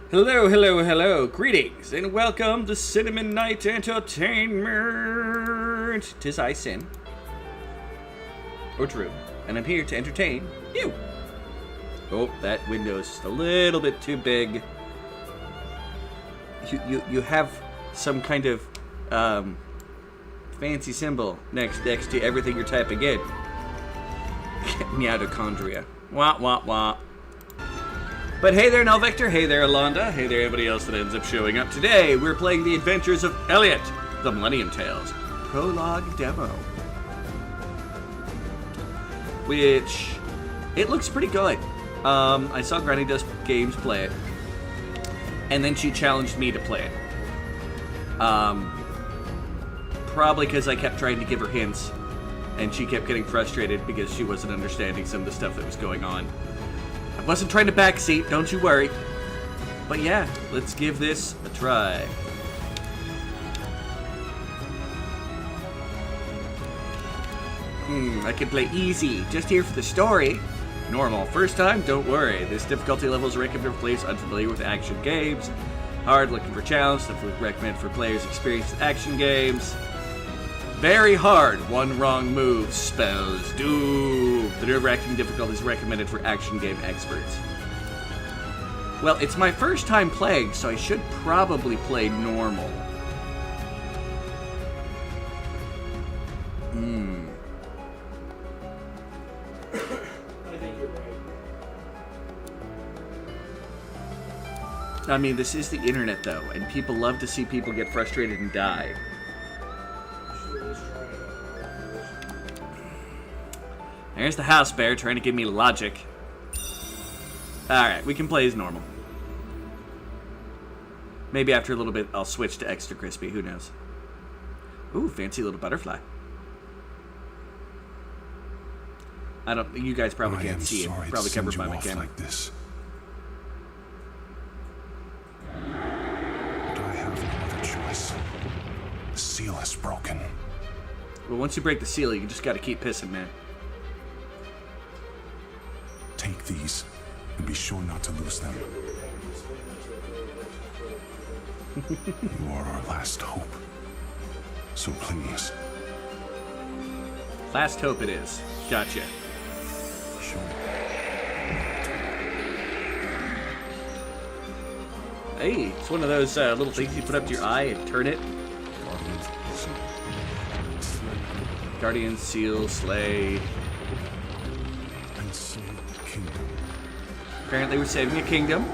Hello, hello, hello. Greetings and welcome to Cinnamon Night Entertainment. 'Tis I, Sin, or Drew, and I'm here to entertain you. Oh, that window's just a little bit too big. You have some kind of fancy symbol next to everything you're typing in. Mitochondria. Wah wah wah. But hey there, Null Victor. Hey there, Alonda. Hey there, everybody else that ends up showing up. Today, we're playing The Adventures of Elliot, the Millennium Tales Prologue Demo. Which, it looks pretty good. I saw Grannydoesgames play it. And then she challenged me to play it. Probably because I kept trying to give her hints. And she kept getting frustrated because she wasn't understanding some of the stuff that was going on. I wasn't trying to backseat, don't you worry. But yeah, let's give this a try. I can play easy, just here for the story. Normal, first time, don't worry. This difficulty level is recommended for players unfamiliar with action games. Hard, looking for challenge, stuff we recommend for players experienced with action games. Very hard, one wrong move spells doom. The nerve-wracking difficulty is recommended for action game experts. Well, it's my first time playing, so I should probably play normal. I think you're right. I mean, this is the internet, though, and people love to see people get frustrated and die. There's the house bear trying to give me logic. Alright, we can play as normal. Maybe after a little bit I'll switch to extra crispy, who knows. Ooh, fancy little butterfly. You guys probably can't see it. Probably covered by my camera. Like this. But I have no other choice. The seal is broken. Well, once you break the seal, you just gotta keep pissing, man. Take these, and be sure not to lose them. You are our last hope. So please. Last hope it is. Gotcha. Sure. Hey, it's one of those little things you put up to your eye and turn it. Guardian, seal, slay. And save the kingdom. Apparently we're saving a kingdom.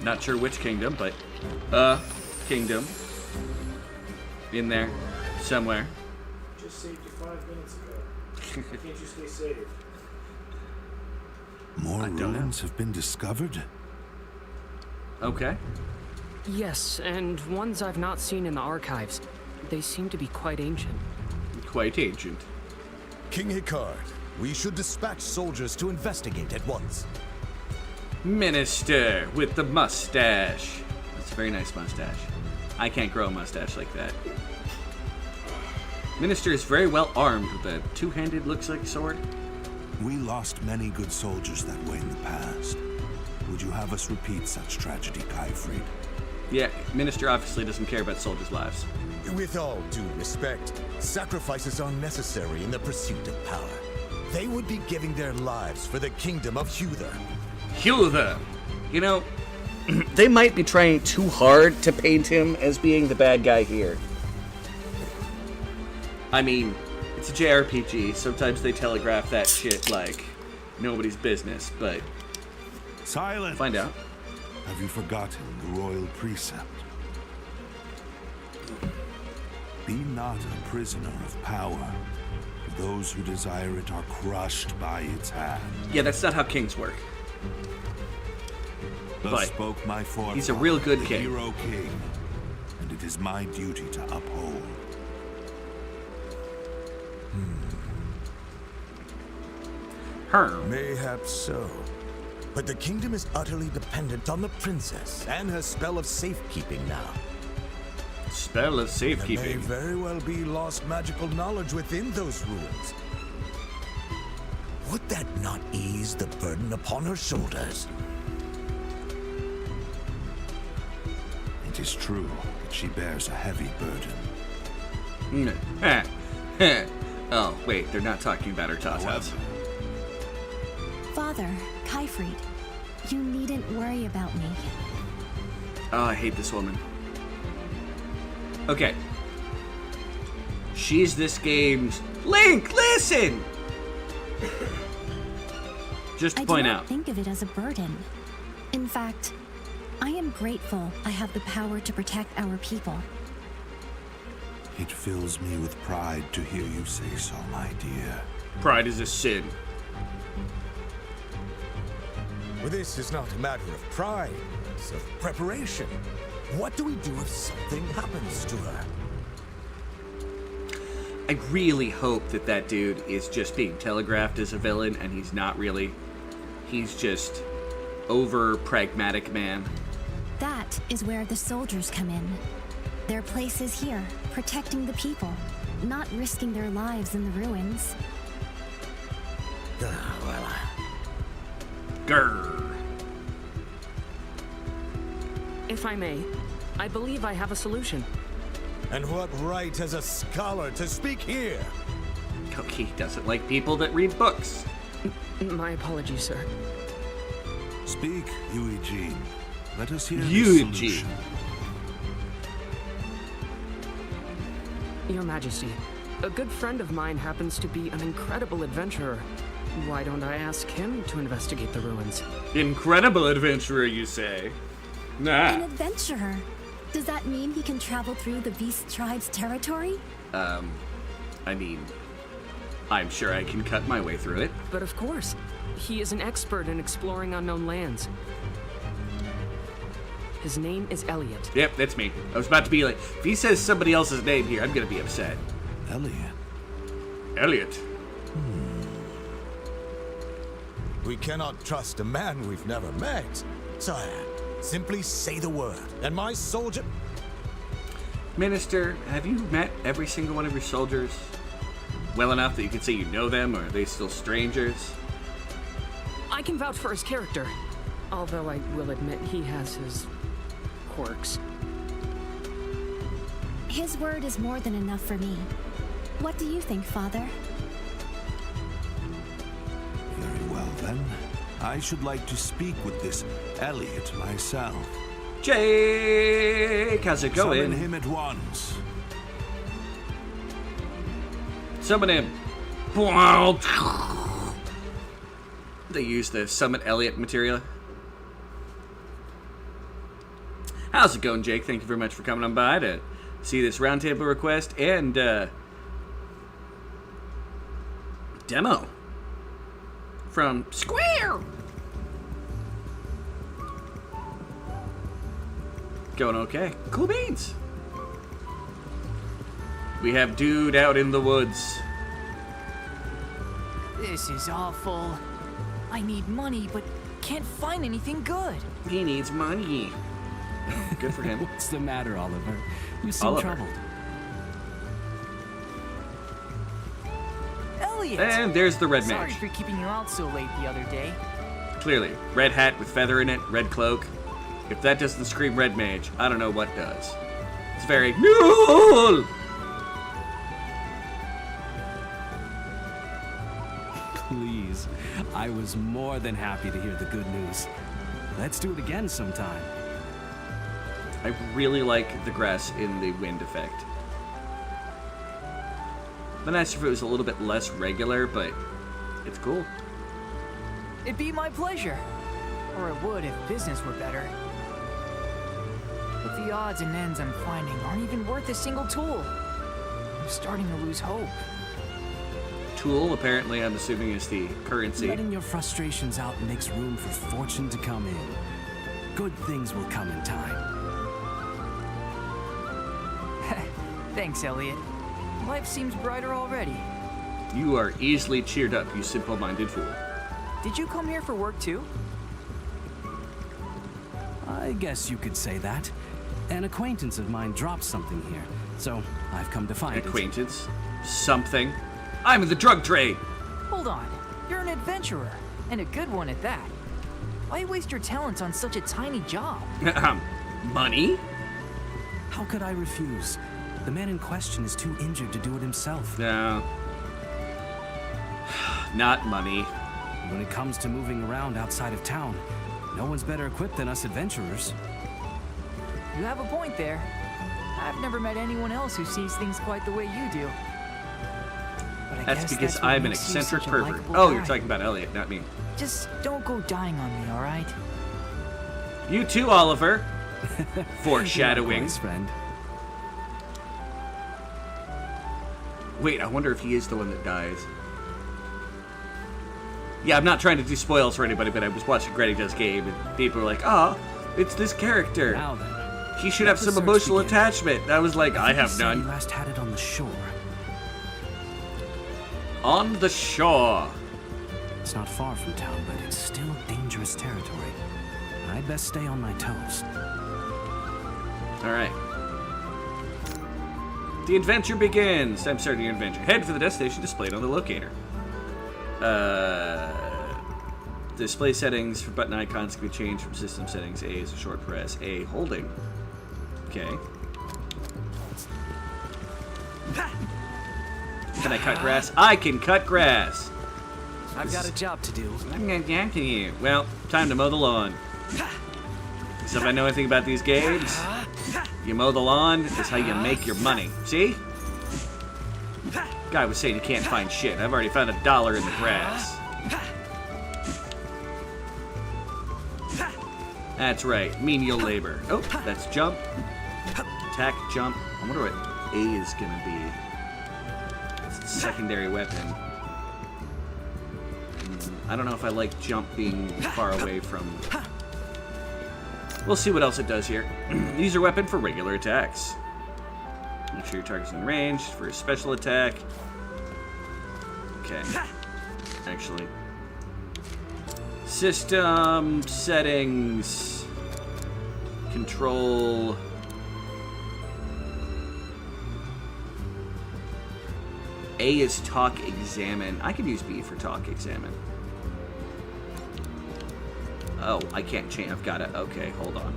Not sure which kingdom, but kingdom. In there. Somewhere. Just saved you 5 minutes ago. Can't you stay safe? More ruins have been discovered? Okay. Yes, and ones I've not seen in the archives. They seem to be quite ancient. Quite ancient. King Hicard, we should dispatch soldiers to investigate at once. Minister with the mustache. That's a very nice mustache. I can't grow a mustache like that. Minister is very well armed with a two-handed, looks like sword. We lost many good soldiers that way in the past. Would you have us repeat such tragedy, Kaifrid? Yeah, Minister obviously doesn't care about soldiers' lives. With all due respect, sacrifices are necessary in the pursuit of power. They would be giving their lives for the kingdom of Huther. Huther! You know, they might be trying too hard to paint him as being the bad guy here. I mean, it's a JRPG. Sometimes they telegraph that shit like nobody's business, but... Silence! Find out. Have you forgotten the royal precept? Be not a prisoner of power. Those who desire it are crushed by its hand. Yeah, that's not how kings work. Thus But spoke my forefather, he's a real good the king. hero king, and it is my duty to uphold. Her. Mayhaps so. But the kingdom is utterly dependent on the princess and her spell of safekeeping now. Spell of There may safekeeping. very well be lost magical knowledge within those ruins. Would that not ease the burden upon her shoulders? It is true that she bears a heavy burden. Oh, wait, they're not talking about her tatas. However, Father, Kaifrid, you needn't worry about me. Oh, I hate this woman. Okay. She's this game's... Link, listen! Just to I point do not out. think of it as a burden. In fact, I am grateful I have the power to protect our people. it fills me with pride to hear you say so, my dear. Pride is a sin. Well, this is not a matter of pride, it's of preparation. What do we do if something happens to her? I really hope that that dude is just being telegraphed as a villain and he's not really. He's just over pragmatic man. That is where the soldiers come in. Their place is here, protecting the people, not risking their lives in the ruins. Grrr. If I may, I believe I have a solution. And what right has a scholar to speak here? He doesn't like people that read books. My apologies, sir. Speak, Eugene. Let us hear Eugene. the solution. Your Majesty, a good friend of mine happens to be an incredible adventurer. Why don't I ask him to investigate the ruins? Incredible adventurer, you say? An Nah. adventurer. Does that mean he can travel through the Beast Tribe's territory? I mean, I'm sure I can cut my way through it. But of course, he is an expert in exploring unknown lands. His name is Elliot. Yep, that's me. I was about to be like, if he says somebody else's name here, I'm gonna be upset. Elliot. Elliot. We cannot trust a man we've never met. Sire, simply say the word, and my soldier... Minister, have you met every single one of your soldiers well enough that you can say you know them, or are they still strangers? I can vouch for his character, although I will admit he has his quirks. His word is more than enough for me. What do you think, Father? Very well, then. I should like to speak with this Elliot myself. Jake, how's it going? Summon him at once. Summon him. They use the summon Elliot material. How's it going, Jake? Thank you very much for coming on by to see this roundtable request and demo from Square. Going okay. Cool beans. We have dude out in the woods. This is awful. I need money, but can't find anything good. He needs money. Good for him. What's the matter, Oliver? You seem Oliver. troubled. Elliot! And there's the red Sorry mage. for keeping you out so late the other day. Clearly. Red hat with feather in it, red cloak. If that doesn't scream red mage, I don't know what does. It's very cool. Please. I was more than happy to hear the good news. Let's do it again sometime. I really like the grass in the wind effect. It'd be nice if it was a little bit less regular, but it's cool. It'd be my pleasure. Or it would if business were better. But the odds and ends I'm finding aren't even worth a single tool. I'm starting to lose hope. Tool, apparently, I'm assuming, is the currency. Letting your frustrations out makes room for fortune to come in. Good things will come in time. Thanks, Elliot. Life seems brighter already. You are easily cheered up, you simple-minded fool. Did you come here for work too? I guess you could say that. An acquaintance of mine dropped something here, so I've come to find it. Acquaintance? Something? I'm in the drug trade! Hold on. You're an adventurer, and a good one at that. Why waste your talents on such a tiny job? Money? How could I refuse? The man in question is too injured to do it himself. No. Not money. When it comes to moving around outside of town, no one's better equipped than us adventurers. You have a point there. I've never met anyone else who sees things quite the way you do. But I That's guess because what I'm an makes you eccentric such a pervert. likable Oh, guy. you're talking about Elliot, not me. Just don't go dying on me, all right? You too, Oliver. Foreshadowing. Likewise, friend. Wait, I wonder if he is the one that dies. Yeah, I'm not trying to do spoils for anybody, but I was watching Grannydoesgames, and people were like, "Oh, it's this character. Now then, He should let have the some search emotional begin. attachment." And I was like, I think have you said you none. last had it on the shore. On the shore. It's not far from town, but it's still dangerous territory. I'd best stay on my toes. All right. The adventure begins. I'm starting your adventure. Head for the destination displayed on the locator. Display settings for button icons can be changed from system settings. A is a short press. A holding. Okay. Can I cut grass? I can cut grass. I've got a job to do. I'm gonna get to you. Well, time to mow the lawn. So if I know anything about these games, you mow the lawn is how you make your money. See? Guy was saying you can't find shit. I've already found $1 in the grass. That's right, menial labor. Oh, that's jump. Attack, jump. I wonder what A is gonna be. It's a secondary weapon. I don't know if I like jump being far away from... We'll see what else it does here. Use your weapon for regular attacks. Make sure your target's in range for a special attack. Okay. Actually. System settings. Control. A is talk examine. I could use B for talk examine. Oh, I can't change. I've got it. Okay, hold on.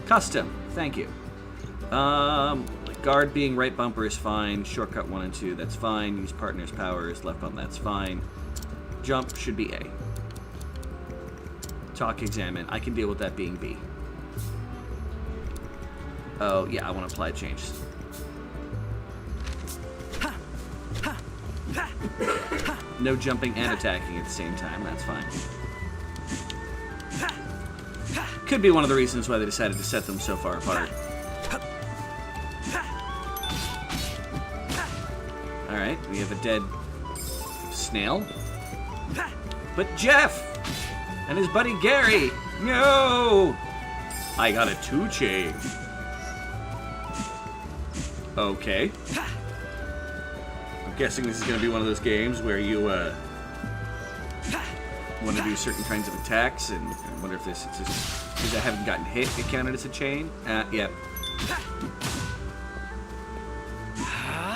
Custom. Thank you. Guard being right bumper is fine. Shortcut 1 and 2, that's fine. Use partner's powers, left bump, that's fine. Jump should be A. Talk examine. I can deal with that being B. Oh, yeah, I want to apply changes. No jumping and attacking at the same time. That's fine. Could be one of the reasons why they decided to set them so far apart. Alright, we have a dead snail. But Jeff! And his buddy Gary! No! I got a 2-chain. Okay. I'm guessing this is going to be one of those games where you want to do certain kinds of attacks, and I wonder if this is just because I haven't gotten hit, it counted as a chain. Yeah.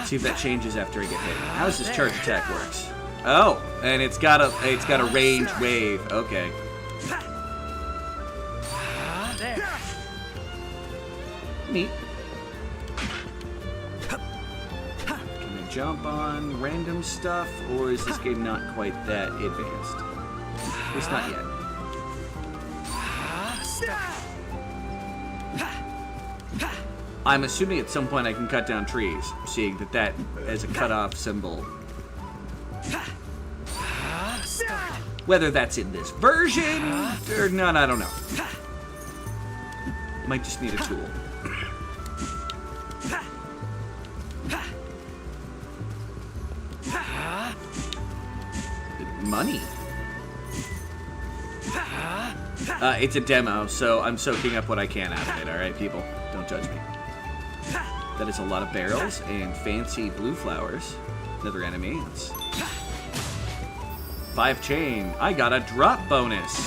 See if that changes after I get hit. How does this charge attack works? Oh, and it's got a range wave. Okay. Neat. Can I jump on random stuff, or is this game not quite that advanced? At least not yet. I'm assuming at some point I can cut down trees, seeing that as a cutoff symbol. Whether that's in this version or not, I don't know. Might just need a tool. Money. It's a demo, so I'm soaking up what I can out of it, alright, people? Don't judge me. That is a lot of barrels and fancy blue flowers. Another enemy. It's 5 chain. I got a drop bonus.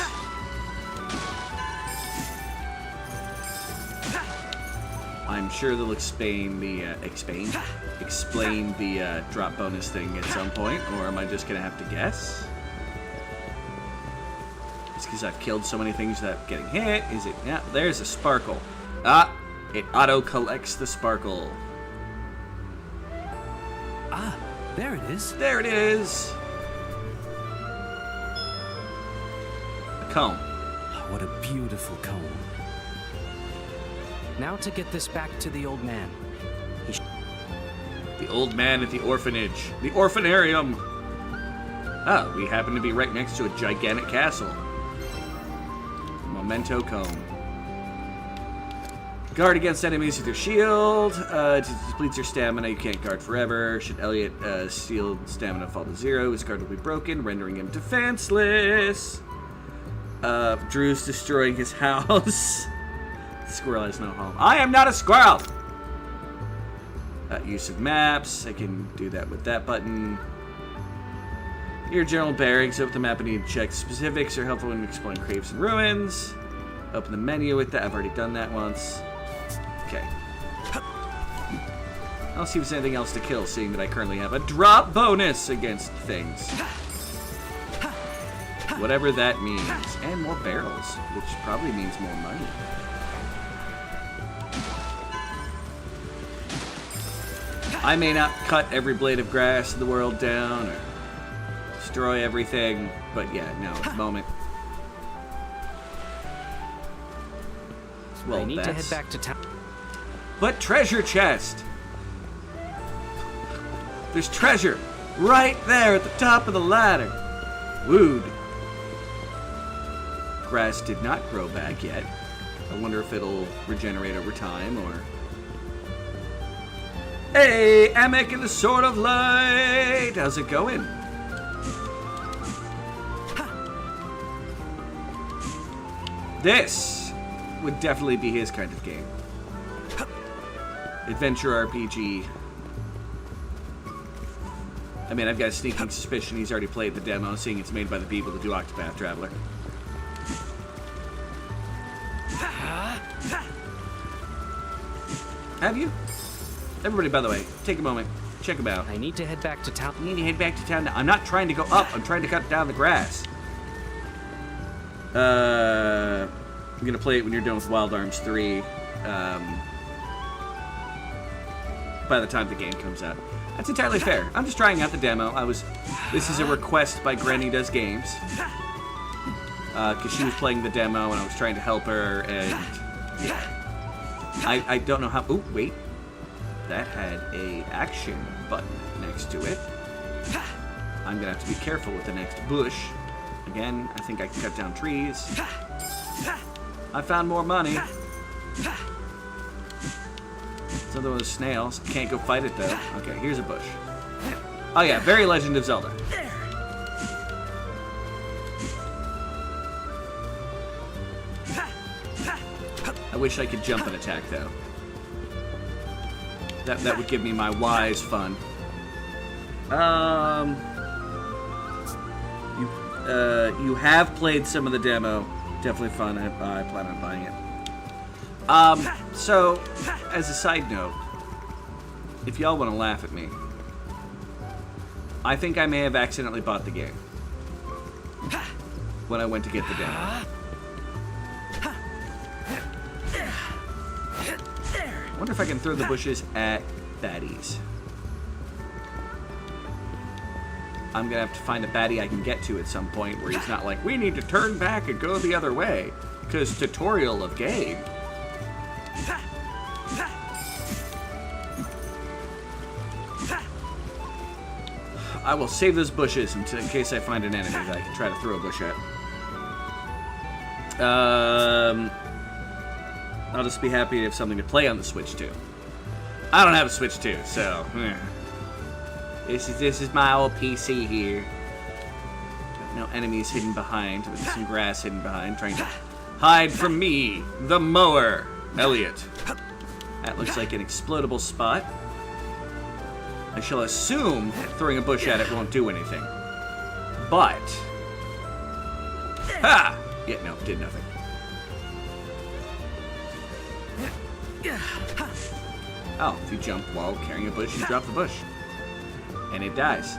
I'm sure they'll explain the drop bonus thing at some point, or am I just gonna have to guess? It's because I've killed so many things without getting hit. Is it? Yeah, there's a sparkle. Ah, it auto collects the sparkle. Ah, there it is. There it is. A comb. What a beautiful comb. Now to get this back to the old man. The old man at the orphanage. The orphanarium. Ah, we happen to be right next to a gigantic castle. Memento comb. Guard against enemies with your shield. Depletes your stamina. You can't guard forever. Should Elliot steal stamina fall to 0, his guard will be broken, rendering him defenseless. Drew's destroying his house. Squirrel has no home. I am not a squirrel! Use of maps. I can do that with that button. Your general bearings. Open the map and need to check specifics are helpful when exploring caves and ruins. Open the menu with that. I've already done that once. Okay. I'll see if there's anything else to kill, seeing that I currently have a drop bonus against things. Whatever that means. And more barrels, which probably means more money. I may not cut every blade of grass in the world down or destroy everything, but yeah, no, at the moment. Well, I need to head back to town. But treasure chest! There's treasure right there at the top of the ladder. Wooed. Grass did not grow back yet. I wonder if it'll regenerate over time or... Hey, Amek and the Sword of Light! How's it going? This would definitely be his kind of game. Adventure RPG. I mean, I've got a sneaking suspicion he's already played the demo, seeing it's made by the people that do Octopath Traveler. Have you? Everybody, by the way, take a moment. Check him out. I need to head back to town. You need to head back to town now. I'm not trying to go up. I'm trying to cut down the grass. I'm going to play it when you're done with Wild Arms 3. By the time the game comes out. That's entirely fair. I'm just trying out the demo. This is a request by Grannydoesgames. Because she was playing the demo and I was trying to help her, and yeah. I don't know how... Oh, wait. That had a action button next to it. I'm going to have to be careful with the next bush. Again, I think I can cut down trees. I found more money. It's another one of those snails. Can't go fight it, though. Okay, here's a bush. Oh, yeah, very Legend of Zelda. I wish I could jump and attack, though. That would give me my wise fun. You have played some of the demo. Definitely fun. I plan on buying it. So, as a side note, if y'all want to laugh at me, I think I may have accidentally bought the game when I went to get the demo. I wonder if I can throw the bushes at baddies. I'm gonna have to find a baddie I can get to at some point where he's not like, we need to turn back and go the other way, because tutorial of game. I will save those bushes in case I find an enemy that I can try to throw a bush at. I'll just be happy to have something to play on the Switch too. I don't have a Switch 2, so this is my old PC here. No enemies hidden behind, with some grass hidden behind, trying to hide from me, the mower, Elliot. That looks like an explodable spot. I shall assume throwing a bush at it won't do anything. But ha! Yeah, no, did nothing. Oh, if you jump while carrying a bush, you drop the bush. And it dies.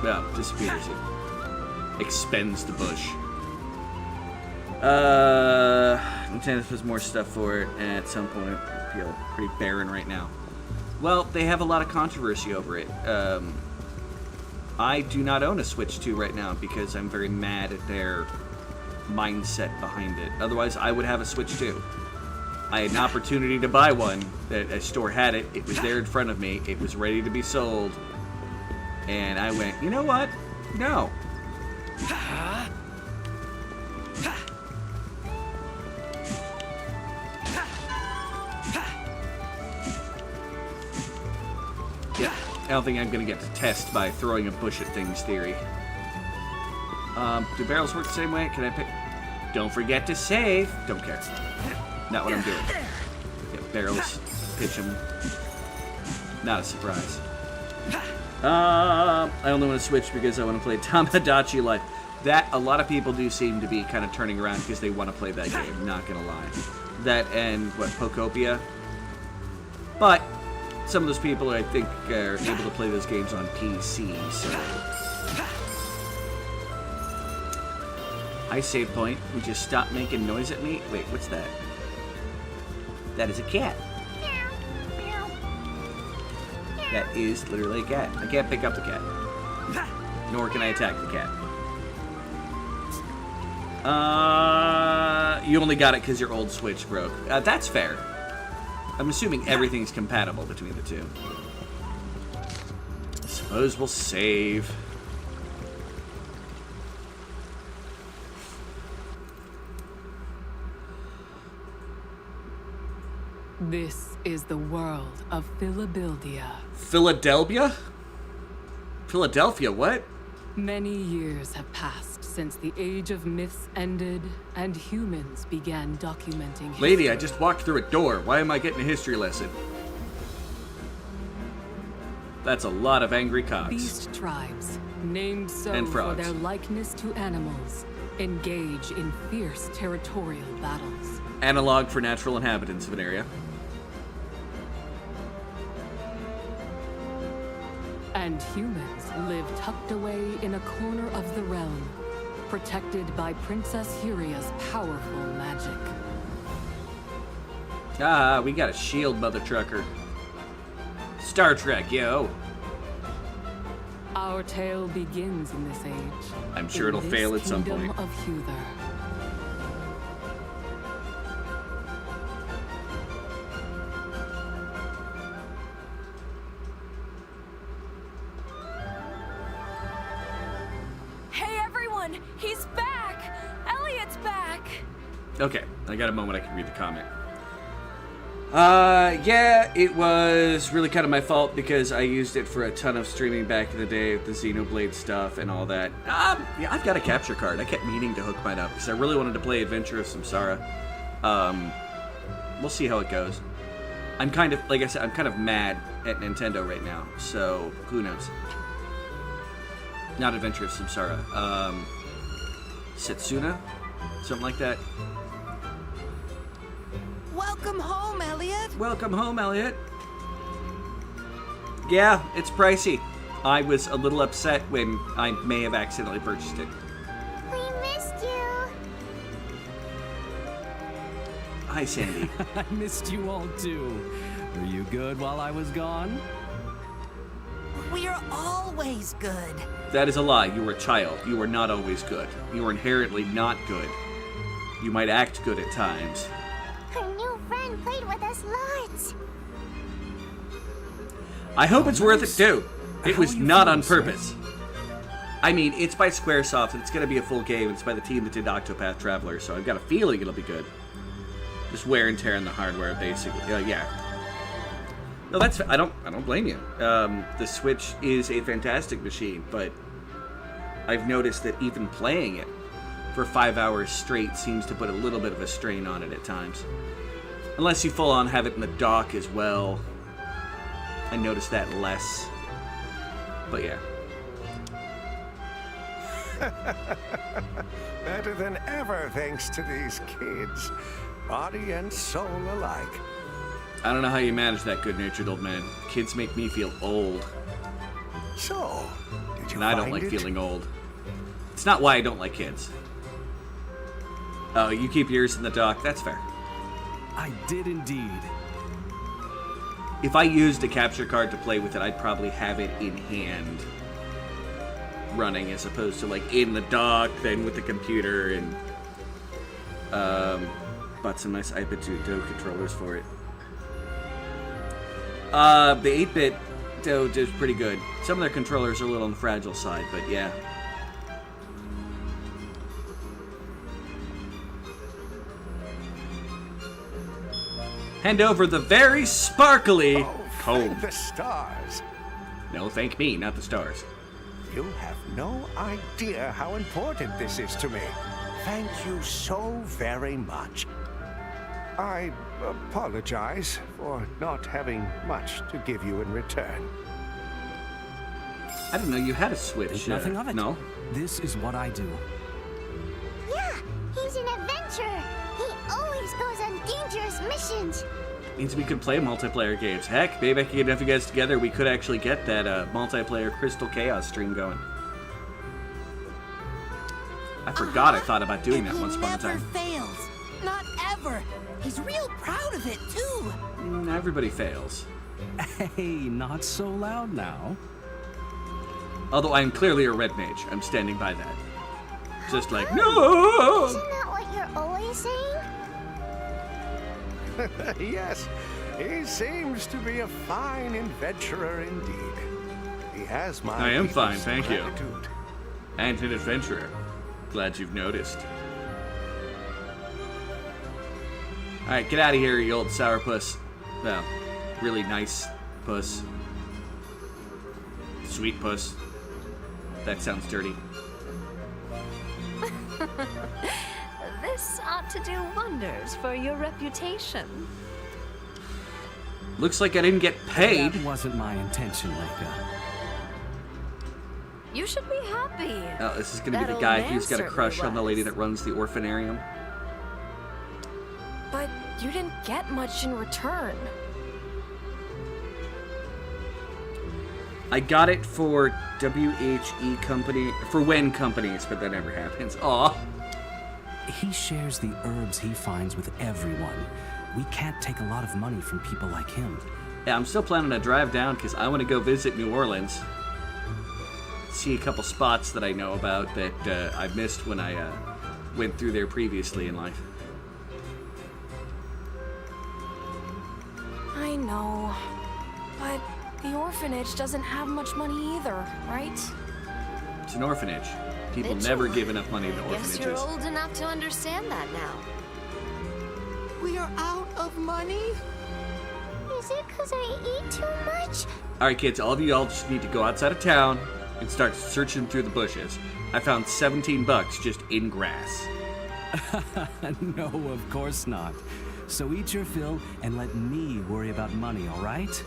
Well, disappears. It expends the bush. Nintendo has more stuff for it at some point. I feel pretty barren right now. Well, they have a lot of controversy over it. I do not own a Switch 2 right now because I'm very mad at their mindset behind it. Otherwise, I would have a Switch 2. I had an opportunity to buy one. A store had it. It was there in front of me. It was ready to be sold. And I went, you know what? No. Yeah, I don't think I'm going to get to test by throwing a bush at things theory. Do barrels work the same way? Can I pick? Don't forget to save. Don't care. Not what I'm doing. Yeah, barrels, pitch them. Not a surprise. I only want to switch because I want to play Tamagotchi Life. That, a lot of people do seem to be kind of turning around because they want to play that game, not gonna lie. That and, what, Pokopia? But, some of those people, I think, are able to play those games on PC, so... Hi, save point. Would you stop making noise at me? Wait, what's that? That is a cat. That is literally a cat. I can't pick up the cat. Nor can I attack the cat. You only got it because your old Switch broke. That's fair. I'm assuming everything's compatible between the two. I suppose we'll save. This is the world of Philadelphia. Philadelphia? Philadelphia, what? Many years have passed since the age of myths ended and humans began documenting history. Lady, I just walked through a door. Why am I getting a history lesson? That's a lot of angry cocks. Beast tribes, named so And for frogs. their likeness to animals, engage in fierce territorial battles. Analog for natural inhabitants of an area. And humans live tucked away in a corner of the realm, protected by Princess Huria's powerful magic. Ah, we got a shield, mother trucker. Star Trek, yo. Our tale begins in this age. I'm sure in it'll fail this at some kingdom point. of Huther. Hey everyone, he's back! Elliot's back! Okay, I got a moment I can read the comment. Yeah, it was really kind of my fault because I used it for a ton of streaming back in the day with the Xenoblade stuff and all that. Yeah, I've got a capture card. I kept meaning to hook mine up because I really wanted to play Adventure of Samsara. We'll see how it goes. I'm kind of, like I said, I'm kind of mad at Nintendo right now, so who knows? Not Adventure of Samsara. Setsuna? Something like that. Welcome home, Elliot! Welcome home, Elliot. Yeah, it's pricey. I was a little upset when I may have accidentally purchased it. We missed you. Hi, Sandy. I missed you all too. Were you good while I was gone? We're always good. That is a lie. You were a child. You were not always good. You were inherently not good. You might act good at times. Her new friend played with us lots. I hope it's worth it too. It How was are you not on feeling, purpose. I mean, it's by Squaresoft, and it's going to be a full game. It's by the team that did Octopath Traveler, so I've got a feeling it'll be good. Just wear and tear on the hardware, basically. Yeah. No, that's. I don't blame you. The Switch is a fantastic machine, but I've noticed that even playing it for 5 hours straight seems to put a little bit of a strain on it at times. Unless you full on have it in the dock as well. I notice that less. But yeah. Better than ever, thanks to these kids. Body and soul alike. I don't know how you manage that, good-natured old man. Kids make me feel old. So, did you And I don't like feeling old. It's not why I don't like kids. Oh, you keep yours in the dock. That's fair. I did indeed. If I used a capture card to play with it, I'd probably have it in hand running as opposed to like in the dock, then with the computer and bought some nice iPad controllers for it. The 8-bit does pretty good. Some of their controllers are a little on the fragile side, but yeah. Hand over the very sparkly comb. Thank the stars. No, thank me, not the stars. You have no idea how important this is to me. Thank you so very much. I apologize for not having much to give you in return. I didn't know you had a Switch. Think nothing of it. No? This is what I do. Yeah, he's an adventurer. He always goes on dangerous missions. Means we could play multiplayer games. Heck, maybe I could get enough of you guys together. We could actually get that multiplayer Crystal Chaos stream going. I forgot I thought about doing that once upon a time. He never fails. Not ever. He's real proud of it, too. Everybody fails. Hey, not so loud now. Although I am clearly a red mage. I'm standing by that. Just like, Isn't no! that what you're always saying? Yes, he seems to be a fine adventurer indeed. He has my I am fine, deepest thank you. gratitude. And an adventurer. Glad you've noticed. Alright, get out of here, you old sourpuss. Well, really nice puss. Sweet puss. That sounds dirty. This ought to do wonders for your reputation. Looks like I didn't get paid. That wasn't my intention, Leica. You should be happy. Oh, this is going to be the guy who's got a crush on the lady that runs the orphanarium. But you didn't get much in return. I got it for WHE company, for when companies, but that never happens. Aw. He shares the herbs he finds with everyone. We can't take a lot of money from people like him. Yeah, I'm still planning to drive down because I want to go visit New Orleans. See a couple spots that I know about that I missed when I went through there previously in life. I know, but the orphanage doesn't have much money either, right? It's an orphanage. People never give enough money to orphanages. Guess you're old enough to understand that now. We are out of money? Is it because I eat too much? Alright kids, all of you all just need to go outside of town and start searching through the bushes. I found 17 bucks just in grass. No, of course not. So eat your fill and let me worry about money, all right?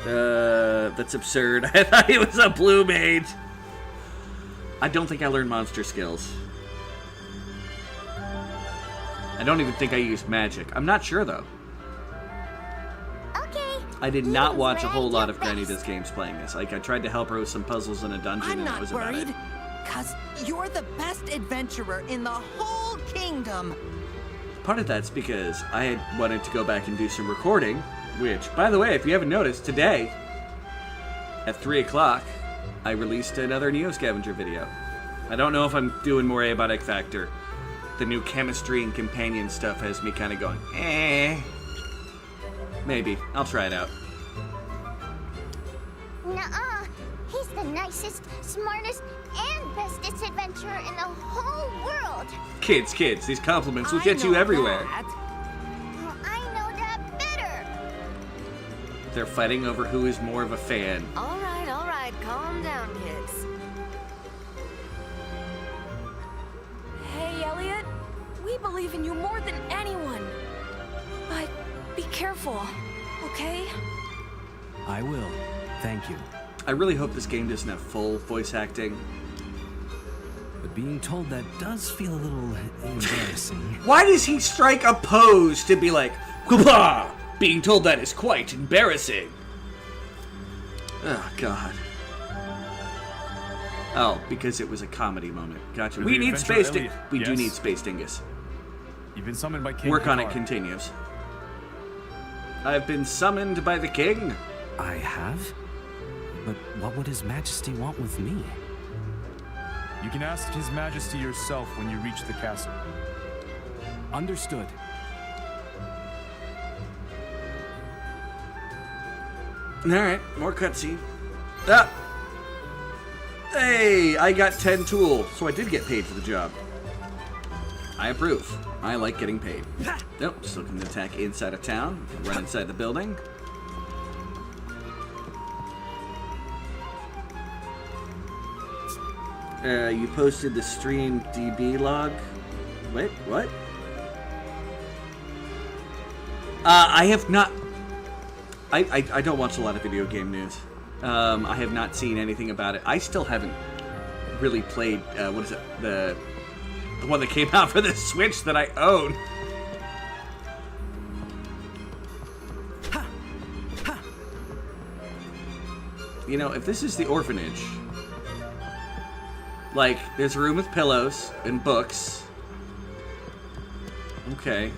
That's absurd. I thought he was a blue mage. I don't think I learned monster skills. I don't even think I used magic. I'm not sure, though. Okay. I did not watch a whole lot of Grannydoesgames playing this. Like, I tried to help her with some puzzles in a dungeon, I'm and that not was about it. worried, because you're the best adventurer in the whole kingdom. Part of that's because I had wanted to go back and do some recording, which, by the way, if you haven't noticed, today, at 3 o'clock, I released another Neo Scavenger video. I don't know if I'm doing more abiotic factor. The new chemistry and companion stuff has me kind of going, eh. Maybe. I'll try it out. Nuh-uh. He's the nicest, smartest, and bestest adventurer in the whole world. Kids, these compliments will get you everywhere. Well, I know that better. They're fighting over who is more of a fan. All right, calm down, kids. Hey, Elliot, we believe in you more than anyone. But be careful, okay? I will. Thank you. I really hope this game doesn't have full voice acting. But being told that does feel a little embarrassing. Why does he strike a pose to be like, "Kupa"? Being told that is quite embarrassing. Oh, God. Oh, because it was a comedy moment. Gotcha. We need Space Dingus. We do need Space Dingus. You've been summoned by King Work on it Qatar. continues. I've been summoned by the king. I have? But what would His Majesty want with me? You can ask His Majesty yourself when you reach the castle. Understood. Alright, more cutscene. Ah! Hey, I got 10 tools, so I did get paid for the job. I approve. I like getting paid. Nope, still can attack inside of town. Run inside the building. You posted the stream DB log. Wait, what? I have not... I don't watch a lot of video game news. I have not seen anything about it. I still haven't really played, what is it? The one that came out for the Switch that I own. You know, if this is the orphanage, like, there's a room with pillows and books. Okay.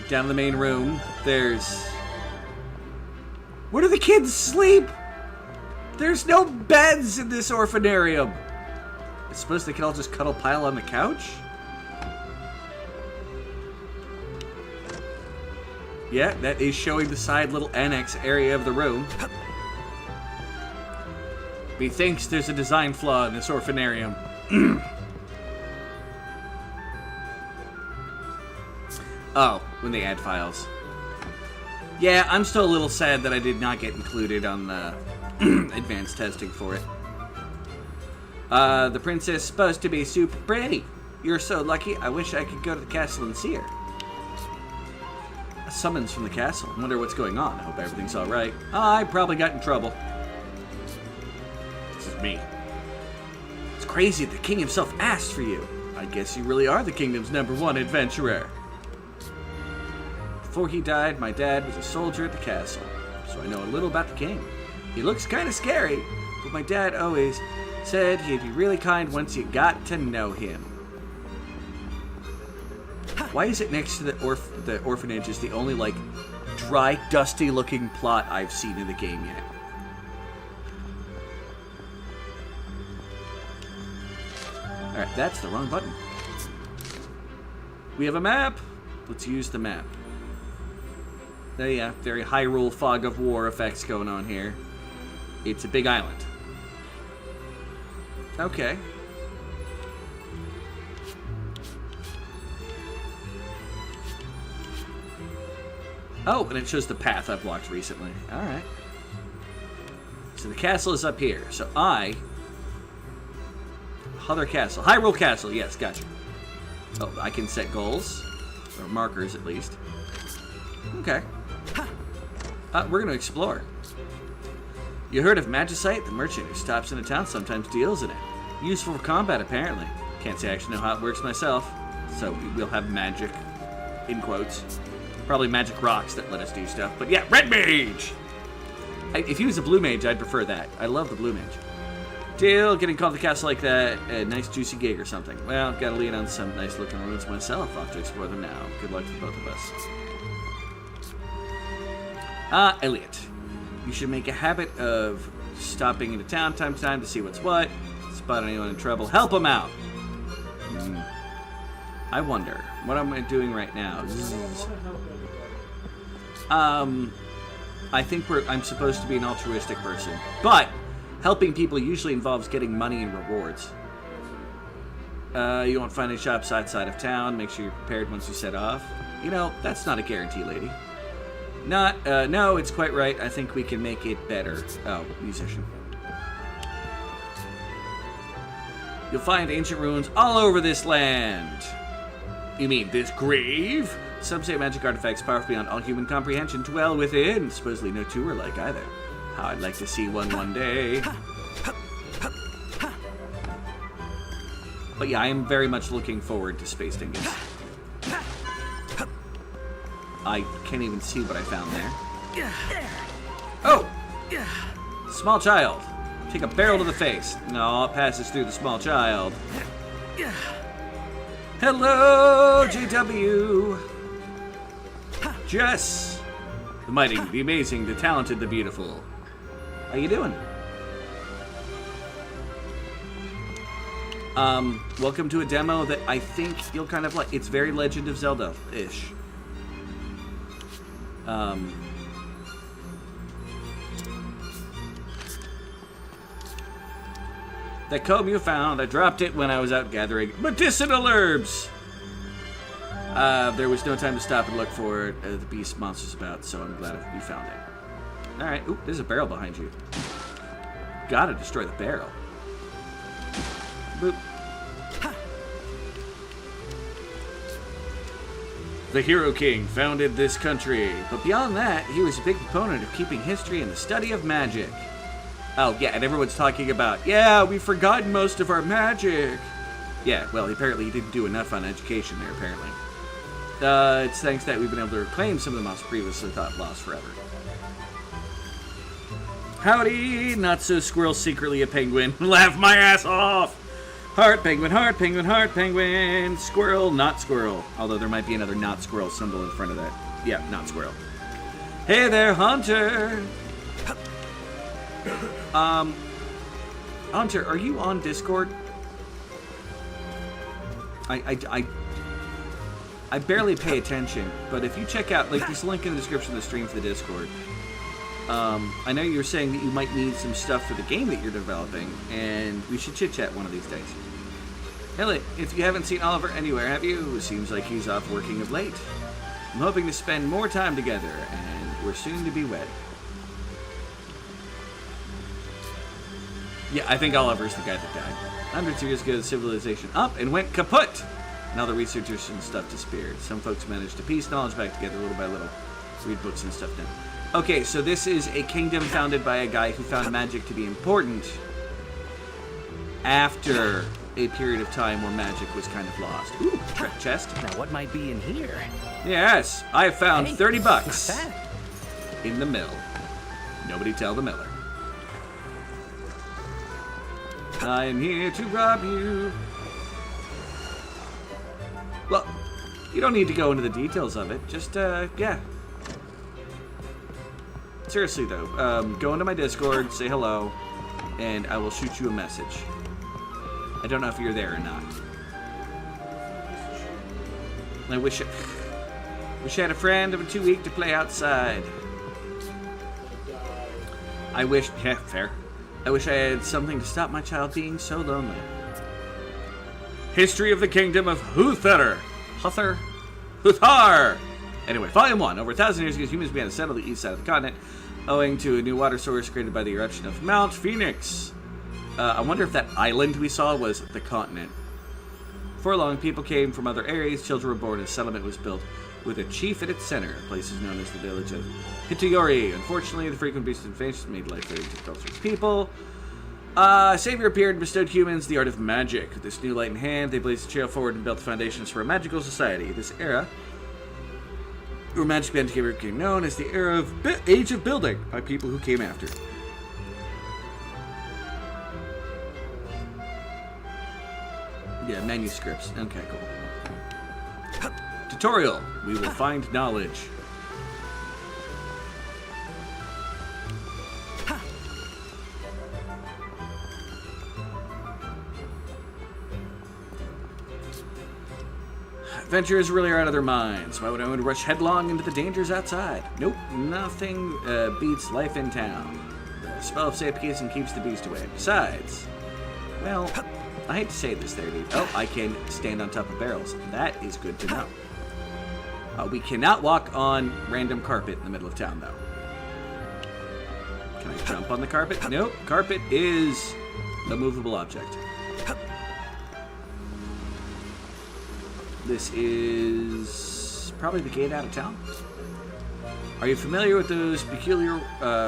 Down in the main room, there's... Where do the kids sleep? There's no beds in this orphanarium. I suppose they can all just cuddle pile on the couch? Yeah, that is showing the side little annex area of the room. Methinks there's a design flaw in this orphanarium. Oh, when they add files. Yeah, I'm still a little sad that I did not get included on the advanced testing for it. The princess is supposed to be super pretty. You're so lucky. I wish I could go to the castle and see her. A summons from the castle. I wonder what's going on. I hope everything's all right. I probably got in trouble. This is me. It's crazy. The king himself asked for you. I guess you really are the kingdom's #1 adventurer. Before he died, my dad was a soldier at the castle, so I know a little about the king. He looks kind of scary, but my dad always said he'd be really kind once you got to know him. Why is it next to the orphanage is the only, like, dry, dusty-looking plot I've seen in the game yet? Alright, that's the wrong button. We have a map. Let's use the map. There, yeah, very Hyrule Fog of War effects going on here. It's a big island. Okay. Oh, and it shows the path I've walked recently. Alright. So the castle is up here. So Other castle. Hyrule Castle. Yes, gotcha. Oh, I can set goals. Or markers, at least. Okay. We're going to explore. You heard of Magicite? The merchant who stops in a town sometimes deals in it. Useful for combat, apparently. Can't say I actually know how it works myself. So we'll have magic, in quotes. Probably magic rocks that let us do stuff. But yeah, Red Mage! If he was a Blue Mage, I'd prefer that. I love the Blue Mage. Deal, getting called the castle like that. A nice juicy gig or something. Well, gotta lean on some nice looking ruins myself. I'll have to explore them now. Good luck to both of us. Elliot. You should make a habit of stopping into town time to time to see what's what. Spot anyone in trouble. Help them out. I wonder. What am I doing right now? I think I'm supposed to be an altruistic person. But helping people usually involves getting money and rewards. You won't find any shops outside of town. Make sure you're prepared once you set off. You know, that's not a guarantee, lady. No, it's quite right. I think we can make it better. Oh, musician. You'll find ancient ruins all over this land. You mean this grave? Some say magic artifacts powerful beyond all human comprehension dwell within. Supposedly no two are like either. How I'd like to see one day. But yeah, I am very much looking forward to Space Dingus. I can't even see what I found there. Oh! Small child. Take a barrel to the face. No, it passes through the small child. Hello, JW. Jess. The mighty, the amazing, the talented, the beautiful. How you doing? Welcome to a demo that I think you'll kind of like. It's very Legend of Zelda-ish. That comb you found, I dropped it when I was out gathering medicinal herbs. There was no time to stop and look for it. The beast monster's about, so I'm glad we found it. Alright, oop, there's a barrel behind you. Gotta destroy the barrel. Boop. The Hero King founded this country, but beyond that, he was a big proponent of keeping history and the study of magic. Oh, yeah, and everyone's talking about, yeah, we've forgotten most of our magic. Yeah, well, apparently he didn't do enough on education there, apparently. It's thanks that we've been able to reclaim some of the moss previously thought lost forever. Howdy, not so squirrel, secretly a penguin. Laugh my ass off! Heart penguin, heart penguin, heart penguin. Squirrel, not squirrel. Although there might be another not squirrel symbol in front of that. Yeah, not squirrel. Hey there, Hunter! Hunter, are you on Discord? I barely pay attention, but if you check out, like, this link in the description of the stream for the Discord. I know you were saying that you might need some stuff for the game that you're developing, and we should chit-chat one of these days. Elliot, if you haven't seen Oliver anywhere, have you? Seems like he's off working of late. I'm hoping to spend more time together, and we're soon to be wed. Yeah, I think Oliver's the guy that died. Hundreds of years ago, the civilization up and went kaput! And all the researchers and stuff disappeared. Some folks managed to piece knowledge back together little by little. Read books and stuff now. Okay, so this is a kingdom founded by a guy who found magic to be important after a period of time where magic was kind of lost. Ooh, treasure chest. Now what might be in here? Yes, I found Hey, 30 bucks not bad. in the mill. Nobody tell the miller. I am here to rob you. Well, you don't need to go into the details of it. Just, yeah. Seriously, though, go into my Discord, say hello, and I will shoot you a message. I don't know if you're there or not. I wish I had a friend. I'm too weak to play outside. I wish, yeah, fair. I wish I had something to stop my child being so lonely. History of the Kingdom of Huthar. Huthar! Anyway, Volume 1. Over 1,000 years ago, humans began to settle the east side of the continent, owing to a new water source created by the eruption of Mount Phoenix. I wonder if that island we saw was the continent. For long, people came from other areas, children were born, and a settlement was built with a chief at its center. The place is known as the village of Hitayori. Unfortunately, the frequent beast invasions made life very difficult for its people. Savior appeared and bestowed humans the art of magic. With this new light in hand, they blazed the trail forward and built the foundations for a magical society. This era, where magic became known as the era of Age of Building by people who came after. Yeah, manuscripts. Okay, cool. Tutorial. We will find knowledge. Adventurers really are out of their minds. Why would anyone rush headlong into the dangers outside? Nope, nothing beats life in town. The spell of safekeeping keeps the beast away. Besides, well, I hate to say this there, dude. Oh, I can stand on top of barrels. That is good to know. We cannot walk on random carpet in the middle of town, though. Can I jump on the carpet? Nope. Carpet is a movable object. This is probably the gate out of town. Are you familiar with those peculiar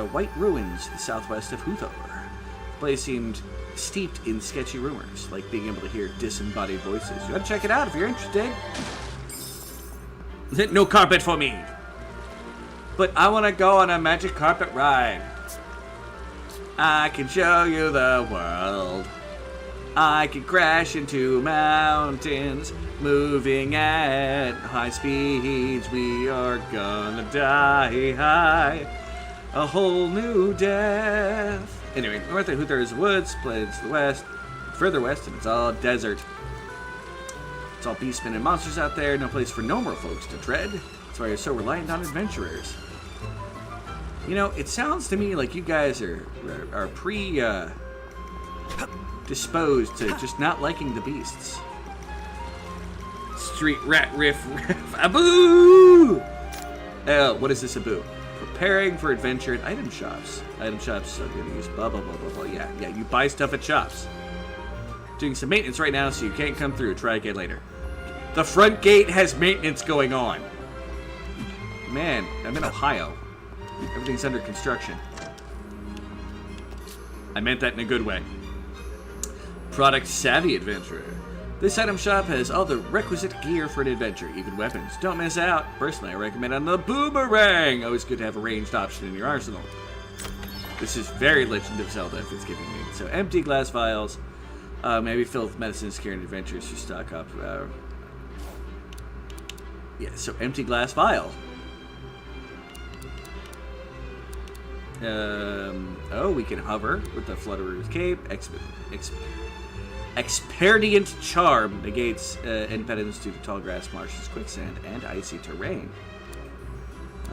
white ruins to the southwest of Huthor? The place seemed steeped in sketchy rumors, like being able to hear disembodied voices. You gotta check it out if you're interested. No carpet for me. But I want to go on a magic carpet ride. I can show you the world. I can crash into mountains, moving at high speeds. We are gonna die high, a whole new death. Anyway, north of Huthor is woods, split to the west, further west, and it's all desert. It's all beastmen and monsters out there, no place for normal folks to tread. That's why you're so reliant on adventurers. You know, it sounds to me like you guys are disposed to just not liking the beasts. Street rat riff aboo! What is this aboo? Preparing for adventure at item shops. Item shops, so gonna use blah blah blah blah blah. Yeah, you buy stuff at shops. Doing some maintenance right now, so you can't come through. Try again later. The front gate has maintenance going on. Man, I'm in Ohio. Everything's under construction. I meant that in a good way. Product savvy adventurer. This item shop has all the requisite gear for an adventure, even weapons. Don't miss out. Personally, I recommend on the boomerang. Always good to have a ranged option in your arsenal. This is very Legend of Zelda if it's giving me. So empty glass vials. Maybe filled with medicines, care, and adventures to stock up. Yeah, so empty glass vial. Oh, we can hover with the Flutterer's Cape. Expedient Charm negates impediments due to tall grass, marshes, quicksand, and icy terrain.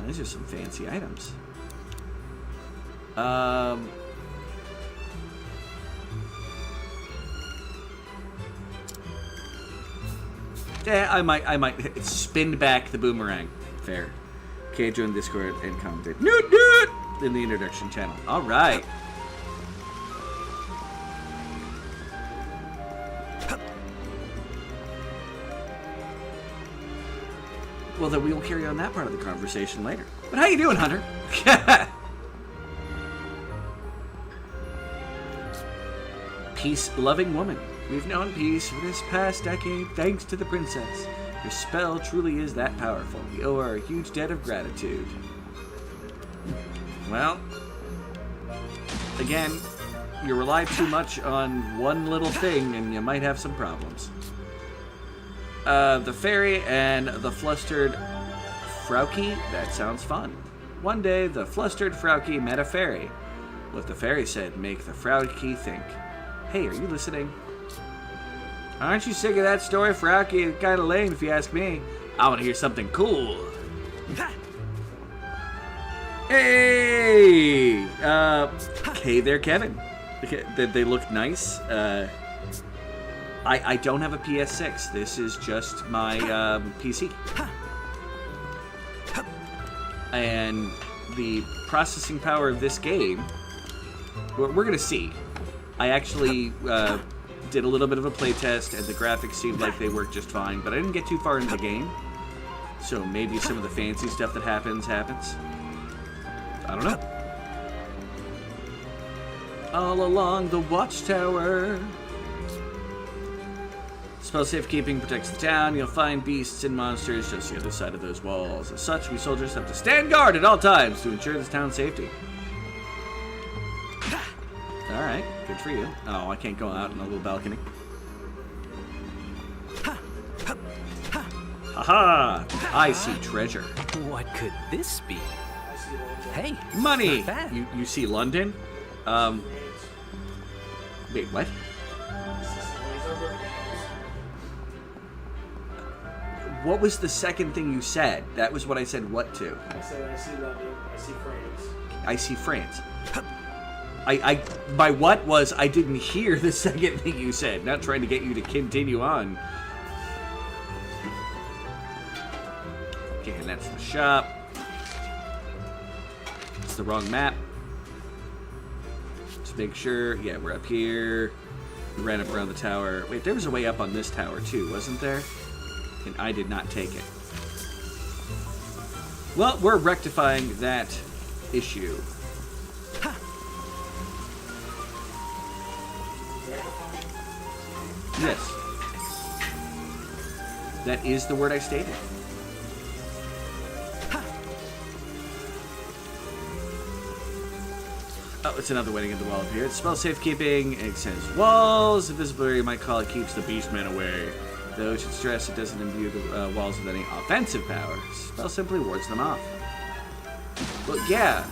These are some fancy items. Yeah, I might spin back the boomerang. Fair. Okay, join Discord and commentate. Noot noot! In the introduction channel. Alright. Well, then we will carry on that part of the conversation later. But how you doing, Hunter? Peace-loving woman. We've known peace for this past decade thanks to the princess. Her spell truly is that powerful. We owe her a huge debt of gratitude. Well, again, you rely too much on one little thing and you might have some problems. The fairy and the flustered Frauke? That sounds fun. One day, the flustered Frauke met a fairy. What the fairy said make the Frauke think. Hey, are you listening? Aren't you sick of that story, Frauke? It's kind of lame if you ask me. I want to hear something cool. Hey! Hey there, Kevin. They look nice. I don't have a PS6. This is just my PC. And the processing power of this game, we're going to see. I actually did a little bit of a playtest, and the graphics seemed like they worked just fine, but I didn't get too far into the game. So maybe some of the fancy stuff that happens. I don't know. All along the watchtower. Spell safekeeping protects the town. You'll find beasts and monsters just the other side of those walls. As such, we soldiers have to stand guard at all times to ensure this town's safety. Alright, good for you. Oh, I can't go out in a little balcony. Haha! I see treasure. What could this be? Hey, money! Not bad. You see London? Wait, what? What was the second thing you said? That was what I said what to. I said I see London, I see France. I see France. My what was I didn't hear the second thing you said. Not trying to get you to continue on. Okay, and that's the shop. It's the wrong map. Just make sure. Yeah, we're up here. We ran up around the tower. Wait, there was a way up on this tower too, wasn't there? And I did not take it. Well, we're rectifying that issue. Yes. That is the word I stated. Oh, it's another wedding at the wall up here. It's spell safekeeping. It extends walls. Invisibility, you might call it, keeps the beastmen away. Though, should stress, it doesn't imbue the walls with any offensive power. Spell simply wards them off. Well, yeah.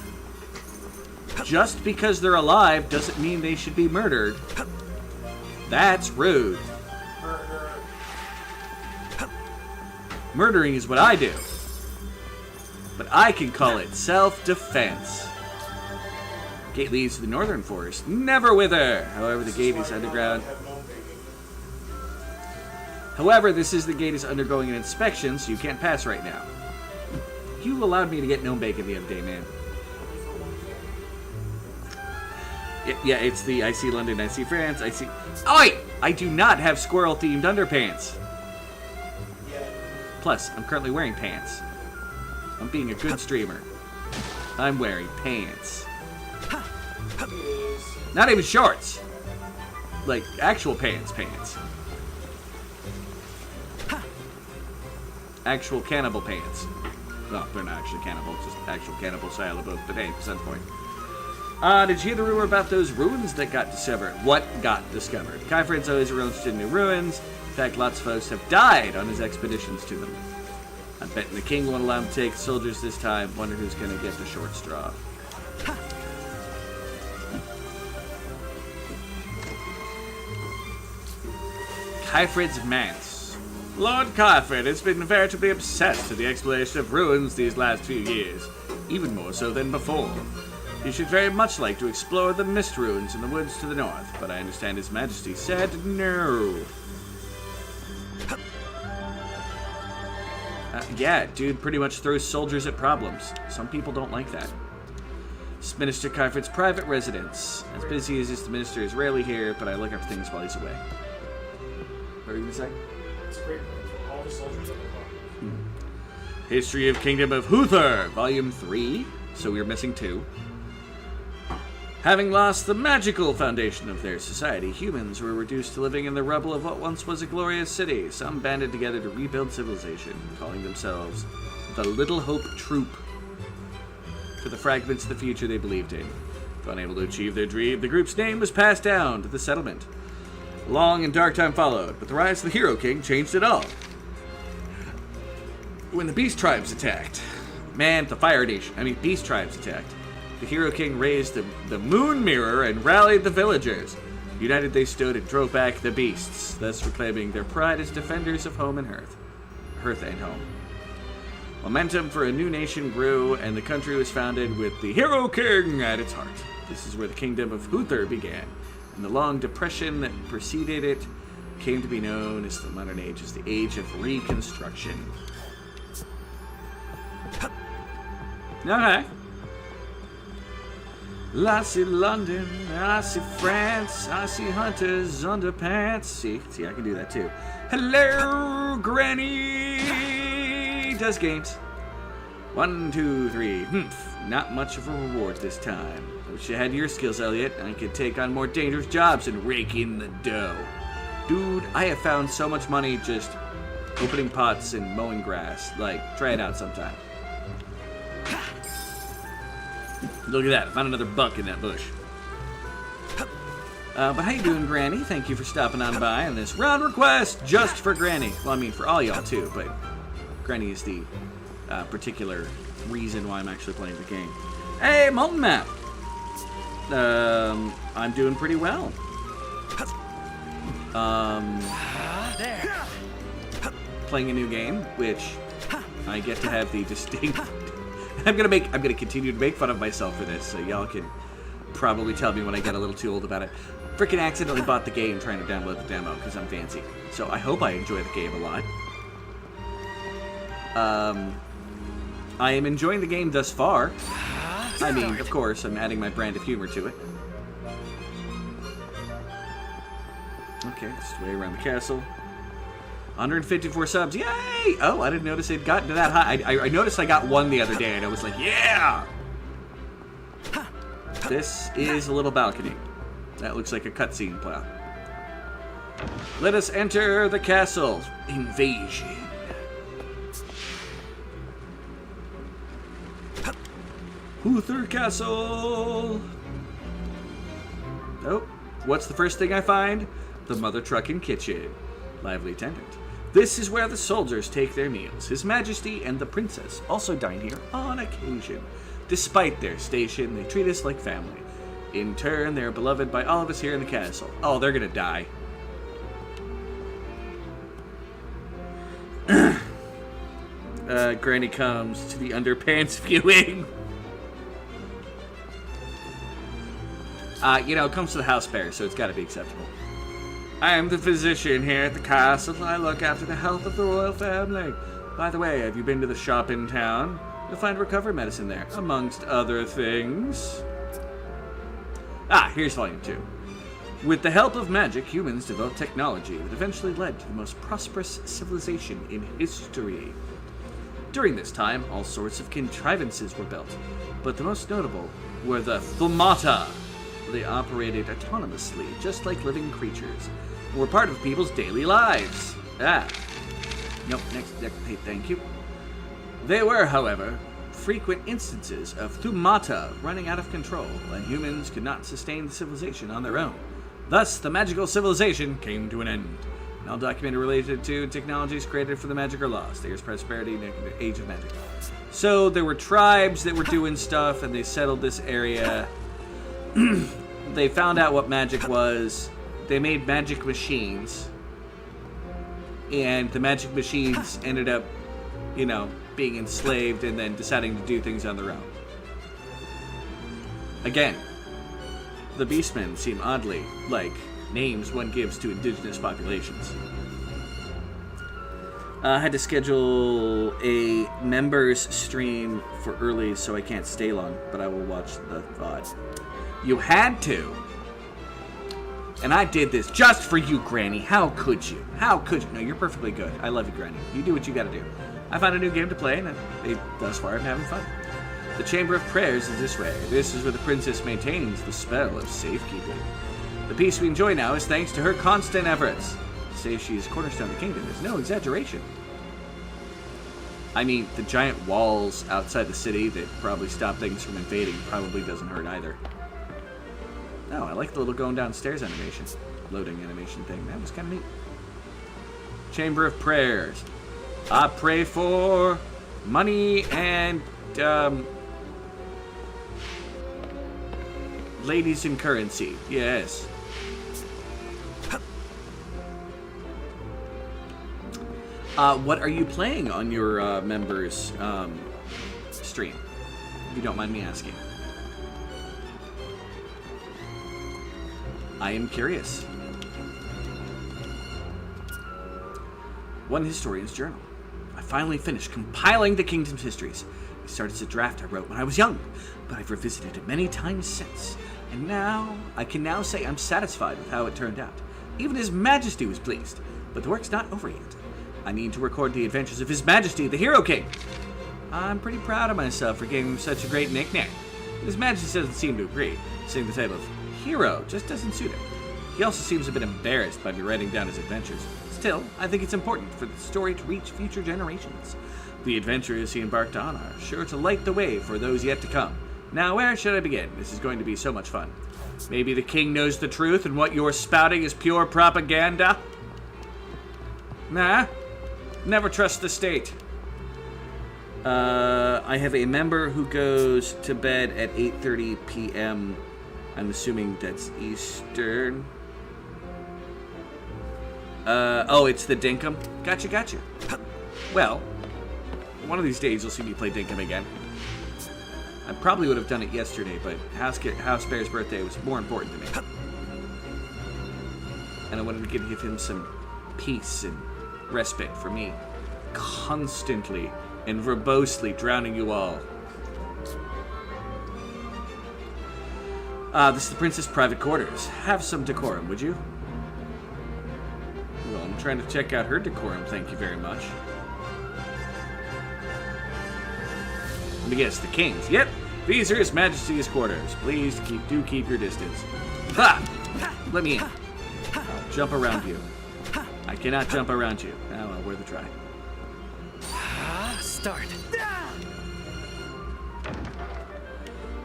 Just because they're alive doesn't mean they should be murdered. That's rude. Murdering is what I do. But I can call it self-defense. Gate leads to the northern forest. Never wither! However, the gate is underground. However, the gate is undergoing an inspection, so you can't pass right now. You allowed me to get gnome bacon the other day, man. Yeah, it's the I see London, I see France, I see... Oi! I do not have squirrel-themed underpants. Plus, I'm currently wearing pants. I'm being a good streamer. I'm wearing pants. Not even shorts. Like, actual pants. Actual cannibal pants. No, they're not actually cannibal, just actual cannibal style of both, but hey, percent point. Did you hear the rumor about those ruins that got discovered? What got discovered? Kyfred's always real interested in new ruins. In fact, lots of folks have died on his expeditions to them. I'm betting the king won't allow him to take soldiers this time. Wonder who's gonna get the short straw. Kyfred's manse. Lord Kyfred has been veritably obsessed with the exploration of ruins these last few years, even more so than before. He should very much like to explore the mist ruins in the woods to the north, but I understand His Majesty said no. Yeah, dude pretty much throws soldiers at problems. Some people don't like that. It's Minister Kyford's private residence. As busy as this, the minister is rarely here, but I look after things while he's away. What are you going to say? It's great. All the soldiers at the park. History of Kingdom of Huther, Volume 3. So we're missing 2. Having lost the magical foundation of their society, humans were reduced to living in the rubble of what once was a glorious city. Some banded together to rebuild civilization, calling themselves the Little Hope Troop. For the fragments of the future they believed in. If unable to achieve their dream, the group's name was passed down to the settlement. A long and dark time followed, but the rise of the Hero King changed it all. When the Beast Tribes attacked, Beast Tribes attacked, the Hero King raised the Moon Mirror and rallied the villagers. United they stood and drove back the beasts, thus reclaiming their pride as defenders of home and hearth and home. Momentum for a new nation grew, and the country was founded with the Hero King at its heart. This is where the Kingdom of Huther began, and the long depression that preceded it came to be known as the modern age as the Age of Reconstruction. Okay. I see London, I see France, I see hunters underpants. See, I can do that too. Hello, Grannydoesgames. 1, 2, 3. Not much of a reward this time. Wish I had your skills, Elliot. I could take on more dangerous jobs and rake in the dough. Dude, I have found so much money just opening pots and mowing grass. Like, try it out sometime. Look at that, I found another buck in that bush. But how you doing, Granny? Thank you for stopping on by on this round request just for Granny. Well, I mean, for all y'all too, but Granny is the particular reason why I'm actually playing the game. Hey, Molten Map! I'm doing pretty well. Playing a new game, which I get to have the distinct... I'm gonna continue to make fun of myself for this, so y'all can probably tell me when I get a little too old about it. Freaking accidentally bought the game trying to download the demo because I'm fancy. So I hope I enjoy the game a lot. I am enjoying the game thus far. I mean, of course, I'm adding my brand of humor to it. Okay, this is way around the castle. 154 subs, yay! Oh, I didn't notice it got to that high. I noticed I got 1 the other day, and I was like, yeah! This is a little balcony. That looks like a cutscene plot. Let us enter the castle. Invasion. Huther Castle! Oh, what's the first thing I find? The mother truck and kitchen. Lively attendant. This is where the soldiers take their meals. His Majesty and the Princess also dine here on occasion. Despite their station, they treat us like family. In turn, they are beloved by all of us here in the castle. Oh, they're gonna die. Granny comes to the underpants viewing. It comes to the house bear, so it's gotta be acceptable. I am the physician here at the castle. I look after the health of the royal family. By the way, have you been to the shop in town? You'll find recovery medicine there, amongst other things. Here's Volume 2. With the help of magic, humans developed technology that eventually led to the most prosperous civilization in history. During this time, all sorts of contrivances were built, but the most notable were the Thumata. They operated autonomously, just like living creatures, and were part of people's daily lives. Nope, next, hey, thank you. They were, however, frequent instances of Thumata running out of control, and humans could not sustain the civilization on their own. Thus, the magical civilization came to an end. And all documents related to technologies created for the magic are lost. There's prosperity in the age of magic. So there were tribes that were doing stuff, and they settled this area. They found out what magic was. They made magic machines. And the magic machines ended up, being enslaved and then deciding to do things on their own. Again, the Beastmen seem oddly like names one gives to indigenous populations. I had to schedule a members stream for early, so I can't stay long, but I will watch the VOD. You had to. And I did this just for you, Granny. How could you? How could you? No, you're perfectly good. I love you, Granny. You do what you gotta do. I found a new game to play, and thus far I'm having fun. The Chamber of Prayers is this way. This is where the princess maintains the spell of safekeeping. The peace we enjoy now is thanks to her constant efforts. To say she is cornerstone of the kingdom is no exaggeration. I mean, the giant walls outside the city that probably stop things from invading probably doesn't hurt either. No, I like the little going downstairs animation. Loading animation thing. That was kind of neat. Chamber of Prayers. I pray for money and, ladies in currency. Yes. What are you playing on your members stream? If you don't mind me asking. I am curious. One historian's journal. I finally finished compiling the kingdom's histories. It started as a draft I wrote when I was young, but I've revisited it many times since. And now, I can now say I'm satisfied with how it turned out. Even His Majesty was pleased, but the work's not over yet. I need to record the adventures of His Majesty, the Hero King. I'm pretty proud of myself for giving him such a great nickname. His Majesty doesn't seem to agree, saying the title of Hero just doesn't suit him. He also seems a bit embarrassed by me writing down his adventures. Still, I think it's important for the story to reach future generations. The adventures he embarked on are sure to light the way for those yet to come. Now, where should I begin? This is going to be so much fun. Maybe the king knows the truth and what you're spouting is pure propaganda? Nah. Never trust the state. I have a member who goes to bed at 8:30 p.m. I'm assuming that's Eastern. Oh, it's the Dinkum? Gotcha. Well, one of these days you'll see me play Dinkum again. I probably would have done it yesterday, but House Bear's birthday was more important to me. And I wanted to give him some peace and respite for me constantly and verbosely drowning you all. This is the princess' private quarters. Have some decorum, would you? Well, I'm trying to check out her decorum, thank you very much. Let me guess, the king's. Yep, these are His Majesty's quarters. Please keep your distance. Ha! Let me in. I'll jump around you. I cannot jump around you. Oh, well, worth a try. Start.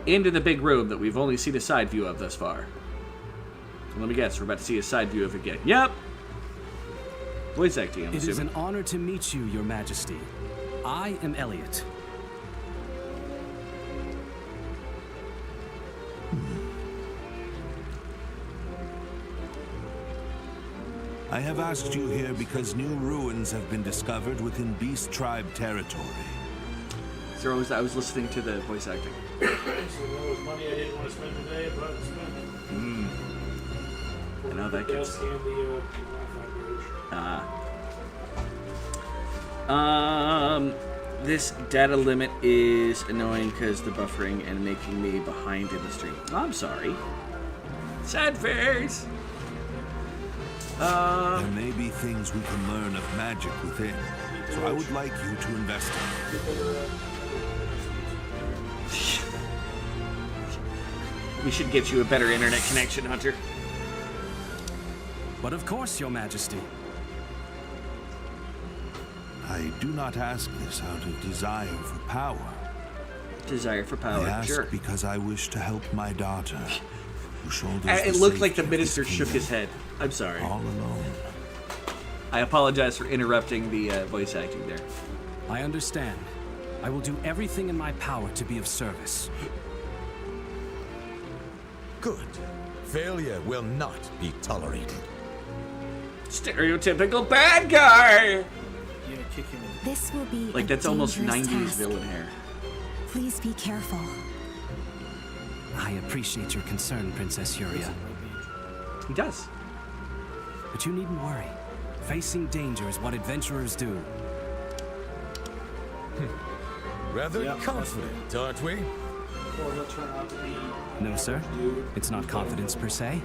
Into the big room that we've only seen a side view of thus far. Let me guess, we're about to see a side view of it again. Yep! Voice acting, I'm assuming. It is an honor to meet you, Your Majesty. I am Elliot. I have asked you here because new ruins have been discovered within Beast Tribe territory. So I was listening to the voice acting. So that was money I didn't want to spend today, but I spent it. I know that gets... And the Wi-Fi bridge. This data limit is annoying because the buffering and making me behind in the stream. I'm sorry. Sad face. There may be things we can learn of magic within, so I would like you to investigate. We should get you a better internet connection, Hunter. But of course, Your Majesty. I do not ask this out of desire for power. Desire for power, I ask sure. because I wish to help my daughter, who shoulders It looked like the minister shook his head. I'm sorry. All alone. I apologize for interrupting the voice acting there. I understand. I will do everything in my power to be of service. Good. Failure will not be tolerated. Stereotypical bad guy! Yeah, kick him in. This will be like, that's almost 90s villain hair. Please be careful. I appreciate your concern, Princess Yuria. He does. But you needn't worry. Facing danger is what adventurers do. Rather Yep. confident, aren't we? Or he'll turn out to be... No, sir. It's not confidence per se.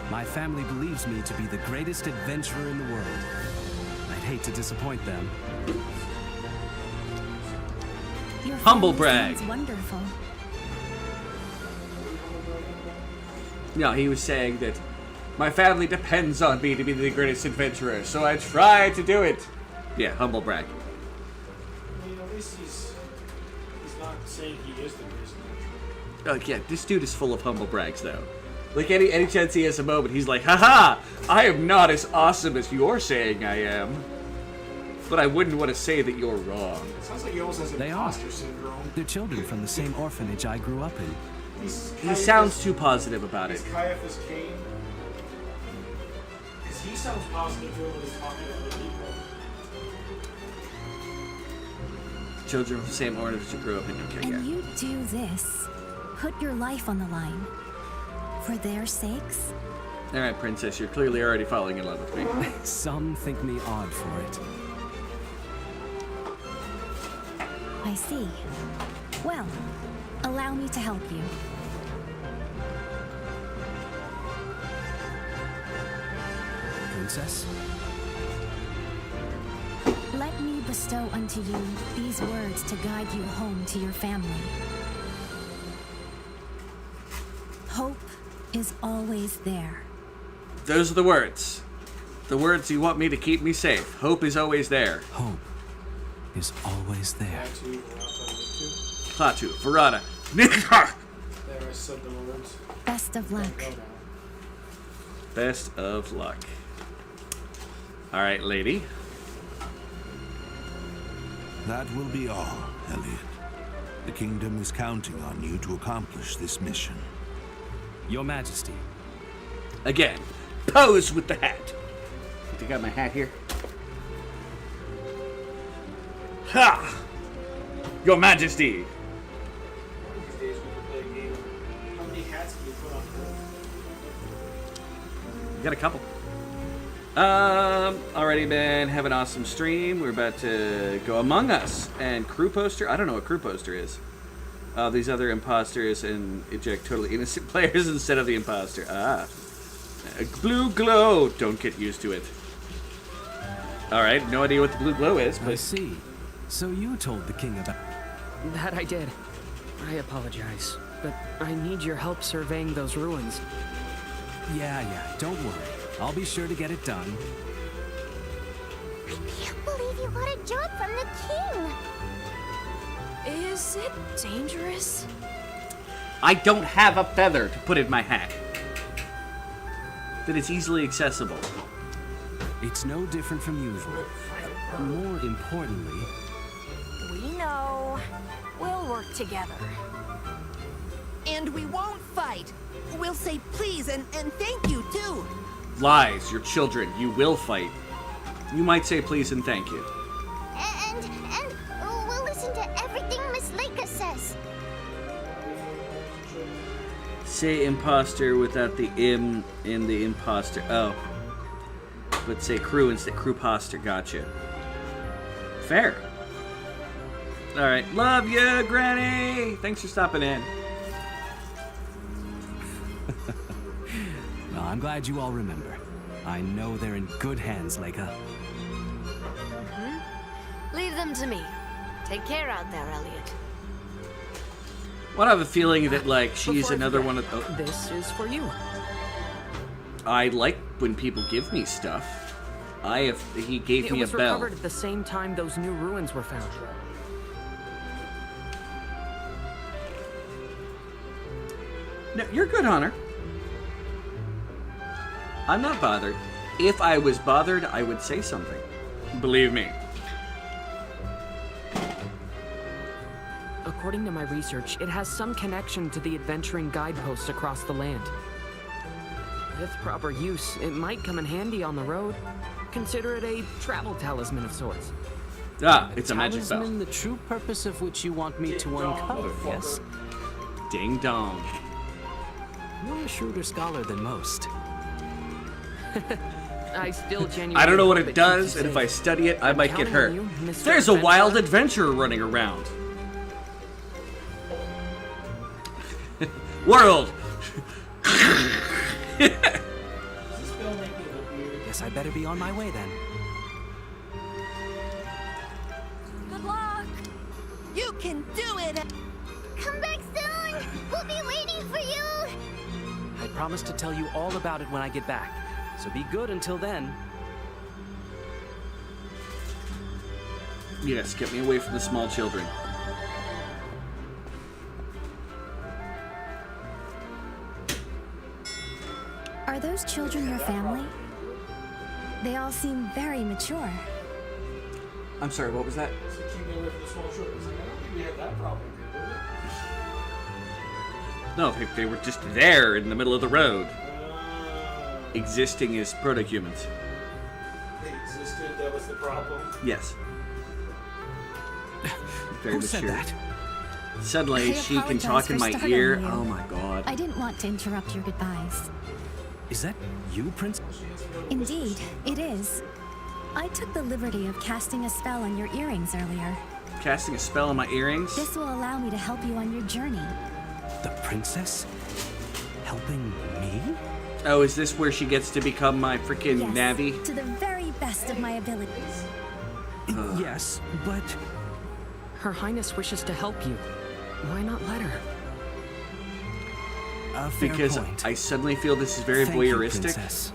My family believes me to be the greatest adventurer in the world. I'd hate to disappoint them. Your Humble family brag. sounds wonderful. No, he was saying that my family depends on me to be the greatest adventurer, so I try to do it. Yeah, humble brag. I mean, at least he's not saying he is the greatest adventurer. Oh yeah, this dude is full of humble brags though. Like any chance he has a moment, he's like, haha, I am not as awesome as you're saying I am. But I wouldn't want to say that you're wrong. It sounds like he almost has They are. imposter syndrome. They're children from the same orphanage I grew up in. He sounds too positive about He's it. Caiaphas Cain. Because he sounds positive when he's talking to other people. Children from the same orphanage you grew up in. Okay, yeah. And you do this. Put your life on the line. For their sakes? Alright, princess, you're clearly already falling in love with me. Some think me odd for it. I see. Well, allow me to help you. Princess? Let me bestow unto you these words to guide you home to your family. Hope is always there. Those are the words. The words you want me to keep me safe. Hope is always there. Hope is always there. Klaatu, Verada. There I said the words. Best of luck. Best of luck. Alright, lady. That will be all, Elliot. The kingdom is counting on you to accomplish this mission. Your Majesty. Again, pose with the hat. I got my hat here. Ha! Your Majesty. These days we can play a game of how many hats can you put on We got a couple. Already been have an awesome stream. We're about to go Among Us and crew poster. I don't know what crew poster is. These other imposters and eject totally innocent players instead of the imposter. Blue glow. Don't get used to it. All right, no idea what the blue glow is, but I see. So you told the king about... That I did. I apologize, but I need your help surveying those ruins. Yeah, don't worry. I'll be sure to get it done. I can't believe you got a job from the king. Is it dangerous? I don't have a feather to put in my hat. That is easily accessible. It's no different from usual. More importantly... We know. We'll work together. And we won't fight. We'll say please and thank you, too. Lies, you're children. You will fight. You might say please and thank you. And we'll listen to everything Miss Leica says. Say imposter without the im in the imposter. Oh. Let's say crew instead. Crew-poster. Gotcha. Fair. Alright. Love you, Granny! Thanks for stopping in. Well, I'm glad you all remember. I know they're in good hands, Leica. Leave them to me. Take care out there, Elliot. Well, I have a feeling that, like, she's Before I another forget, one of... Oh, This is for you. I like when people give me stuff. He gave me a It was bell. recovered at the same time those new ruins were found. No, you're good, Hunter. I'm not bothered. If I was bothered, I would say something. Believe me. According to my research, it has some connection to the adventuring guideposts across the land. With proper use, it might come in handy on the road. Consider it a travel talisman of sorts. Ah, it's a magic bell. Talisman, the true purpose of which you want me to uncover, yes? Ding dong. You're a shrewder scholar than most. I still genuinely I don't know what hope it keeps you does, and if I safe. study it, I might get counting hurt. on you, Mr. There's a Adventurer. wild adventurer running around. World! Guess I better be on my way then. Good luck. You can do it! Come back soon! We'll be waiting for you! I promise to tell you all about it when I get back. So be good until then. Yes, get me away from the small children. Are those children your family? They all seem very mature. I'm sorry, what was that? So keep me away from the small children. It's like, I don't think we had that problem here, do we? No, they were just there in the middle of the road. Existing as proto-humans. They existed, that was the problem. Yes. Very Who said mature. that? Suddenly, I she can apologize talk for in my startling ear. you. Oh my god. I didn't want to interrupt your goodbyes. Is that you, Prince? Indeed, it is. I took the liberty of casting a spell on your earrings earlier. Casting a spell on my earrings? This will allow me to help you on your journey. The princess? Helping me? Oh, is this where she gets to become my freaking Yes, Navi? to the very best of my abilities. Yes, but... Her Highness wishes to help you. Why not let her? Fair Because point. I suddenly feel this is very Thank you, voyeuristic. Princess.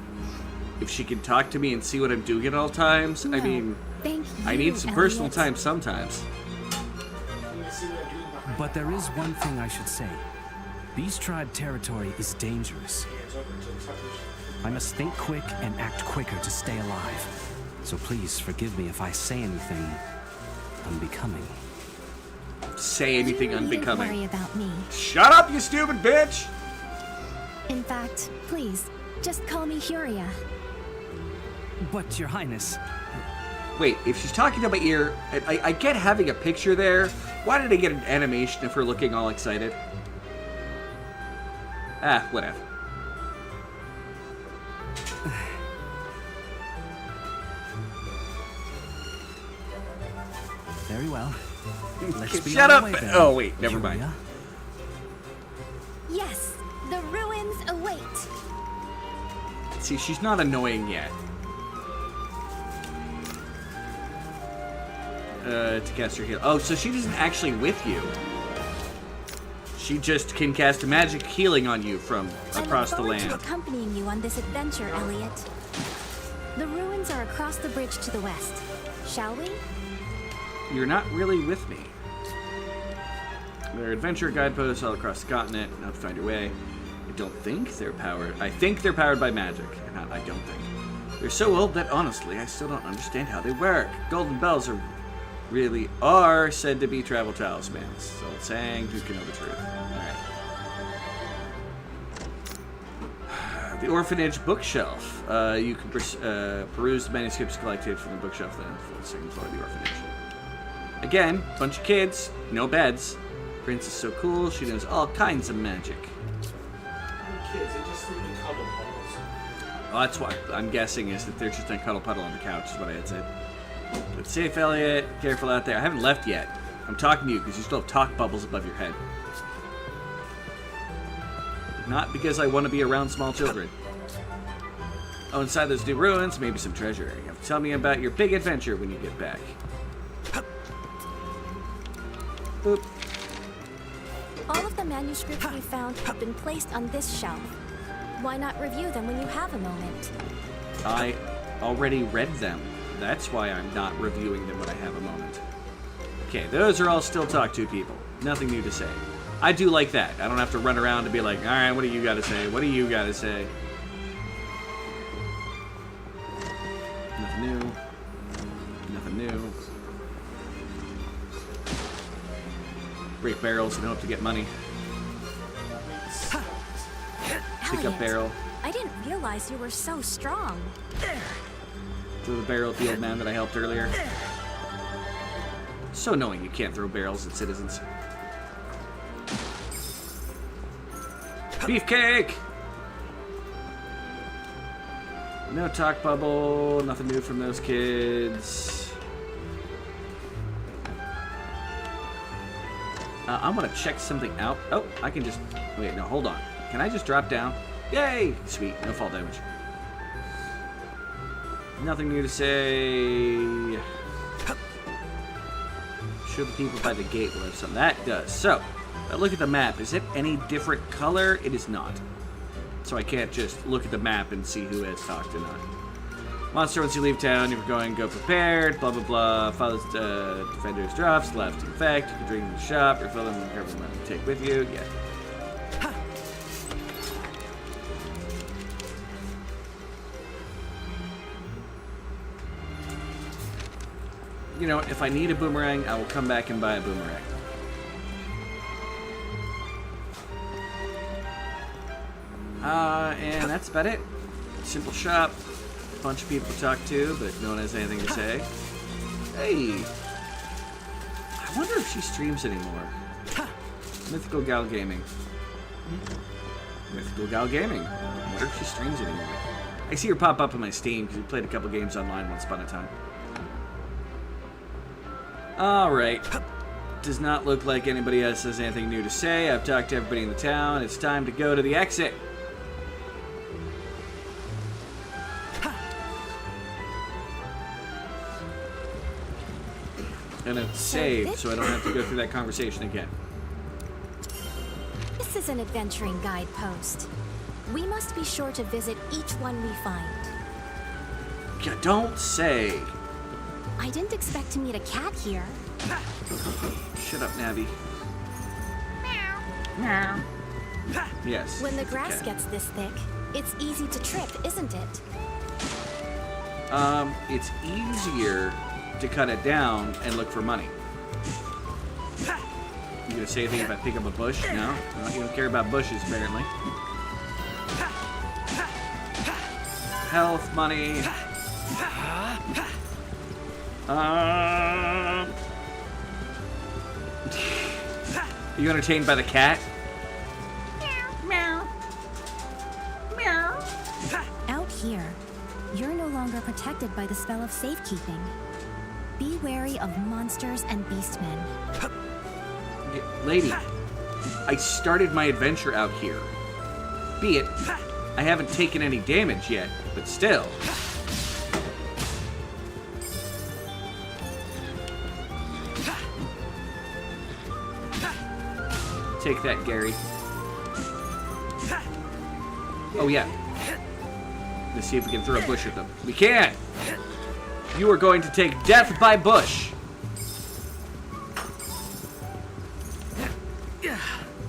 If she can talk to me and see what I'm doing at all times, I mean, Thank I you, need some personal Elliot. time sometimes. But there is one thing I should say. Beast Tribe territory is dangerous. I must think quick and act quicker to stay alive. So please forgive me if I say anything unbecoming. Say anything You needn't unbecoming. worry about me. Shut up, you stupid bitch! In fact, please, just call me Huria. But, Your Highness... Wait, if she's talking to my ear, I get having a picture there. Why did I get an animation of her looking all excited? Ah, whatever. Very well. Let's be Shut on up! our way, then. Oh, wait, never mind. Huria? Yes, the ruins await. See, she's not annoying yet. To cast her heal. Oh, so she isn't actually with you. She just can cast magic healing on you from across the I look forward land. to accompanying you on this adventure, Elliot. The ruins are across the bridge to the west. Shall we? You're not really with me. There are adventure guideposts all across the continent. How to find your way. I don't think they're powered. I think they're powered by magic. I don't think. They're so old that honestly, I still don't understand how they work. Golden bells really are said to be travel talismans. So it's saying, who can know the truth? Alright. The orphanage bookshelf. You can peruse the manuscripts collected from the bookshelf then for the second floor of the orphanage. Again, bunch of kids, no beds. Prince is so cool, she knows all kinds of magic. Kids, they just sleep in cuddle puddles. Well, that's what I'm guessing is that they're just in a cuddle puddle on the couch, is what I had said. But safe, Elliot. Careful out there. I haven't left yet. I'm talking to you because you still have talk bubbles above your head. Not because I want to be around small children. Oh, inside those new ruins, maybe some treasure. You have to tell me about your big adventure when you get back. Boop. All of the manuscripts we found have been placed on this shelf. Why not review them when you have a moment? I already read them. That's why I'm not reviewing them when I have a moment. Okay, those are all still talk to people. Nothing new to say. I do like that. I don't have to run around and be like, alright, what do you got to say? What do you got to say? Nothing new. Nothing new. Break barrels and hope to get money. Pick up Elliot, barrel. I didn't realize you were so strong. Throw the barrel at the old man that I helped earlier. So annoying you can't throw barrels at citizens. Beefcake! No talk bubble. Nothing new from those kids. I'm gonna check something out. Oh, I can just... Wait, no, hold on. Can I just drop down? Yay! Sweet, no fall damage. Nothing new to say. Sure the people by the gate will have some. That does. So, look at the map. Is it any different color? It is not. So I can't just look at the map and see who has talked or not. Monster, once you leave town, you're going, go prepared, blah, blah, blah. Follows defender's drops, left effect. You can drink in the shop, refill them, and careful not to take with you. Yeah. You know, if I need a boomerang, I will come back and buy a boomerang. And that's about it. Simple shop. Bunch of people to talk to, but no one has anything to say. Hey! I wonder if she streams anymore. Mythical Gal Gaming. Mythical Gal Gaming. I wonder if she streams anymore. I see her pop up on my Steam because we played a couple games online once upon a time. Alright. Does not look like anybody else has anything new to say. I've talked to everybody in the town. It's time to go to the exit. Gonna save so I don't have to go through that conversation again. This is an adventuring guidepost. We must be sure to visit each one we find. You don't say. I didn't expect to meet a cat here. Shut up, Navi. Meow. Yes. When the grass gets this thick, it's easy to trip, isn't it? It's easier to cut it down and look for money. You gonna say anything if I pick up a bush? No? You don't care about bushes, apparently. Health, money. Are you entertained by the cat? Meow. Meow. Out here, you're no longer protected by the spell of safekeeping. Be wary of monsters and beastmen. Lady, I started my adventure out here. Be it, I haven't taken any damage yet, but still. Take that, Gary. Oh, yeah. Let's see if we can throw a bush at them. We can! You are going to take death by bush.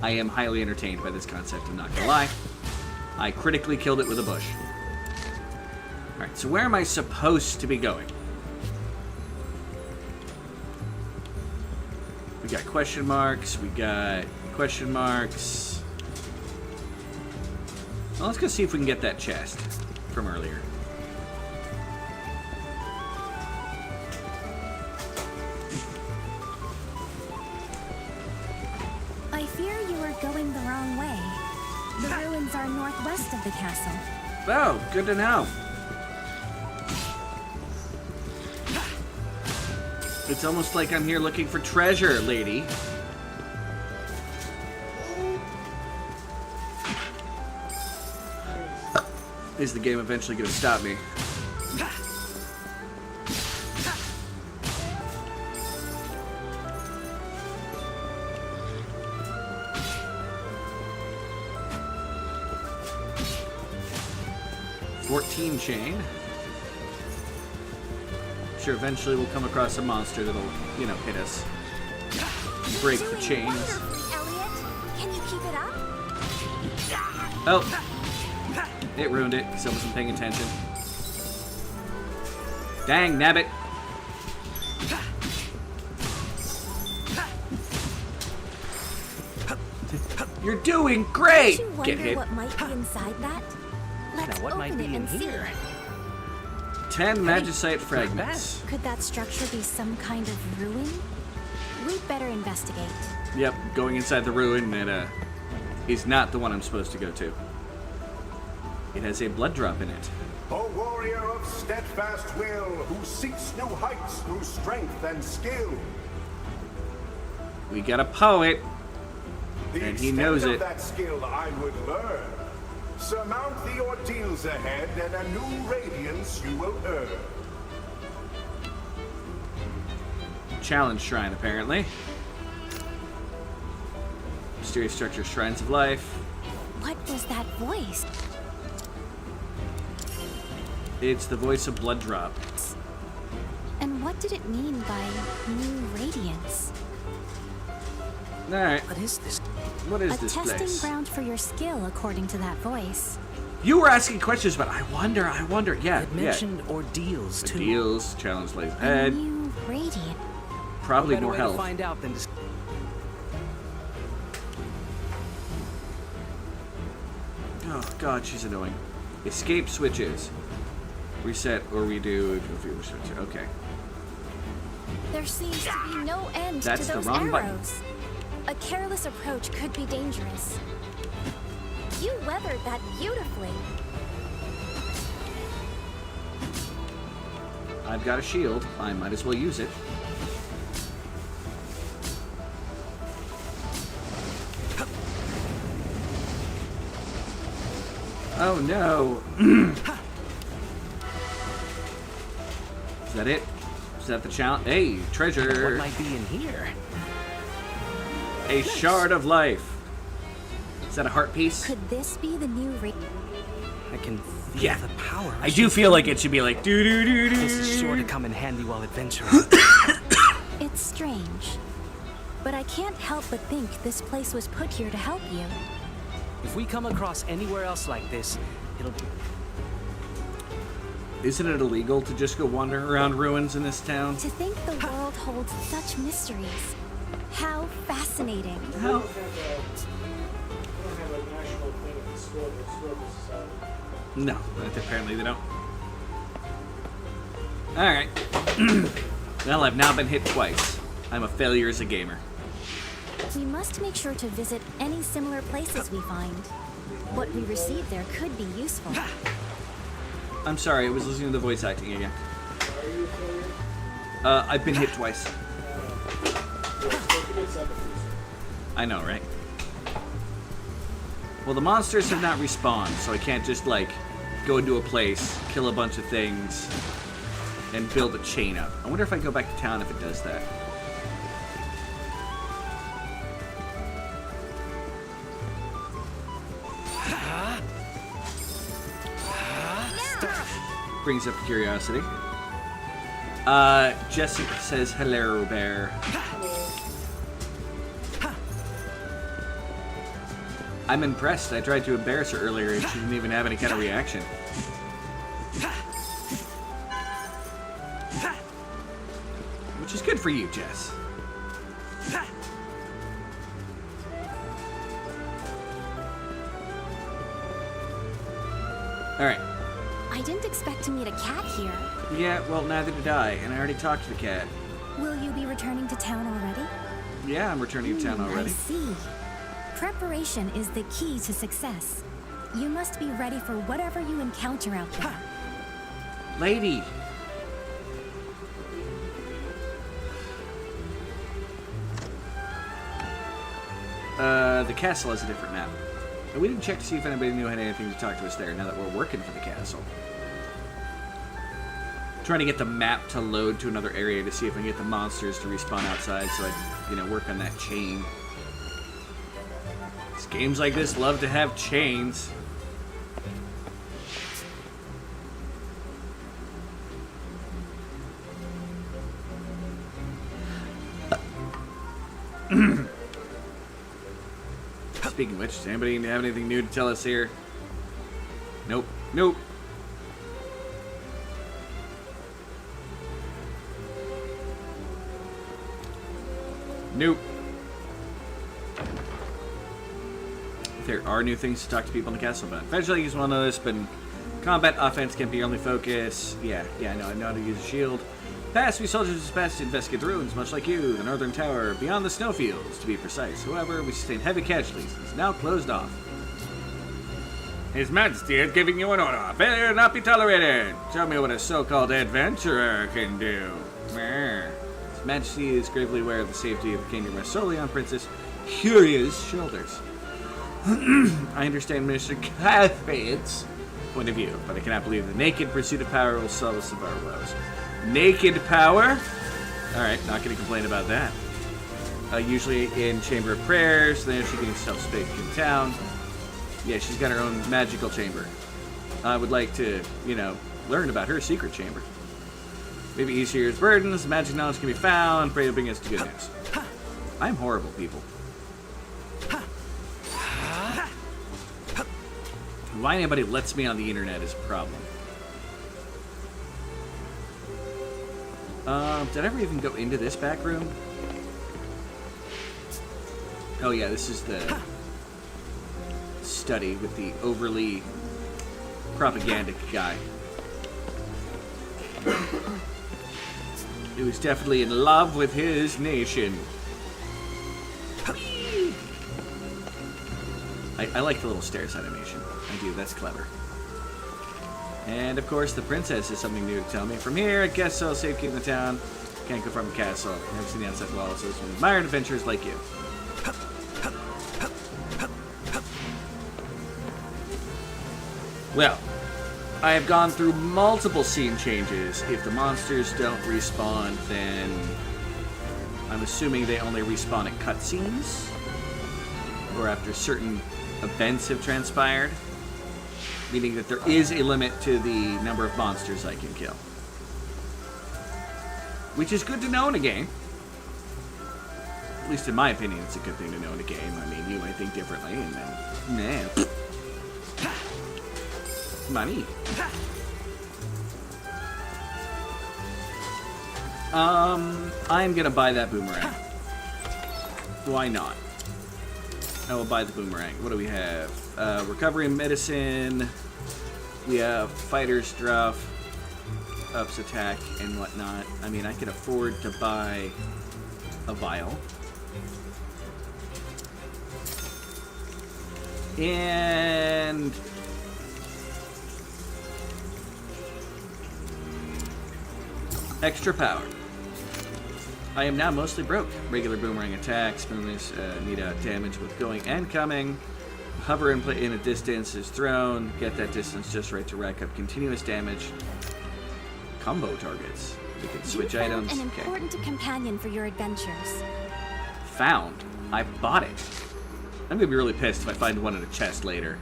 I am highly entertained by this concept, I'm not gonna lie. I critically killed it with a bush. Alright, so where am I supposed to be going? We got question marks, we got question marks. Well, let's go see if we can get that chest from earlier. I fear you are going the wrong way. The ruins are northwest of the castle. Oh, good to know. It's almost like I'm here looking for treasure, lady. Is the game eventually going to stop me? Chain. Sure, eventually we'll come across a monster that'll, you know, hit us. Break the chains. Elliot, can you keep it up? Oh! It ruined it because I wasn't paying attention. Dang, nabbit! You're doing great! Don't you Get wonder hit. what might be inside that? Let's Now, what might open be it in and see. here? 10 magicite fragments. Could that structure be some kind of ruin? We'd better investigate. Yep, going inside the ruin that is not the one I'm supposed to go to. It has a blood drop in it. A warrior of steadfast will who seeks new heights through strength and skill. We got a poet, The and he extent knows of it. that skill I would learn. Surmount the ordeals ahead, and a new radiance you will earn. Challenge shrine, apparently. Mysterious structure, shrines of life. What was that voice? It's the voice of Blood Drop. And what did it mean by new radiance? Alright. What is this? What is A this testing place? ground for your skill, according to that voice. You were asking questions, but I wonder. Yeah, It mentioned ordeals, too. Ordeals, challenge lays A ahead. new radiance. Probably No better more way health. to find out than to... Oh god, she's annoying. Escape switches. Reset or redo if you switch. Okay. There seems to be no end That's to the those wrong button. arrows. A careless approach could be dangerous. You weathered that beautifully. I've got a shield. I might as well use it. Oh no. Is that it? Is that the challenge? Hey, treasure. What might be in here? A shard of life. Is that a heart piece? Could this be the new I can feel Yeah. the power. I do feel like it should be like doo doo doo doo. This is sure to come in handy while adventuring. It's strange. But I can't help but think this place was put here to help you. If we come across anywhere else like this, it'll be... Isn't it illegal to just go wandering around ruins in this town? To think the world holds such mysteries. How fascinating. We don't have a national thing at the Historical Society. No, apparently they don't. Alright. Well, I've now been hit twice. I'm a failure as a gamer. We must make sure to visit any similar places we find. What we receive there could be useful. I'm sorry, I was listening to the voice acting again. Are you a failure? I've been hit twice. I know, right? Well, the monsters have not respawned, so I can't just, like, go into a place, kill a bunch of things, and build a chain up. I wonder if I go back to town if it does that. Brings up curiosity. Jessica says, hello, bear. I'm impressed. I tried to embarrass her earlier and she didn't even have any kind of reaction. Which is good for you, Jess. Alright. I didn't expect to meet a cat here. Yeah, well, neither did I, and I already talked to the cat. Will you be returning to town already? Yeah, I'm returning to town I already. see. Preparation is the key to success. You must be ready for whatever you encounter out there. Lady! The castle has a different map. And we didn't check to see if anybody knew had anything to talk to us there now that we're working for the castle. Trying to get the map to load to another area to see if I can get the monsters to respawn outside so I, work on that chain. These games like this love to have chains. Speaking of which, does anybody have anything new to tell us here? Nope. Nope. Nope. There are new things to talk to people in the castle about. Eventually, you just want to know this, but combat offense can be your only focus. Yeah, I know how to use a shield. Past, we soldiers dispatched to investigate the ruins, much like you, the northern tower, beyond the snowfields, to be precise. However, we sustained heavy casualties. It's now closed off. His Majesty is giving you an order. Failure will not be tolerated. Show me what a so-called adventurer can do. His Majesty is gravely aware of the safety of the kingdom rests solely on Princess Huria's shoulders. I understand Minister Catherine's point of view, but I cannot believe the naked pursuit of power will solve us of our woes. Naked power? Alright, not going to complain about that. Usually in Chamber of Prayers, then she can self-speak in town. Yeah, she's got her own magical chamber. I would like to, you know, learn about her secret chamber. Maybe easier as burdens, magic knowledge can be found, pray to bring us to good news. I'm horrible, people. Why anybody lets me on the internet is a problem. Did I ever even go into this back room? Oh yeah, this is the study with the overly propagandic guy. He was definitely in love with his nation. I like the little stairs animation. I do, that's clever. And of course, the princess has something new to tell me. From here, I guess so, safekeeping in the town. Can't go from a castle. Never seen the outside walls, so it's from admired adventurers like you. Well, I have gone through multiple scene changes. If the monsters don't respawn, then I'm assuming they only respawn at cutscenes, or after certain events have transpired, meaning that there is a limit to the number of monsters I can kill. Which is good to know in a game. At least in my opinion, it's a good thing to know in a game. I mean, you might think differently, and then, nah. Money. I'm gonna buy that boomerang. Why not? I will buy the boomerang. What do we have? Recovery medicine. We have fighter's stuff, ups attack and whatnot. I mean, I can afford to buy a vial. And extra power. I am now mostly broke. Regular boomerang attacks, boomers need out damage with going and coming. Hover and play in a distance is thrown. Get that distance just right to rack up continuous damage. Combo targets. We can switch items. An important companion for your adventures. Found. I bought it. I'm gonna be really pissed if I find one in a chest later.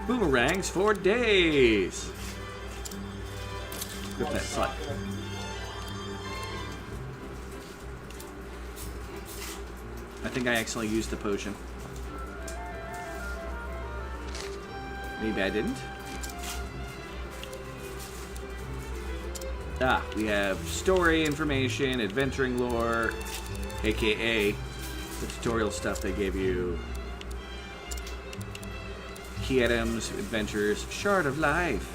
Boomerangs for days. Grip that slut. I think I accidentally used the potion. Maybe I didn't. Ah, we have story information, adventuring lore, aka the tutorial stuff they gave you. Key items, adventures, shard of life.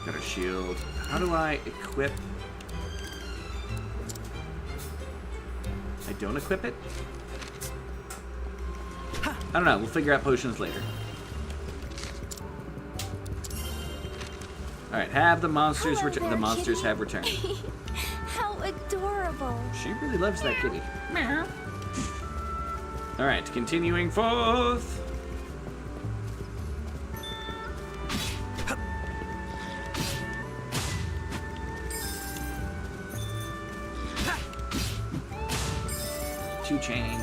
Got a shield. How do I equip? I don't equip it? I don't know, we'll figure out potions later. Alright, have the monsters return. The monsters have returned. How adorable. She really loves that kitty. Meow. Alright, continuing forth. Two-chain.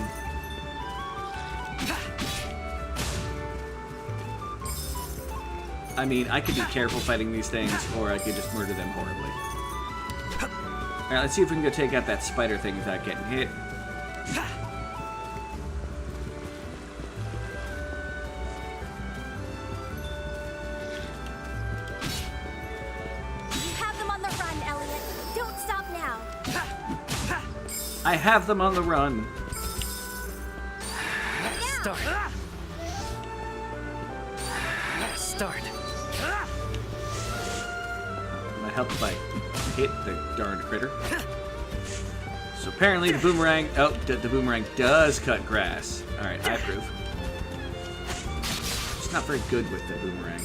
I mean, I could be careful fighting these things, or I could just murder them horribly. Alright, let's see if we can go take out that spider thing without getting hit. I have them on the run. Start. Start. help if I hit the darn critter. So apparently the boomerang... Oh, the boomerang does cut grass. Alright, I approve. It's not very good with the boomerang.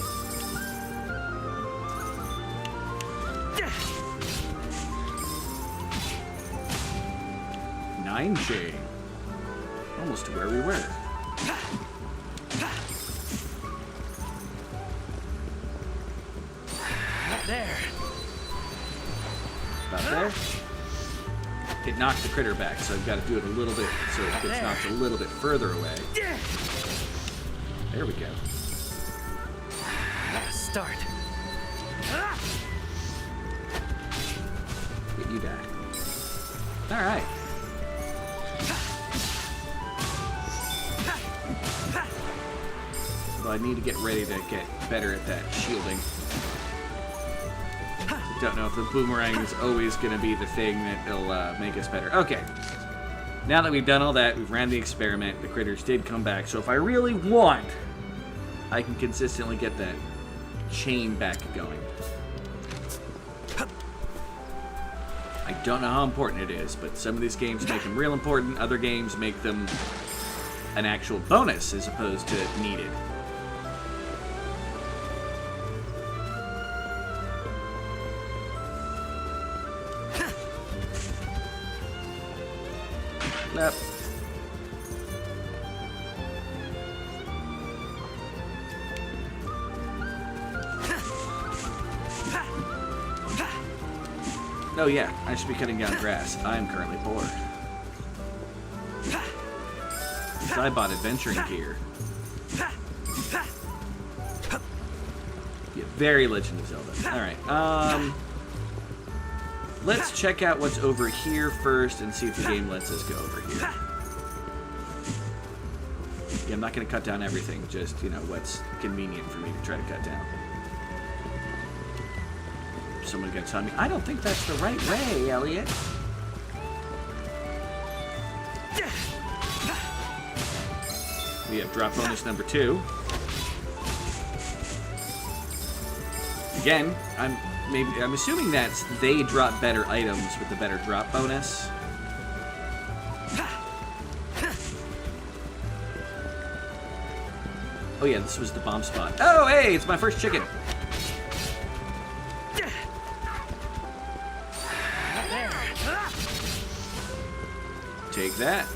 Nine chain. Almost to where we were. There. About there. It knocked the critter back, so I've got to do it a little bit so it gets knocked a little bit further away. There we go. Start. Get you die. Alright. Well, I need to get ready to get better at that shielding. I don't know if the boomerang is always going to be the thing that'll make us better. Okay. Now that we've done all that, we've ran the experiment, the critters did come back, so if I really want, I can consistently get that chain back going. I don't know how important it is, but some of these games make them real important, other games make them an actual bonus as opposed to needed. Yep. Oh yeah, I should be cutting down grass. I am currently poor. So I bought adventuring gear. Yeah, very Legend of Zelda. Alright, let's check out what's over here first and see if the game lets us go over here. Yeah, I'm not going to cut down everything, just, you know, what's convenient for me to try to cut down. Someone gonna tell me, I don't think that's the right way, Elliot. We have drop bonus number 2. Again, I'm assuming that's they drop better items with the better drop bonus. Oh yeah, this was the bomb spot. Oh hey, it's my first chicken. Take that.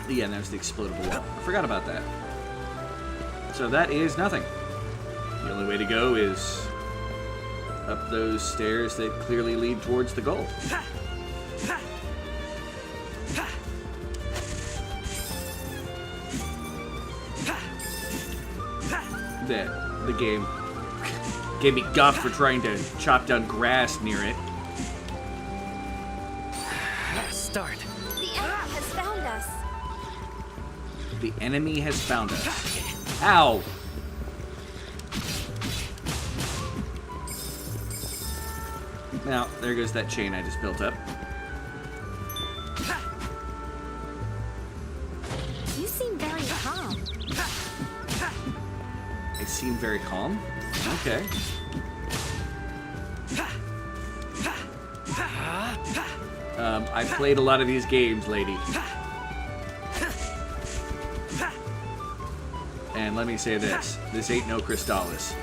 Yeah, and there's the explodable wall. I forgot about that. So that is nothing. The only way to go is up those stairs that clearly lead towards the goal. The game gave me guff for trying to chop down grass near it. Start. The enemy has found us. The enemy has found us. Ow! Now, there goes that chain I just built up. You seem very calm. I seem very calm? Okay. I've played a lot of these games, lady. And let me say this. This ain't no Crystallis.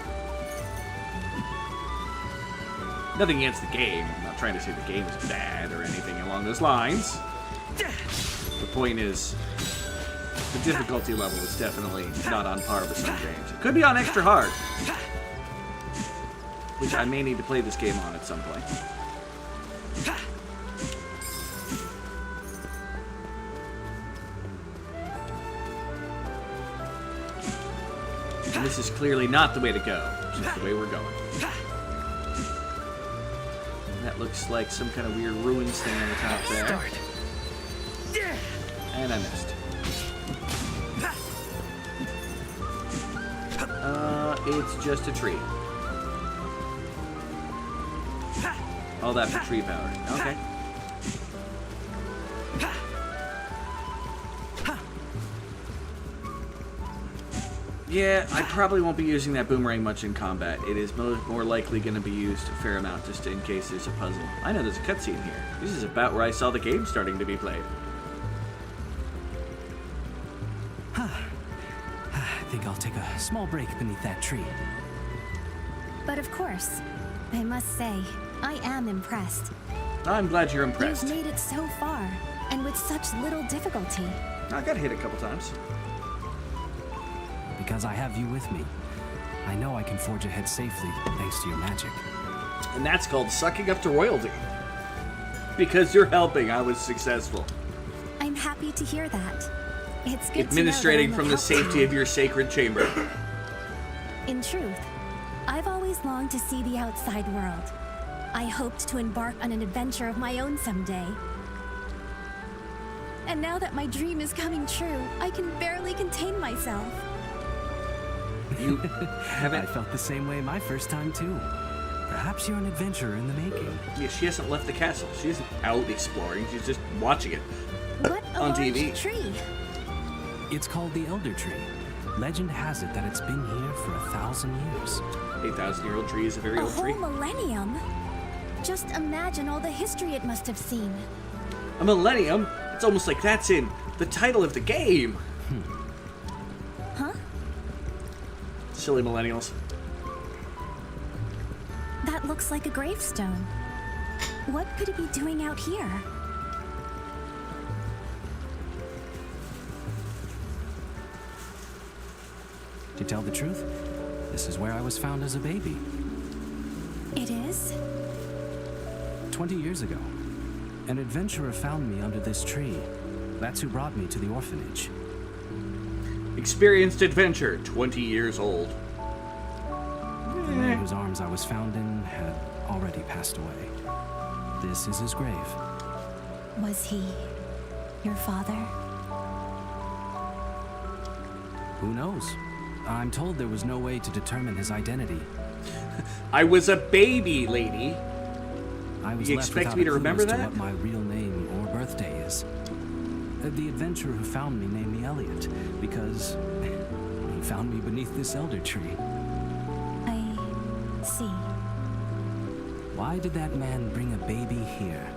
Nothing against the game. I'm not trying to say the game is bad or anything along those lines. The point is, the difficulty level is definitely not on par with some games. It could be on extra hard. Which I may need to play this game on at some point. And this is clearly not the way to go. It's just the way we're going. That looks like some kind of weird ruins thing on the top there. And I missed. It's just a tree. All that for tree power. Okay. Yeah, I probably won't be using that boomerang much in combat. It is more likely going to be used a fair amount just in case there's a puzzle. I know there's a cutscene here. This is about where I saw the game starting to be played. I think I'll take a small break beneath that tree. But of course, I must say, I am impressed. I'm glad you're impressed. You've made it so far, and with such little difficulty. I got hit a couple times. Because I have you with me, I know I can forge ahead safely thanks to your magic. And that's called sucking up to royalty. Because you're helping, I was successful. I'm happy to hear that. It's good Administrating to know from the safety of your sacred chamber. In truth, I've always longed to see the outside world. I hoped to embark on an adventure of my own someday. And now that my dream is coming true, I can barely contain myself. You haven't... I felt the same way my first time too. Perhaps you're an adventurer in the making. Yeah, she hasn't left the castle. She isn't out exploring. She's just watching it what a on large TV. Tree. It's called the Elder Tree. Legend has it that it's been here for 1,000 years. 8,000-year-old tree is a very old tree. A whole millennium? Just imagine all the history it must have seen. A millennium? It's almost like that's in the title of the game. Huh? Silly millennials. That looks like a gravestone. What could it be doing out here? To tell the truth, this is where I was found as a baby. It is? 20 years ago, an adventurer found me under this tree. That's who brought me to the orphanage. Experienced adventure, 20 years old. The man whose arms I was found in had already passed away. This is his grave. Was he your father? Who knows? I'm told there was no way to determine his identity. I was a baby, lady. I was you left expect without me to a clue remember as to that? what my real name or birthday is. The adventurer who found me named me Elliot because he found me beneath this elder tree. I see. Why did that man bring a baby here?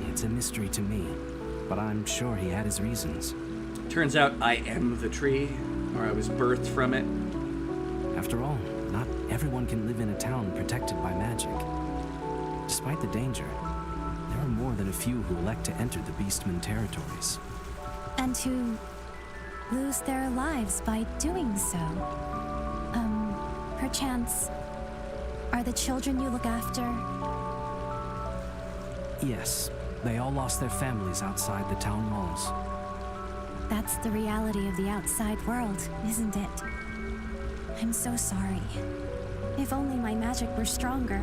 It's a mystery to me, but I'm sure he had his reasons. Turns out I am the tree, or I was birthed from it. After all, not everyone can live in a town protected by magic. Despite the danger, there are more than a few who elect to enter the Beastman territories. And who lose their lives by doing so. Perchance, are the children you look after? Yes, they all lost their families outside the town walls. That's the reality of the outside world, isn't it? I'm so sorry. If only my magic were stronger.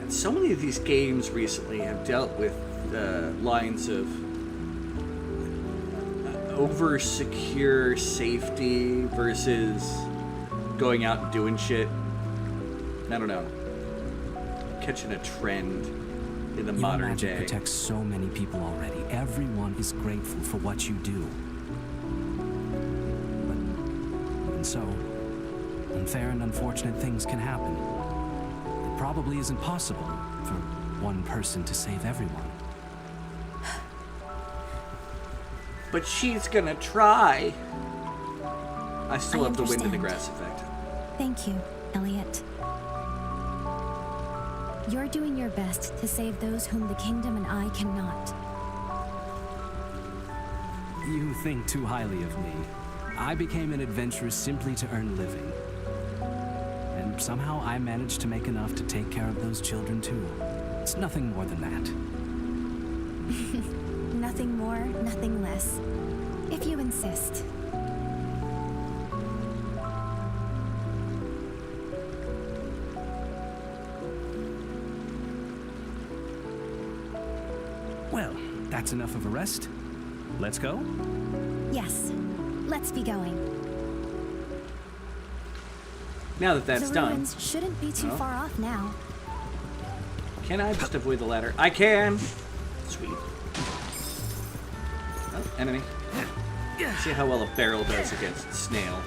So many of these games recently have dealt with lines of over-secure safety versus going out and doing shit. I don't know. Catching a trend in the modern magic day. Protects so many people already. Everyone is grateful for what you do. But even so, unfair and unfortunate things can happen. It probably isn't possible for one person to save everyone. But she's gonna try. I still have the wind in the understand. grass effect. Thank you, Elliot. You're doing your best to save those whom the kingdom and I cannot. You think too highly of me. I became an adventurer simply to earn a living. And somehow I managed to make enough to take care of those children too. It's nothing more than that. Nothing more, nothing less. If you insist. Well, that's enough of a rest. Let's go? Yes, let's be going. Now that that's the done. ruins shouldn't be too Oh. far off now. Can I just avoid the ladder? I can! Sweet. Oh, enemy. See how well a barrel does against snail.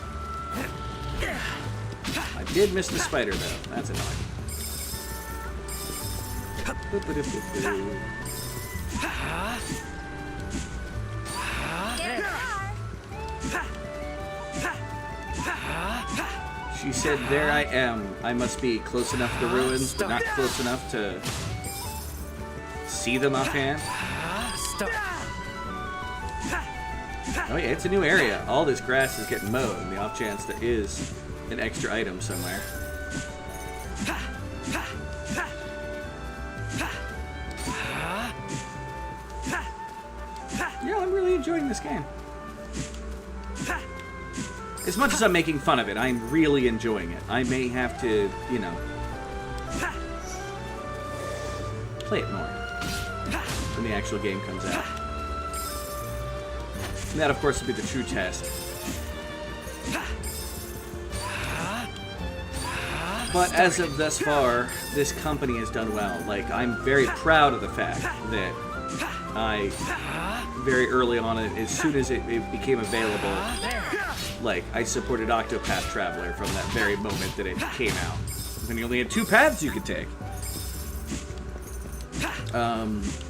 I did miss the spider, though. That's annoying. She said, "There I am. I must be close enough to the ruins, but not close enough to see them offhand." Oh yeah, it's a new area. All this grass is getting mowed, and the off chance there is an extra item somewhere. Yeah, I'm really enjoying this game. As much as I'm making fun of it, I'm really enjoying it. I may have to, you know, play it more when the actual game comes out. And that, of course, will be the true test. But as of thus far, this company has done well. Like, I'm very proud of the fact that I, very early on, as soon as it became available, like, I supported Octopath Traveler from that very moment that it came out. And you only had 2 paths you could take.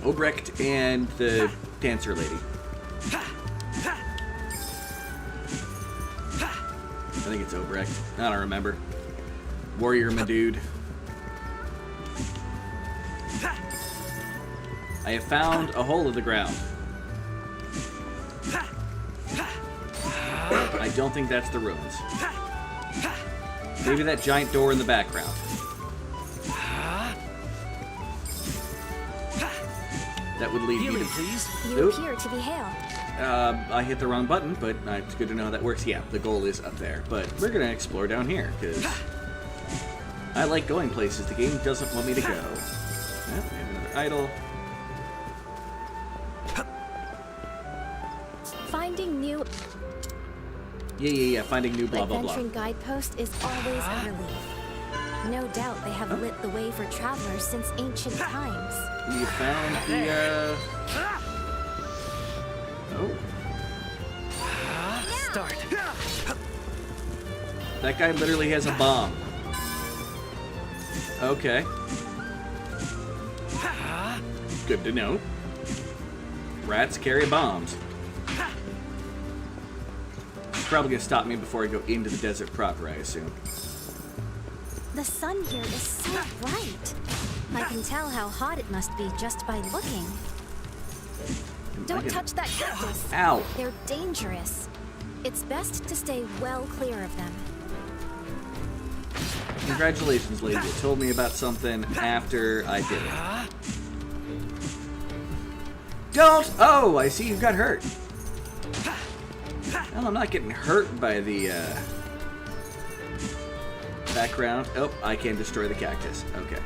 Obrecht and the dancer lady. I think it's Obrecht. I don't remember. Warrior Madude. I have found a hole in the ground. I don't think that's the ruins. Maybe that giant door in the background. That would lead me to... Please. You appear to be Hale. I hit the wrong button, but it's good to know how that works. Yeah, the goal is up there. But we're going to explore down here, because I like going places the game doesn't want me to go. Oh, we have another idol. Finding new... Yeah, finding new blah, blah, blah. Adventuring guidepost is always a relief. No doubt they have lit the way for travelers since ancient times. You found the, Oh. Start. That guy literally has a bomb. Okay. Good to know. Rats carry bombs. He's probably gonna stop me before I go into the desert proper, I assume. The sun here is so bright. I can tell how hot it must be just by looking. Don't touch that cactus. Ow. They're dangerous. It's best to stay well clear of them. Congratulations, lady. You told me about something after I did it. Don't! Oh, I see you got hurt. Well, I'm not getting hurt by the background. Oh, I can destroy the cactus. Okay.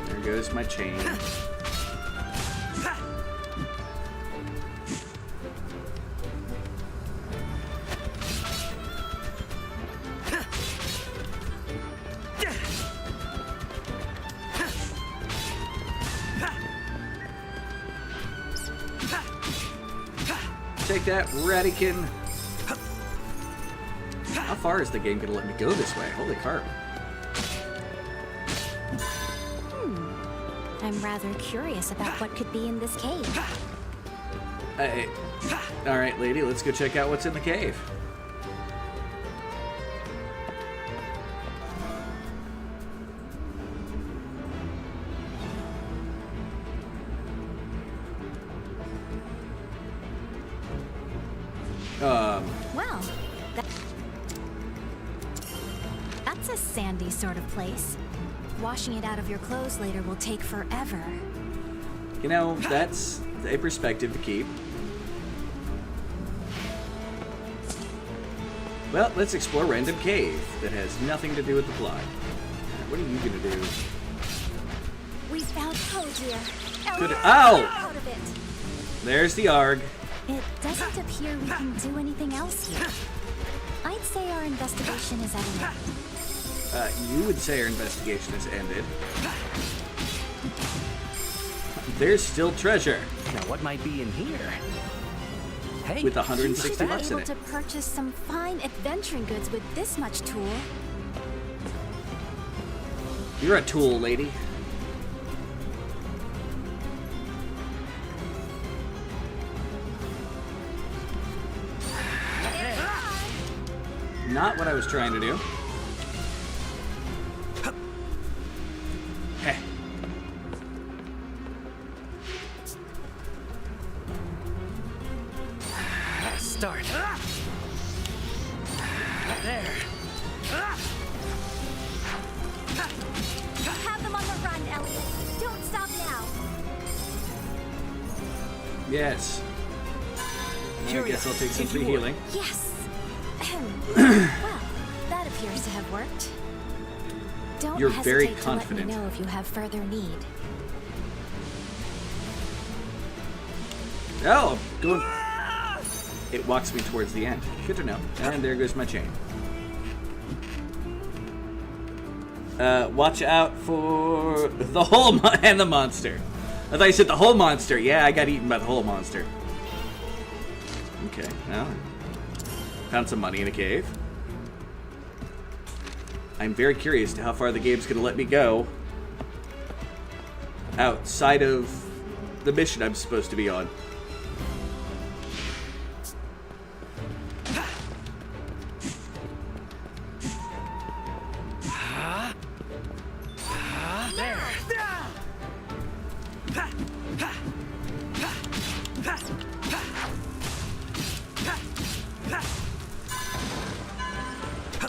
There goes my chain. Take that, Radican. How far is the game gonna let me go this way? Holy carp. I'm rather curious about what could be in this cave. Hey. Alright, lady, let's go check out what's in the cave. Well, that's a sandy sort of place. Washing it out of your clothes later will take forever. You know, that's a perspective to keep. Well, let's explore random cave that has nothing to do with the plot. What are you gonna do? We found dear. Good. Ow! Out of it. There's the ARG. It doesn't appear we can do anything else here. I'd say our investigation is at an end. You would say our investigation has ended. There's still treasure. Now, what might be in here? Hey, with 160 You bucks should in be able it. to purchase some fine adventuring goods with this much tool. You're a tool, lady. Not what I was trying to do. Hey. Start. There. Have them on the run, Elliot. Don't stop now. Yes. I guess I'll take some free healing. Yes. Well, that appears to have worked. Don't You're hesitate very to let confident. me know if you have further need. Oh, going. It walks me towards the end. Good to know. And there goes my chain. Watch out for the whole and the monster. I thought you said the whole monster. Yeah, I got eaten by the whole monster. Okay, well, found some money in a cave. I'm very curious to how far the game's gonna let me go outside of the mission I'm supposed to be on.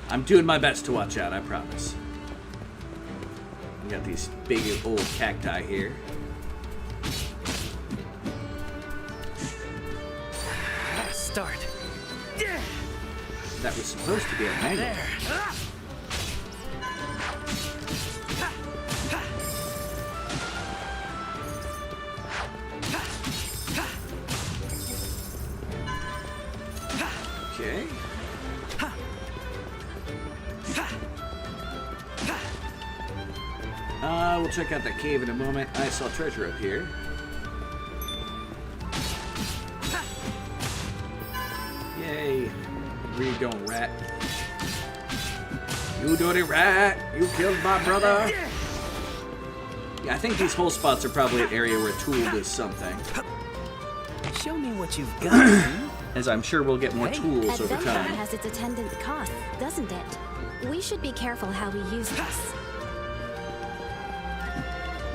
I'm doing my best to watch out, I promise. We got these big old cacti here. Start. That was supposed to be a magnet. Okay. We'll check out that cave in a moment. I saw treasure up here. Yay. Where you going, rat? You dirty rat! You killed my brother! Yeah, I think these hole spots are probably an area where a tool does something. Show me what you've got. As I'm sure we'll get more tools over Adventure time. has its attendant costs, doesn't it? We should be careful how we use this.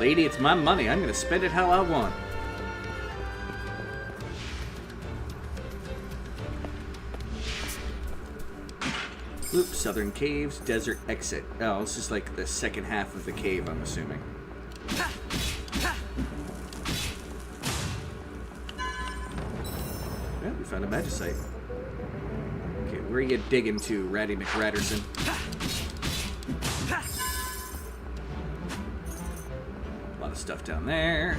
Lady, it's my money. I'm gonna spend it how I want. Oops, Southern Caves, Desert Exit. Oh, this is like the second half of the cave, I'm assuming. Well, we found a magicite. Okay, where are you digging to, Ratty McRatterson? A lot of stuff down there.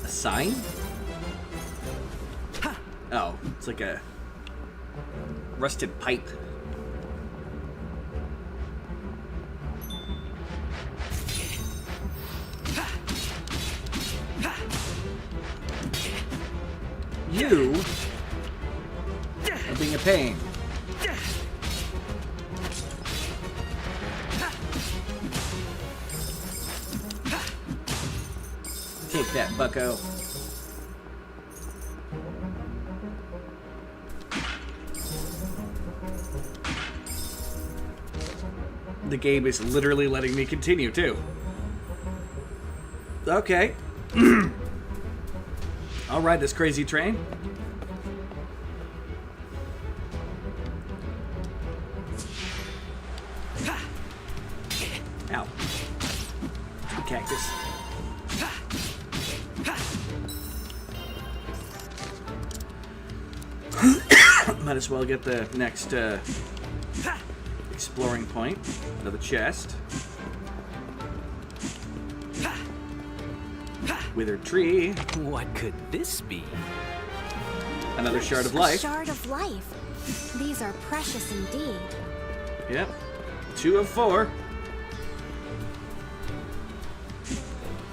A sign? Oh, it's like a rusted pipe. You are being a pain. Take that, bucko. The game is literally letting me continue, too. Okay. I'll ride this crazy train. Ow. The cactus. Might as well get the next exploring point. Another chest. Withered tree. What could this be? Another shard of life. A shard of life. These are precious indeed. Yep. 2 of 4.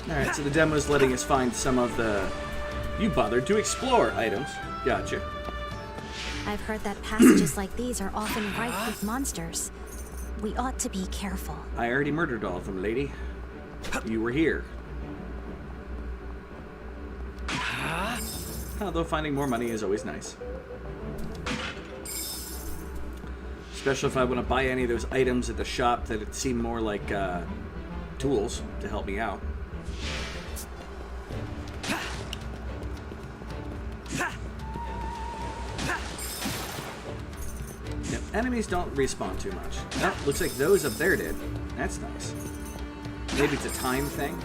Alright, so the demo's letting us find some of the You bothered to explore items. Gotcha. I've heard that passages like these are often rife with monsters. We ought to be careful. I already murdered all of them, lady. You were here. Although finding more money is always nice. Especially if I want to buy any of those items at the shop that seem more like tools to help me out. Yep, enemies don't respawn too much. Oh, looks like those up there did. That's nice. Maybe it's a time thing.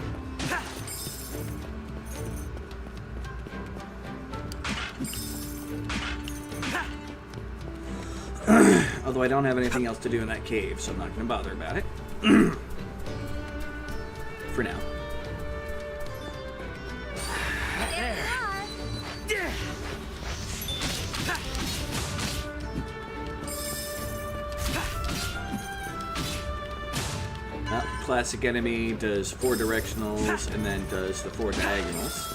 Although I don't have anything else to do in that cave, so I'm not going to bother about it. For now. Classic enemy does 4 directionals and then does the 4 diagonals.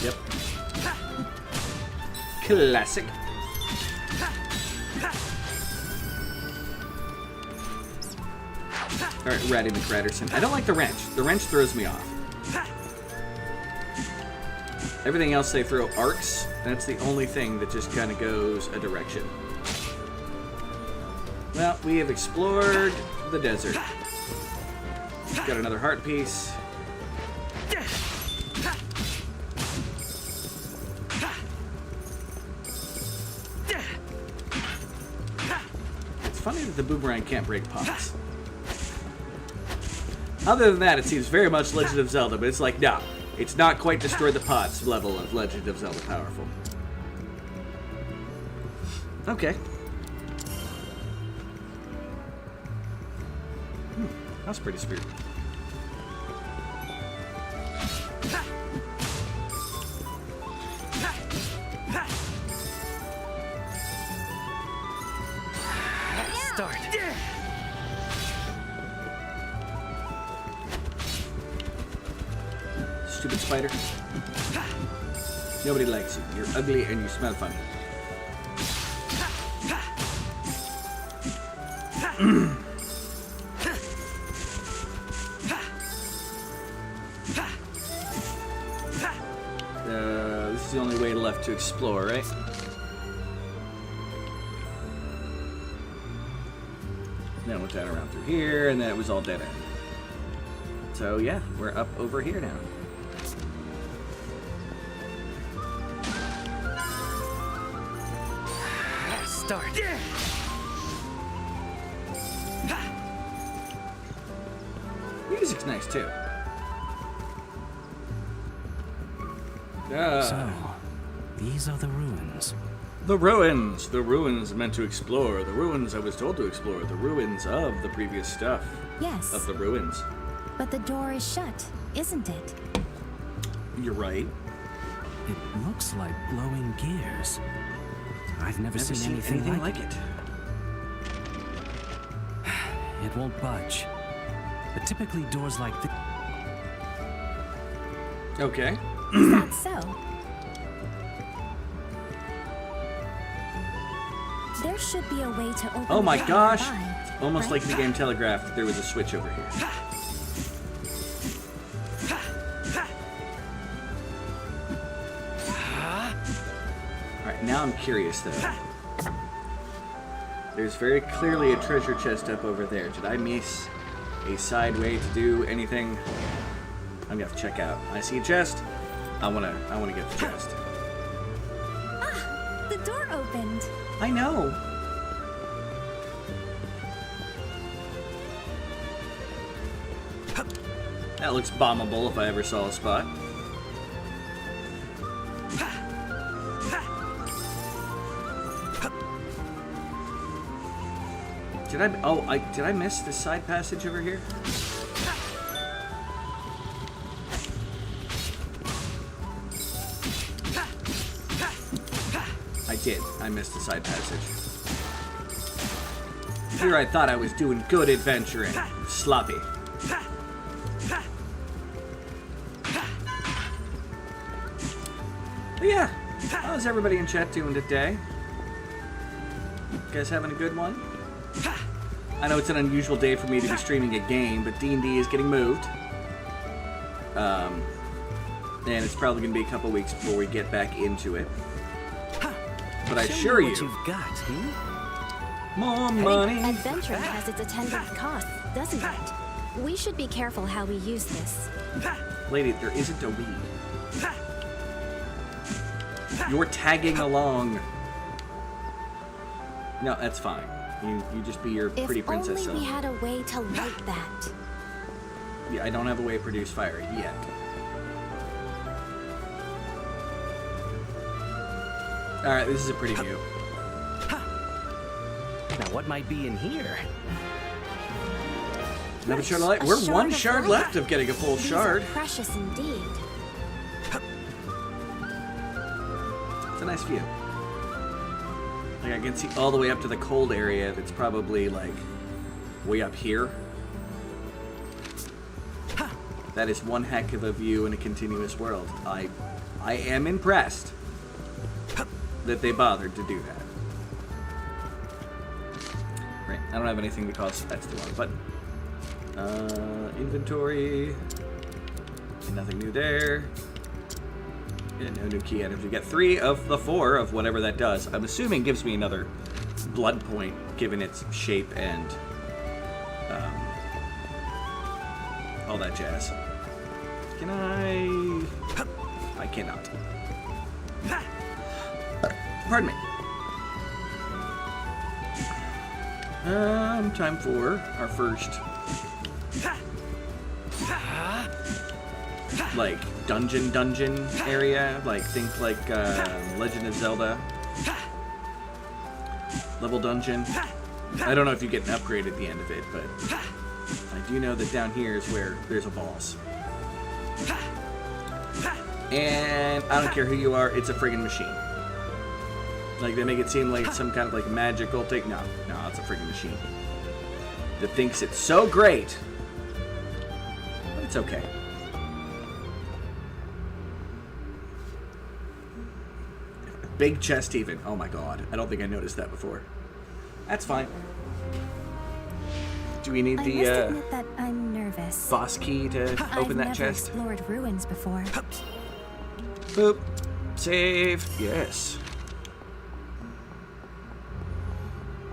Yep. Classic. Alright, Ratty McRatterson. I don't like the wrench. The wrench throws me off. Everything else they throw arcs. That's the only thing that just kind of goes a direction. Well, we have explored the desert. Got another heart piece. It's funny that the boomerang can't break pots. Other than that, it seems very much Legend of Zelda, but it's like, no, it's not quite destroy the pots level of Legend of Zelda powerful. Okay. That's pretty sweet. Start. Stupid spider. Nobody likes you. You're ugly and you smell funny. This is the only way left to explore, right? Then went down around through here, and then it was all dead end. So yeah, we're up over here now. Start. Music's nice too. So, these are the ruins. The ruins! The ruins meant to explore. The ruins I was told to explore. The ruins of the previous stuff. Yes. Of the ruins. But the door is shut, isn't it? You're right. It looks like glowing gears. I've never seen anything like it. It won't budge. But typically doors like this... Okay. Is that so? There should be a way to open. Oh my the door gosh! nearby, It's almost right? like the game telegraphed that there was a switch over here. Alright, now I'm curious though. There's very clearly a treasure chest up over there. Did I miss a side way to do anything? I'm gonna have to check out. I see a chest. I wanna get the chest. Ah, the door opened. I know. That looks bombable if I ever saw a spot. Did I miss this side passage over here? I did. I missed the side passage. Here I thought I was doing good adventuring. Sloppy. But yeah, how's everybody in chat doing today? You guys having a good one? I know it's an unusual day for me to be streaming a game, but D&D is getting moved. And it's probably going to be a couple weeks before we get back into it. But I assure you, what you've got, more money. Adventuring has its attendant costs, doesn't it? We should be careful how we use this. Lady, there isn't a we. You're tagging along. No, that's fine. You just be your pretty princess If only self. we had a way to light that. Yeah, I don't have a way to produce fire yet. Alright, this is a pretty view. Now what might be in here? Another shard of light. We're one shard left of getting a full These shard. are precious indeed. It's a nice view. Like I can see all the way up to the cold area that's probably like way up here. That is one heck of a view in a continuous world. I am impressed that they bothered to do that. Right, I don't have anything to cause that's the wrong button. Inventory. Nothing new there. Yeah, no new key items. We got 3 of the 4 of whatever that does. I'm assuming gives me another blood point given its shape and all that jazz. Can I cannot. Pardon me. Time for our first like dungeon area, like think like Legend of Zelda level dungeon. I don't know if you get an upgrade at the end of it, but I do know that down here is where there's a boss. And I don't care who you are, it's a friggin' machine. Like, they make it seem like it's some kind of, like, magical thing. No, it's a friggin' machine. That thinks it's so great. But it's okay. Big chest even. Oh my god. I don't think I noticed that before. That's fine. Do we need I the, must admit that I'm nervous. boss key to open that I've never chest? explored ruins before. Boop. Save. Yes.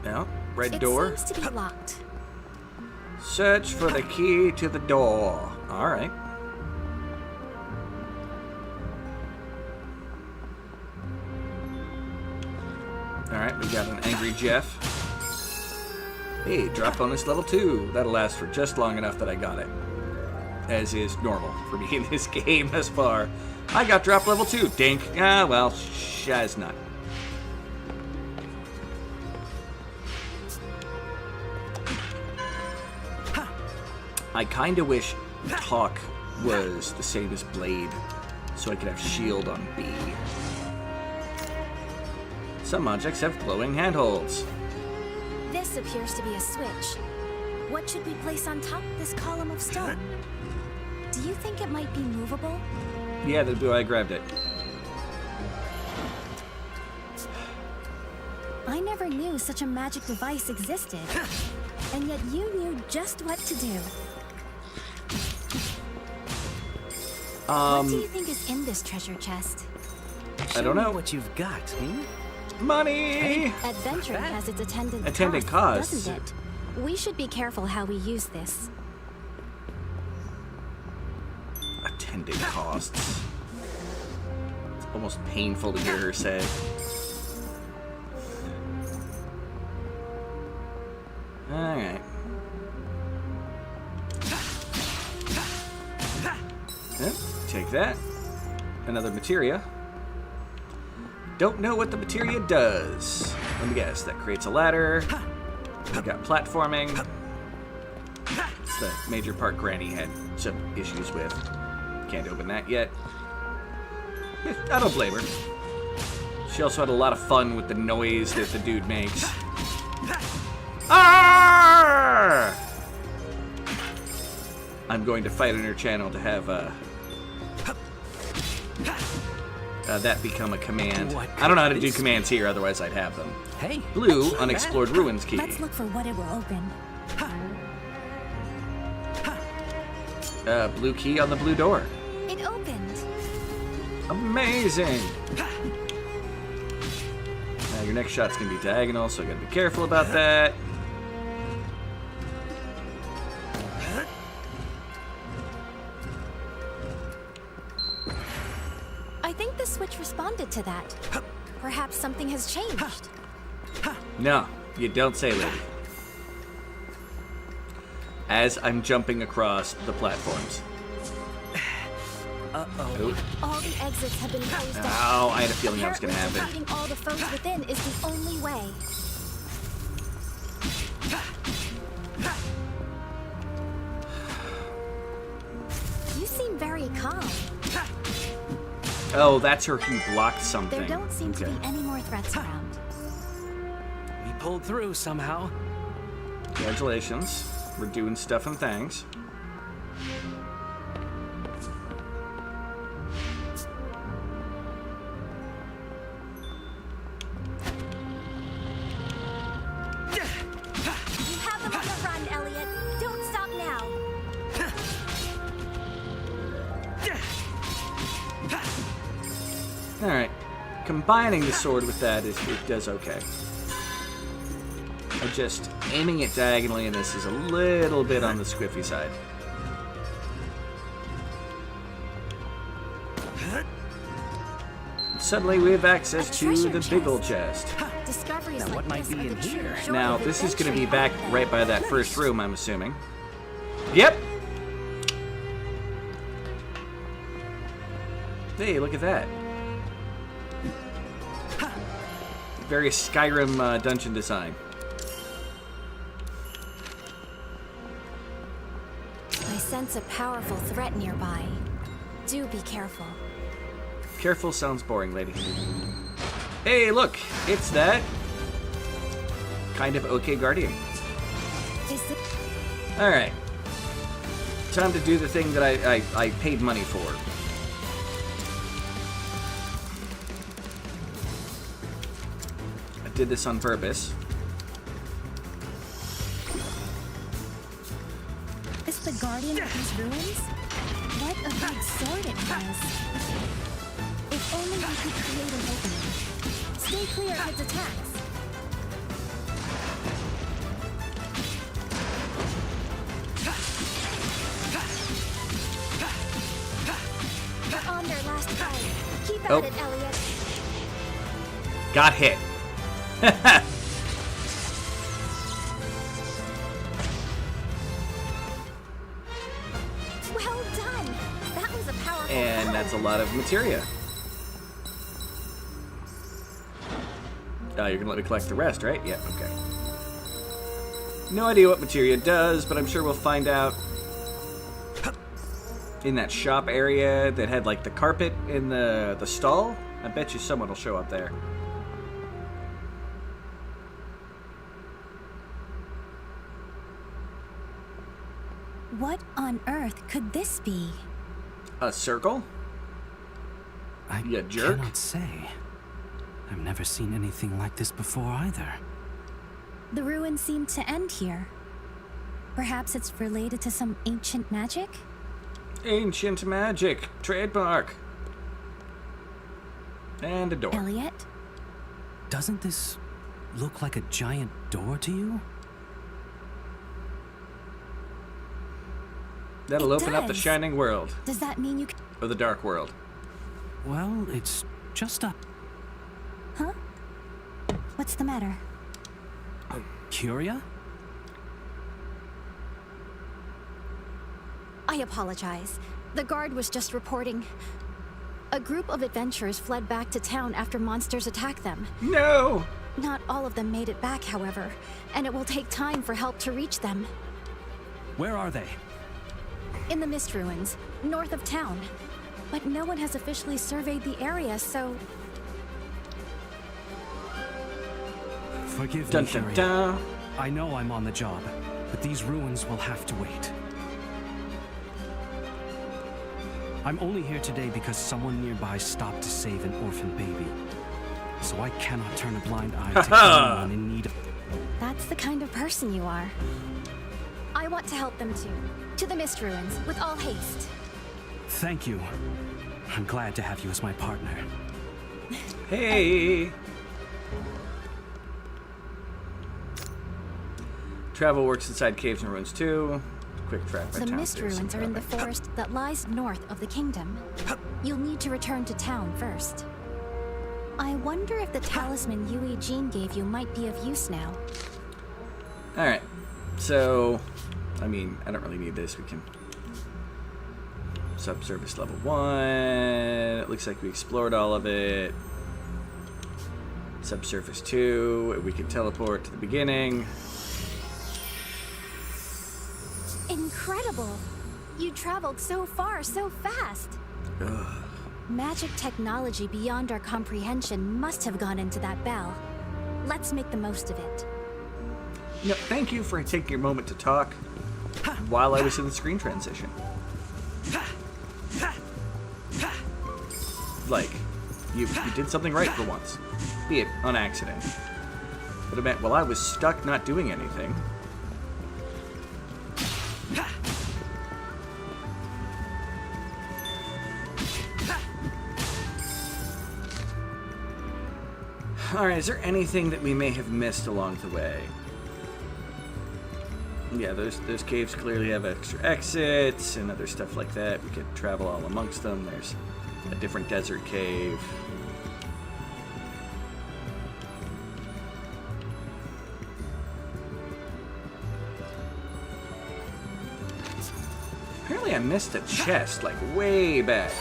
No. Red door. It seems to be locked. Search for the key to the door. Alright. Alright, we got an angry Jeff. Hey, drop bonus level 2. That'll last for just long enough that I got it. As is normal for me in this game thus far. I got drop level 2. Dink. Ah, well, shiznut. I kinda wish talk was the same as blade, so I could have shield on B. Some objects have glowing handholds. This appears to be a switch. What should we place on top of this column of stone? Do you think it might be movable? Yeah, that's why I grabbed it. I never knew such a magic device existed. And yet you knew just what to do. What do you think is in this treasure chest? I don't know. What you've got, Money! Adventuring has its attendant costs, doesn't it? We should be careful how we use this. Attendant costs. It's almost painful to hear her say. Alright. Yep, take that. Another materia. Don't know what the materia does. Let me guess. That creates a ladder. We got platforming. It's the major part Granny had some issues with. Can't open that yet. I don't blame her. She also had a lot of fun with the noise that the dude makes. Arrgh! I'm going to fight on her channel to have that become a command. What I don't know how to could do this commands here, otherwise I'd have them. Hey. Blue, unexplored ruins key. Let's look for what it will open. Blue key on the blue door. It opened. Amazing. Now your next shot's gonna be diagonal, so I gotta be careful about that. I think the switch responded to that. Perhaps something has changed. No, you don't say, lady. As I'm jumping across the platforms. Uh-oh. All the exits have been closed off. Ow, I had a feeling that was gonna happen. Defeating all the foes within is the only way. You seem very calm. Oh, that's her who blocked something. There don't seem to be any more threats around. We pulled through somehow. Congratulations. We're doing stuff and things. You have them on the run, Elliot. Don't stop now. Alright. Combining the sword with that it does okay. Just aiming it diagonally in this is a little bit on the squiffy side. Suddenly we have access to the big old chest. Discoveries Now, what might be in here? Now, this is going to be back right by that first room, I'm assuming. Yep! Hey, look at that. Very Skyrim dungeon design. I sense a powerful threat nearby. Do be careful. Careful sounds boring, lady. Hey, look! It's that kind of okay guardian. Alright. Time to do the thing that I paid money for. I did this on purpose. Is the guardian of these ruins? What a big sword it has. If only we could create an opening. Stay clear of its attacks. They're on their last fight. Keep at it, Elliot. Got hit. Well done. That was a powerful And blow. that's a lot of materia. Oh, you're gonna let me collect the rest, right? Yeah, okay. No idea what materia does, but I'm sure we'll find out. In that shop area that had like the carpet in the stall, I bet you someone will show up there. What on earth could this be? A circle? You jerk. Cannot say. I've never seen anything like this before either. The ruins seem to end here. Perhaps it's related to some ancient magic? Ancient magic. Trademark. And a door. Elliot? Doesn't this look like a giant door to you? That'll It open up the does. shining world. Does that mean you Or the dark world. Well, it's just a... Huh? What's the matter? Curia? I apologize. The guard was just reporting. A group of adventurers fled back to town after monsters attacked them. No! Not all of them made it back, however, and it will take time for help to reach them. Where are they? In the Mist Ruins, north of town. But no one has officially surveyed the area, so... Forgive Dun, me, dun, Curia. dun. I know I'm on the job, but these ruins will have to wait. I'm only here today because someone nearby stopped to save an orphan baby. So I cannot turn a blind eye to anyone in need of... That's the kind of person you are. I want to help them too. To the Mist Ruins, with all haste. Thank you. I'm glad to have you as my partner. Hey! Travel works inside caves and ruins too. Quick track by The town. Mist Ruins are in the forest that lies north of the kingdom. You'll need to return to town first. I wonder if the talisman Yui Jean gave you might be of use now. Alright. So, I mean, I don't really need this. We can... Subsurface level 1. It looks like we explored all of it. Subsurface 2. We can teleport to the beginning. Incredible! You traveled so far, so fast. Ugh. Magic technology beyond our comprehension must have gone into that bell. Let's make the most of it. You know, thank you for taking your moment to talk while I was in the screen transition. Like, you did something right for once. Be it on accident. But it meant while I was stuck not doing anything. Alright, is there anything that we may have missed along the way? Yeah, those caves clearly have extra exits and other stuff like that. We could travel all amongst them. There's a different desert cave. Apparently I missed a chest, like, way back.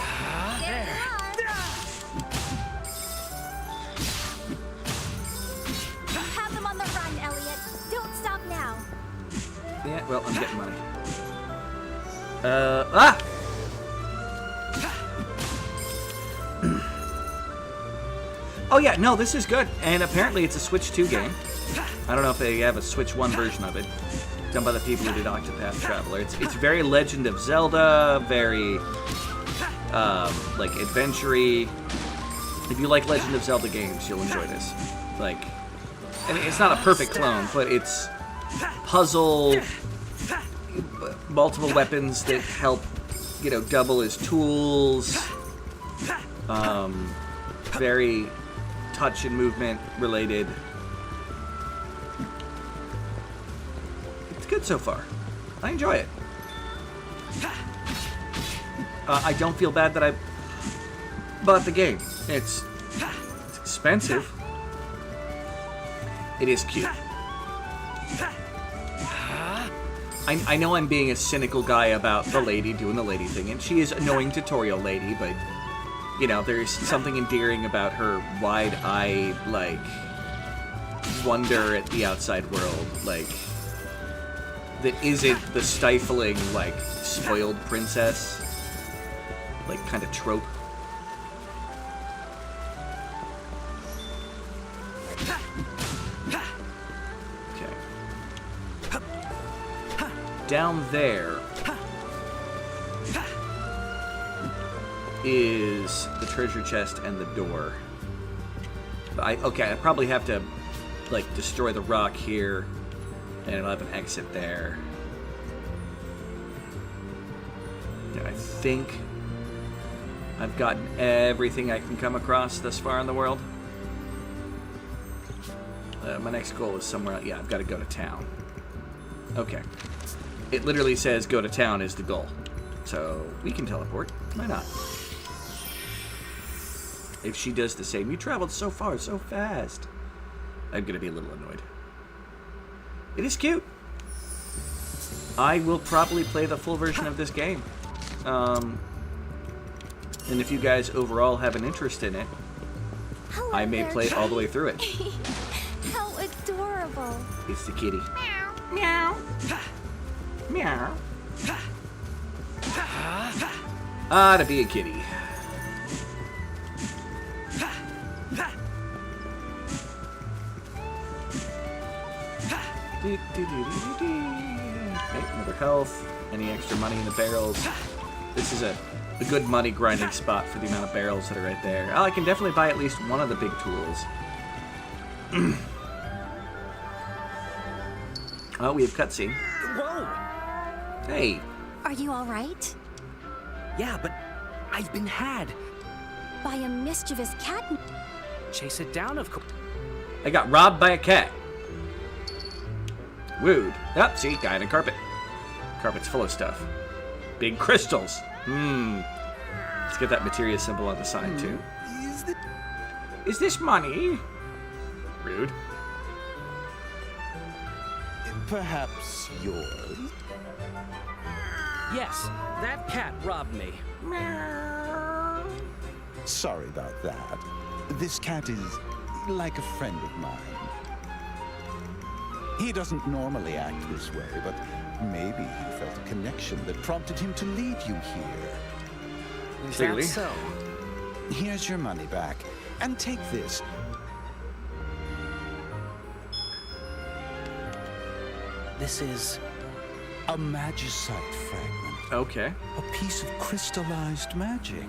Have them on the run, Elliot. Don't stop now. Yeah, well, I'm getting money. Ah! Oh yeah, no, this is good. And apparently it's a Switch 2 game. I don't know if they have a Switch 1 version of it. Done by the people who did Octopath Traveler. It's very Legend of Zelda, very, like, adventure-y. If you like Legend of Zelda games, you'll enjoy this. Like, I mean, it's not a perfect clone, but it's puzzle, multiple weapons that help, you know, double as tools. Very touch and movement related. It's good so far. I enjoy it. I don't feel bad that I bought the game. It's expensive. It is cute. I know I'm being a cynical guy about the lady doing the lady thing, and she is annoying tutorial lady, but, you know, there's something endearing about her wide-eyed, like, wonder at the outside world, like, that isn't the stifling, like, spoiled princess, like, kind of trope. Down there is the treasure chest and the door. But I probably have to, like, destroy the rock here, and it'll have an exit there. And I think I've gotten everything I can come across thus far in the world. My next goal is somewhere. Yeah, I've got to go to town. Okay. It literally says go to town is the goal. So we can teleport. Why not? If she does the same, you traveled so far, so fast. I'm going to be a little annoyed. It is cute. I will probably play the full version of this game. And if you guys overall have an interest in it, Hello I may there, play all the way through it. How adorable. It's the kitty. Meow. Meow. Ah, to be a kitty. Okay, another health. Any extra money in the barrels? This is a a good money grinding spot for the amount of barrels that are right there. Oh, I can definitely buy at least one of the big tools. Oh, we have cutscene. Whoa! Hey. Are you all right? Yeah, but I've been had. By a mischievous cat? Chase it down, of course. I got robbed by a cat. Wooed. Oh, see, guy in a carpet. Carpet's full of stuff. Big crystals. Let's get that materia symbol on the side, too. Is this money? Rude. Perhaps yours? Yes, that cat robbed me. Sorry about that. This cat is like a friend of mine. He doesn't normally act this way, but maybe he felt a connection that prompted him to lead you here. Is that so? Here's your money back, and take this. This is a magicite fragment. Okay. A piece of crystallized magic.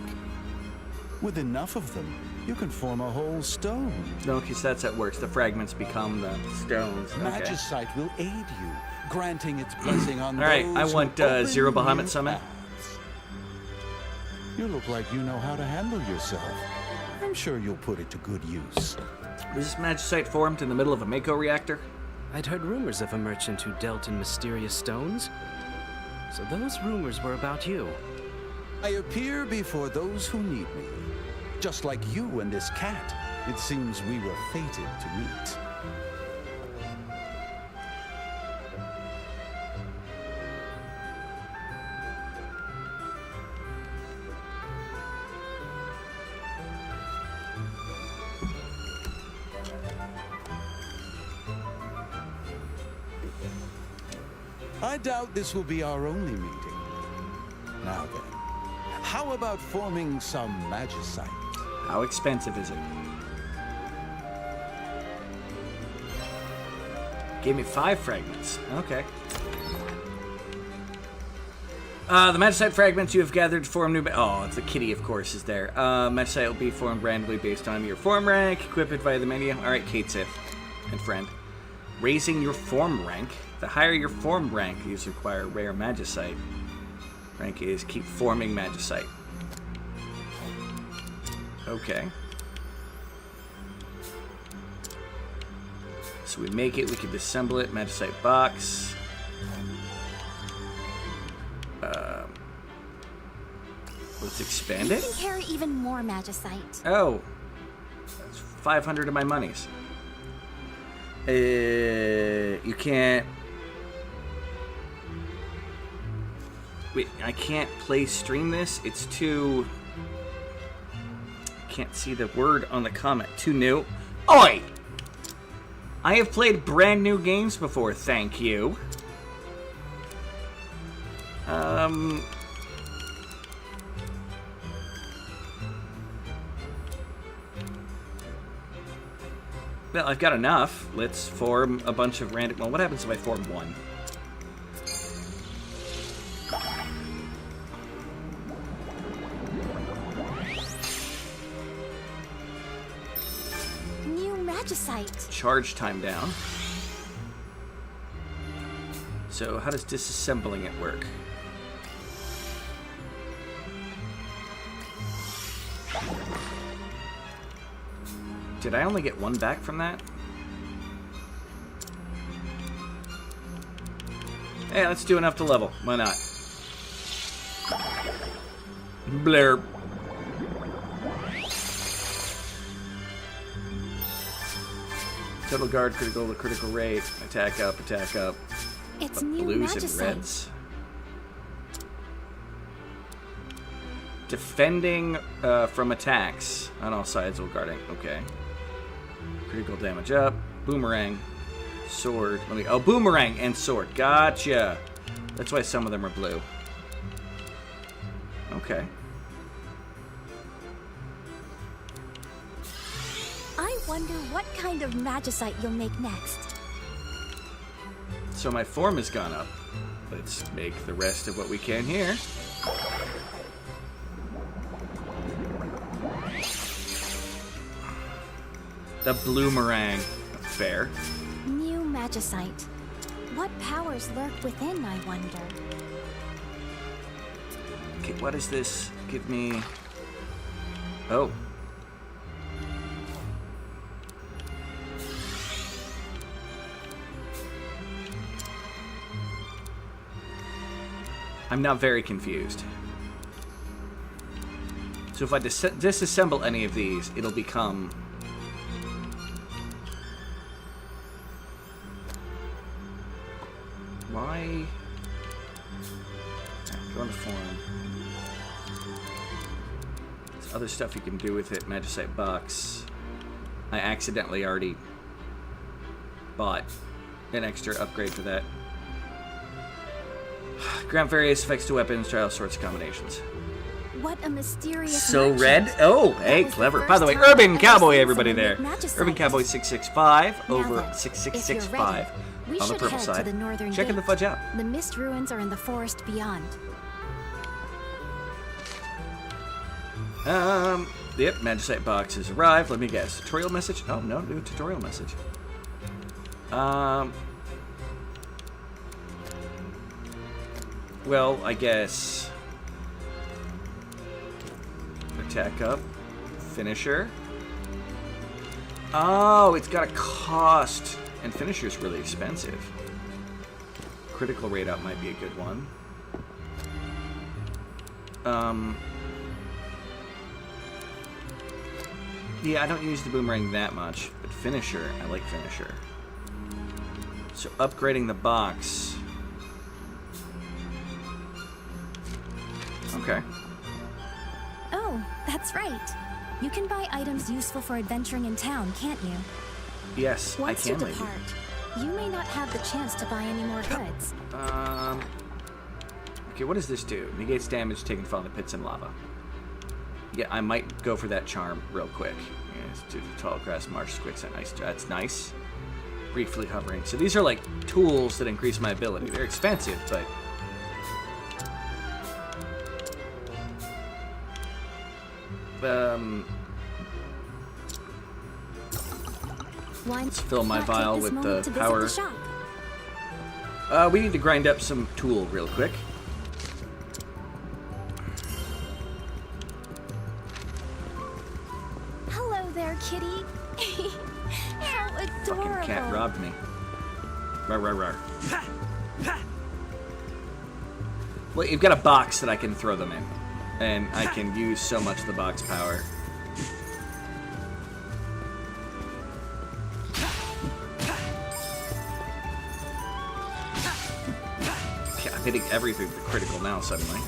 With enough of them, you can form a whole stone. No, because that's how it works. The fragments become the stones. Okay. Magicite will aid you, granting its blessing on all right, I those want who Zero open Bahamut new Summon. paths. You look like you know how to handle yourself. I'm sure you'll put it to good use. Was this magicite formed in the middle of a Mako reactor? I'd heard rumors of a merchant who dealt in mysterious stones. So those rumors were about you. I appear before those who need me. Just like you and this cat. It seems we were fated to meet. I doubt this will be our only meeting. Now then, how about forming some magicite? How expensive is it? Gave me 5 fragments. Okay. The magicite fragments you have gathered form new... Oh, it's the kitty, of course, is there. Magicite will be formed randomly based on your form rank. Equip it via the menu. Alright, Kate Sith and friend. Raising your form rank. The higher your form rank, these require rare magicite. Rank is keep forming magicite. Okay. So we make it, we can disassemble it, magicite box. Let's expand You it. can carry even more magicite. Oh. That's 500 of my monies. You can't... Wait, I can't play stream this? It's too... Can't see the word on the comment. Too new. Oi! I have played brand new games before, thank you. Well, I've got enough. Let's form a bunch of random... Well, what happens if I form one? New magicite. Charge time down. So how does disassembling it work? Did I only get one back from that? Hey, let's do enough to level. Why not? Blurb. Total guard, critical rate, attack up, attack up. It's new Blues magicite. and reds. Defending from attacks on all sides while guarding. Okay. Critical damage up. Boomerang. Sword. Let me. Oh, boomerang and sword. Gotcha. That's why some of them are blue. Okay. I wonder what kind of magicite you'll make next. So my form has gone up. Let's make the rest of what we can here. The bloomerang. Fair. New magicite. What powers lurk within, I wonder? Okay, what is this? Give me... Oh. I'm now very confused. So if I disassemble any of these, it'll become... Why? Go into form. There's other stuff you can do with it. Magicite box. I accidentally already bought an extra upgrade for that. Grant various effects to weapons, try all sorts of combinations. What a mysterious So merchant. red? Oh, hey, clever. By the way, Urban Cowboy, everybody there. Urban Cowboy 665 over Now then, 6665 we on the should purple head side. to the northern Checking the gate. fudge out. The mist ruins are in the forest beyond. Yep, Magicite box has arrived. Let me guess. Tutorial message? Oh, no, new tutorial message. Well, I guess... Attack up. Finisher. Oh, it's got a cost. And Finisher's really expensive. Critical rate up might be a good one. Yeah, I don't use the boomerang that much, but Finisher, I like Finisher. So upgrading the box. Okay. Oh, that's right. You can buy items useful for adventuring in town, can't you? Yes, Once I can you maybe. depart, you may not have the chance to buy any more goods. Okay, what does this do? Negates damage taken from the pits and lava. Yeah, I might go for that charm real quick. Yes, do the tall grass marches quick. That's nice. Briefly hovering. So these are like tools that increase my ability. They're expensive, but... Let's fill my vial with the power. We need to grind up some tool real quick. Hello there, kitty. How adorable. Fucking cat robbed me. Rar, rar, rar. Well, you've got a box that I can throw them in. And I can use so much of the box power. Okay, I'm hitting everything with the critical now suddenly.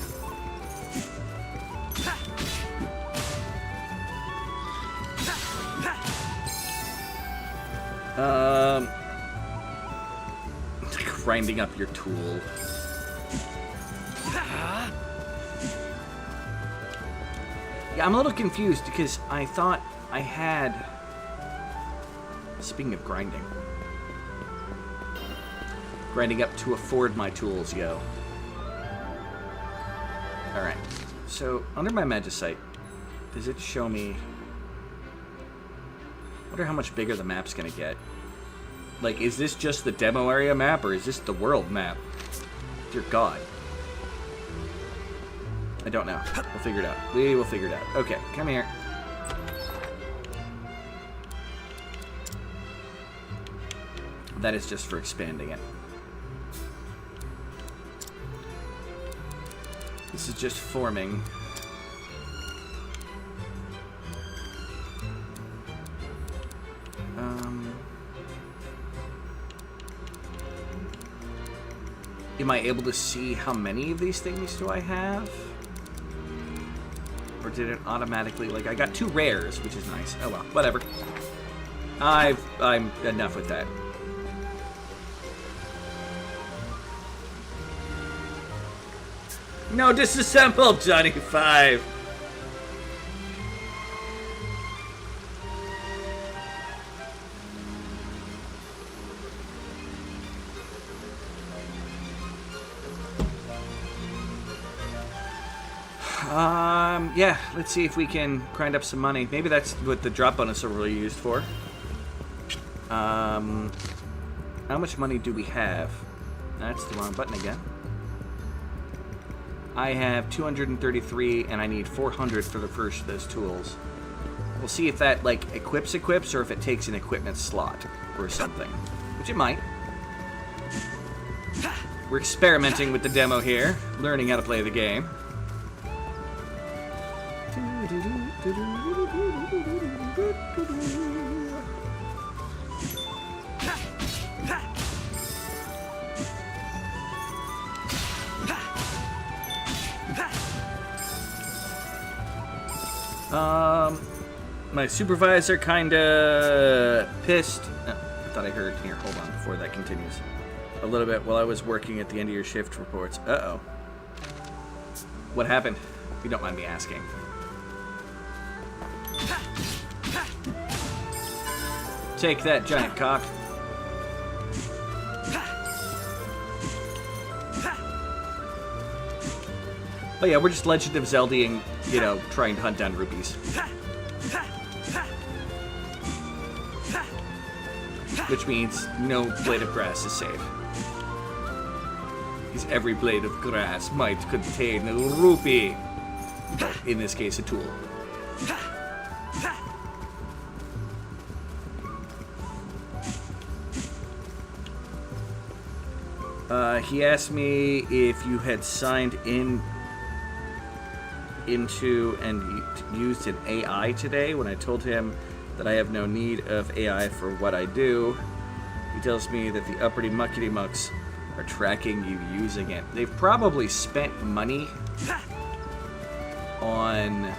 Grinding up your tool. Yeah, I'm a little confused because I thought I had... Speaking of grinding. Grinding up to afford my tools, yo. Alright. So, under my Magicite, does it show me... I wonder how much bigger the map's gonna get. Like, is this just the demo area map, or is this the world map? Dear God. I don't know. We'll figure it out. We will figure it out. Okay, come here. That is just for expanding it. This is just forming. Am I able to see how many of these things do I have? Or did it automatically, like, I got 2 rares, which is nice. Oh well, whatever. I'm enough with that. No, disassemble, Johnny 5. Yeah, let's see if we can grind up some money. Maybe that's what the drop bonus are really used for. How much money do we have? That's the wrong button again. I have 233, and I need 400 for the first of those tools. We'll see if that, like, equips, or if it takes an equipment slot or something. Which it might. We're experimenting with the demo here, learning how to play the game. My supervisor kinda pissed. Oh, I thought I heard here. Hold on, before that continues. A little bit while I was working at the end of your shift reports. Uh-oh. What happened? If you don't mind me asking. Take that, giant cock. Oh yeah, we're just Legend of Zelda-ing, you know, trying to hunt down rupees. Which means no blade of grass is safe. Because every blade of grass might contain a rupee. But in this case, a tool. He asked me if you had signed into and used an AI today. When I told him that I have no need of AI for what I do, he tells me that the uppity muckety mucks are tracking you using it. They've probably spent money on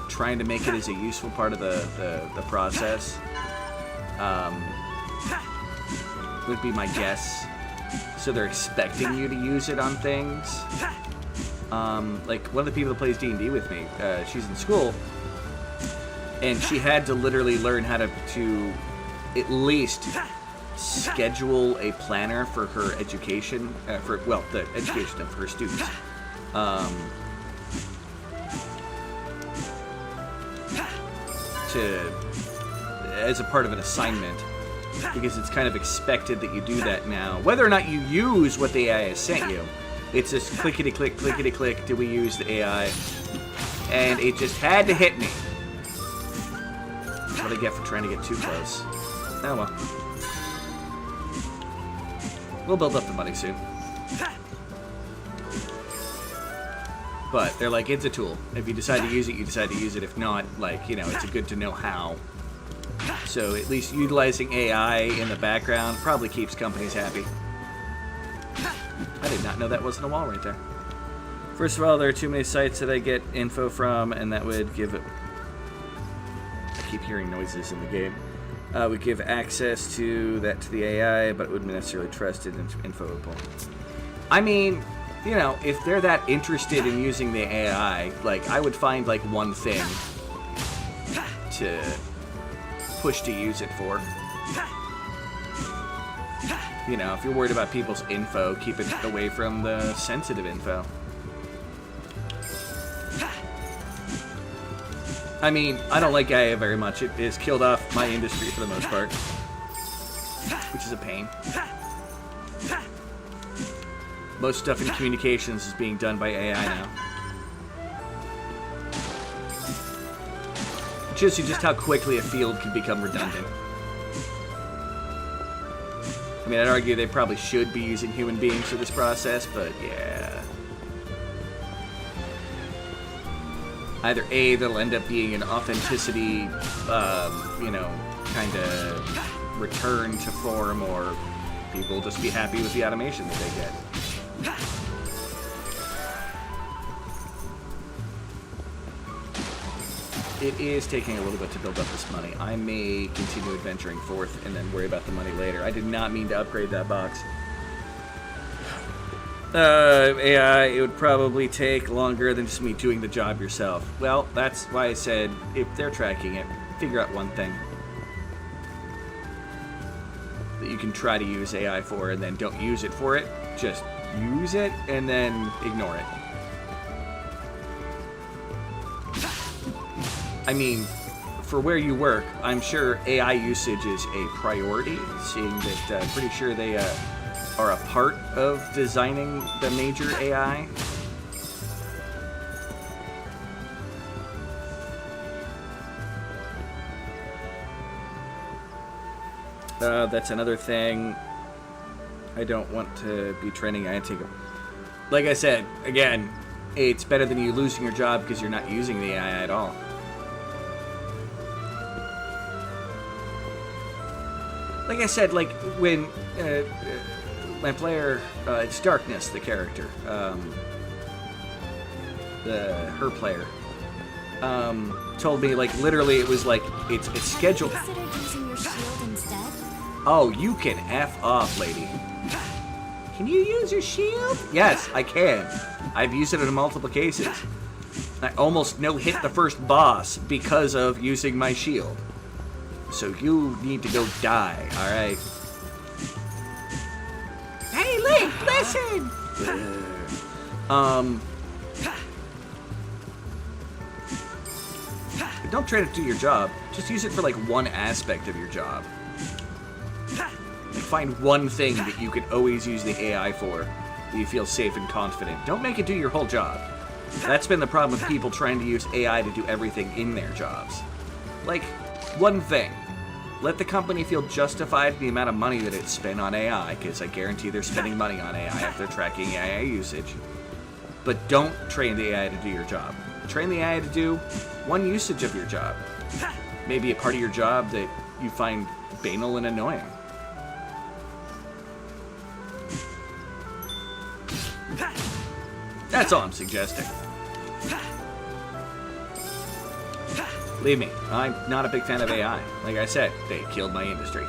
trying to make it as a useful part of the process. Would be my guess. So they're expecting you to use it on things. Like one of the people that plays D&D with me, she's in school, and she had to literally learn how to at least schedule a planner for her education, the education of her students. As a part of an assignment, because it's kind of expected that you do that now. Whether or not you use what the AI has sent you, it's just clickety-click, do we use the AI? And it just had to hit me. That's what I get for trying to get too close. Oh well. We'll build up the money soon. But they're like, it's a tool. If you decide to use it, you decide to use it. If not, like, you know, it's good to know how. So at least utilizing AI in the background probably keeps companies happy. I did not know that wasn't a wall right there. First of all, there are too many sites that I get info from, and that would give it... I keep hearing noises in the game. Would give access to that to the AI, but it wouldn't be necessarily trusted info. I mean, you know, if they're that interested in using the AI, like, I would find, like, one thing to push to use it for. You know, if you're worried about people's info, keep it away from the sensitive info. I mean, I don't like AI very much. It has killed off my industry for the most part, which is a pain. Most stuff in communications is being done by AI now. It shows you just how quickly a field can become redundant. I mean, I'd argue they probably should be using human beings for this process, but yeah. Either A, there'll end up being an authenticity, you know, kind of return to form, or people will just be happy with the automation that they get. It is taking a little bit to build up this money. I may continue adventuring forth and then worry about the money later. I did not mean to upgrade that box. AI, it would probably take longer than just me doing the job yourself. Well, that's why I said, if they're tracking it, figure out one thing that you can try to use AI for, and then don't use it for it. Just use it, and then ignore it. I mean, for where you work, I'm sure AI usage is a priority, seeing that I'm pretty sure they are a part of designing the major AI. That's another thing. I don't want to be training AI to. Like I said, again, it's better than you losing your job because you're not using the AI at all. Like I said, like when my player, it's Darkness, the character, her player, told me, like, literally it was like it's scheduled. Considered using your shield instead? Oh, you can F off, lady. Can you use your shield? Yes, I can. I've used it in multiple cases. I almost no-hit the first boss because of using my shield. So you need to go die, alright? Hey, Link, listen! Don't try to do your job. Just use it for, like, one aspect of your job. Like, find one thing that you can always use the AI for that you feel safe and confident. Don't make it do your whole job. That's been the problem with people trying to use AI to do everything in their jobs. Like, one thing. Let the company feel justified in the amount of money that it's spent on AI, because I guarantee they're spending money on AI if they're tracking AI usage. But don't train the AI to do your job. Train the AI to do one usage of your job. Maybe a part of your job that you find banal and annoying. That's all I'm suggesting. Believe me, I'm not a big fan of AI. Like I said, they killed my industry.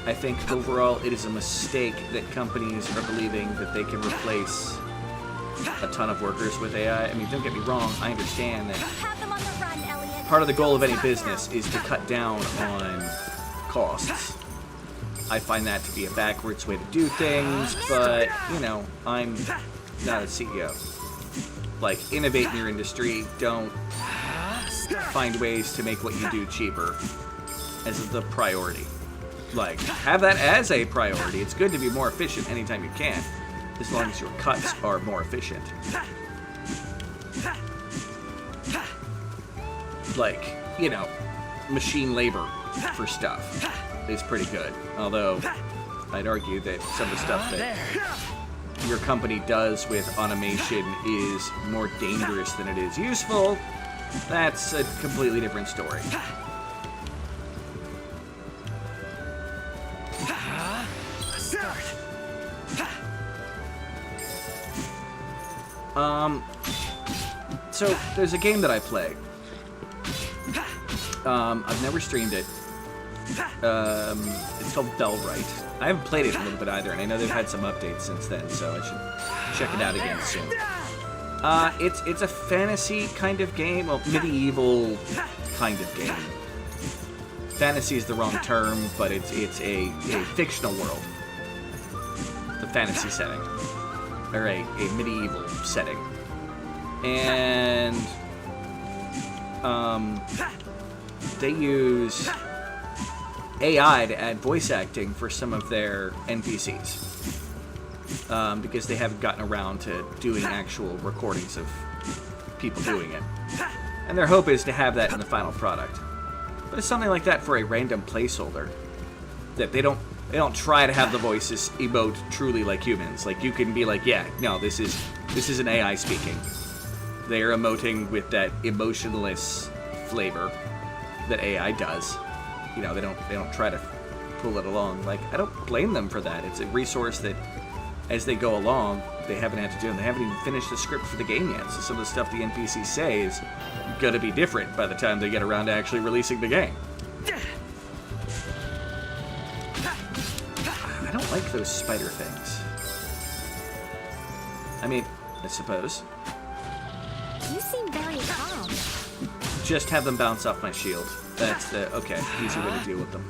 I think overall it is a mistake that companies are believing that they can replace a ton of workers with AI. I mean, don't get me wrong, I understand that part of the goal of any business is to cut down on costs. I find that to be a backwards way to do things, but, you know, I'm not a CEO. Like, innovate in your industry, don't find ways to make what you do cheaper as the priority. Like, have that as a priority. It's good to be more efficient anytime you can, as long as your cuts are more efficient. Like, you know, machine labor for stuff is pretty good. Although, I'd argue that some of the stuff that your company does with automation is more dangerous than it is useful. That's a completely different story. So there's a game that I play. I've never streamed it. It's called Bellwright. I haven't played it in a little bit either, and I know they've had some updates since then, so I should check it out again soon. It's a fantasy kind of game, well, medieval kind of game. Fantasy is the wrong term, but it's a fictional world. The fantasy setting. Or a medieval setting. And they use AI to add voice acting for some of their NPCs. Because they haven't gotten around to doing actual recordings of people doing it. And their hope is to have that in the final product. But it's something like that for a random placeholder. That they don't try to have the voices emote truly like humans. Like, you can be like, yeah, no, this is an AI speaking. They're emoting with that emotionless flavor that AI does. You know, they don't try to pull it along. Like, I don't blame them for that. It's a resource that, as they go along, they haven't had to do, and they haven't even finished the script for the game yet. So some of the stuff the NPCs say is gonna be different by the time they get around to actually releasing the game. I don't like those spider things. I mean, I suppose. You seem very calm. Just have them bounce off my shield. That's the, okay, easy way to deal with them.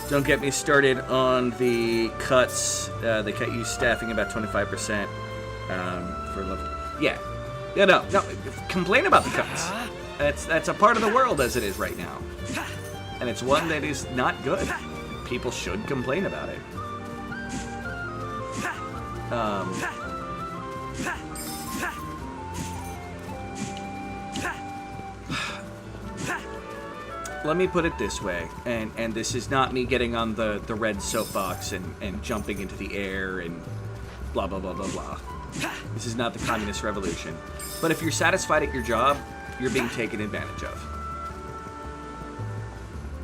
Don't get me started on the cuts They cut you staffing about 25% for level. Yeah. No. Complain about the cuts. That's a part of the world as it is right now. And it's one that is not good. People should complain about it. Let me put it this way, and this is not me getting on the red soapbox and jumping into the air and blah, blah, blah, blah, blah. This is not the communist revolution. But if you're satisfied at your job, you're being taken advantage of.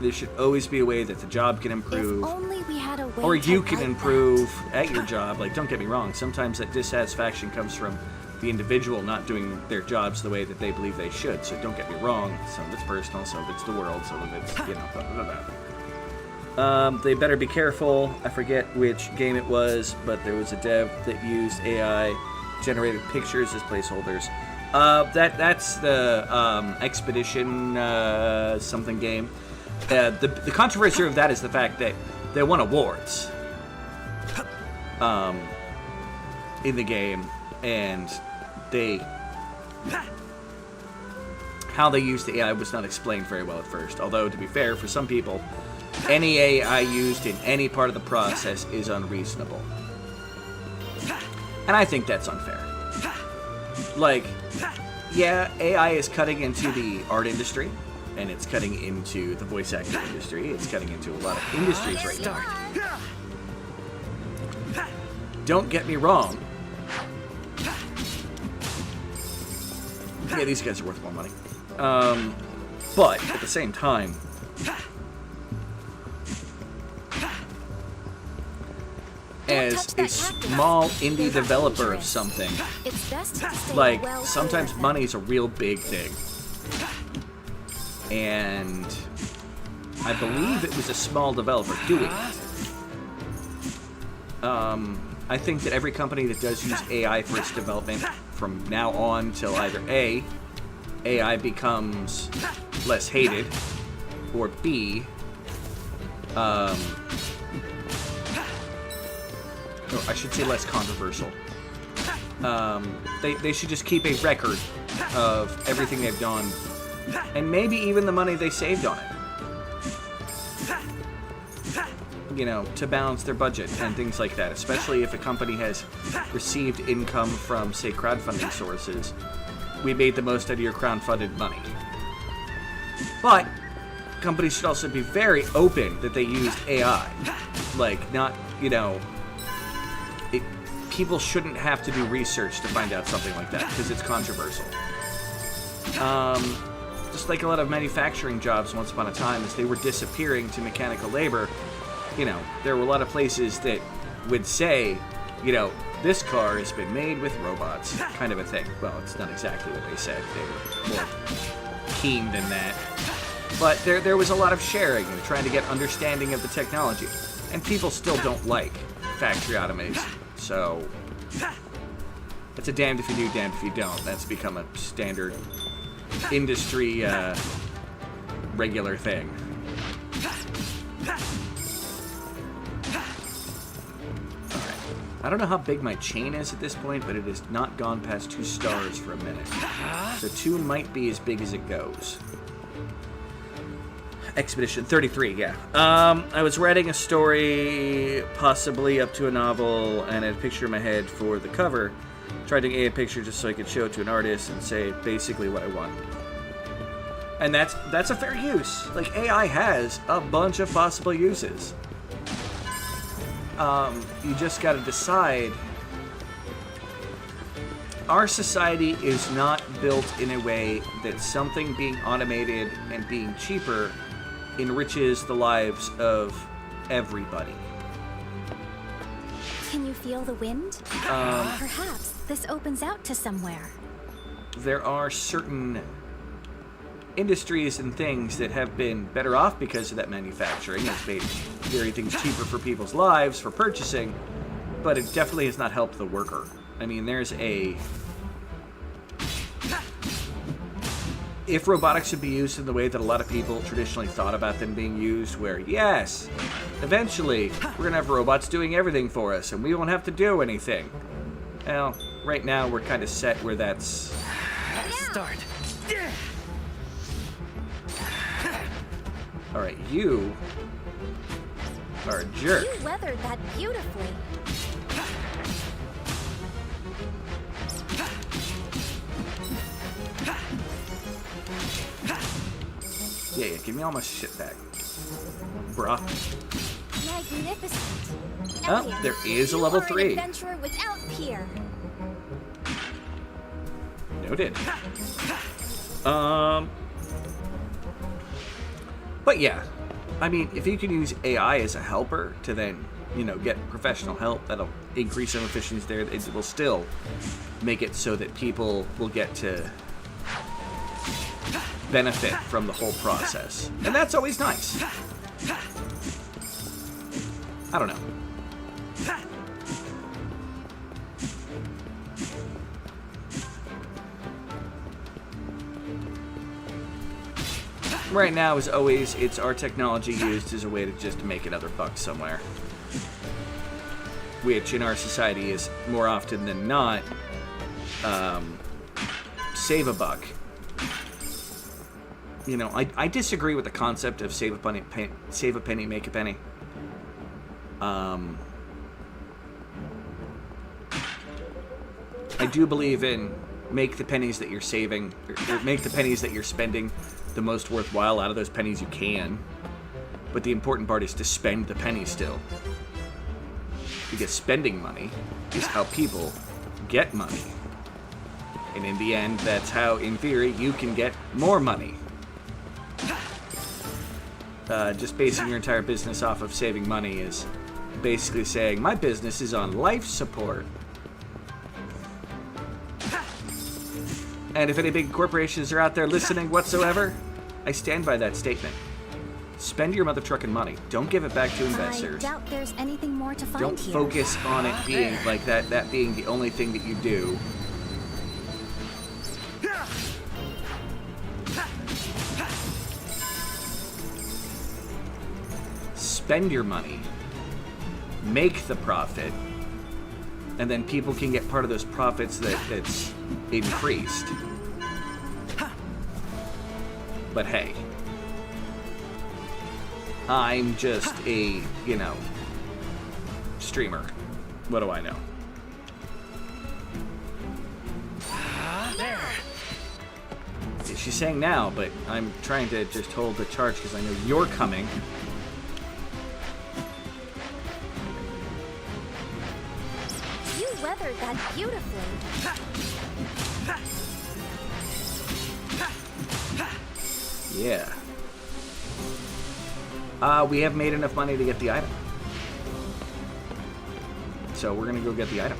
There should always be a way that the job can improve. If only we had a way or you to can fight improve at your job. Like, don't get me wrong, sometimes that dissatisfaction comes from the individual not doing their jobs the way that they believe they should. So don't get me wrong, some of it's personal, some of it's the world, some of it's, you know, blah, blah, blah. They better be careful. I forget which game it was, but there was a dev that used AI-generated pictures as placeholders. That's the Expedition something game. The controversy of that is the fact that they won awards in the game, and how they used the AI was not explained very well at first. Although, to be fair, for some people, any AI used in any part of the process is unreasonable. And I think that's unfair. Like, yeah, AI is cutting into the art industry, and it's cutting into the voice acting industry. It's cutting into a lot of industries right now. Don't get me wrong. Yeah, these guys are worth more money. But at the same time, as a small indie developer of something, like, sometimes money's a real big thing. And I believe it was a small developer doing it. I think that every company that does use AI for its development from now on till either A, AI becomes less hated, or B, or I should say less controversial. They should just keep a record of everything they've done, and maybe even the money they saved on it. You know, to balance their budget and things like that, especially if a company has received income from, say, crowdfunding sources. We made the most out of your crowdfunded money. But companies should also be very open that they used AI. Like, not, you know, people shouldn't have to do research to find out something like that, because it's controversial. Just like a lot of manufacturing jobs once upon a time, as they were disappearing to mechanical labor, you know, there were a lot of places that would say, you know, this car has been made with robots, kind of a thing. Well, it's not exactly what they said. They were more keen than that. But there was a lot of sharing and trying to get understanding of the technology. And people still don't like factory automation. So, it's a damned if you do, damned if you don't. That's become a standard industry regular thing. I don't know how big my chain is at this point, but it has not gone past 2 stars for a minute. So 2 might be as big as it goes. Expedition 33, yeah. I was writing a story, possibly up to a novel, and I had a picture in my head for the cover. Tried to get a picture just so I could show it to an artist and say basically what I want. And that's a fair use. Like, AI has a bunch of possible uses. You just gotta decide. Our society is not built in a way that something being automated and being cheaper enriches the lives of everybody. Can you feel the wind? Perhaps this opens out to somewhere. There are certain industries and things that have been better off because of that manufacturing. It's made very things cheaper for people's lives, for purchasing, but it definitely has not helped the worker. I mean, there's a if robotics should be used in the way that a lot of people traditionally thought about them being used, where, yes, eventually we're going to have robots doing everything for us and we won't have to do anything. Well, right now we're kind of set where that's... Start. Alright, you are a jerk. You weathered that beautifully. Yeah, give me all my shit back. Bruh. Magnificent. Oh, Elliot, there is a level you are 3. An adventurer without peer. Noted. But yeah, I mean, if you can use AI as a helper to then, you know, get professional help, that'll increase some efficiency there. It will still make it so that people will get to benefit from the whole process. And that's always nice. I don't know. Right now, as always, it's our technology used as a way to just make another buck somewhere. Which, in our society, is more often than not, save a buck. You know, I disagree with the concept of save a penny, make a penny. I do believe in make the pennies that you're saving, or make the pennies that you're spending the most worthwhile out of those pennies you can. But the important part is to spend the penny still. Because spending money is how people get money. And in the end, that's how, in theory, you can get more money. Just basing your entire business off of saving money is basically saying, my business is on life support. And if any big corporations are out there listening whatsoever, I stand by that statement. Spend your mother trucking money. Don't give it back to investors. I doubt there's anything more to find Don't here. focus on it being like that being the only thing that you do. Spend your money. Make the profit. And then people can get part of those profits that's increased. But hey, I'm just a, you know, streamer. What do I know? There. She's saying now, but I'm trying to just hold the charge because I know you're coming. You weathered that beautifully. Yeah. We have made enough money to get the item. So we're gonna go get the item.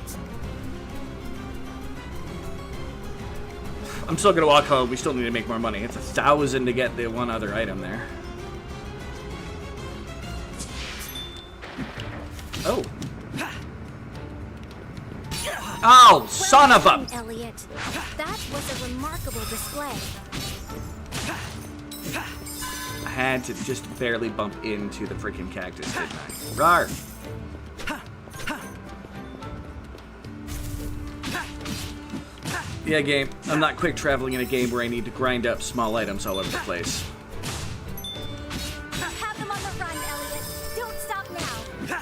I'm still gonna walk home. We still need to make more money. It's 1,000 to get the one other item there. Oh. Oh, son of a... Elliot. That was a remarkable display. I had to just barely bump into the freaking cactus, didn't I? Rawr! Yeah, game. I'm not quick traveling in a game where I need to grind up small items all over the place. Have them on the run, Elliot. Don't stop now.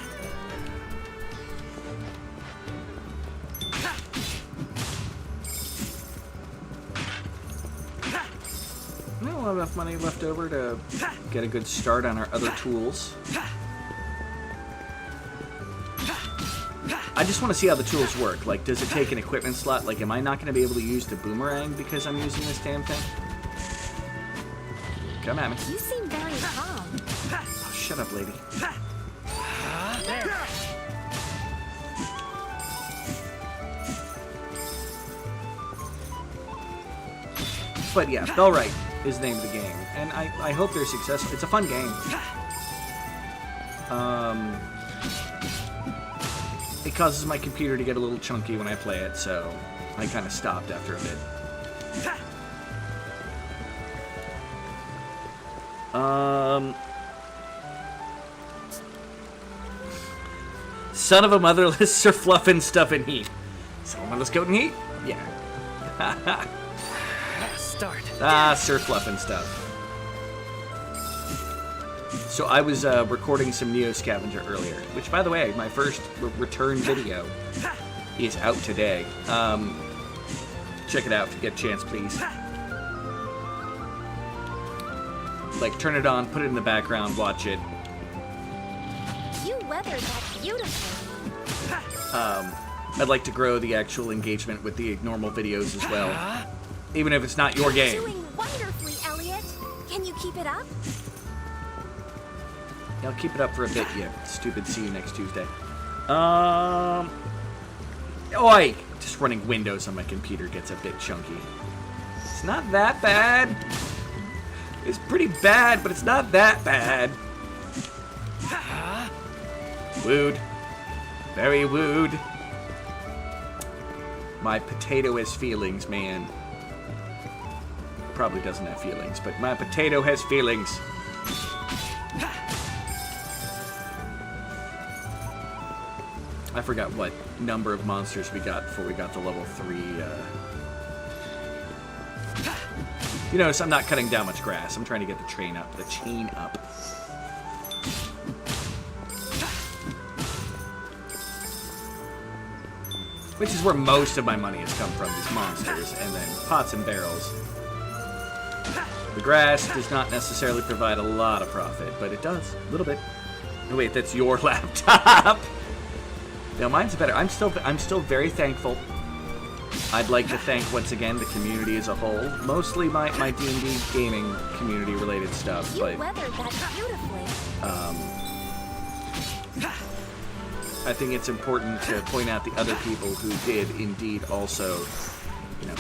We don't have enough money left over to get a good start on our other tools. I just want to see how the tools work. Like, does it take an equipment slot? Like, am I not going to be able to use the boomerang because I'm using this damn thing? Come at me. You seem very calm. Oh, shut up, lady. There. But yeah, Bellwright is the name of the game. And I hope they're successful. It's a fun game. It causes my computer to get a little chunky when I play it, so I kind of stopped after a bit. Son of a motherless Sir Fluffin' Stuff and Heat. Son of a motherless Goat and Heat? Yeah. Start. Sir Fluffin' Stuff. So I was recording some Neo Scavenger earlier, which, by the way, my first return video is out today. Check it out if you get a chance, please. Like, turn it on, put it in the background, watch it. You weathered that beautifully. I'd like to grow the actual engagement with the normal videos as well, even if it's not your game. Doing wonderfully, Elliot. Can you keep it up? Yeah, I'll keep it up for a bit, you stupid. See you next Tuesday. Oi! Just running Windows on my computer gets a bit chunky. It's not that bad. It's pretty bad, but it's not that bad. Wooed. Very wooed. My potato has feelings, man. Probably doesn't have feelings, but my potato has feelings. I forgot what number of monsters we got before we got to level 3. You notice I'm not cutting down much grass. I'm trying to get the chain up. Which is where most of my money has come from, these monsters, and then pots and barrels. The grass does not necessarily provide a lot of profit, but it does, a little bit. Oh, wait, that's your laptop. No, mine's better. I'm still very thankful. I'd like to thank once again the community as a whole, mostly my D&D gaming community related stuff. You but weathered that beautifully. I think it's important to point out the other people who did indeed also, you know,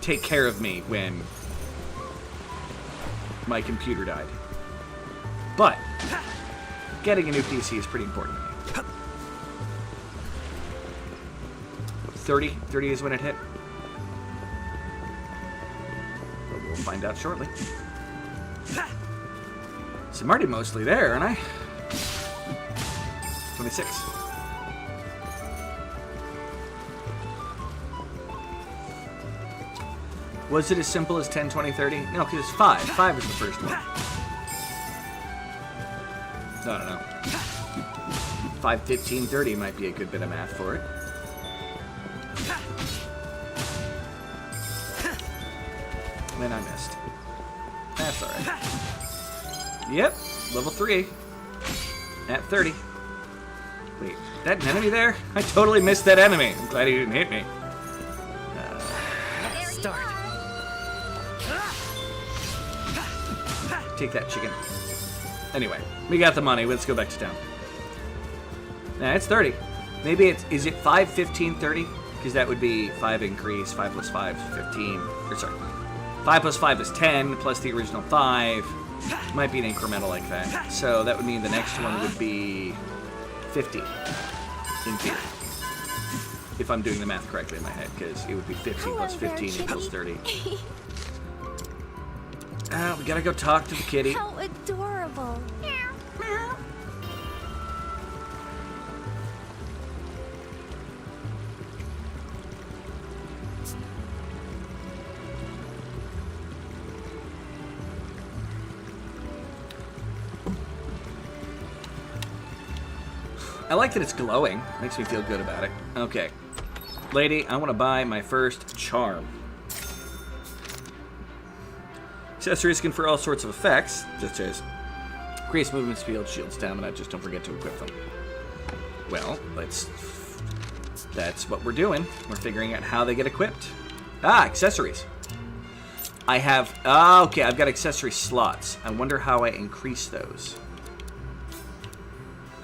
take care of me when my computer died. But getting a new PC is pretty important to me. 30 is when it hit. But we'll find out shortly. So I'm already mostly there, aren't I? 26. Was it as simple as 10, 20, 30? No, because it's 5. 5 is the first one. I don't know. 5, 15, 30 might be a good bit of math for it. Then I missed. That's alright. Yep, level 3. At 30. Wait, that an enemy there? I totally missed that enemy. I'm glad he didn't hit me. Start. Take that, chicken. Anyway, we got the money. Let's go back to town. Nah, it's 30. Maybe it's... Is it 5, 15, 30? Because that would be 5 increase. 5 plus 5 is 15. Or sorry. 5 plus 5 is 10, plus the original 5. Might be an incremental like that. So that would mean the next one would be 50, in theory. If I'm doing the math correctly in my head, because it would be 50 plus 15 equals 30. We gotta go talk to the kitty. How adorable. I like that it's glowing. Makes me feel good about it. Okay. Lady, I want to buy my first charm. Accessories confer all sorts of effects, such as increased movement speed, shield stamina. Just don't forget to equip them. Well, that's what we're doing. We're figuring out how they get equipped. Accessories. I have... okay, I've got accessory slots. I wonder how I increase those.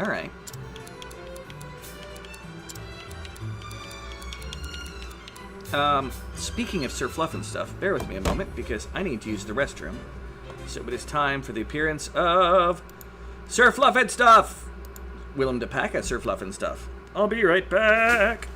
Alright. Speaking of Sir Fluff and stuff, bear with me a moment, because I need to use the restroom. So it is time for the appearance of Sir Fluff and Stuff! Willem de Pack at Sir Fluff and Stuff. I'll be right back!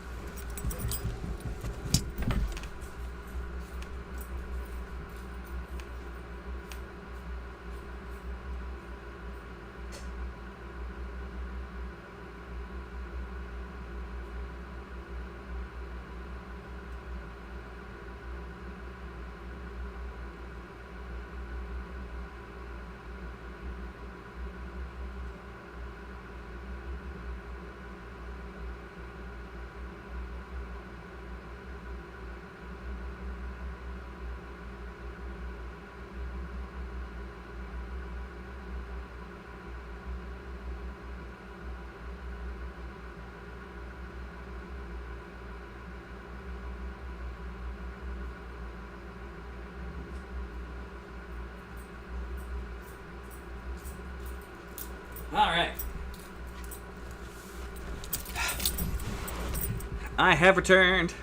Alright. I have returned.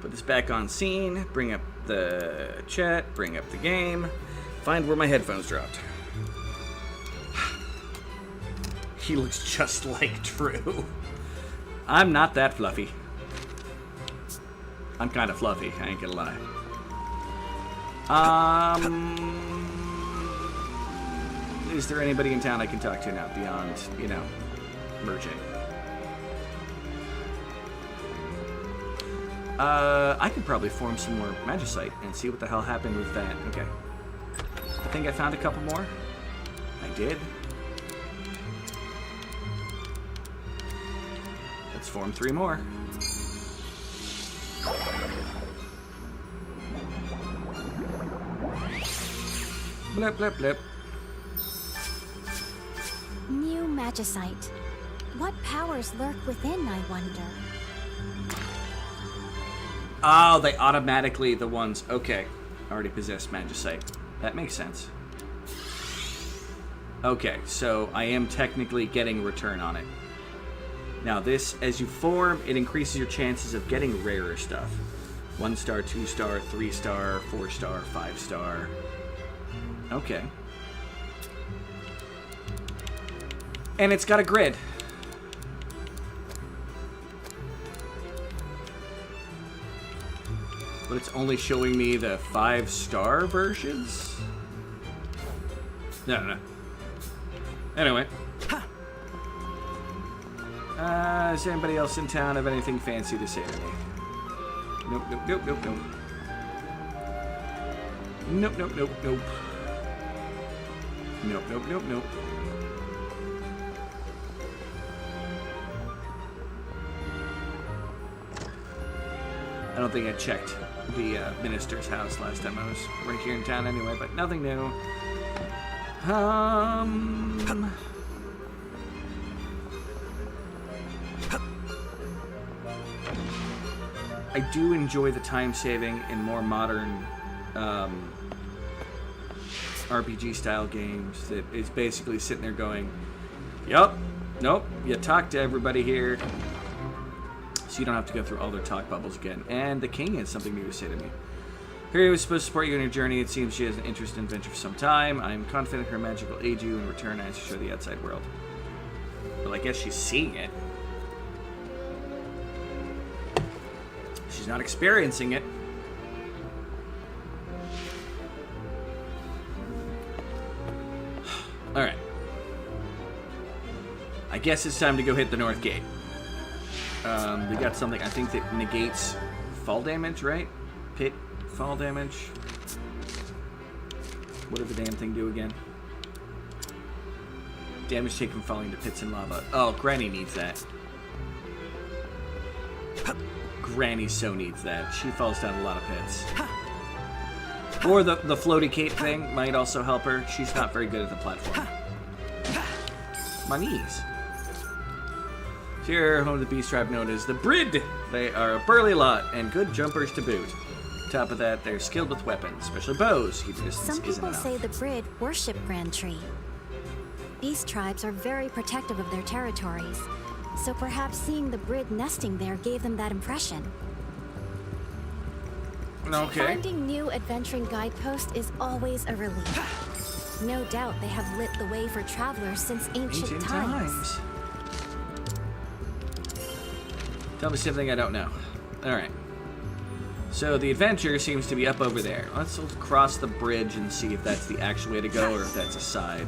Put this back on scene. Bring up the chat. Bring up the game. Find where my headphones dropped. He looks just like Drew. I'm not that fluffy. I'm kind of fluffy, I ain't gonna lie. Is there anybody in town I can talk to now beyond, you know, merging? I could probably form some more magicite and see what the hell happened with that. Okay. I think I found a couple more. I did. Let's form 3 more. Blip, blip, blip. New magicite. What powers lurk within, I wonder? Oh, they automatically, the ones, okay, already possess magicite. That makes sense. Okay, so I am technically getting a return on it. Now this, as you form, it increases your chances of getting rarer stuff. 1 star, 2 star, 3 star, 4 star, 5 star. Okay. And it's got a grid. But it's only showing me the 5-star versions? No. Anyway. Does anybody else in town have anything fancy to say to me? Nope. Nope. I don't think I checked the minister's house last time I was right here in town anyway, but nothing new. I do enjoy the time saving in more modern RPG style games that is basically sitting there going, yup, nope, you talk to everybody here. So you don't have to go through all their talk bubbles again. And the king has something new to say to me. Harry was supposed to support you in your journey. It seems she has an interest in adventure for some time. I am confident her magic will aid you in return as you show the outside world. Well, I guess she's seeing it. She's not experiencing it. Alright. I guess it's time to go hit the north gate. We got something, I think, that negates fall damage, right? Pit fall damage. What did the damn thing do again? Damage taken falling to pits and lava. Oh, Granny needs that. Granny so needs that. She falls down a lot of pits. Or the floaty cape thing might also help her. She's not very good at the platform. My knees. Here, home of the beast tribe known as the Brid. They are a burly lot and good jumpers to boot. On top of that, they're skilled with weapons, especially bows. Keeping distance Some people say the Brid worship Grand Tree. Beast tribes are very protective of their territories, so perhaps seeing the Brid nesting there gave them that impression. Okay. Finding new adventuring guideposts is always a relief. No doubt they have lit the way for travelers since ancient times. Tell me something I don't know. Alright. So the adventure seems to be up over there. Let's cross the bridge and see if that's the actual way to go or if that's a side.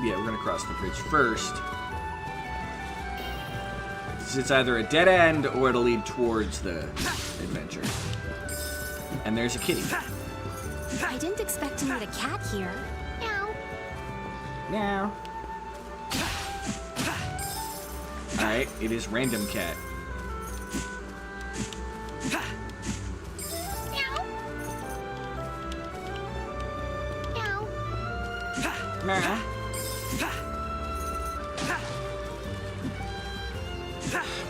Yeah, we're gonna cross the bridge first. It's either a dead end or it'll lead towards the adventure. And there's a kitty. I didn't expect to meet a cat here. Meow. Alright, it is random cat.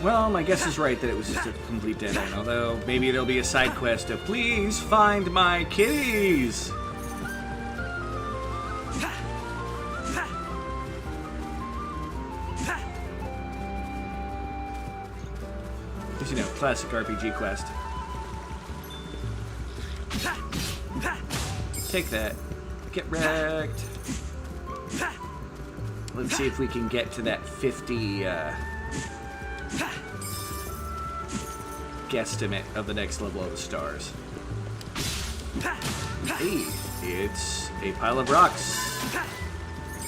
Well, my guess is right that it was just a complete dead end, although maybe there'll be a side quest of please find my kitties! Just, you know, classic RPG quest. Take that. Get wrecked. Let's see if we can get to that 50, guesstimate of the next level of the stars. Hey, it's a pile of rocks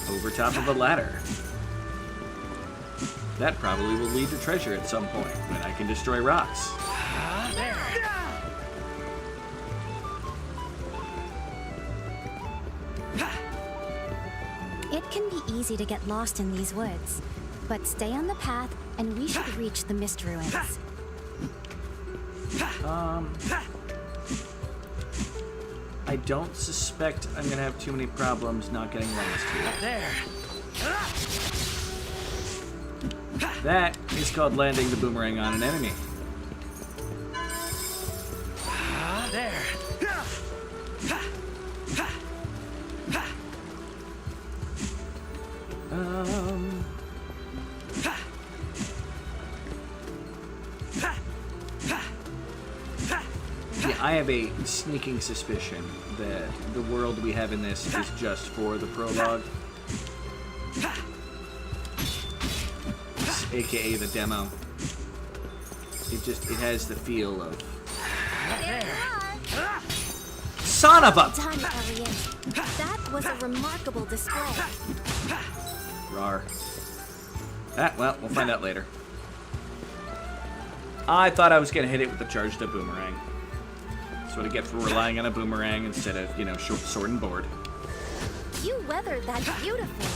over top of a ladder. That probably will lead to treasure at some point when I can destroy rocks. It can be easy to get lost in these woods, but stay on the path and we should reach the mist ruins. I don't suspect I'm gonna have too many problems not getting lost here. There. That is called landing the boomerang on an enemy. There. Yeah, I have a sneaking suspicion that the world we have in this is just for the prologue. AKA the demo. It has the feel of... Son of a... Done, Elliot. That was a remarkable display. Rar. Well, we'll find out later. I thought I was gonna hit it with the charged up boomerang. That's what I get for relying on a boomerang instead of, you know, short sword and board. You weathered that beautifully.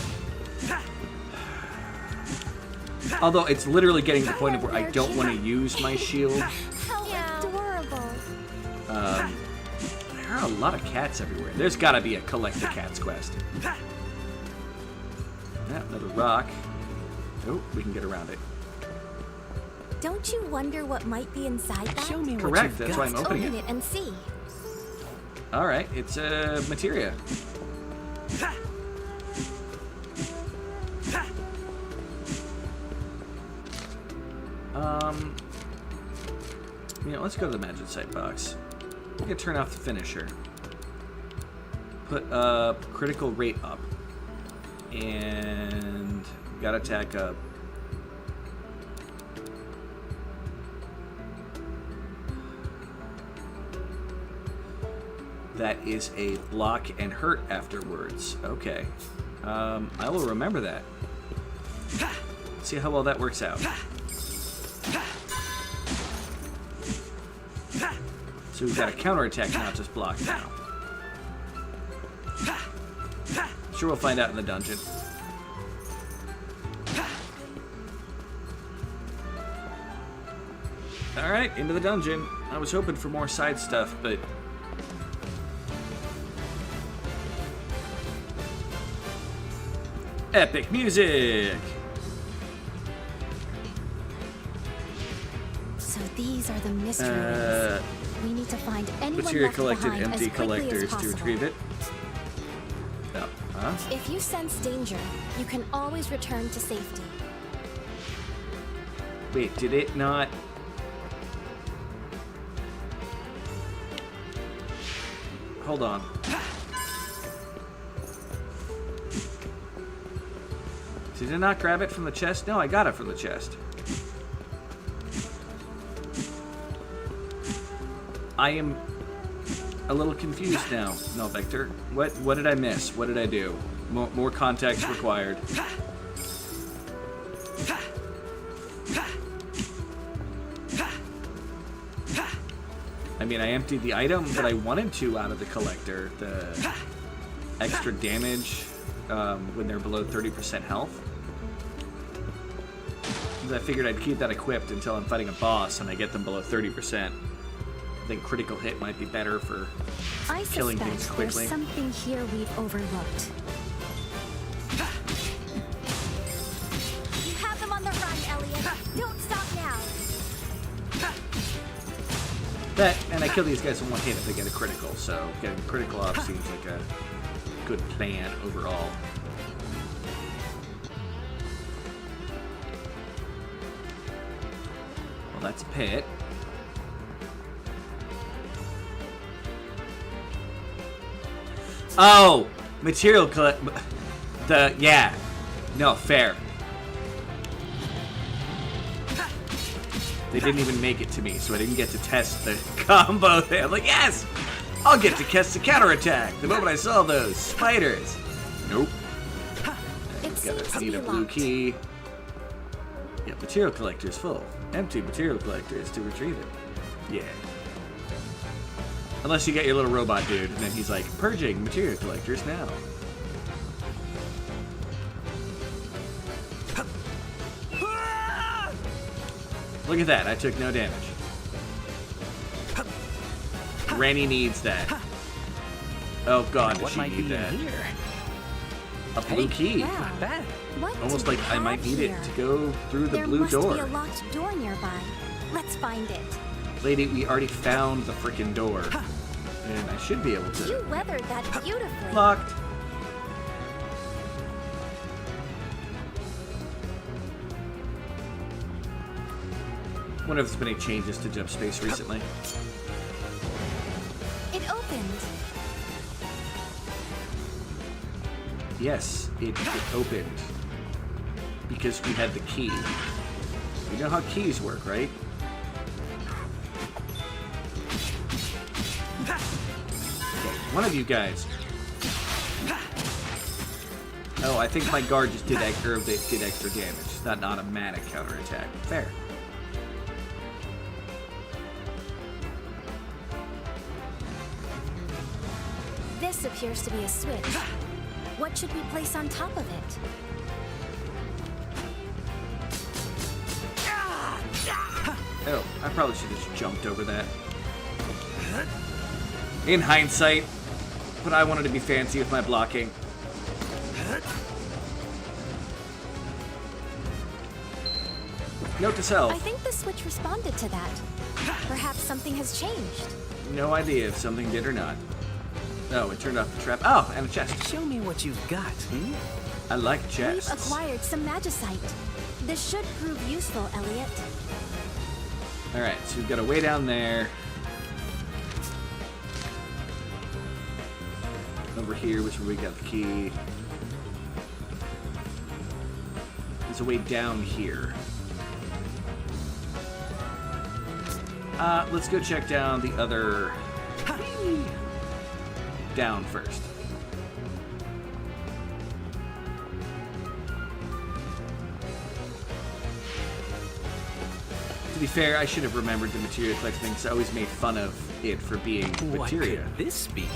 Although it's literally getting to the point of where I don't want to use my shield. How adorable. There are a lot of cats everywhere. There's gotta be a collect the cats quest. Yeah, another rock. Oh, we can get around it. Don't you wonder what might be inside that? Show me Correct, what that's you've why I'm got. opening it. and see. Alright, it's materia. You know, let's go to the magic site box. We can turn off the finisher. Put critical rate up. And got attack up. That is a block and hurt afterwards. Okay. I will remember that. Let's see how well that works out. So we've got a counterattack, not just block now. Sure, we'll find out in the dungeon. Alright, into the dungeon. I was hoping for more side stuff, but... Epic music! So these are the mysteries. We need to find anyone Materia left collected behind empty as quickly as collectors to possible. retrieve it. No. Huh? If you sense danger, you can always return to safety. Wait, did it not... Hold on. Did I not grab it from the chest? No, I got it from the chest. I am a little confused now. No, Vector. What did I miss? What did I do? More context required. I mean, I emptied the item, but I wanted to out of the collector. The extra damage when they're below 30% health. I figured I'd keep that equipped until I'm fighting a boss and I get them below 30%. I think critical hit might be better for killing things quickly. There's something here we've overlooked. You have them on the run, Elliot. Don't stop now. And I kill these guys in one hit if they get a critical, so getting a critical off seems like a good plan overall. Well, that's a pit. Oh! Material collect... Yeah. No, fair. They didn't even make it to me, so I didn't get to test the combo there. I'm like, yes! I'll get to test the counterattack the moment I saw those spiders. Nope. Need a blue key. Yeah, material collector's full. Empty material collectors to retrieve it. Yeah. Unless you get your little robot dude, and then he's like, purging material collectors now. Look at that, I took no damage. Granny needs that. Oh god, does she need that? A blue key. Yeah. Almost like I might need it to go through the blue door. There must be a locked door nearby. Let's find it. Lady, we already found the frickin' door. And I should be able to... You weathered that beautifully. Locked. Wonder if there's been any changes to jump space recently. It opened. Yes, it opened. Because we had the key. You know how keys work, right? One of you guys. Oh, I think my guard just did extra damage. It's not an automatic counterattack. Fair. This appears to be a switch. What should we place on top of it? Oh, I probably should have just jumped over that. In hindsight, but I wanted to be fancy with my blocking. Note to self. I think the switch responded to that. Perhaps something has changed. No idea if something did or not. Oh, it turned off the trap. Oh, and a chest. Show me what you've got, hmm? I like chests. We've acquired some magicite. This should prove useful, Elliot. Alright, so we've got a way down there. Over here, which is where we got the key. There's a way down here. Let's go check down the other... down first. To be fair, I should have remembered the materia collecting thing, because I always made fun of it for being materia. What could this be?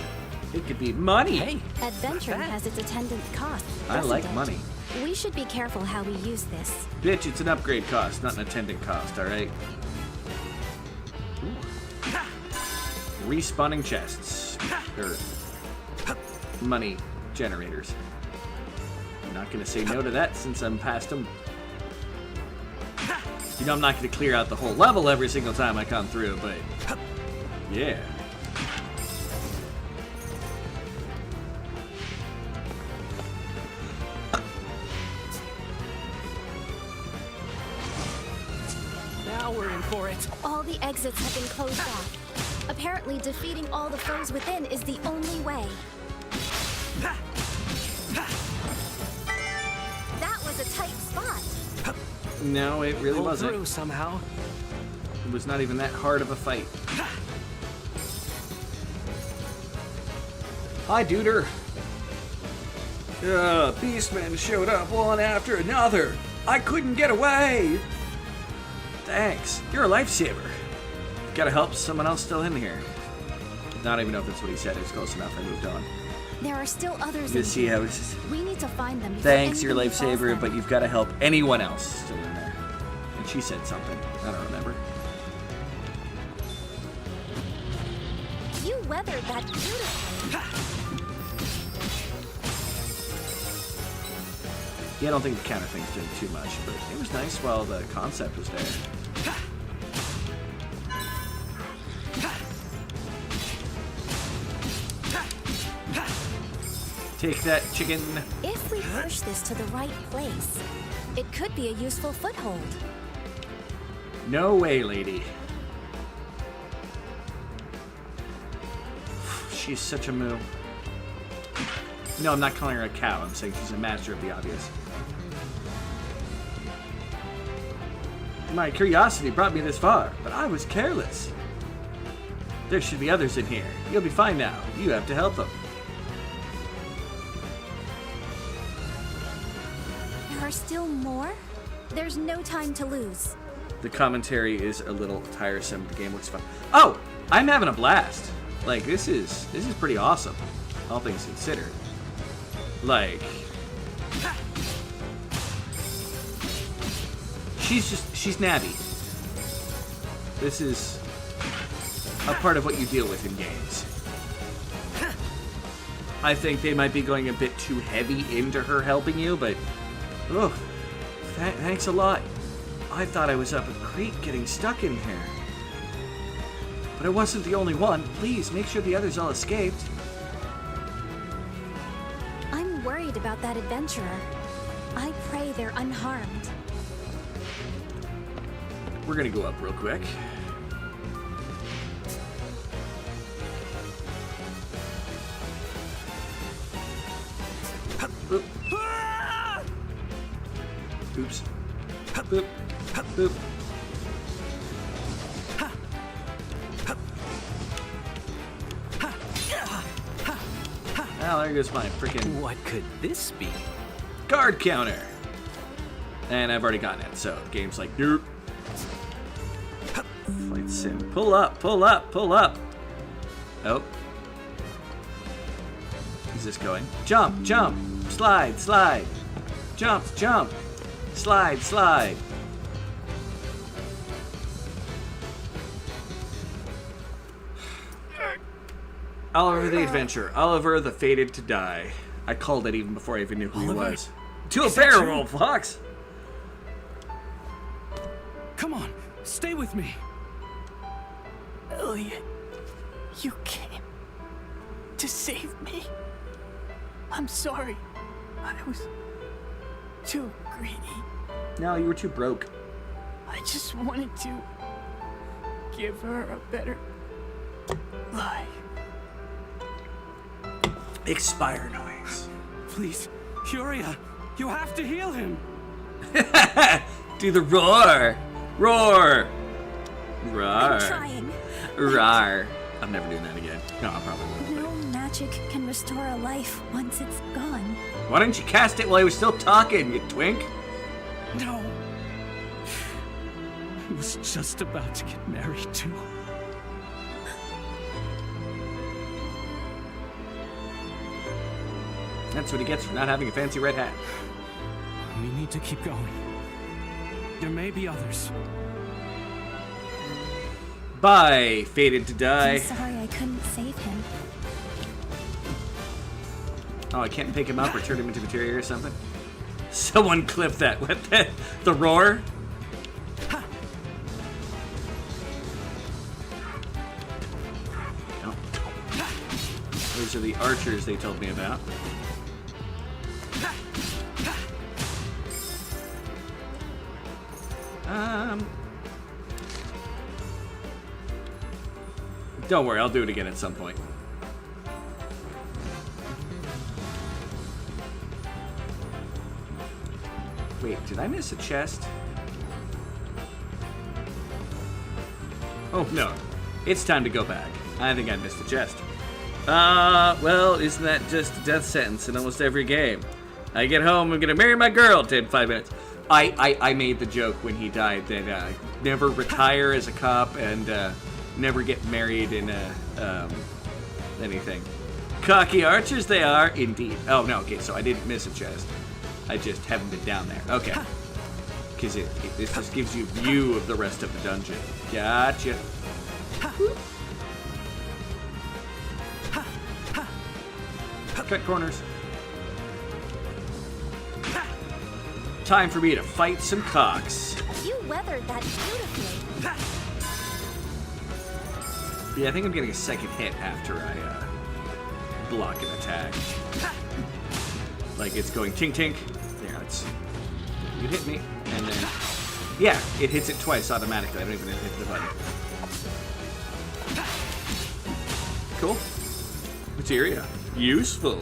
It could be money. Hey, adventuring has its attendant costs. I like money. We should be careful how we use this. Bitch, it's an upgrade cost, not an attendant cost, alright? Respawning chests. Or money generators. I'm not gonna say no to that since I'm past them. You know I'm not gonna clear out the whole level every single time I come through, but yeah. Now we're in for it. All the exits have been closed off. Apparently, defeating all the foes within is the only way. That was a tight spot. No, it really wasn't. Through somehow. It was not even that hard of a fight. Hi, Duder. Beastmen showed up one after another. I couldn't get away. Thanks. You're a lifesaver. Gotta help someone else still in here. Not even know if that's what he said. It's close enough. I moved on. There are still others You in see here. how it's just... We need to find them. Thanks, you're a lifesaver, but you've got to help anyone else still in there. And she said something. I don't remember. You weathered that beautifully. Yeah, I don't think the counter thing's doing too much, but it was nice while the concept was there. Take that, chicken. If we push this to the right place, it could be a useful foothold. No way, lady. She's such a moo. No, I'm not calling her a cow. I'm saying she's a master of the obvious. My curiosity brought me this far, but I was careless. There should be others in here. You'll be fine now. You have to help them. There are still more? There's no time to lose. The commentary is a little tiresome. The game looks fun. Oh, I'm having a blast. Like, this is pretty awesome, all things considered. Like, she's nabby. This is a part of what you deal with in games. I think they might be going a bit too heavy into her helping you, but oh, thanks a lot. I thought I was up a creek getting stuck in here. But I wasn't the only one. Please, make sure the others all escaped. I'm worried about that adventurer. I pray they're unharmed. We're gonna go up real quick. Boop. Oops. Boop. Boop. Now there goes my freaking. What could this be? Guard counter. And I've already gotten it, so the game's like, nope. Flight sim. Pull up, pull up, pull up. Oh. Is this going? Jump, jump, slide, slide. Jump, jump, slide, slide. Oliver the Adventurer. Oliver the Fated to Die. I called it even before I even knew who he was. To a barrel roll, Fox! Come on, stay with me. Elliot, you came to save me. I'm sorry. I was too greedy. No, you were too broke. I just wanted to give her a better life. Expire noise. Please, Furia, you have to heal him. Do the roar. Roar. Roar. I'm trying. Roar. I'm never doing that again. No, I probably won't. No magic can restore a life once it's gone. Why didn't you cast it while he was still talking, you twink? No. I was just about to get married too. That's what he gets for not having a fancy red hat. We need to keep going. There may be others. Bye, Fated to Die. I'm sorry I couldn't save him. Oh, I can't pick him up or turn him into materia or something? Someone clip that. What the roar? Oh. Those are the archers they told me about. Don't worry, I'll do it again at some point. Wait, did I miss a chest? Oh, no. It's time to go back. I think I missed a chest. Well, isn't that just a death sentence in almost every game? I get home, I'm gonna marry my girl in 5 minutes. I made the joke when he died that never retire as a cop and never get married in anything. Cocky archers they are, indeed. Oh, no, okay, so I didn't miss a chest. I just haven't been down there. Okay. Because this just gives you a view of the rest of the dungeon. Gotcha. Cut corners. Time for me to fight some cocks. You weathered that beautifully. Yeah, I think I'm getting a second hit after I block an attack. Like it's going tink tink. There, it's you hit me, and then yeah, it hits it twice automatically. I don't even hit the button. Cool. Materia. Useful.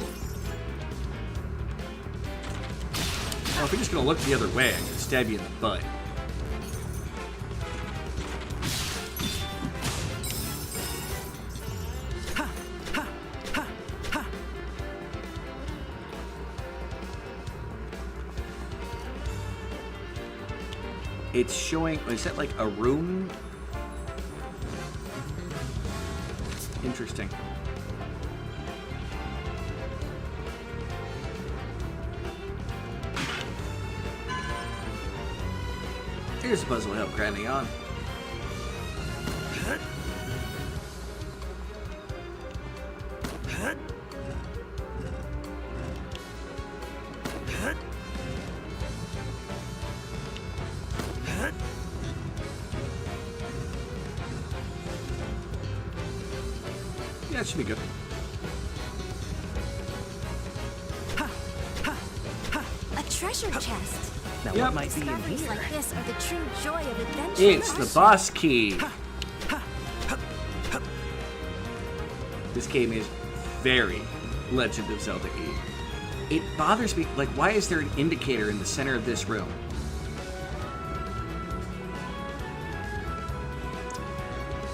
Oh, if you're just gonna look the other way, I can stab you in the butt. It's showing, is that like a room? Interesting. Here's a puzzle to help Granny on. Yeah, it should be good. A treasure chest. Now, Yep. what might be in Discoveries here? like this are the true joy of adventure. It's the boss key. This game is very Legend of Zelda E. It bothers me, like, why is there an indicator in the center of this room?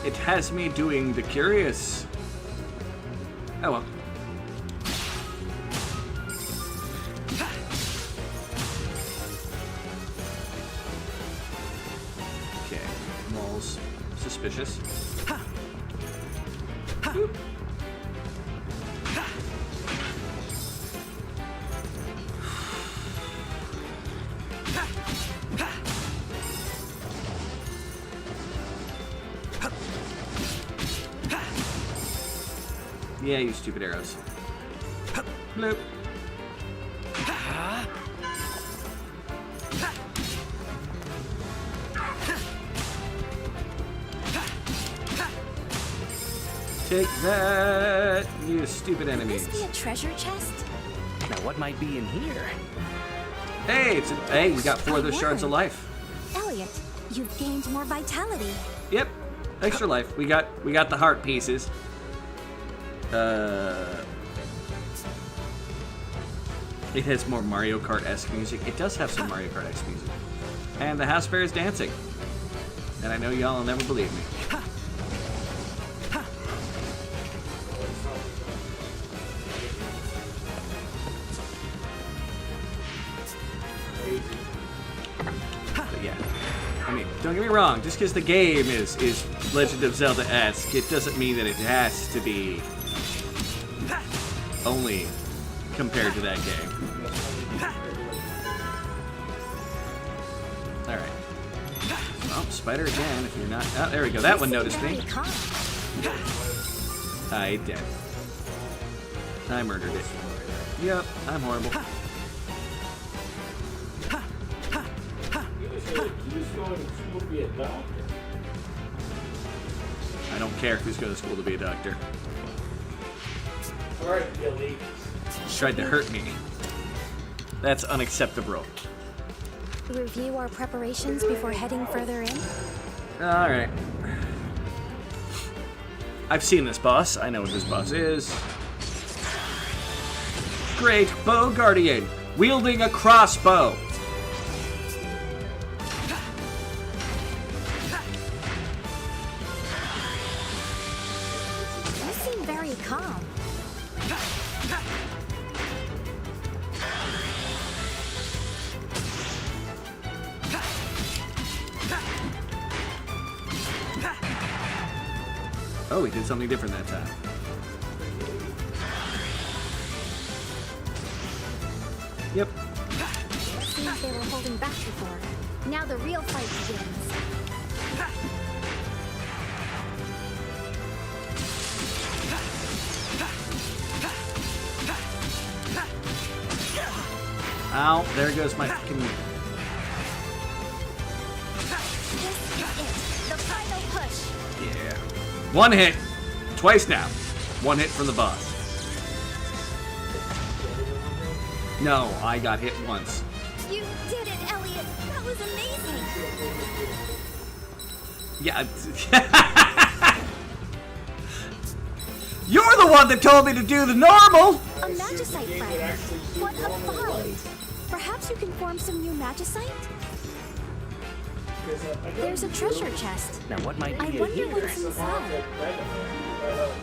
It has me doing the curious. Oh well. Okay, Maul's suspicious. Boop. Yeah, you stupid arrows. Bloop. Take that, you stupid enemies. Could this be a treasure chest? Now, what might be in here? Hey, it's hey, we got 4 of those shards of life. Elliot, you've gained more vitality. Yep, extra life. We got the heart pieces. It has more Mario Kart-esque music. It does have some Mario Kart-esque music. And the house bear is dancing. And I know y'all will never believe me. But yeah. I mean, don't get me wrong, just because the game is Legend of Zelda-esque, it doesn't mean that it has to be only compared to that game. Alright. Oh, spider again, if you're not... Oh, there we go. That one noticed me. I did. I murdered it. Yep, I'm horrible. I don't care who's going to school to be a doctor. Alright, Billy. Tried to hurt me. That's unacceptable. Review our preparations before heading further in. Alright. I've seen this boss. I know what this boss is. Great Bow Guardian, wielding a crossbow. You seem very calm. Oh, he did something different that time. Yep. Seems they were holding back before. Now the real fight begins. Ow, there goes my fucking... This is it. The final push. Yeah. One hit. Twice now. One hit from the boss. No, I got hit once. You did it, Elliot. That was amazing. Yeah. You're the one that told me to do the normal! A magicite fragment. What a find! Perhaps you can form some new magicite? There's a treasure chest. Now what might be I in wonder here? what's inside.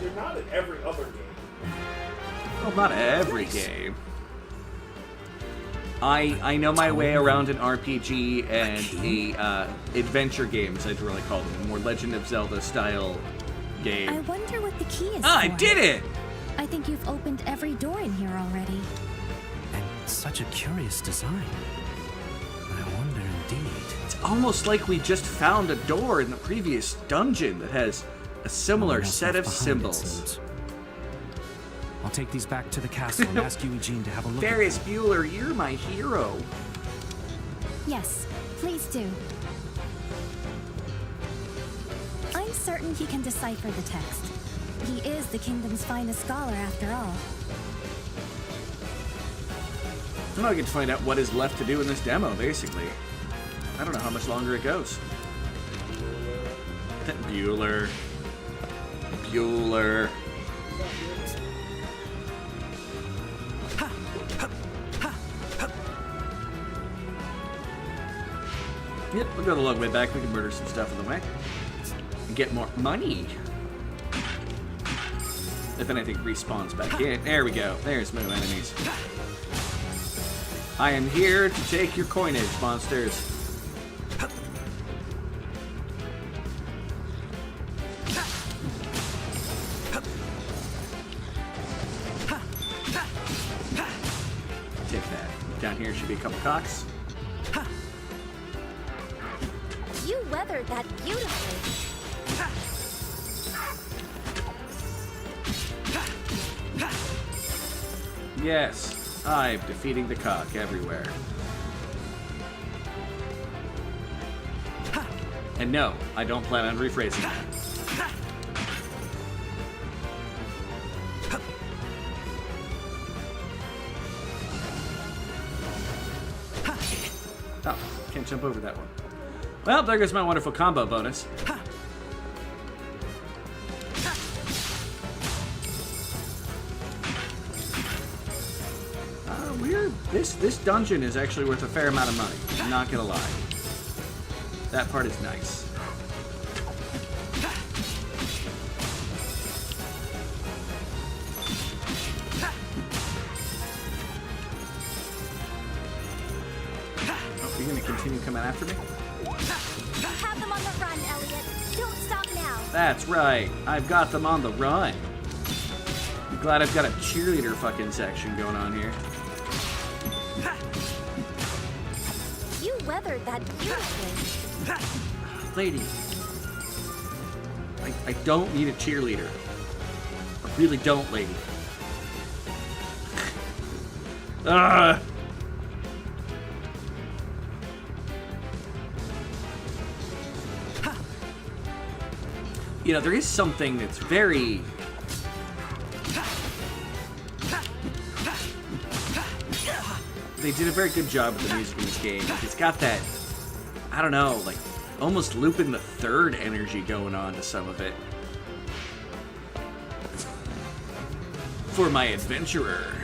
You're not in every other game. Well, not every game. I know my way around an RPG and a adventure game, as I'd really call them, a more Legend of Zelda style game. I wonder what the key is Ah, I for. did it! I think you've opened every door in here already. And such a curious design. I wonder indeed. It's almost like we just found a door in the previous dungeon that has a similar set of symbols. I'll take these back to the castle and ask Eugene to have a look at Ferris Bueller, you're my hero. Yes, please do. I'm certain he can decipher the text. He is the kingdom's finest scholar after all. Now I get to find out what is left to do in this demo, basically. I don't know how much longer it goes. Bueller. Bueller. Yep, we'll go the long way back. We can murder some stuff on the way. And get more money. If anything respawns back in. There we go. There's no enemies. I am here to take your coinage, monsters. Take that. Down here should be a couple cocks. You weathered that beautifully. Yes, I'm defeating the cock everywhere. And no, I don't plan on rephrasing that. Oh, can't jump over that one. Well, there goes my wonderful combo bonus. This dungeon is actually worth a fair amount of money. I'm not gonna lie. That part is nice. Oh, you're gonna continue coming after me? Have them on the run, Elliot. Don't stop now. That's right. I've got them on the run. I'm glad I've got a cheerleader fucking section going on here. You weathered that beautifully. Lady. I don't need a cheerleader. I really don't, lady. Ugh. You know, there is something that's very... They did a very good job with the music in this game. It's got that, I don't know, like, almost Lupin the Third energy going on to some of it. For my adventurer.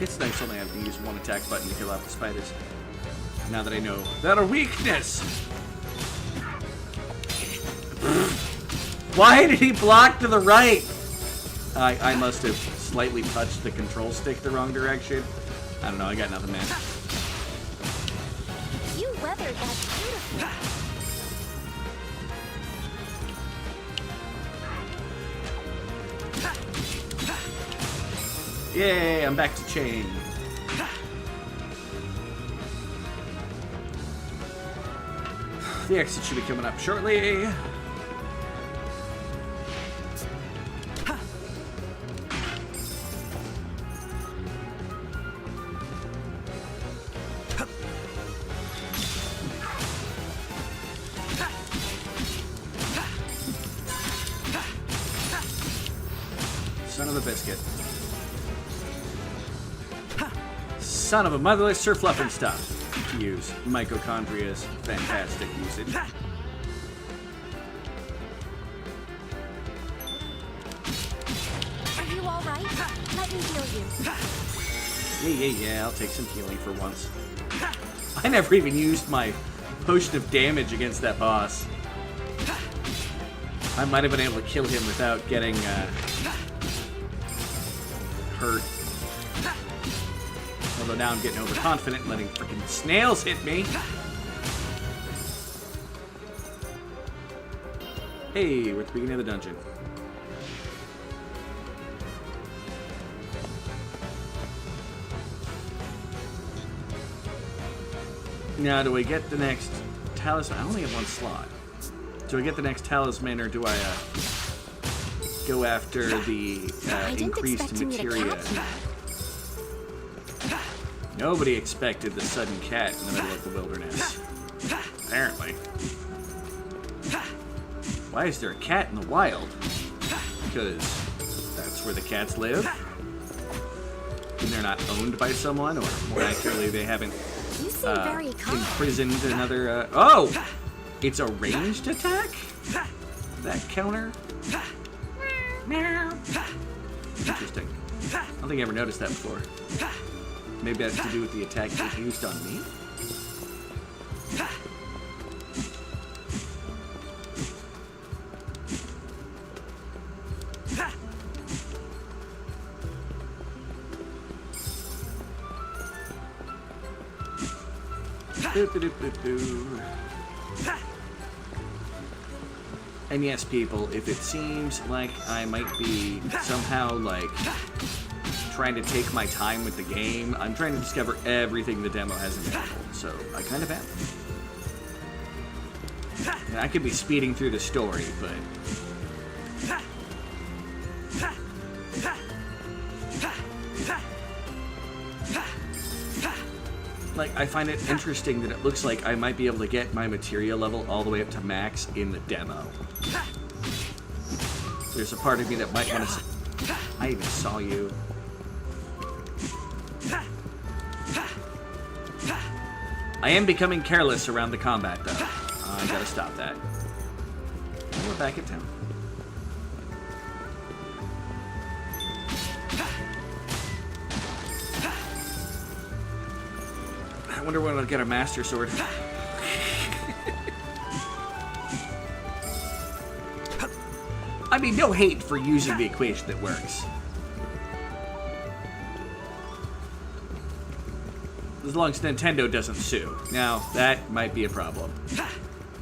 It's nice only having to use one attack button to kill off the spiders. Now that I know that a weakness. Why did he block to the right? I must have slightly touched the control stick the wrong direction. I don't know, I got nothing, man. You weathered that beautifully. Yay, I'm back to chain. The exit should be coming up shortly. Son of a biscuit. Son of a motherless Sir Fluffin' Stuff. To use Mitochondria's fantastic usage. Are you alright? Let me heal you. Yeah, I'll take some healing for once. I never even used my potion of damage against that boss. I might have been able to kill him without getting hurt. Although now I'm getting overconfident and letting freaking snails hit me. Hey, we're at the beginning of the dungeon. Now, do I get the next talisman? I only have one slot. Do I get the next talisman, or do I go after the increased materia? Nobody expected the sudden cat in the middle of the wilderness. Apparently. Why is there a cat in the wild? Because that's where the cats live? And they're not owned by someone, or more accurately, they haven't imprisoned another... Oh! It's a ranged attack? That counter? Interesting. I don't think I ever noticed that before. Maybe that's to do with the attack that used on me? And yes, people, if it seems like I might be somehow, like, trying to take my time with the game, I'm trying to discover everything the demo has available, so I kind of am. And I could be speeding through the story, but... like, I find it interesting that it looks like I might be able to get my materia level all the way up to max in the demo. There's a part of me that might want to say, I even saw you. I am becoming careless around the combat, though. I gotta stop that. We're back at town. I wonder when I'll get a Master Sword. I mean, no hate for using the equation that works. As long as Nintendo doesn't sue. Now, that might be a problem.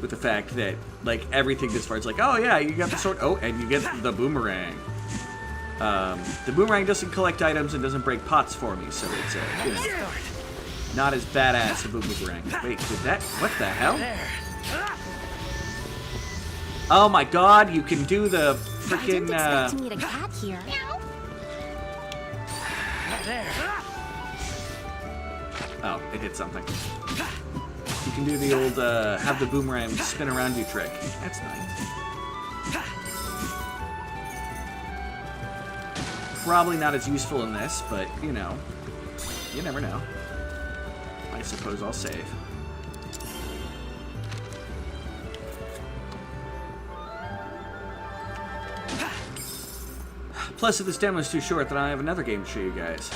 With the fact that, like, everything this far is like, oh yeah, you got the sword. Oh, and you get the boomerang. The boomerang doesn't collect items and doesn't break pots for me, so it's, you know, not as badass of a boomerang. Wait, did that? What the hell? Oh my god, you can do the freaking, I didn't expect to meet a cat here. Oh, it hit something. You can do the old, have the boomerang spin around you trick. That's nice. Probably not as useful in this, but, you know, you never know. I suppose I'll save. Plus, if this demo is too short, then I have another game to show you guys.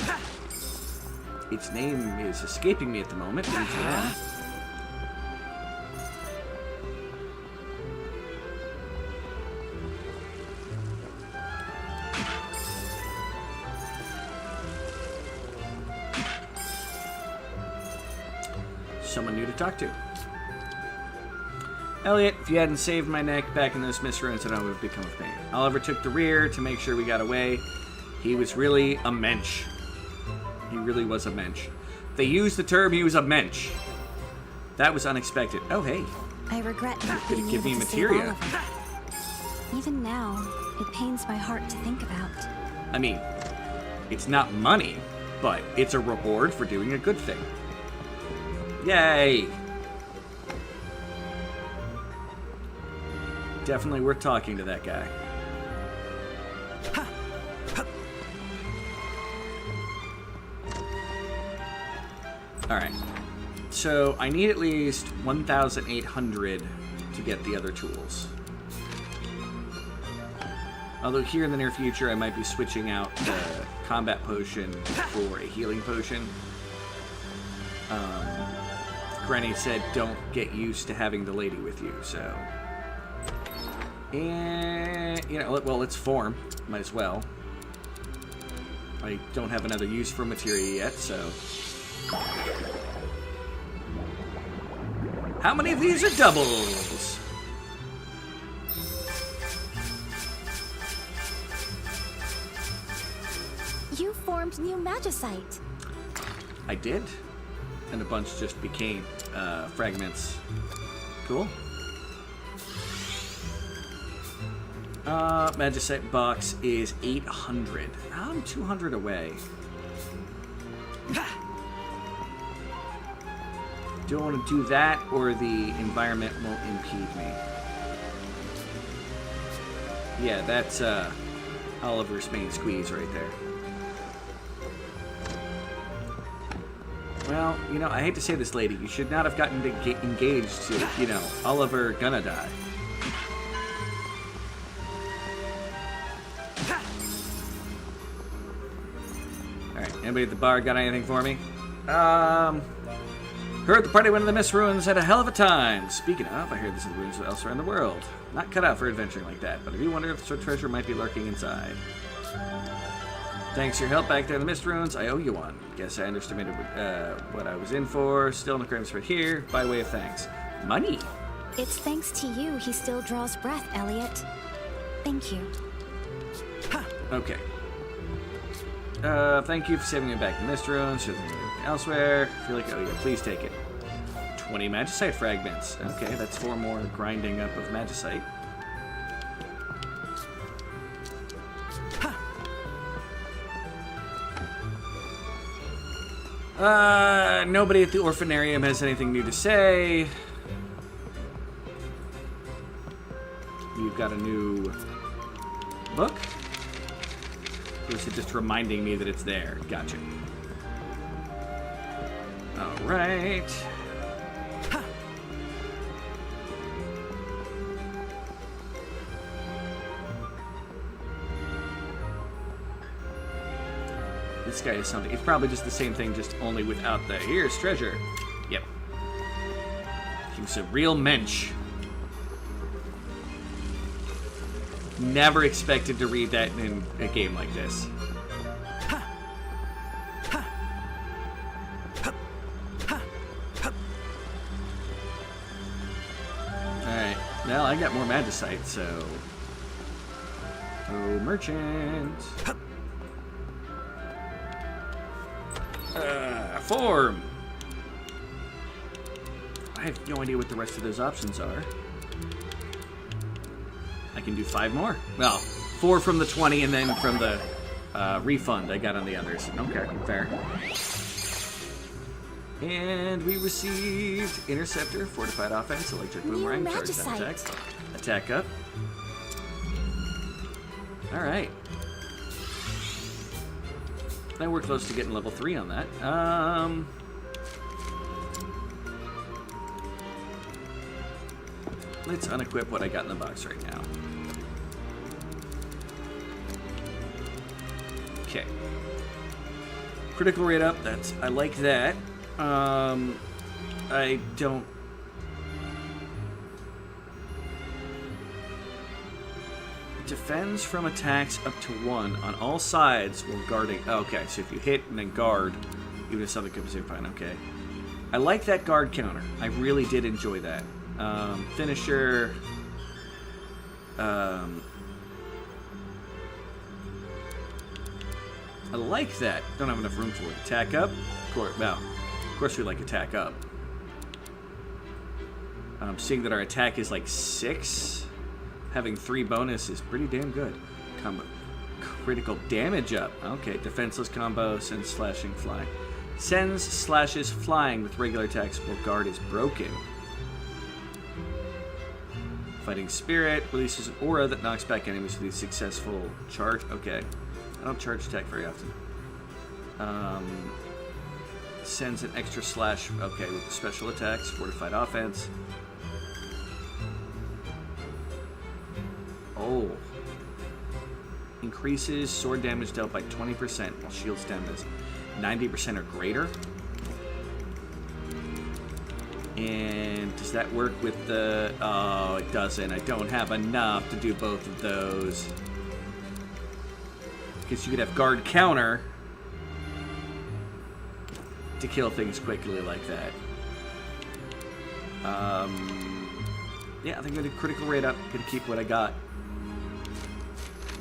Its name is escaping me at the moment. Someone new to talk to. Elliot, if you hadn't saved my neck back in those mist ruins, then I would have become a pain. Oliver took the rear to make sure we got away. He was really a mensch. He really was a mensch. They used the term he was a mensch. That was unexpected. Oh, hey. I regret not Did being it give able me to save materia? Oliver. Even now, it pains my heart to think about. I mean, it's not money, but it's a reward for doing a good thing. Yay! Definitely worth talking to that guy. Alright. So I need at least 1,800 to get the other tools. Although here in the near future I might be switching out the combat potion for a healing potion. Granny said don't get used to having the lady with you, so... And, you know, well, let's form. Might as well. I don't have another use for materia yet, so... How many of these are doubles? You formed new magicite. I did. And a bunch just became fragments. Cool. Magicite box is 800. I'm 200 away. Do I want to do that, or the environment won't impede me? Yeah, that's Oliver's main squeeze right there. Well, you know, I hate to say this, lady. You should not have gotten engaged to, you know, Oliver gonna die. Alright, anybody at the bar got anything for me? Heard the party went to the Mist Ruins, had a hell of a time. Speaking of, I heard there's some ruins elsewhere in the world. Not cut out for adventuring like that, but I do wonder if some treasure might be lurking inside. Thanks for your help back there in the Mist Ruins. I owe you one. Guess I underestimated what I was in for. Still in the cramps right here, by way of thanks. Money! It's thanks to you he still draws breath, Elliot. Thank you. Okay. Thank you for saving me back in the Mist Ruins. Elsewhere. I feel like, oh yeah, please take it. 20 magicite fragments. Okay, that's 4 more grinding up of magicite. Nobody at the orphanarium has anything new to say. We've got a new book. Or is it just reminding me that it's there? Gotcha. Alright. This guy is something. It's probably just the same thing, just only without the here's treasure. Yep. He was a real mensch. Never expected to read that in a game like this. Alright. Well, I got more magicite, so... Oh, merchant. Form. I have no idea what the rest of those options are. I can do 5 more. Well, 4 from the 20 and then from the refund I got on the others. Okay, fair. And we received Interceptor, Fortified Offense, Electric Boomerang, Charge Down Attack, Attack Up. Alright. Now we're close to getting level 3 on that. Let's unequip what I got in the box right now. Okay. Critical rate up, I like that. I don't... Defends from attacks up to 1 on all sides while guarding. Oh, okay, so if you hit and then guard, even if something comes in, fine, okay. I like that guard counter. I really did enjoy that. Finisher. I like that. Don't have enough room for it. Attack up. Of course we like attack up. Seeing that our attack is like 6. Having 3 bonus is pretty damn good. Combo. Critical damage up. Okay, defenseless combo, sends slashing flying. Sends slashes flying with regular attacks while guard is broken. Fighting Spirit releases an aura that knocks back enemies with a successful charge. Okay. I don't charge attack very often. sends an extra slash, okay, with the special attacks, fortified offense. Oh. Increases sword damage dealt by 20%, while shield stem is 90% or greater. And does that work with the... Oh, it doesn't. I don't have enough to do both of those. Because you could have guard counter to kill things quickly like that. Yeah, I think I'm going to critical rate up. Going to keep what I got.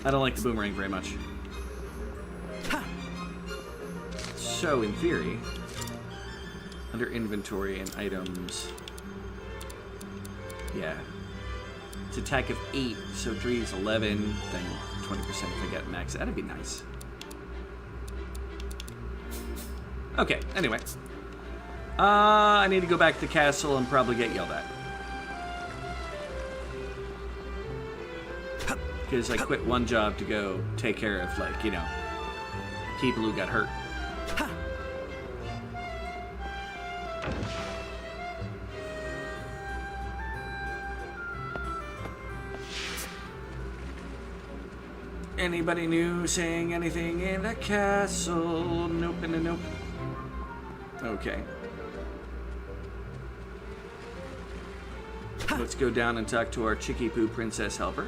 I don't like the boomerang very much. So, in theory, under inventory and items, yeah, it's attack of 8, so 3 is 11, then 20% if I get max. That'd be nice. Okay, anyway. I need to go back to the castle and probably get yelled at. Because I quit one job to go take care of, like, you know, people who got hurt. Anybody new saying anything in the castle? Nope and a nope. Okay. Let's go down and talk to our Chicky Poo Princess Helper.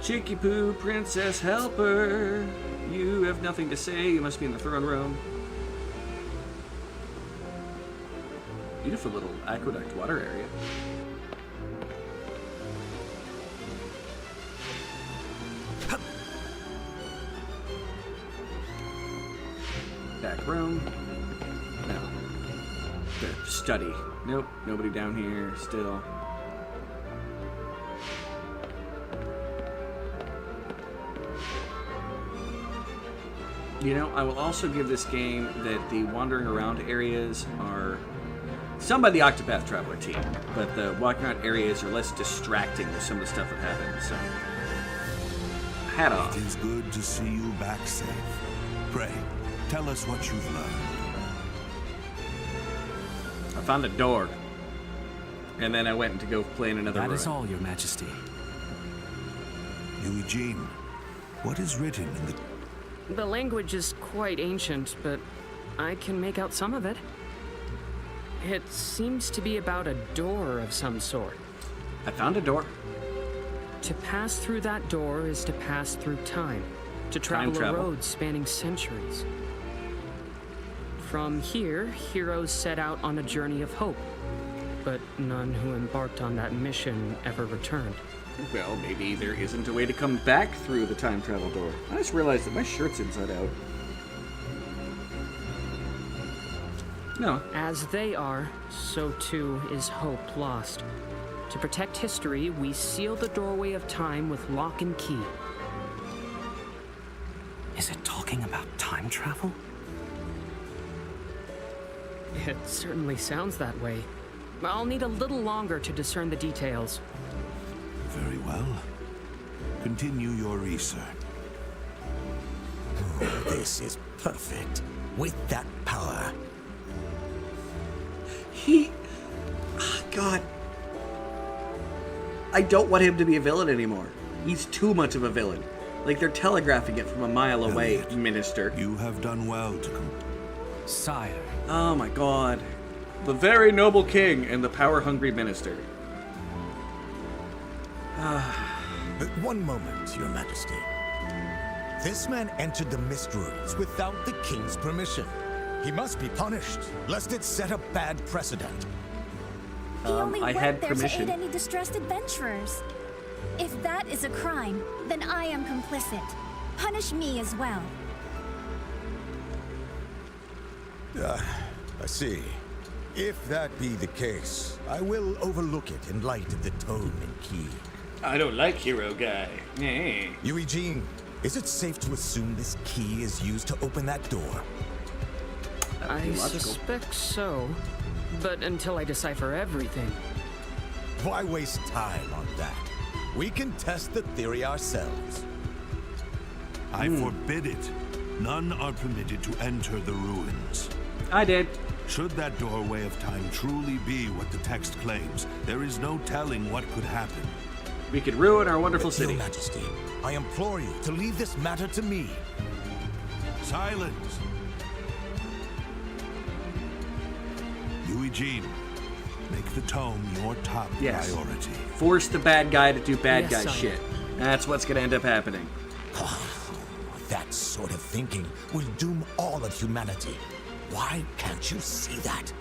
Chicky Poo Princess Helper, you have nothing to say. You must be in the throne room. Beautiful little aqueduct water area. Back room. No. The study. Nope, nobody down here still. You know, I will also give this game that the wandering around areas are some by the Octopath Traveler team, but the walking around areas are less distracting with some of the stuff that happens, so hat off. It is good to see you back safe. Pray, tell us what you've learned. I found a door, and then I went to go play in another room. That is all, Your Majesty. Eugene, what is written in the... The language is quite ancient, but I can make out some of it. It seems to be about a door of some sort. I found a door. To pass through that door is to pass through time, to travel a road spanning centuries. From here, heroes set out on a journey of hope, but none who embarked on that mission ever returned. Well, maybe there isn't a way to come back through the time travel door. I just realized that my shirt's inside out. No. As they are, so too is hope lost. To protect history, we seal the doorway of time with lock and key. Is it talking about time travel? It certainly sounds that way. I'll need a little longer to discern the details. Very well. Continue your research. This is perfect. With that power. God. I don't want him to be a villain anymore. He's too much of a villain. Like, they're telegraphing it from a mile away, Elliot, Minister. You have done well to come. Sire. Oh my God. The very noble king and the power-hungry minister. One moment, Your Majesty. This man entered the Mist Ruins without the king's permission. He must be punished, lest it set a bad precedent. He only I went had there permission. to aid any distressed adventurers. If that is a crime, then I am complicit. Punish me as well. I see. If that be the case, I will overlook it in light of the tone and key. I don't like hero guy. Eugene, is it safe to assume this key is used to open that door? I suspect so, but until I decipher everything. Why waste time on that? We can test the theory ourselves. I forbid it. None are permitted to enter the ruins. I did. Should that doorway of time truly be what the text claims, there is no telling what could happen. We could ruin our wonderful city. Your Majesty, I implore you to leave this matter to me. Silence! Eugene, make the tome your top priority. Force the bad guy to do bad guy sire. shit. That's what's gonna end up happening. That sort of thinking will doom all of humanity. Why can't you see that?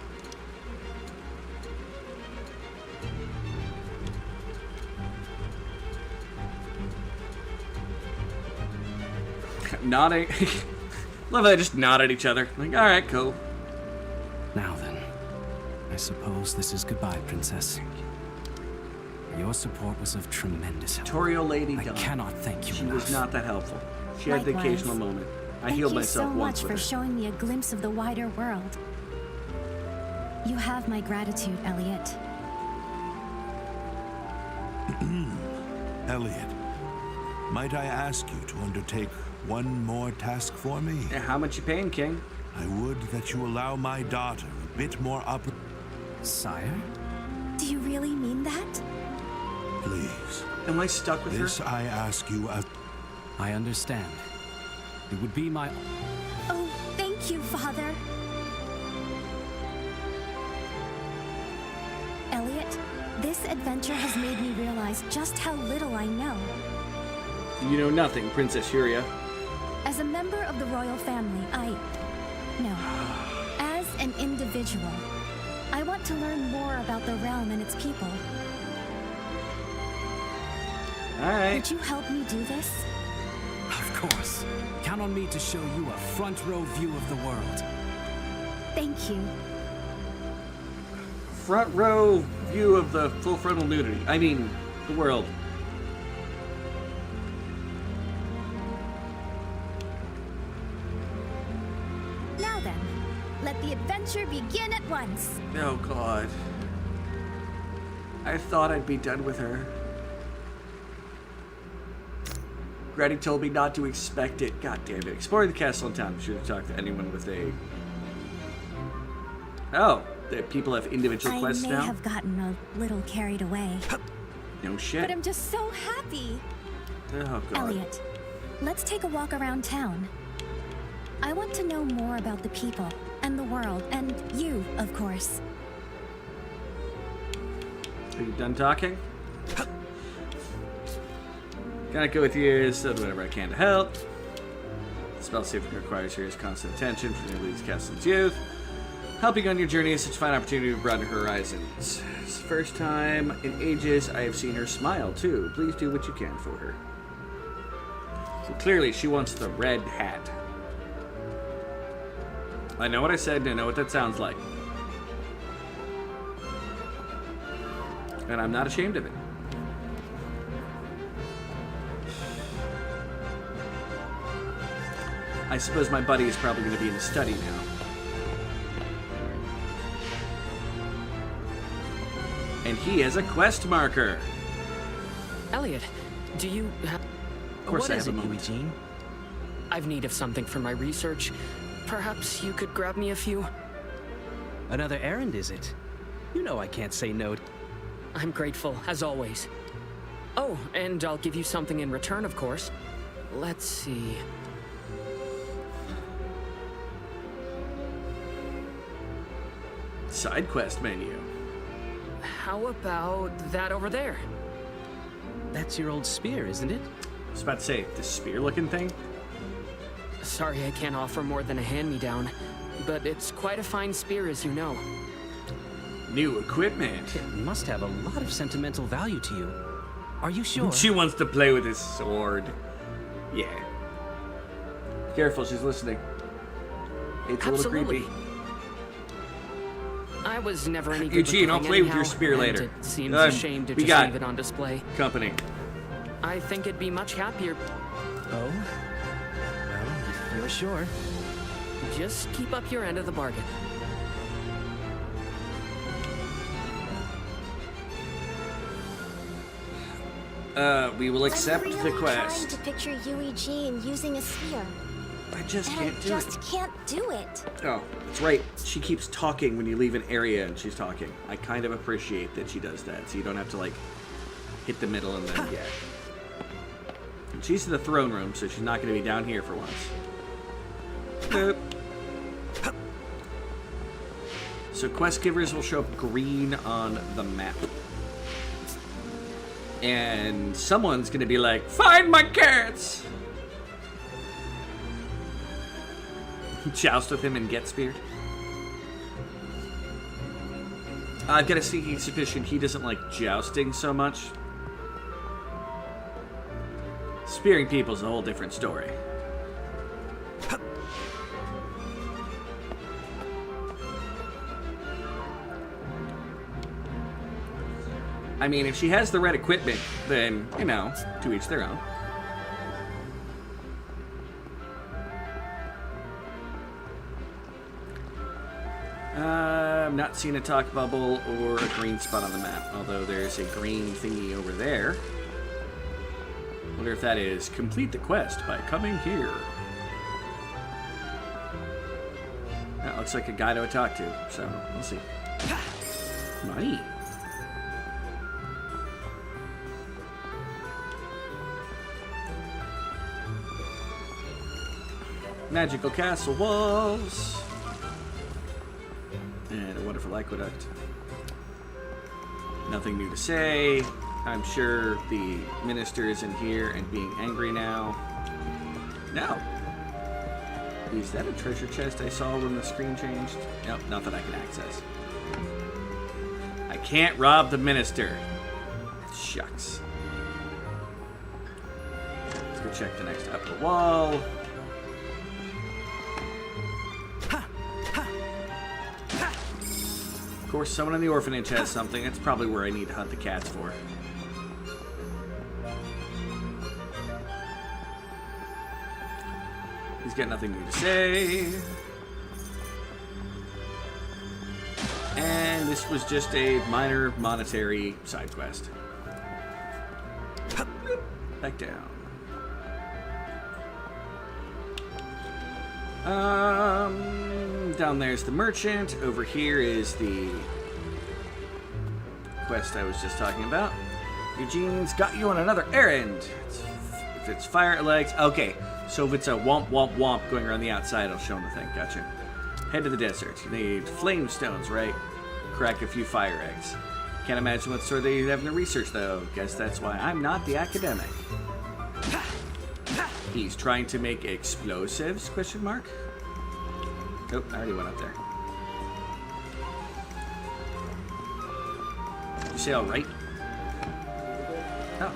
Nodding. Love how they just nod at each other. Like, alright, cool. Now then, I suppose this is goodbye, Princess. Your support was of tremendous help. Tutorial Lady I Dawn. cannot thank you She enough. was not that helpful. She had the Likewise. occasional moment. I Thank healed you myself so once much with for her. showing me a glimpse of the wider world. You have my gratitude, Elliot. Elliot, might I ask you to undertake one more task for me? How much you paying, King? I would that you allow my daughter a bit more Sire? Do you really mean that? Please. Am I stuck with This her? I ask you as... I understand. It would be my... Oh, thank you, Father. Elliot, this adventure has made me realize just how little I know. You know nothing, Princess Huria. As a member of the royal family, No. As an individual, I want to learn more about the realm and its people. Alright. Would you help me do this? Of course. Count on me to show you a front row view of the world. Thank you. Front row view of the full frontal nudity. I mean, the world. Now then, let the adventure begin at once. Oh, God. I thought I'd be done with her. Granny told me not to expect it. God damn it. Exploring the castle in town. Should have talked to anyone with a... Oh, the people have individual quests I now? may have gotten a little carried away. No shit. But I'm just so happy. Oh, God. Elliot, let's take a walk around town. I want to know more about the people and the world, and you, of course. Are you done talking? Gotta go with you, so do whatever I can to help. Spell saving requires serious constant attention from the Elite's Castle's youth. Helping on your journey is such a fine opportunity to broaden her horizons. It's the first time in ages I have seen her smile, too. Please do what you can for her. So clearly, she wants the red hat. I know what I said, and I know what that sounds like. And I'm not ashamed of it. I suppose my buddy is probably going to be in the study now. And he has a quest marker. Elliot, do you have... Of course I have What is a it, moment. Eugene? I've need of something for my research. Perhaps you could grab me a few? Another errand, is it? You know I can't say no. I'm grateful, as always. Oh, and I'll give you something in return, of course. Let's see... Side quest menu. How about that over there? That's your old spear, isn't it? I was about to say, this spear-looking thing? Sorry I can't offer more than a hand-me-down, but it's quite a fine spear, as you know. New equipment. It must have a lot of sentimental value to you. Are you sure? She wants to play with his sword. Yeah. Careful, she's listening. It's a little Absolutely. creepy. I was never any good Eugene, with I'll cooking play with your anyhow, spear and later. It seems Uh, a shame to we just got leave it on display. Company. I think it'd be much happier. Oh? Well, if you're sure. Just keep up your end of the bargain. We will accept I'm the really quest. trying to picture Yui Jean using a spear. I just and can't I do just it. can't do it. Oh, that's right. She keeps talking when you leave an area and she's talking. I kind of appreciate that she does that, so you don't have to, like, hit the middle and then, yeah. And she's in the throne room, so she's not going to be down here for once. Nope. So quest givers will show up green on the map. And someone's going to be like, find my carrots! Joust with him and get speared. I've got a sneaking suspicion he doesn't like jousting so much. Spearing people's a whole different story. I mean, if she has the right equipment, then, you know, to each their own. I'm not seeing a talk bubble or a green spot on the map, although there's a green thingy over there. Wonder if that is complete the quest by coming here. That looks like a guy to talk to, so we'll see. Money. Magical castle walls. And a wonderful aqueduct. Nothing new to say. I'm sure the minister is in here and being angry now. No. Is that a treasure chest I saw when the screen changed? Nope, not that I can access. I can't rob the minister. Shucks. Let's go check the next upper wall. Of course, someone in the orphanage has something. That's probably where I need to hunt the cats for. He's got nothing new to say. And this was just a minor monetary side quest. Back down. Down there's the merchant. Over here is the quest I was just talking about. Eugene's got you on another errand. If it's fire, it likes. Okay, so if it's a womp womp womp going around the outside, I'll show him the thing. Gotcha. Head to the desert. You need flame stones, right? Crack a few fire eggs. Can't imagine what sort they have in the research, though. Guess that's why I'm not the academic. He's trying to make explosives? Question mark. Nope, I already went up there. Did you say all right? Oh,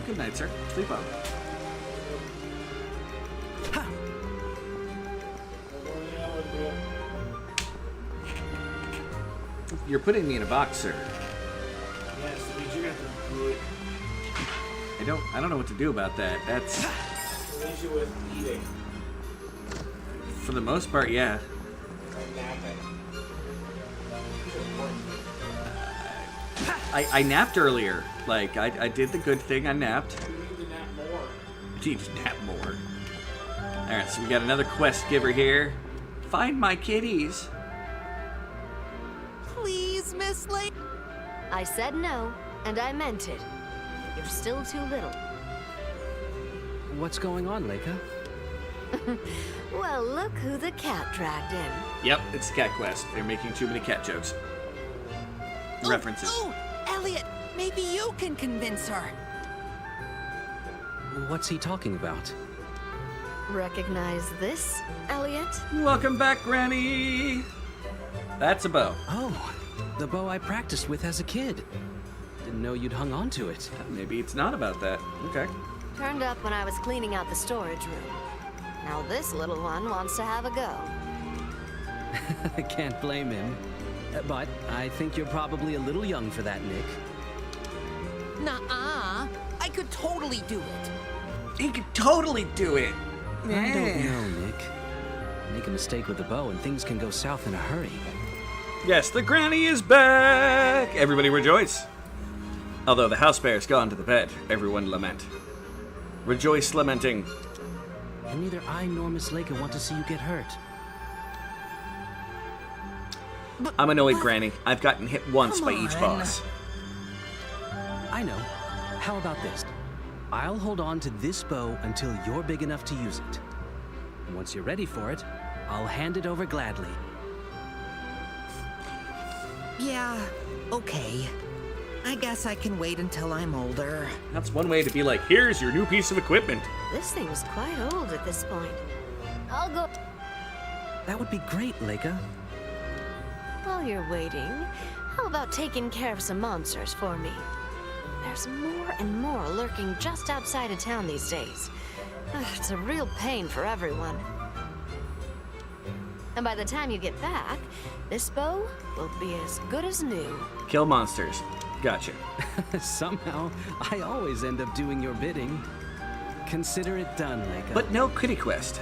good night, sir. Sleep on. You're putting me in a box, sir. Yes, that means you're gonna have to do it. I don't know what to do about that. That's It leaves you with eating. for the most part, yeah. And napping. I napped earlier. Like I did the good thing. I napped. You need to nap more. Need to nap more. All right, so we got another quest giver here. Find my kitties. Please, Miss Lane. I said no, and I meant it. You're still too little. What's going on, Leica? Well, look who the cat dragged in. Yep, it's cat quest. They're making too many cat jokes. References. Oh, Elliot, maybe you can convince her. What's he talking about? Recognize this, Elliot? Welcome back, Granny. That's a bow. Oh, the bow I practiced with as a kid. Didn't know you'd hung on to it. Maybe it's not about that. Okay. Turned up when I was cleaning out the storage room. Now this little one wants to have a go. I can't blame him. But I think you're probably a little young for that, Nick. Nuh-uh. I could totally do it. He could totally do it. I don't know, Nick. Make a mistake with the bow and things can go south in a hurry. Yes, the Granny is back. Everybody rejoice. Although the house bear's gone to the bed, everyone lament. Rejoice lamenting. And neither I nor Miss Leica want to see you get hurt. I'm annoyed, Granny. I've gotten hit once by each boss. I know. How about this? I'll hold on to this bow until you're big enough to use it. Once you're ready for it, I'll hand it over gladly. Yeah, okay. I guess I can wait until I'm older. That's one way to be like, here's your new piece of equipment. This thing's quite old at this point. I'll go. That would be great, Leica. While you're waiting, how about taking care of some monsters for me? There's more and more lurking just outside of town these days. It's a real pain for everyone. And by the time you get back, this bow will be as good as new. Kill monsters. Gotcha. Somehow, I always end up doing your bidding. Consider it done, Leica. But no kitty quest.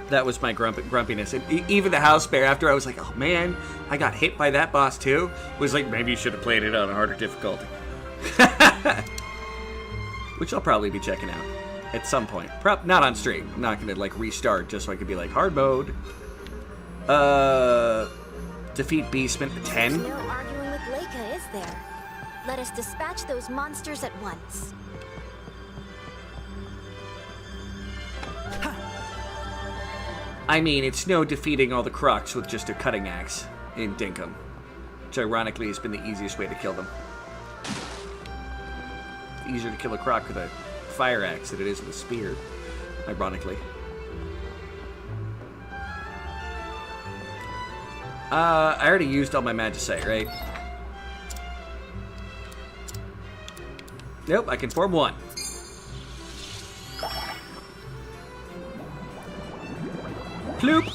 That was my grumpiness. And even the house bear, after I was like, oh man, I got hit by that boss too, was like, maybe you should have played it on a harder difficulty. Which I'll probably be checking out at some point. Not on stream. I'm not going to like restart just so I could be like, hard mode. Defeat Beastman at 10. There's no arguing with Leica, is there? Let us dispatch those monsters at once. I mean, it's no defeating all the crocs with just a cutting axe in Dinkum. Which ironically has been the easiest way to kill them. It's easier to kill a croc with a fire axe than it is with a spear, ironically. I already used all my Magicite, right? Nope, I can form one. Ploop!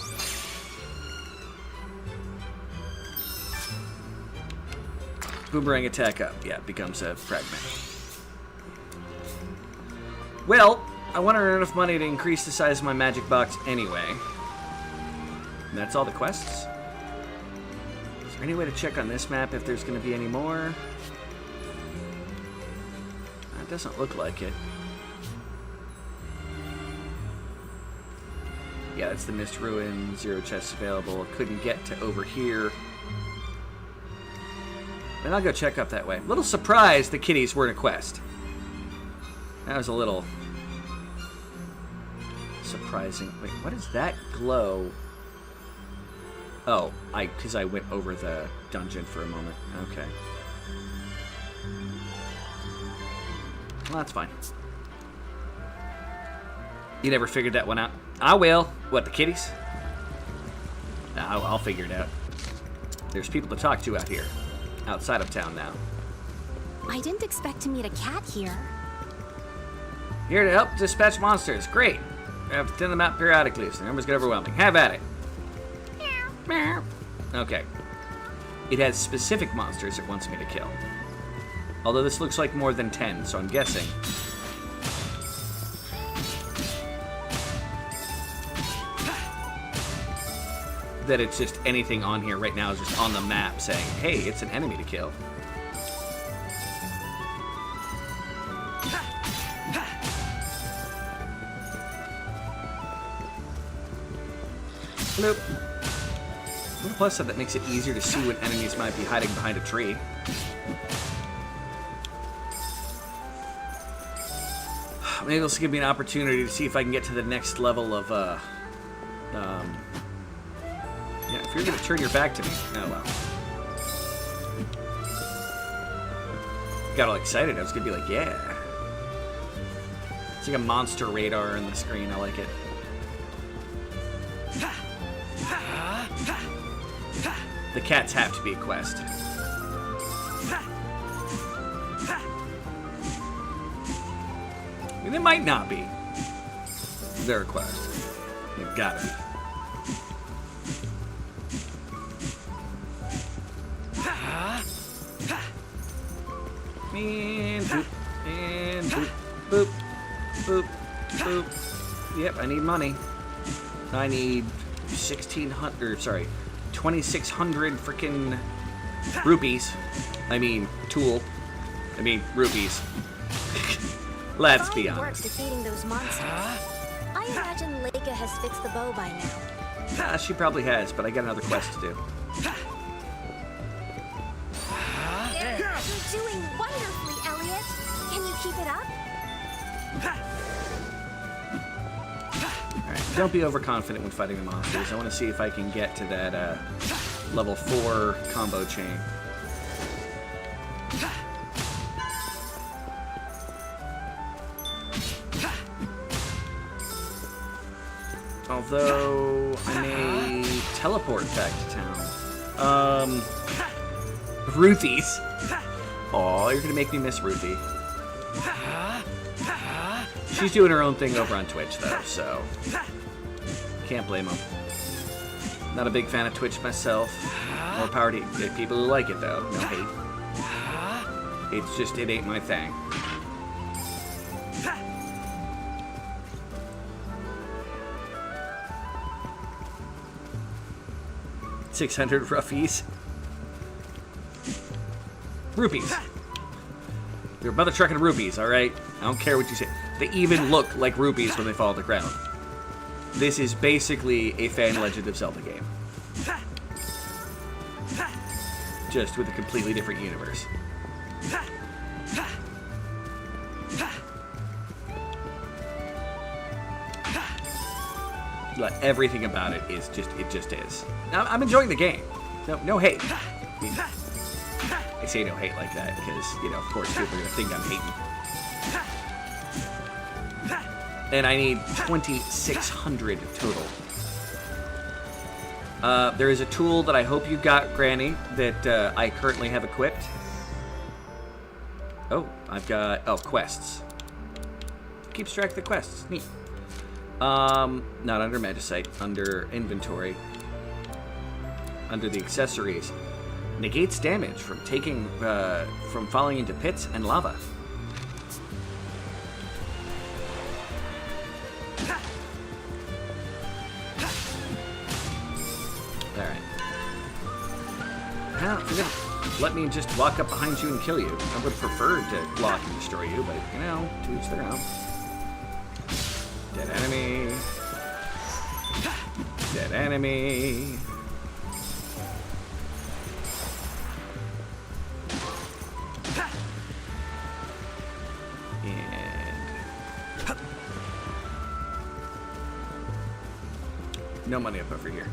Boomerang attack up. Yeah, it becomes a fragment. Well, I want to earn enough money to increase the size of my magic box anyway. And that's all the quests. Is there any way to check on this map if there's going to be any more? That doesn't look like it. Yeah, that's the Mist Ruin, 0 chests available. Couldn't get to over here. And I'll go check up that way. A little surprised the kitties weren't a quest. That was a little surprising. Wait, what is that glow? Oh, because I went over the dungeon for a moment. Okay. Well, that's fine. You never figured that one out? I will. What, the kitties? I'll figure it out. There's people to talk to out here. Outside of town now. I didn't expect to meet a cat here. Here to help dispatch monsters. Great. I have to thin them out periodically so the numbers get overwhelming. Have at it. Okay. It has specific monsters it wants me to kill. Although this looks like more than 10, so I'm guessing. That it's just anything on here right now is just on the map saying, hey, it's an enemy to kill. Nope. Plus that makes it easier to see when enemies might be hiding behind a tree. Maybe this will give me an opportunity to see if I can get to the next level of, yeah, if you're gonna turn your back to me. Oh, well. Got all excited. I was gonna be like, yeah. It's like a monster radar on the screen. I like it. The cats have to be a quest. I mean, they might not be. They're a quest. They've gotta be. And boop, and boop, boop, boop, boop. Yep, I need money. I need 1,600, sorry, 2,600 freaking rupees. I mean, rupees. Let's be Fine work honest. defeating those monsters. I imagine Leica has fixed the bow by now. Yeah, she probably has, but I got another quest to do. You're doing wonderfully, Elliot. Can you keep it up? Alright, don't be overconfident when fighting the monsters. I want to see if I can get to that level 4 combo chain. Although, I may teleport back to town. Ruthies. Aw, you're gonna make me miss Ruthie. She's doing her own thing over on Twitch, though, so can't blame him. Not a big fan of Twitch myself. More power to people who like it, though. No hate. It's just, it ain't my thing. $600 roughies. Rupees. They're about the truck of rupees, alright? I don't care what you say. They even look like rupees when they fall to the ground. This is basically a fan Legend of Zelda game. Just with a completely different universe. Like, everything about it is just, it just is. Now, I'm enjoying the game. No hate. I say no hate like that because, you know, of course people are going to think I'm hating. And I need 2,600 total. There is a tool that I hope you got, Granny, that I currently have equipped. Oh, I've got, quests. Keeps track of the quests. Neat. Not under Magicite, under inventory. Under the accessories. Negates damage from taking, from falling into pits and lava. Alright. Well, if you're gonna let me just walk up behind you and kill you, I would prefer to block and destroy you, but, you know, to each their own. Dead enemy. Dead enemy. And no money up over here.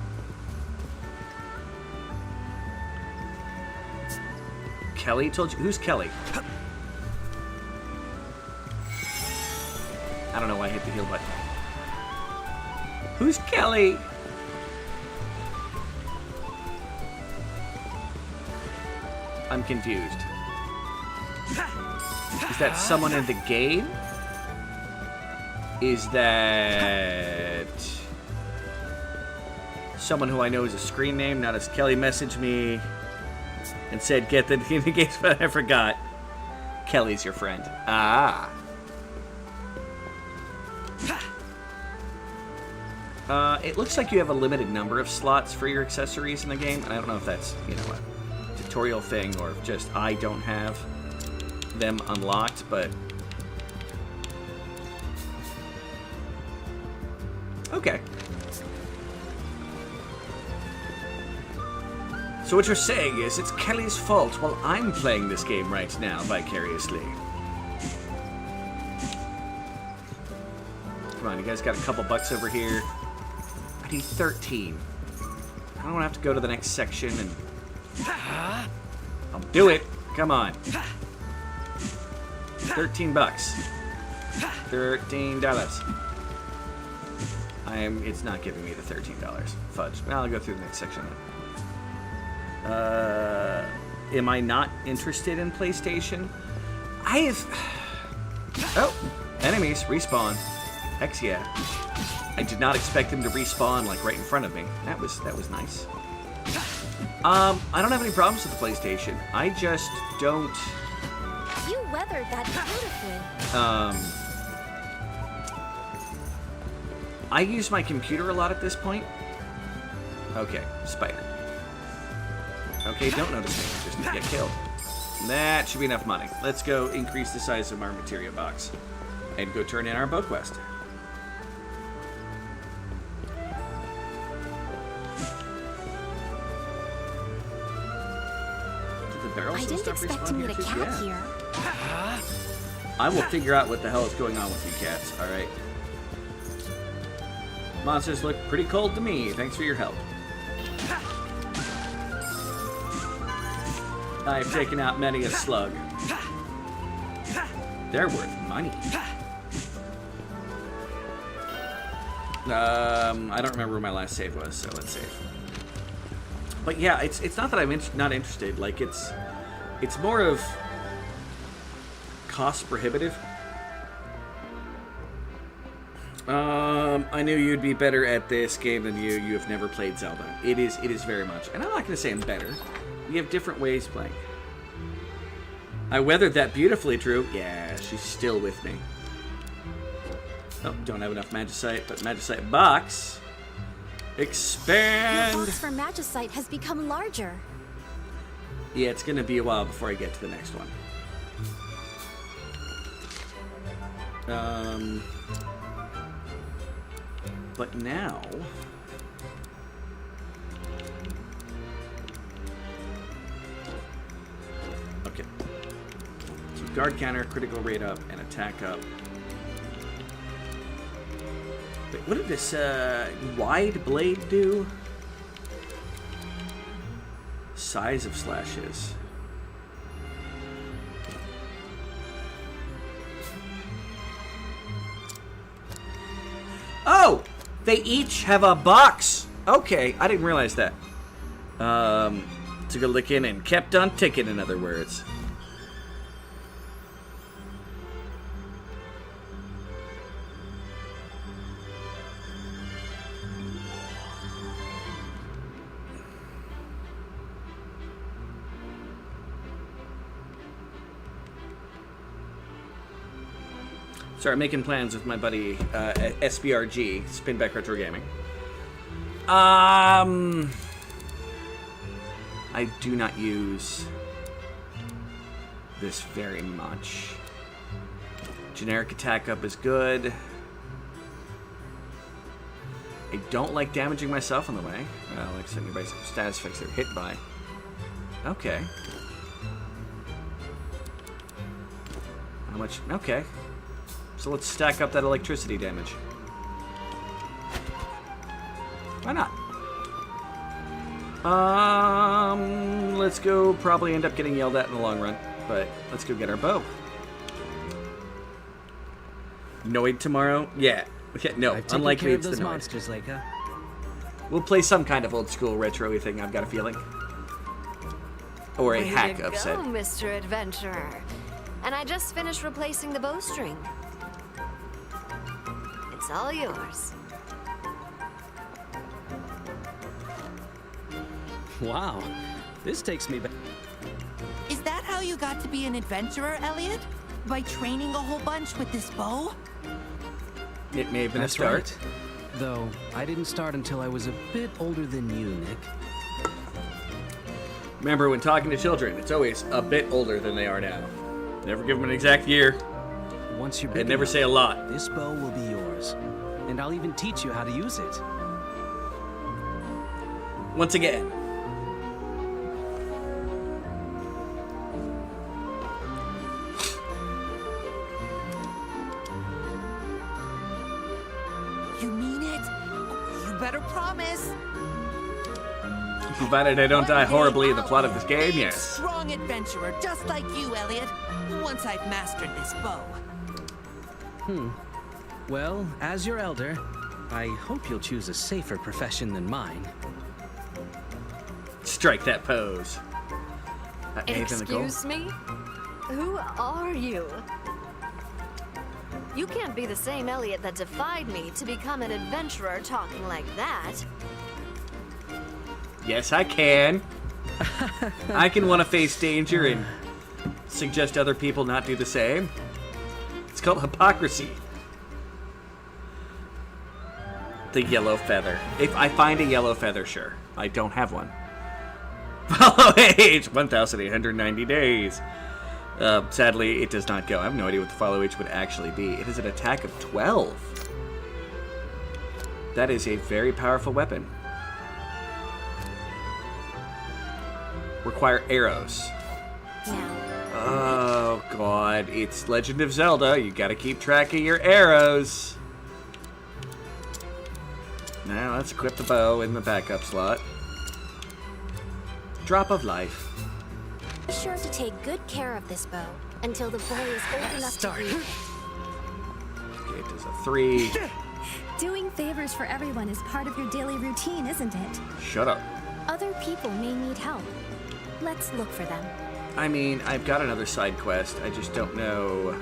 Kelly told you? Who's Kelly? I don't know why I hit the heal button. Who's Kelly? I'm confused. Is that someone in the game? Is that someone who I know is a screen name? Not as Kelly messaged me and said, get the games, but I forgot. Kelly's your friend. Ah. It looks like you have a limited number of slots for your accessories in the game, and I don't know if that's, you know, a tutorial thing or just I don't have them unlocked, but okay. So what you're saying is it's Kelly's fault while I'm playing this game right now vicariously. Come on, you guys got a couple bucks over here. I need 13. I don't have to go to the next section and I'll do it. Come on. 13 bucks. $13. It's not giving me the $13. Fudge. Well, I'll go through the next section then. Am I not interested in PlayStation? Oh, enemies respawn. Heck yeah. I did not expect them to respawn like right in front of me. That was nice. I don't have any problems with the PlayStation. I just don't. You weathered that beautifully. I use my computer a lot at this point. Okay, spider. Okay, don't notice me. Just need to get killed. That should be enough money. Let's go increase the size of our materia box and go turn in our bow quest. Did the barrels I still didn't stop expect to respawning meet a too? cat Yeah. here. I will figure out what the hell is going on with you cats, alright? Monsters look pretty cold to me. Thanks for your help. I've taken out many a slug. They're worth money. I don't remember where my last save was, so let's save. But yeah, it's not that I'm not interested. Like, it's more of cost prohibitive. I knew you'd be better at this game than you. You have never played Zelda. It is very much. And I'm not going to say I'm better. We have different ways of playing. I weathered that beautifully, Drew. Yeah, she's still with me. Oh, don't have enough Magicite, but Magicite box. Expand! Your box for Magicite has become larger. Yeah, it's going to be a while before I get to the next one. But now... Okay. So guard counter, critical rate up, and attack up. Wait, what did this wide blade do? Size of slashes. Oh! They each have a box! Okay, I didn't realize that. Took a look in and kept on ticking, in other words. Start making plans with my buddy SBRG, Spinback Retro Gaming. I do not use this very much. Generic attack up is good. I don't like damaging myself on the way. I like setting by status effects they're hit by. Okay. How much? Okay. So let's stack up that electricity damage. Why not? Let's go probably end up getting yelled at in the long run, but let's go get our bow. Noid tomorrow? Yeah. Okay, no, unlikely it's the Noid. Monsters, Leica. We'll play some kind of old school retro-y thing, I've got a feeling. Or a hack of said. Mr. Adventurer. And I just finished replacing the bowstring. It's all yours. Wow, this takes me back. Is that how you got to be an adventurer, Elliot? By training a whole bunch with this bow? It may have been That's a start. right. Though, I didn't start until I was a bit older than you, Nick. Remember, when talking to children, it's always a bit older than they are now. Never give them an exact year. Once you're big and never enough, say a lot. This bow will be yours. And I'll even teach you how to use it. Once again. You mean it? You better promise. Provided I don't die horribly in the plot of this game, yes. Strong adventurer, just like you, Elliot. Once I've mastered this bow. Well, as your elder, I hope you'll choose a safer profession than mine. Strike that pose. Excuse me? Who are you? You can't be the same Elliot that defied me to become an adventurer talking like that. Yes, I can. I can want to face danger and suggest other people not do the same. It's called hypocrisy. The yellow feather. If I find a yellow feather, sure. I don't have one. Follow age, 1,890 days. Sadly, it does not go. I have no idea what the follow age would actually be. It is an attack of 12. That is a very powerful weapon. Require arrows. Oh, God. It's Legend of Zelda. You gotta keep track of your arrows. Now, let's equip the bow in the backup slot. Drop of life. Be sure to take good care of this bow until the boy is old enough to read it. Okay, it does a 3. Doing favors for everyone is part of your daily routine, isn't it? Shut up. Other people may need help. Let's look for them. I mean, I've got another side quest. I just don't know.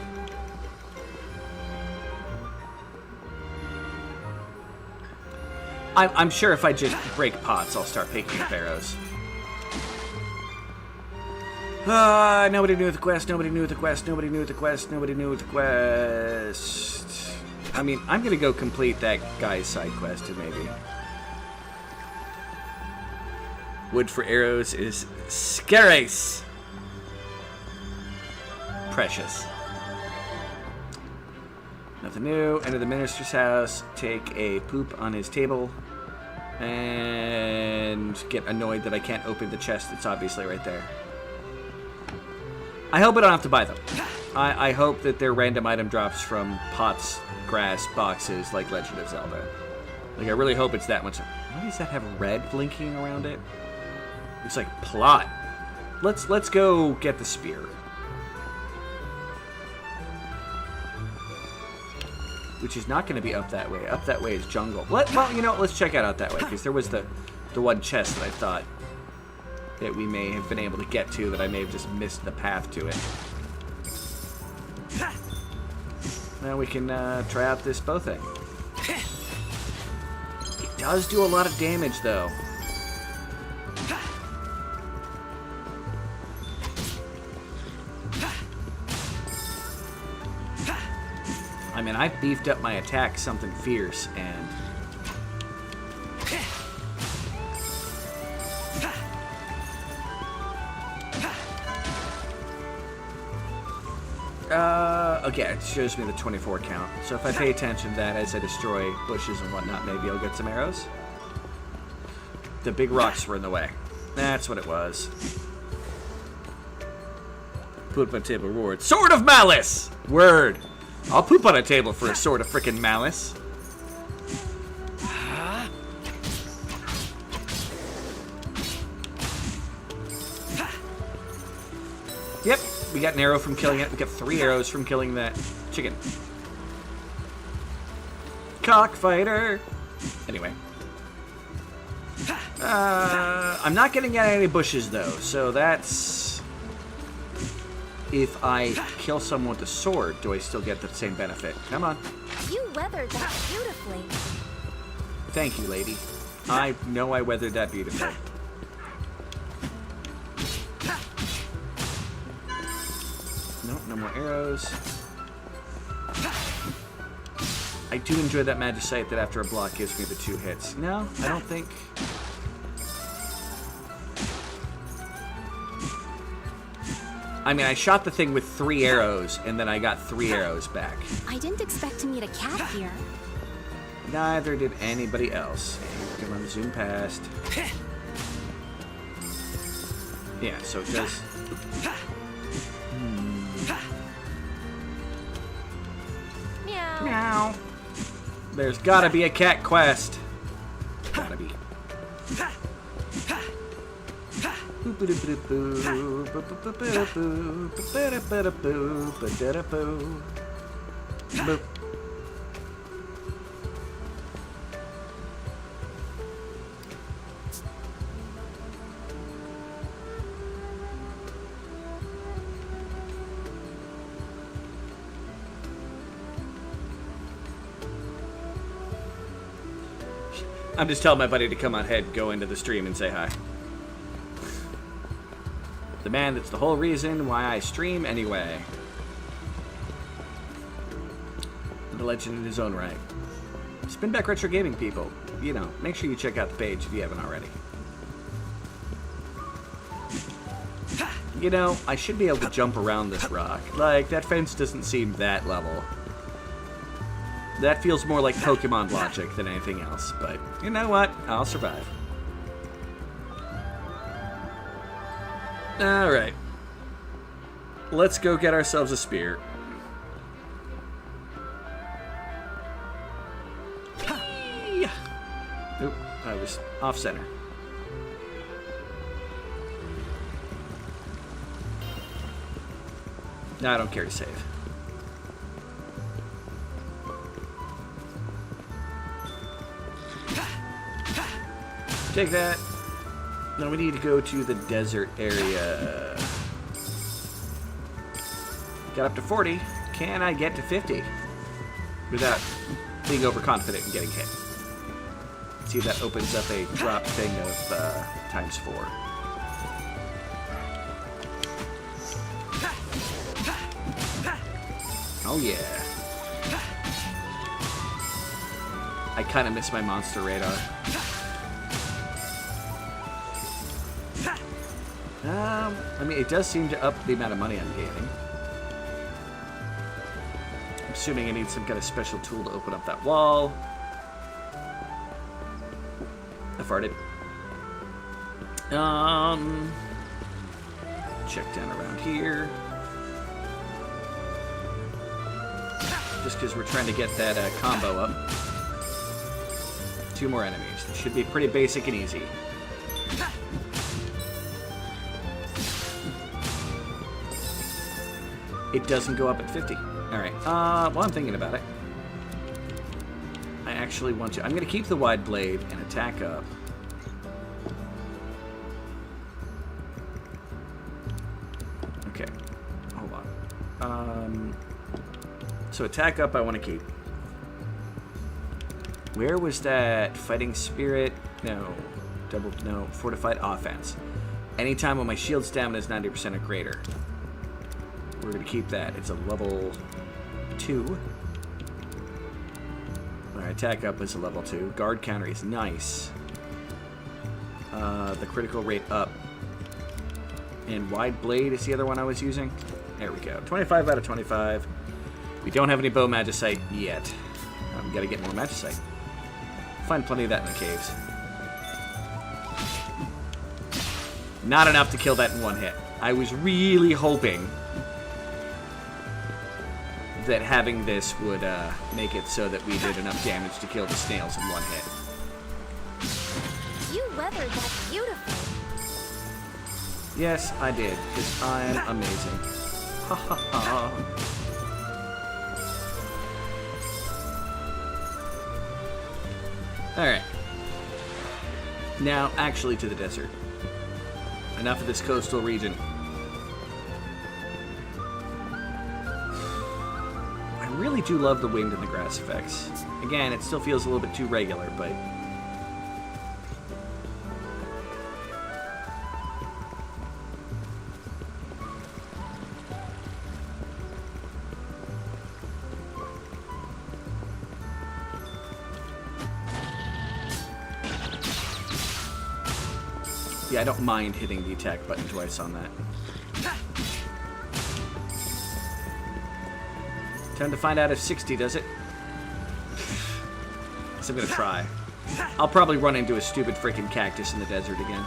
I'm sure if I just break pots, I'll start picking up arrows. Nobody knew the quest, nobody knew the quest, nobody knew the quest, nobody knew the quest. I mean, I'm gonna go complete that guy's side quest and maybe. Wood for arrows is scarce. Precious. Nothing new. Enter the minister's house. Take a poop on his table. And get annoyed that I can't open the chest that's obviously right there. I hope I don't have to buy them. I hope that they're random item drops from pots, grass, boxes, like Legend of Zelda. Like, I really hope it's that much. Why does that have red blinking around it? It's like plot. Let's go get the spear. Which is not going to be up that way. Up that way is jungle. Well, you know, let's check out that way, because there was the one chest that I thought that we may have been able to get to that I may have just missed the path to it. Now we can try out this bow thing. It does do a lot of damage, though. I mean, I've beefed up my attack something fierce, and... okay, it shows me the 24 count. So if I pay attention to that as I destroy bushes and whatnot, maybe I'll get some arrows. The big rocks were in the way. That's what it was. Poop on table reward. Sword of Malice! Word! I'll poop on a table for a sword of frickin' malice. Yep, we got an arrow from killing it. We got 3 arrows from killing that chicken. Cockfighter! Anyway. I'm not getting at any bushes, though, so that's... If I kill someone with a sword, do I still get the same benefit? Come on. You weathered that beautifully. Thank you, lady. I know I weathered that beautifully. Nope, no more arrows. I do enjoy that magicite that after a block gives me the 2 hits. No, I don't think... I mean, I shot the thing with 3 arrows, and then I got 3 arrows back. I didn't expect to meet a cat here. Neither did anybody else. Come on, zoom past. Yeah, so it does... Meow. Meow. There's gotta be a cat quest. Gotta be. Boop. I'm just telling my buddy to come on ahead, go into the stream and say hi. The man that's the whole reason why I stream anyway. The legend in his own right. Spin Back Retro Gaming, people. You know, make sure you check out the page if you haven't already. You know, I should be able to jump around this rock. Like, that fence doesn't seem that level. That feels more like Pokemon logic than anything else, but you know what? I'll survive. Alright. Let's go get ourselves a spear. Oop, I was off center. No, I don't care to save. Take that. Now we need to go to the desert area. Got up to 40. Can I get to 50? Without being overconfident and getting hit. See if that opens up a drop thing of ×4. Oh yeah. I kind of miss my monster radar. I mean, it does seem to up the amount of money I'm gaining. I'm assuming I need some kind of special tool to open up that wall. I farted. Check down around here. Just because we're trying to get that combo up. 2 more enemies. It should be pretty basic and easy. It doesn't go up at 50. Alright, while I'm thinking about it, I actually want to... I'm going to keep the wide blade and attack up. Okay, hold on. So attack up I want to keep. Where was that fighting spirit? No. No. Fortified offense. Anytime when my shield stamina is 90% or greater. We're going to keep that. It's a level 2. Alright, attack up is a level 2. Guard counter is nice. The critical rate up. And wide blade is the other one I was using. There we go. 25 out of 25. We don't have any bow magicite yet. I've got to get more magicite. Find plenty of that in the caves. Not enough to kill that in one hit. I was really hoping that having this would make it so that we did enough damage to kill the snails in one hit. You weathered that beautifully. Yes, I did, because I'm amazing. Ha ha ha. Alright. Now, actually to the desert. Enough of this coastal region. I really do love the wind and the grass effects. Again, it still feels a little bit too regular, but... yeah, I don't mind hitting the attack button twice on that. Time to find out if 60 does it. So I'm gonna try. I'll probably run into a stupid freaking cactus in the desert again.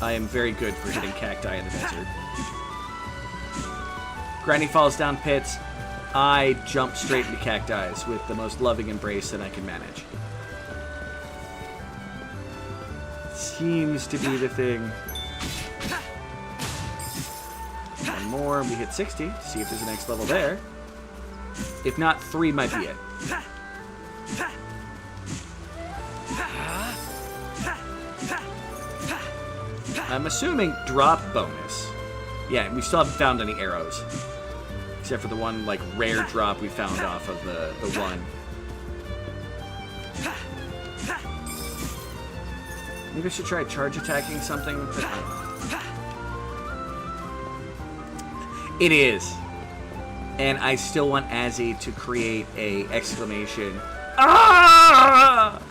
I am very good for hitting cacti in the desert. Granny falls down pits. I jump straight into cacti with the most loving embrace that I can manage. Seems to be the thing. One more, we hit 60. See if there's a next level there. If not, 3 might be it. I'm assuming drop bonus. Yeah, we still haven't found any arrows. Except for the one, like, rare drop we found off of the one. Maybe I should try charge attacking something with it. It is. And I still want Azzy to create a exclamation. Ah!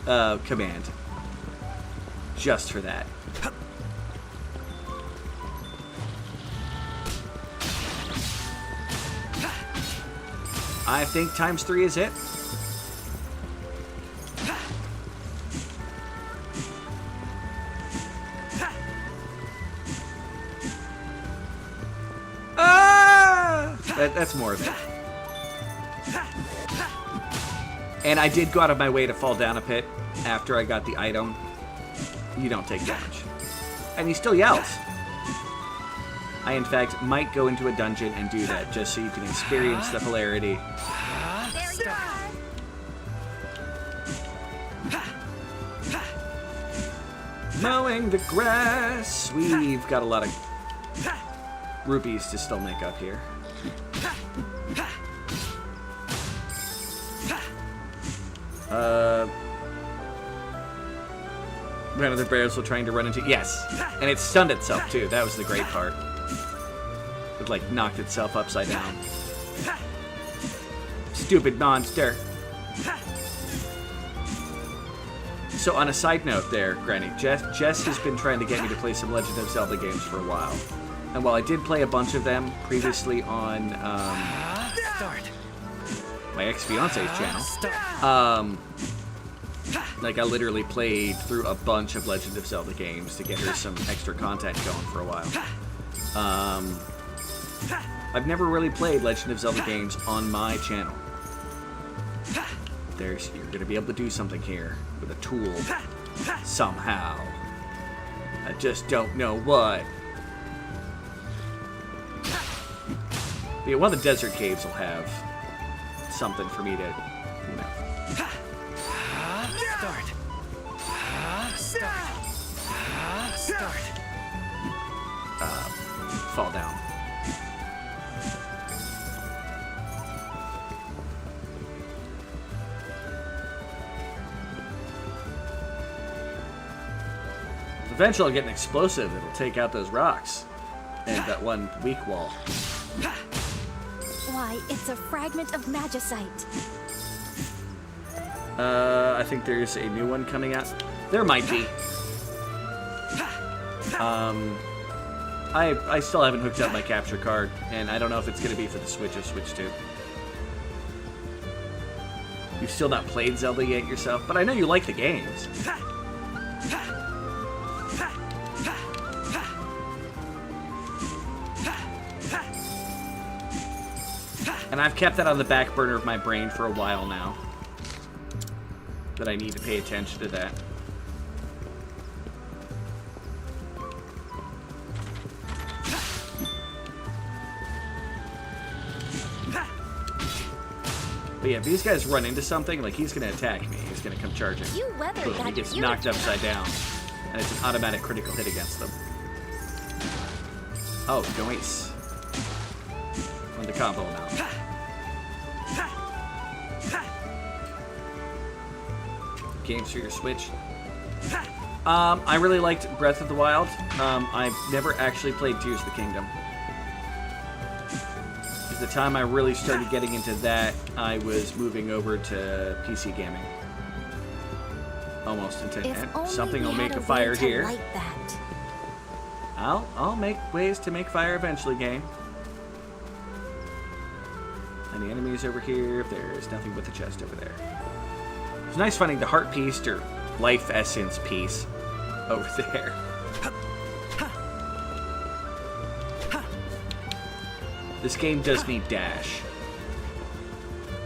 command. Just for that. I think ×3 is it. That's more of it. And I did go out of my way to fall down a pit after I got the item. You don't take damage. And he still yells. I, in fact, might go into a dungeon and do that just so you can experience the hilarity. There you are. Mowing the grass. We've got a lot of rupees to still make up here. One of the bears were trying to run into... Yes! And it stunned itself, too. That was the great part. It, like, knocked itself upside down. Stupid monster. So, on a side note there, Granny, Jess has been trying to get me to play some Legend of Zelda games for a while. And while I did play a bunch of them previously on my ex-fiance's channel, like I literally played through a bunch of Legend of Zelda games to get her some extra content going for a while. I've never really played Legend of Zelda games on my channel. You're going to be able to do something here with a tool somehow. I just don't know what. Yeah, one of the desert caves will have something for me to, you know. Fall down. Eventually I'll get an explosive that'll take out those rocks and that one weak wall. Why, it's a fragment of magicite. I think there's a new one coming out. There might be. I still haven't hooked up my capture card, and I don't know if it's going to be for the Switch or Switch 2. You've still not played Zelda yet yourself, but I know you like the games. And I've kept that on the back burner of my brain for a while now. That I need to pay attention to that. But yeah, if these guys run into something, like he's going to attack me. He's going to come charging. Boom, he gets knocked upside down. And it's an automatic critical hit against them. Oh, nice. Run the combo now. Games for your Switch. I really liked Breath of the Wild. I've never actually played Tears of the Kingdom. Because the time I really started getting into that, I was moving over to PC gaming. Almost into something will make a fire here. I'll make ways to make fire eventually, game. Any enemies over here? There's nothing but the chest over there. It's nice finding the heart piece or life essence piece over there. This game does need dash.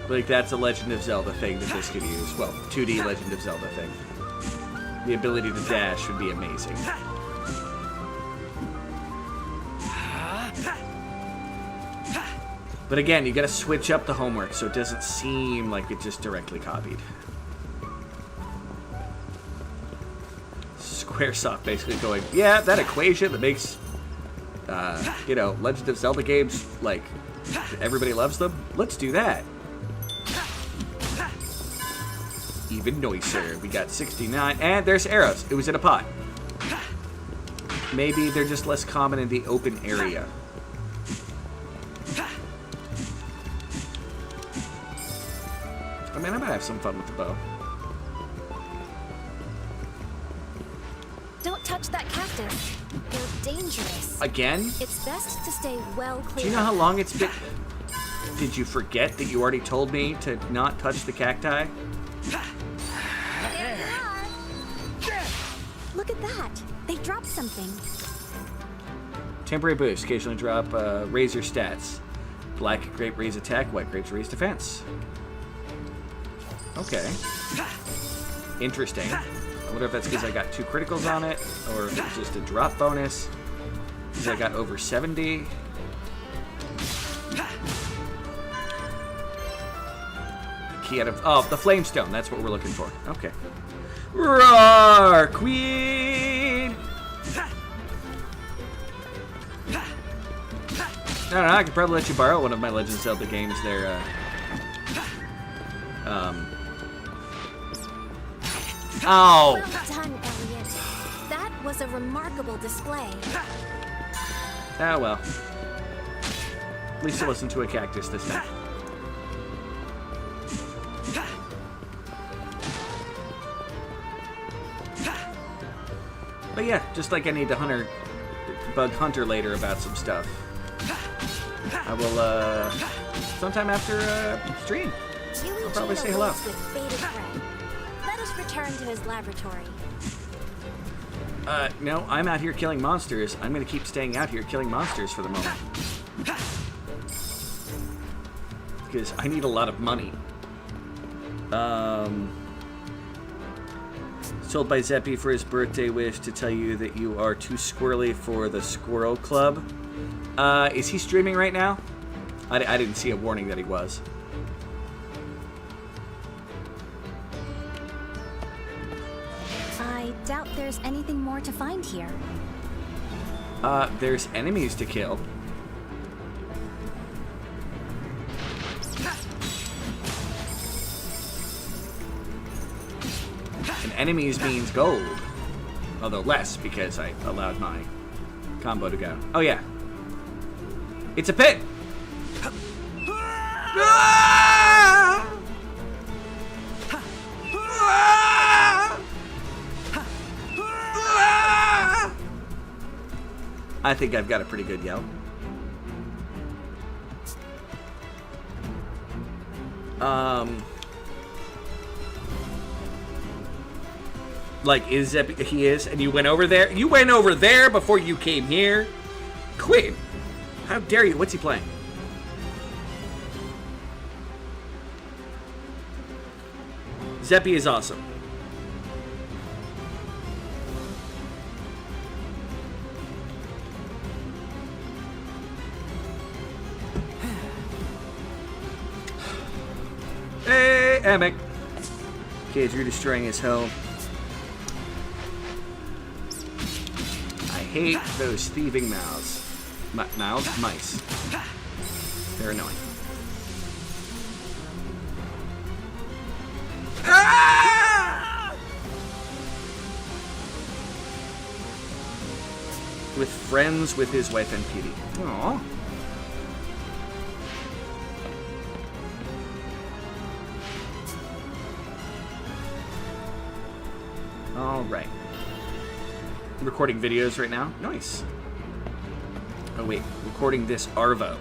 Like, that's a Legend of Zelda thing that this could use. Well, 2D Legend of Zelda thing. The ability to dash would be amazing. But again, you gotta switch up the homework so it doesn't seem like it just directly copied. Squaresoft basically going, yeah, that equation that makes, you know, Legend of Zelda games, like, everybody loves them. Let's do that. Even nicer. We got 69, and there's arrows. It was in a pot. Maybe they're just less common in the open area. I mean, I might have some fun with the bow. touch that cactus. They're dangerous. Again? It's best to stay well clear. Do you know how long it's been? Did you forget that you already told me to not touch the cacti? There you are. Look at that. They dropped something. Temporary boost. Occasionally drop razor stats. Black grape raise attack, white grapes raise defense. Okay. Interesting. I wonder if that's because I got 2 criticals on it, or if it was just a drop bonus. Because I got over 70. Key out of... Oh, the Flamestone. That's what we're looking for. Okay. Roar, Queen! No, I could probably let you borrow one of my Legend of Zelda games there. Oh! Well done, Elliot. That was a remarkable display. Ah, well. At least it wasn't to a cactus this time. But yeah, just like I need to bug Hunter later about some stuff. I will, sometime after, stream. I'll probably say hello. Let us return to his laboratory. No, I'm out here killing monsters. I'm gonna keep staying out here killing monsters for the moment. Because I need a lot of money. Sold by Zeppy for his birthday wish to tell you that you are too squirrely for the Squirrel Club. Is he streaming right now? I didn't see a warning that he was. I doubt there's anything more to find here. There's enemies to kill. And enemies means gold. Although less, because I allowed my combo to go. Oh yeah. It's a pit! I think I've got a pretty good yell. Like, is that he is, and you went over there? You went over there before you came here? Quinn, how dare you? What's he playing? Zeppy is awesome. Hey, Emic. Cage, you're destroying his home. I hate those thieving mouths. Mice. They're annoying. Ah! With friends with his wife and Petey. Aww. All right. Recording videos right now. Nice. Oh wait, recording this Arvo.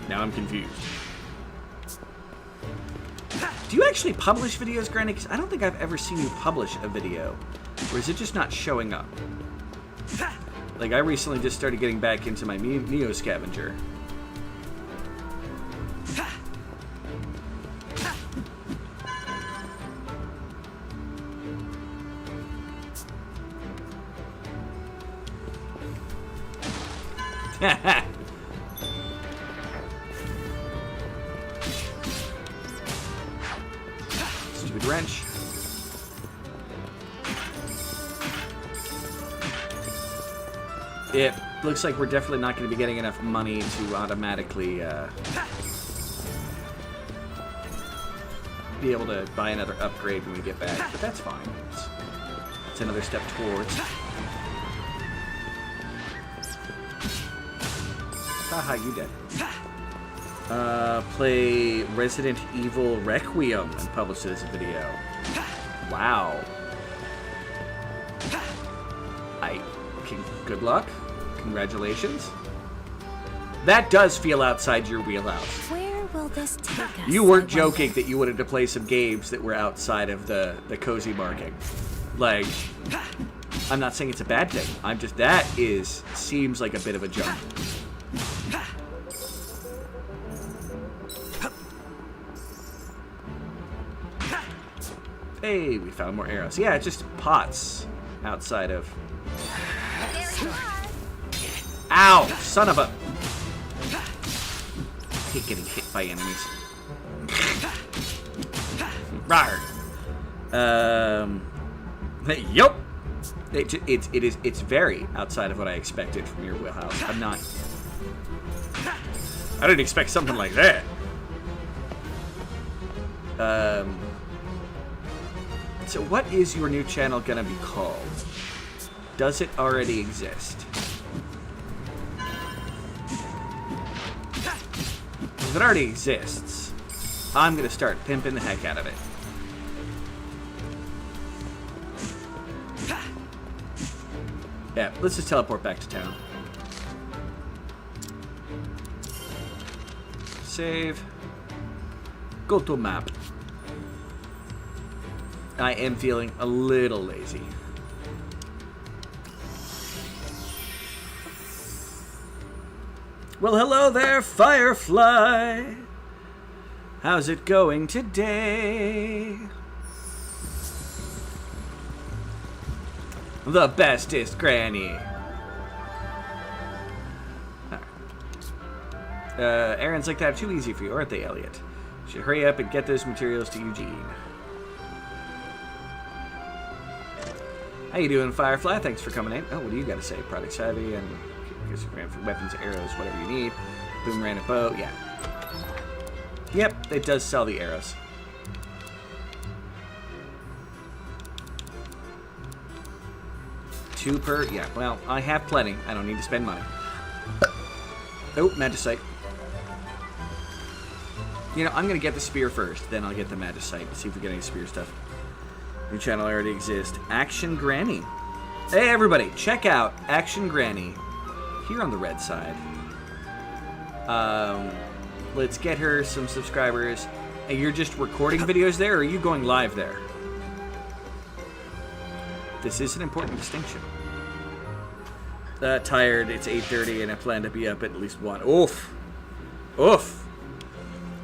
Now I'm confused. Do you actually publish videos, Granny? Because I don't think I've ever seen you publish a video. Or is it just not showing up? Like, I recently just started getting back into my Neo Scavenger. Stupid wrench. It looks like we're definitely not going to be getting enough money to automatically be able to buy another upgrade when we get back, but that's fine. It's another step towards. Haha, you dead. Play Resident Evil Requiem and publish it as a video. Wow. Good luck. Congratulations. That does feel outside your wheelhouse. Where will this take us? You weren't joking that you wanted to play some games that were outside of the cozy marking. Like, I'm not saying it's a bad thing. I'm just, seems like a bit of a jump. Hey, we found more arrows. Yeah, it's just pots outside of... Ow! Son of a... I hate getting hit by enemies. Rawr. Yup. It's very outside of what I expected from your wheelhouse. I'm not... I didn't expect something like that. So what is your new channel gonna be called? Does it already exist? If it already exists, I'm gonna start pimping the heck out of it. Yeah, let's just teleport back to town. Save. Go to map. I am feeling a little lazy. Well, hello there, Firefly. How's it going today? The bestest Granny. Errands like that are too easy for you, aren't they, Elliot? You should hurry up and get those materials to Eugene. How you doing, Firefly? Thanks for coming in. Oh, what do you got to say? Product savvy and for weapons, arrows, whatever you need. Boomerang, a bow. Yeah. Yep, it does sell the arrows. Two per. Yeah. Well, I have plenty. I don't need to spend money. Oh, Magicite. You know, I'm gonna get the spear first, then I'll get the Magicite. See if we get any spear stuff. New channel already exists. Action Granny. Hey everybody, check out Action Granny here on the red side. Let's get her some subscribers. And you're just recording videos there, or are you going live there? This is an important distinction. Tired, it's 8:30 and I plan to be up at least 1. Oof. Oof.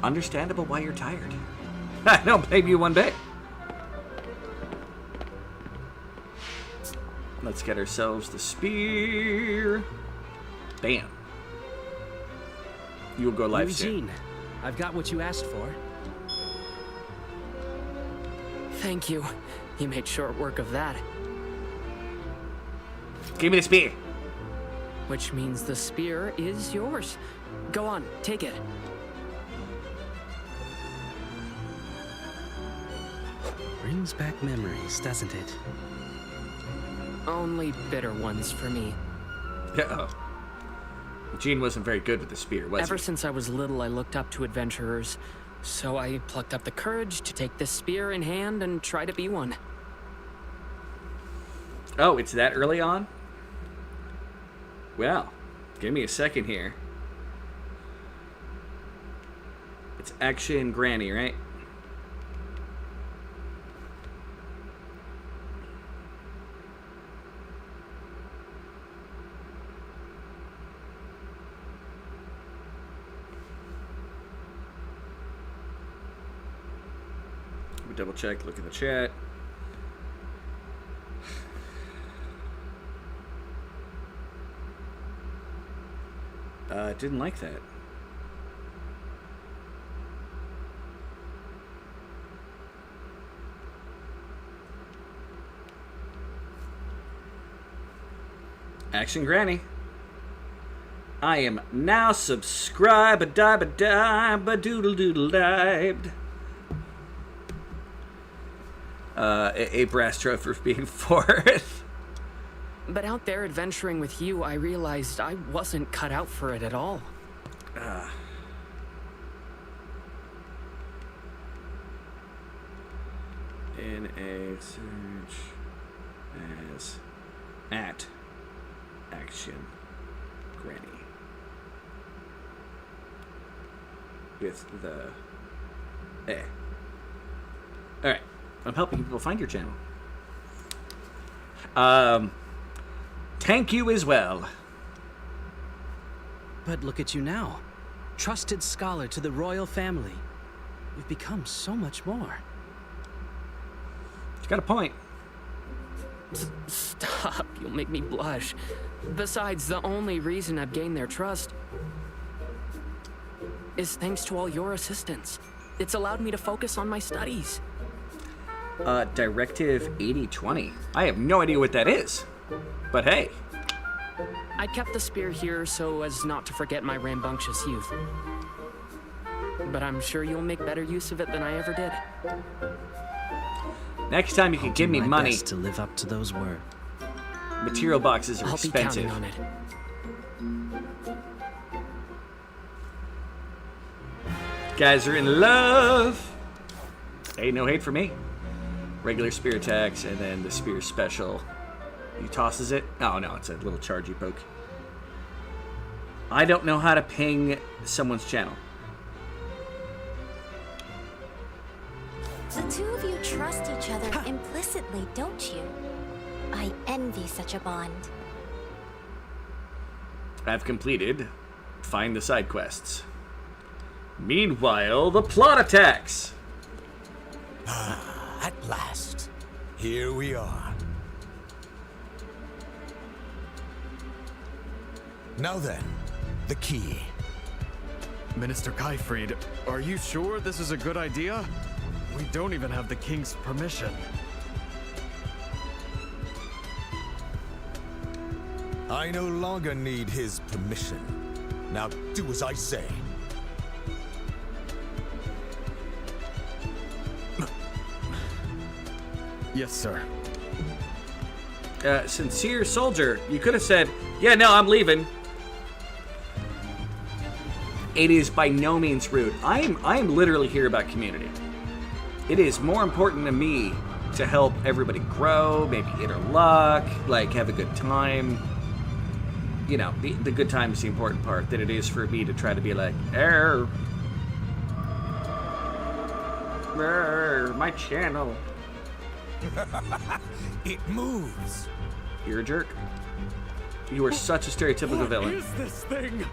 Understandable why you're tired. I don't blame you one bit. Let's get ourselves the spear. Bam. You'll go live soon. Eugene, I've got what you asked for. Thank you. You made short work of that. Give me the spear. Which means the spear is yours. Go on, take it. Brings back memories, doesn't it? Only bitter ones for me. Uh-oh. Eugene wasn't very good with the spear, was he? Ever since I was little, I looked up to adventurers. So I plucked up the courage to take this spear in hand and try to be one. Oh, it's that early on? Well, give me a second here. It's Action Granny, right? Double check, look at the chat. Didn't like that. Action Granny. I am now subscribed. A-doodle-doodle-dived. A brass trophy for being fourth. But out there adventuring with you, I realized I wasn't cut out for it at all. In a search. as at Action Granny with the eh. All right, I'm helping people find your channel. Thank you as well. But look at you now. Trusted scholar to the royal family. You've become so much more. You got a point. Stop, you'll make me blush. Besides, the only reason I've gained their trust is thanks to all your assistance. It's allowed me to focus on my studies. Directive 8020. I have no idea what that is. But hey. I kept the spear here so as not to forget my rambunctious youth. But I'm sure you'll make better use of it than I ever did. Next time you can give me money to live up to those words. Material boxes are I'll expensive. be counting on it. Guys are in love. Hey, no hate for me. Regular spear attacks and then the spear special. He tosses it. Oh no, it's a little chargy poke. I don't know how to ping someone's channel. The two of you trust each other implicitly, don't you? I envy such a bond. I've completed Find the Side Quests. Meanwhile, the plot attacks. At last, here we are. Now then, the key. Minister Kaifried, are you sure this is a good idea? We don't even have the king's permission. I no longer need his permission. Now do as I say. Yes, sir. Sincere soldier, you could have said, yeah, no, I'm leaving. It is by no means rude. I am literally here about community. It is more important to me to help everybody grow, maybe interlock, like have a good time. You know, the good time is the important part, than it is for me to try to be like, my channel. It moves. You're a jerk. You are such a stereotypical villain. What is this thing?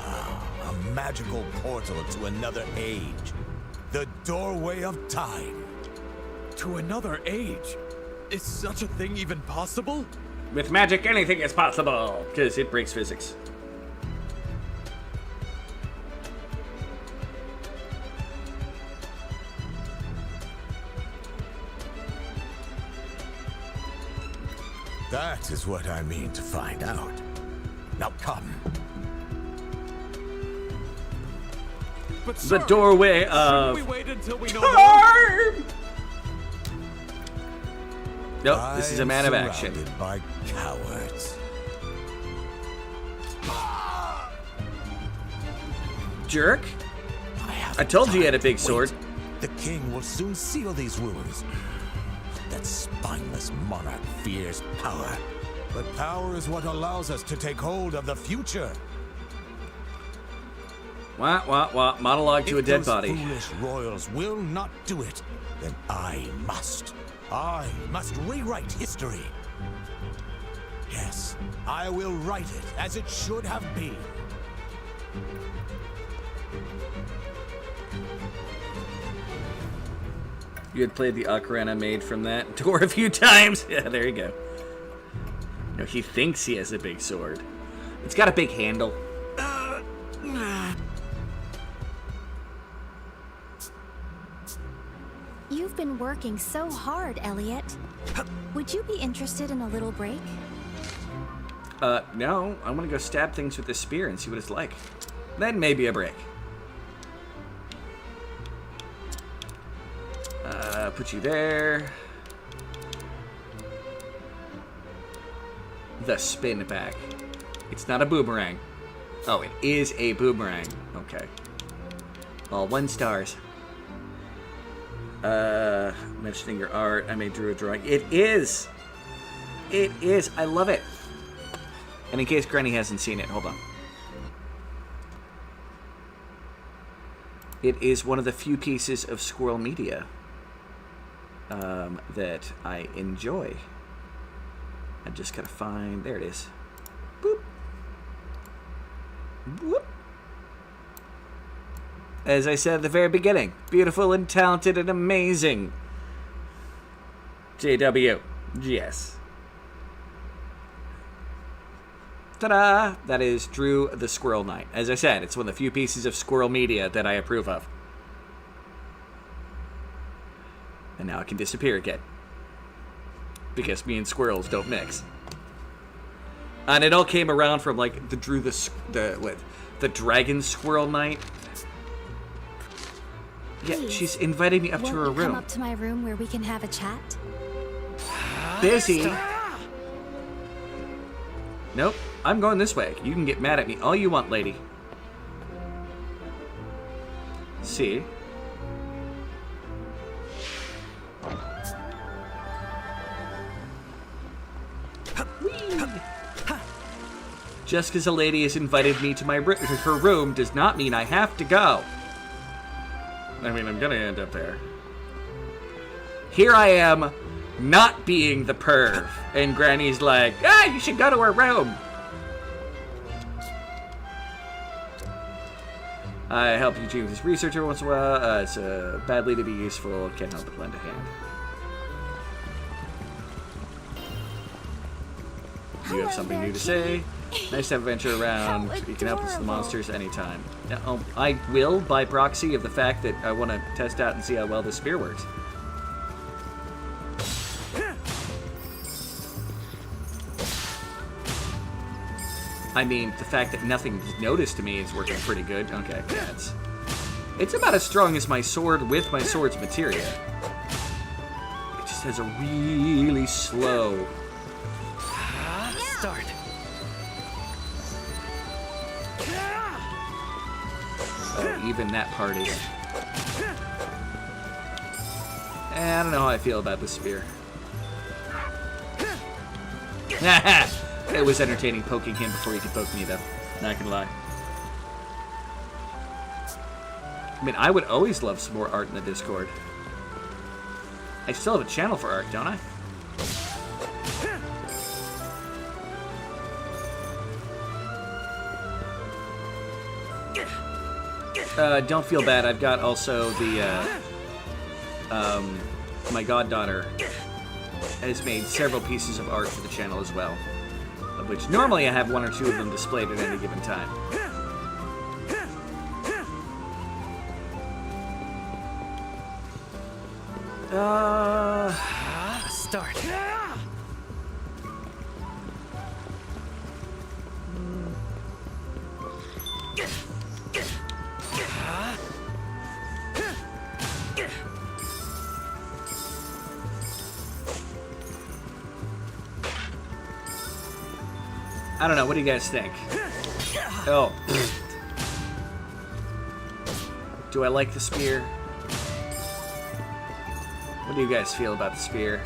A magical portal to another age. The doorway of time. To another age? Is such a thing even possible? With magic, anything is possible, because it breaks physics. That is what I mean to find out. Now come. But the doorway of we wait until we know time. Nope, this is a man of action. By cowards. Jerk. I told you he had a big sword. The king will soon seal these wounds. That spineless monarch fears power. But power is what allows us to take hold of the future. Wah. Monologue to a dead body. If those foolish royals will not do it, then I must. I must rewrite history. Yes, I will write it as it should have been. You had played the ocarina made from that door a few times. Yeah, there you go. No, he thinks he has a big sword. It's got a big handle. You've been working so hard, Elliot. Would you be interested in a little break? No. I want to go stab things with this spear and see what it's like. Then maybe a break. Put you there. The spin back. It's not a boomerang. Oh, it is a boomerang. Okay. All 1 stars. Mentioning your art, I drew a drawing. It is. It is. I love it. And in case Granny hasn't seen it, hold on. It is one of the few pieces of squirrel media that I enjoy. I just gotta find. There it is. Boop. Whoop. As I said at the very beginning, beautiful and talented and amazing. JW. Yes. Ta-da! That is Drew the Squirrel Knight. As I said, it's one of the few pieces of squirrel media that I approve of. And now it can disappear again. Because me and squirrels don't mix. And it all came around from like the Drew the Dragon Squirrel Knight. Yeah, Please, she's inviting me up to her won't you room. come up to my room where we can have a chat? Busy. Nope, I'm going this way. You can get mad at me all you want, lady. See? Just because a lady has invited me to her room does not mean I have to go. I mean, I'm gonna end up there. Here I am, not being the perv, and Granny's like, you should go to her room. I help Eugene with his research every once in a while. It's badly to be useful. Can't help but lend a hand. You have something new to say? Nice to have adventure around. You can help us with the monsters anytime. I will, by proxy of the fact that I want to test out and see how well this spear works. I mean, the fact that nothing's noticed to me is working pretty good. Okay, yeah, it's about as strong as my sword with my sword's materia. It just has a really slow start. Oh, even that part is. I don't know how I feel about this spear. It was entertaining poking him before he could poke me, though. Not gonna lie. I mean, I would always love some more art in the Discord. I still have a channel for art, don't I? Don't feel bad. I've got also the, my goddaughter has made several pieces of art for the channel as well. Of which normally I have one or two of them displayed at any given time. Start. I don't know. What do you guys think? Oh. Do I like the spear? What do you guys feel about the spear?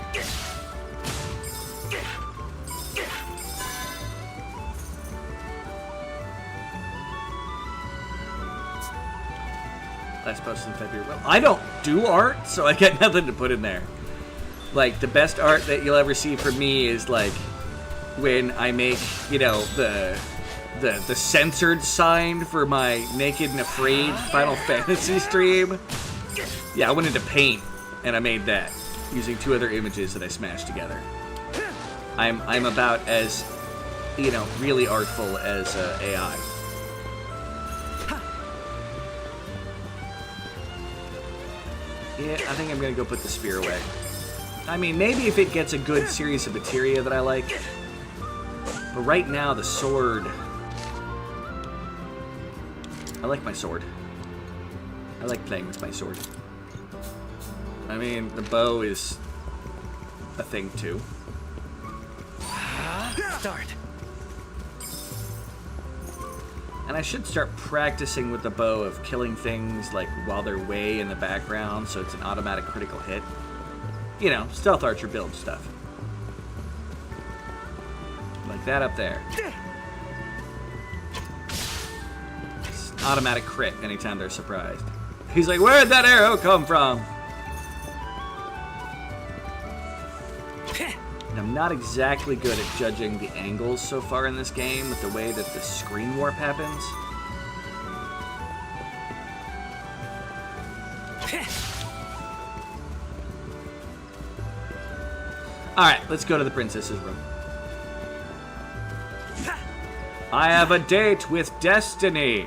Last post in February. Well, I don't do art, so I got nothing to put in there. Like, the best art that you'll ever see from me is, like, when I make, you know, the censored sign for my Naked and Afraid Final Fantasy stream. Yeah, I went into Paint, and I made that, using 2 other images that I smashed together. I'm about as, you know, really artful as AI. Yeah, I think I'm gonna go put the spear away. I mean, maybe if it gets a good series of materia that I like. But right now, the sword... I like my sword. I like playing with my sword. I mean, the bow is a thing, too. Start. And I should start practicing with the bow of killing things like while they're way in the background, so it's an automatic critical hit. You know, stealth archer build stuff. Like that up there. It's an automatic crit anytime they're surprised. He's like, where'd that arrow come from? I'm not exactly good at judging the angles so far in this game with the way that the screen warp happens. Alright, let's go to the princess's room. I have a date with Destiny.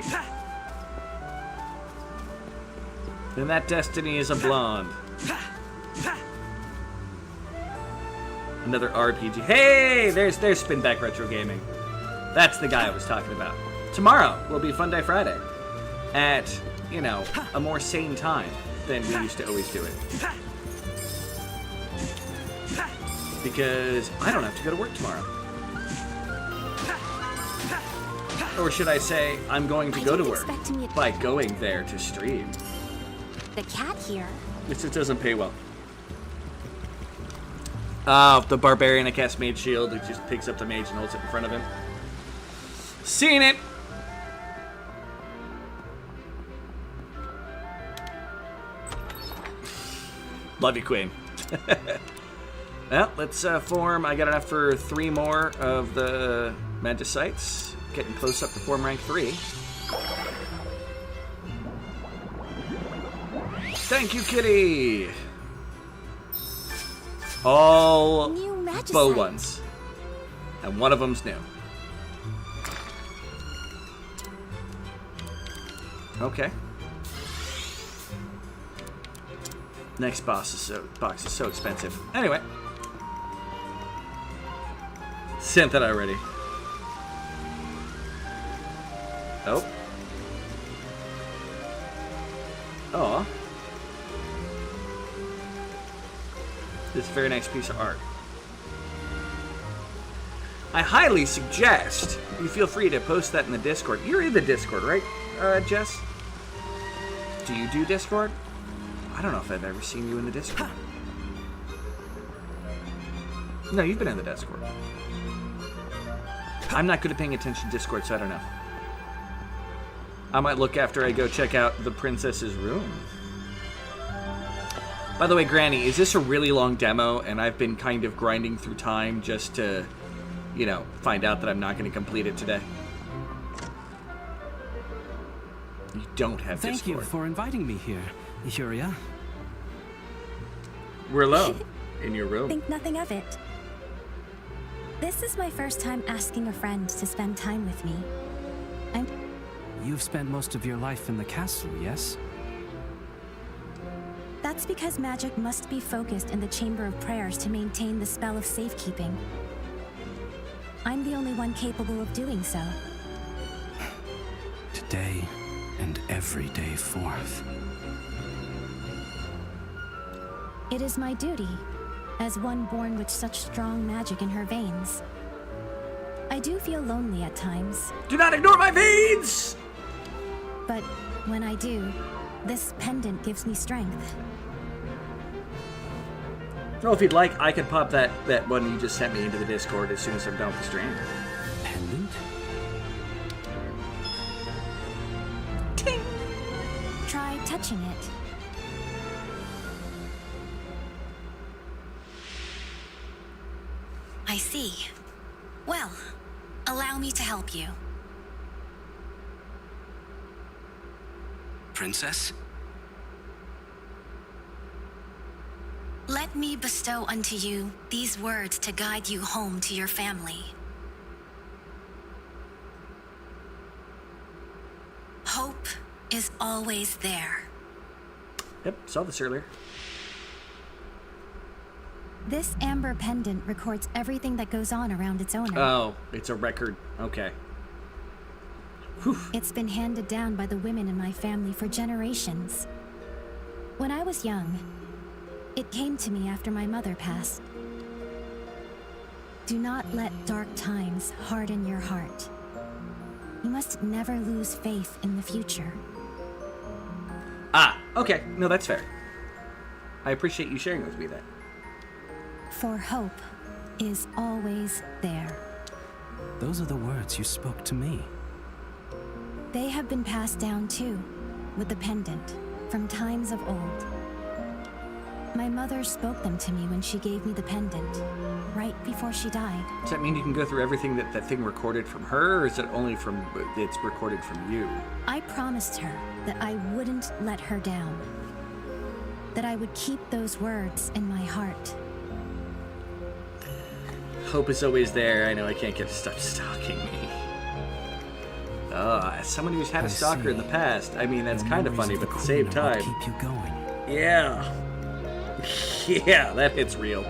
And that Destiny is a blonde. Another RPG. Hey, there's Spinback Retro Gaming. That's the guy I was talking about. Tomorrow will be Fun Day Friday. At, you know, a more sane time than we used to always do it. Because I don't have to go to work tomorrow. Or should I say, I'm going to go to work by going there to stream. The cat here. It doesn't pay well. The barbarian that casts Mage Shield, who just picks up the mage and holds it in front of him. Seen it! Love you, Queen. Well, let's form. I got enough for 3 more of the Magicites. Getting close up to form rank 3. Thank you, kitty! All bow ones. And one of them's new. Okay. Next box is so expensive. Anyway. Sent that already. Oh. Oh. This very nice piece of art. I highly suggest you feel free to post that in the Discord. You're in the Discord, right, Jess? Do you do Discord? I don't know if I've ever seen you in the Discord. No, you've been in the Discord. I'm not good at paying attention to Discord, so I don't know. I might look after I go check out the princess's room. By the way, Granny, is this a really long demo and I've been kind of grinding through time just to, you know, find out that I'm not going to complete it today? You don't have Discord. Thank you for inviting me here, Yuria. We're alone in your room. Think nothing of it. This is my first time asking a friend to spend time with me. You've spent most of your life in the castle, yes? That's because magic must be focused in the Chamber of Prayers to maintain the spell of safekeeping. I'm the only one capable of doing so. Today and every day forth. It is my duty, as one born with such strong magic in her veins. I do feel lonely at times. Do not ignore my veins! But when I do, this pendant gives me strength. Well, if you'd like, I could pop that one you just sent me into the Discord as soon as I'm done with the stream. Pendant? Ting! Try touching it. I see. Well, allow me to help you. Princess? Let me bestow unto you these words to guide you home to your family. Hope is always there. Yep, saw this earlier. This amber pendant records everything that goes on around its owner. Oh, it's a record. Okay. Whew. It's been handed down by the women in my family for generations. When I was young, it came to me after my mother passed. Do not let dark times harden your heart. You must never lose faith in the future. Ah, okay. No, that's fair. I appreciate you sharing with me that. For hope is always there. Those are the words you spoke to me. They have been passed down too, with the pendant, from times of old. My mother spoke them to me when she gave me the pendant, right before she died. Does that mean you can go through everything that thing recorded from her, or is it only from it's recorded from you? I promised her that I wouldn't let her down. That I would keep those words in my heart. Hope is always there. I know I can't get to stop stalking me. As someone who's had a stalker in the past, I mean, that's kind of funny, but at the same time... keep you going. Yeah. Yeah, that hits real.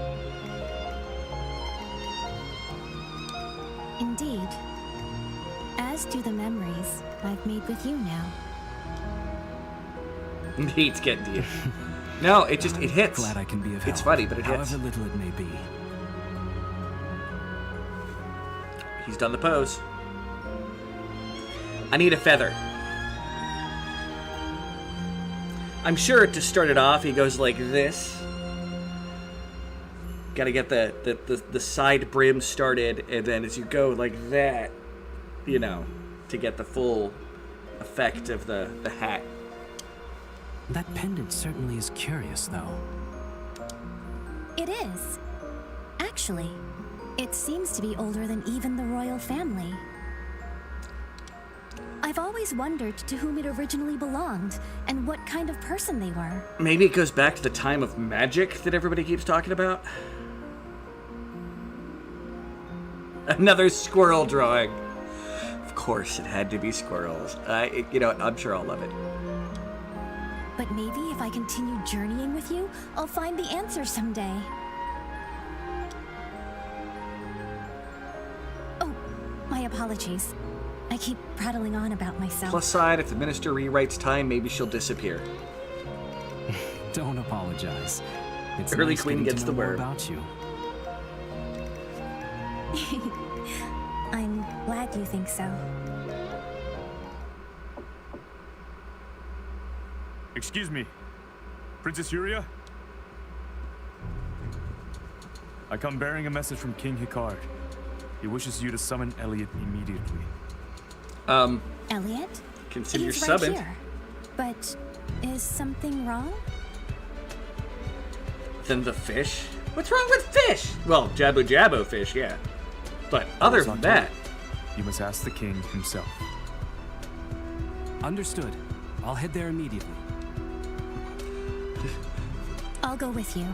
Indeed. As do the memories I've made with you now. It's getting to you. No, it hits. Glad I can be of help. It's funny, but it hits. However little it may be. He's done the pose. I need a feather. I'm sure to start it off, he goes like this. Gotta get the side brim started, and then as you go like that, you know, to get the full effect of the hat. That pendant certainly is curious, though. It is. Actually, it seems to be older than even the royal family. I've always wondered to whom it originally belonged, and what kind of person they were. Maybe it goes back to the time of magic that everybody keeps talking about? Another squirrel drawing. Of course, it had to be squirrels. You know what? I'm sure I'll love it. But maybe if I continue journeying with you, I'll find the answer someday. Oh, my apologies. I keep prattling on about myself. Plus side, if the minister rewrites time, maybe she'll disappear. Don't apologize. It's Early nice Queen getting to gets know the more word. about you. I'm glad you think so. Excuse me, Princess Yuria? I come bearing a message from King Hikard. He wishes you to summon Elliot immediately. Elliot? Consider He's summoned. right here. But is something wrong? Then the fish? What's wrong with fish? Well, Jabbo Jabbo fish, yeah. But other than that... You must ask the king himself. Understood. I'll head there immediately. I'll go with you.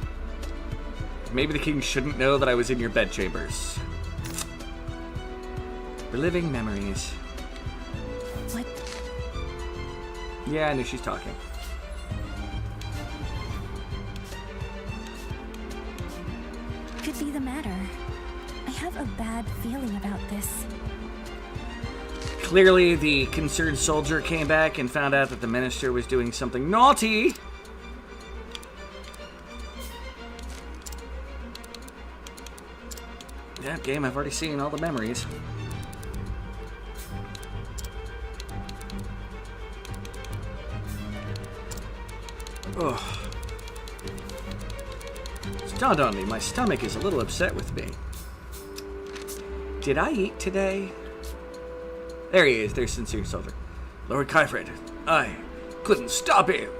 Maybe the king shouldn't know that I was in your bedchambers. Reliving memories. What? Yeah, I knew she's talking. Could be the matter. I have a bad feeling about this. Clearly, the concerned soldier came back and found out that the minister was doing something naughty. Yeah, game, I've already seen all the memories. Ugh. It's dawned on me, my stomach is a little upset with me. Did I eat today? There he is, there's Sincere Soldier. Lord Kyfred, I couldn't stop him.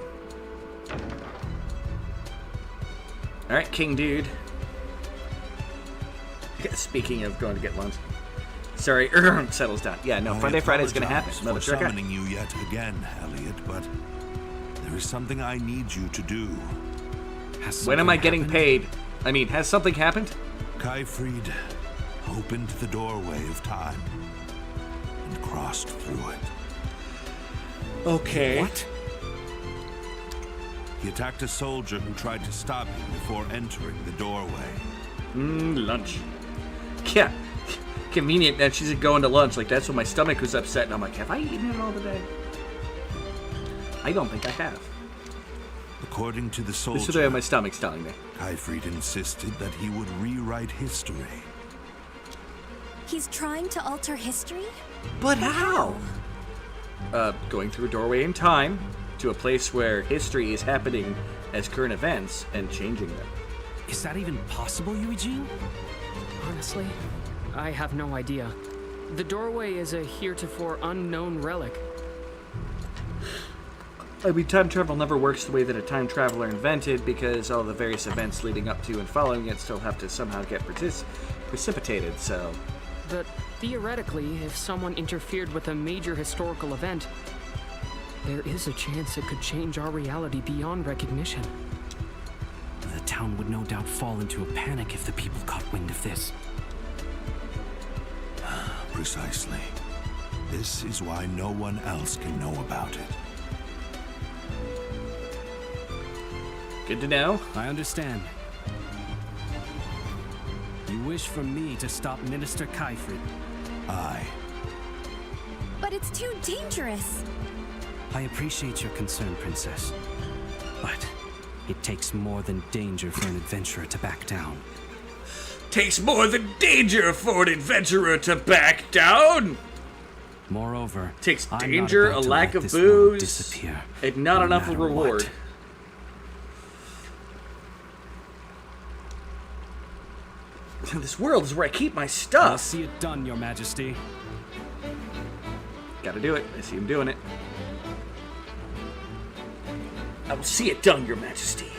Alright, King Dude. Speaking of going to get lunch. Sorry, settles down. Yeah, no, Friday's gonna happen. For summoning you yet again, Elliot, but there is something I need you to do. When am I getting paid? I mean, has something happened? Kyfred opened the doorway of time and crossed through it. Okay. What? He attacked a soldier who tried to stop him before entering the doorway. Lunch. Yeah, convenient that she's going to lunch. Like, that's when my stomach was upset, and I'm like, have I eaten it all today? I don't think I have. According to the soldier, This is the way my stomach's telling me. Kyfred insisted that he would rewrite history. He's trying to alter history? But how? Going through a doorway in time to a place where history is happening as current events and changing them. Is that even possible, Eugene? Honestly, I have no idea. The doorway is a heretofore unknown relic. I mean, time travel never works the way that a time traveler invented, because all the various events leading up to and following it still have to somehow get precipitated, so... But theoretically, if someone interfered with a major historical event, there is a chance it could change our reality beyond recognition. The town would no doubt fall into a panic if the people caught wind of this. Precisely. This is why no one else can know about it. Good to know. I understand. You wish for me to stop Minister Kaifrid? Aye. But it's too dangerous. I appreciate your concern, Princess. But it takes more than danger for an adventurer to back down. Takes more than danger for an adventurer to back down! Moreover, takes I'm danger, not about a to lack let of this world booze, disappear, and not no enough of matter reward. What. This world is where I keep my stuff. I'll see it done, Your Majesty. Gotta do it. I see him doing it. I will see it done, Your Majesty.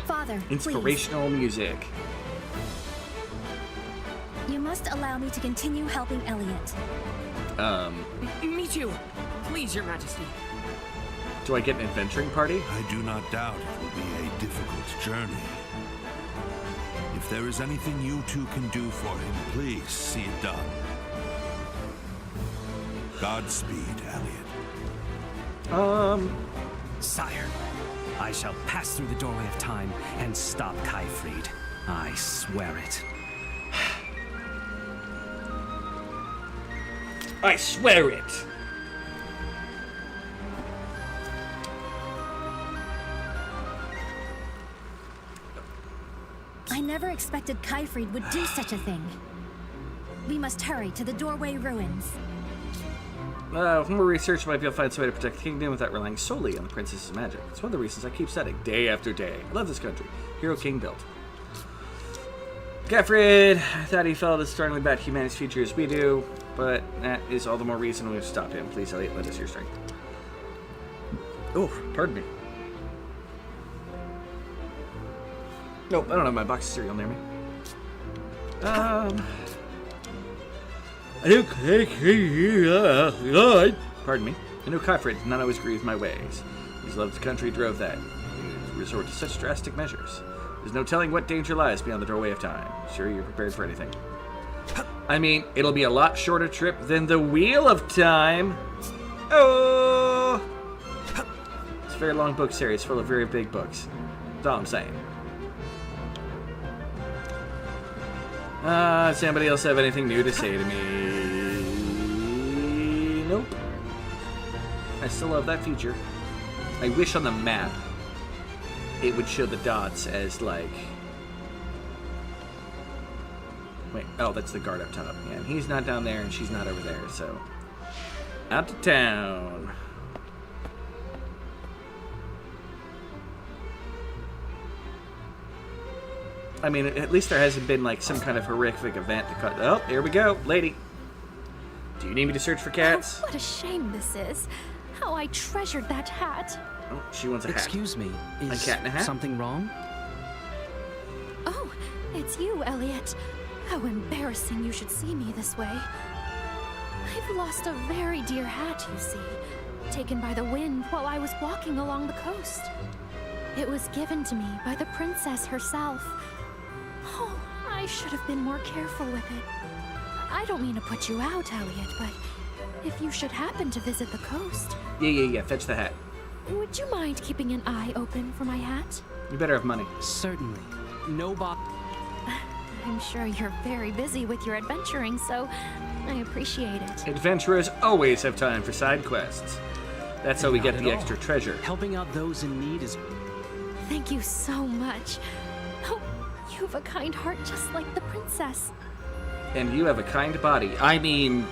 Father, Inspirational music. please. You must allow me to continue helping Elliot. Me too. Please, Your Majesty. Do I get an adventuring party? I do not doubt it will be a difficult journey. If there is anything you two can do for him, please see it done. Godspeed, Elliot. Sire, I shall pass through the doorway of time and stop Kaifrid. I swear it. I swear it. I never expected Kaifrid would do such a thing. We must hurry to the doorway ruins. With more research, might be able to find some way to protect the kingdom without relying solely on the princess's magic. It's one of the reasons I keep studying day after day. I love this country. Hero King built. Gaffrid, I thought he felt as strongly about humanity's future as we do, but that is all the more reason we have to stop him. Please, Elliot, lend us your strength. Oh, pardon me. Nope, I don't have my box of cereal near me. Pardon me. I know Kaifrid did not always agree with my ways. His love of the country drove that. He resort to such drastic measures. There's no telling what danger lies beyond the doorway of time. Sure you're prepared for anything. I mean, it'll be a lot shorter trip than the Wheel of Time. Oh! It's a very long book series full of very big books. That's all I'm saying. Does anybody else have anything new to say to me? Nope. I still love that feature. I wish on the map it would show the dots as like... Wait, oh, that's the guard up top. Yeah, and he's not down there and she's not over there, so... Out to town. I mean, at least there hasn't been like some kind of horrific event to cut. Oh, here we go, lady. Do you need me to search for cats? Oh, what a shame this is. How I treasured that hat. Oh, she wants a hat. Excuse me, is a cat in a hat? something wrong? Oh, it's you, Elliot. How embarrassing you should see me this way. I've lost a very dear hat, you see, taken by the wind while I was walking along the coast. It was given to me by the princess herself. Oh, I should have been more careful with it. I don't mean to put you out, Elliot, but if you should happen to visit the coast... Yeah, fetch the hat. Would you mind keeping an eye open for my hat? You better have money. Certainly. No bob. I'm sure you're very busy with your adventuring, so I appreciate it. Adventurers always have time for side quests. That's how we get the extra treasure. Helping out those in need is... Thank you so much. Oh, you have a kind heart just like the princess. And you have a kind body. I mean...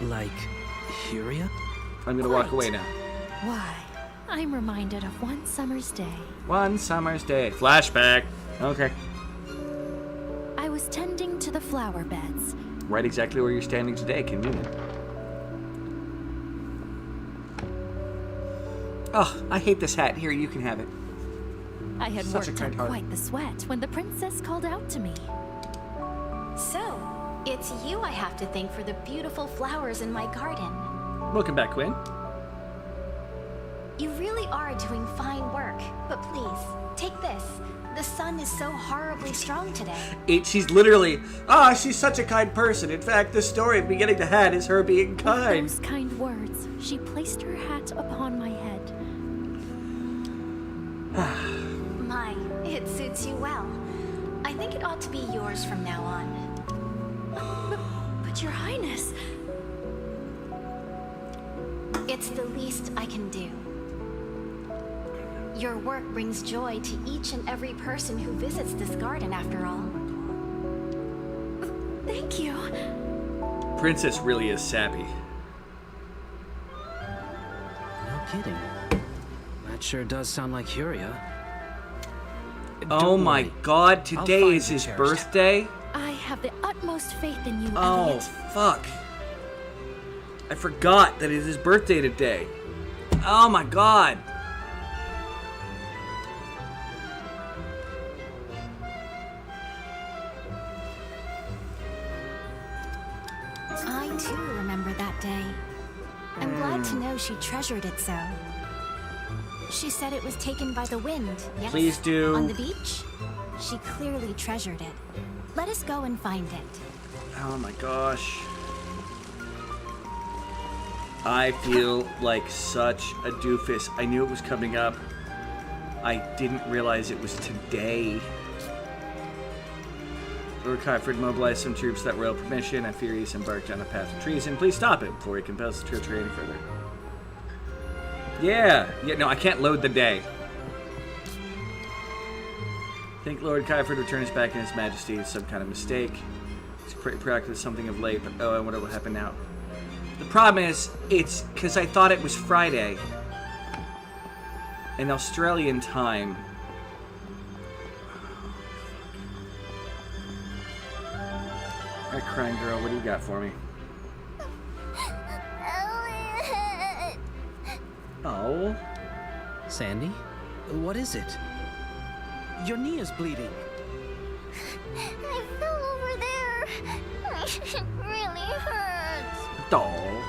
Like, Huria? I'm gonna walk away now. Why? I'm reminded of one summer's day. One summer's day. Flashback. Okay. I was tending to the flower beds. Right exactly where you're standing today. Convenient. Oh, I hate this hat. Here, you can have it. I had Such a worked kind up heart. quite the sweat when the princess called out to me. So, it's you I have to thank for the beautiful flowers in my garden. Welcome back, Quinn. You really are doing fine work, but please, take this. The sun is so horribly strong today. She's literally, she's such a kind person. In fact, the story of me getting the hat is her being kind. With those kind words, she placed her hat upon my head. My, it suits you well. I think it ought to be yours from now on. But Your Highness... It's the least I can do. Your work brings joy to each and every person who visits this garden, after all. Thank you. Princess really is sappy. No kidding. That sure does sound like Huria. Oh my god, today is his birthday? I have the utmost faith in you, Oh, Elliot. fuck. I forgot that it is his birthday today. Oh my god. I too remember that day. I'm glad to know she treasured it so. She said it was taken by the wind, yes? Please do. On the beach? She clearly treasured it. Let us go and find it. Oh my gosh. I feel like such a doofus. I knew it was coming up. I didn't realize it was today. Lord Kyford mobilized some troops without royal permission, and Furious embarked on a path of treason. Please stop him before he compels the treachery any further. Yeah, no, I can't load the day. I think Lord Kyford returns back in his majesty. It's some kind of mistake. He's practiced something of late, but oh, I wonder what will happen now. The problem is, it's because I thought it was Friday. In Australian time. Alright, crying girl, what do you got for me? Elliot! Oh. Sandy? What is it? Your knee is bleeding. I fell over there. It really hurts. Doll.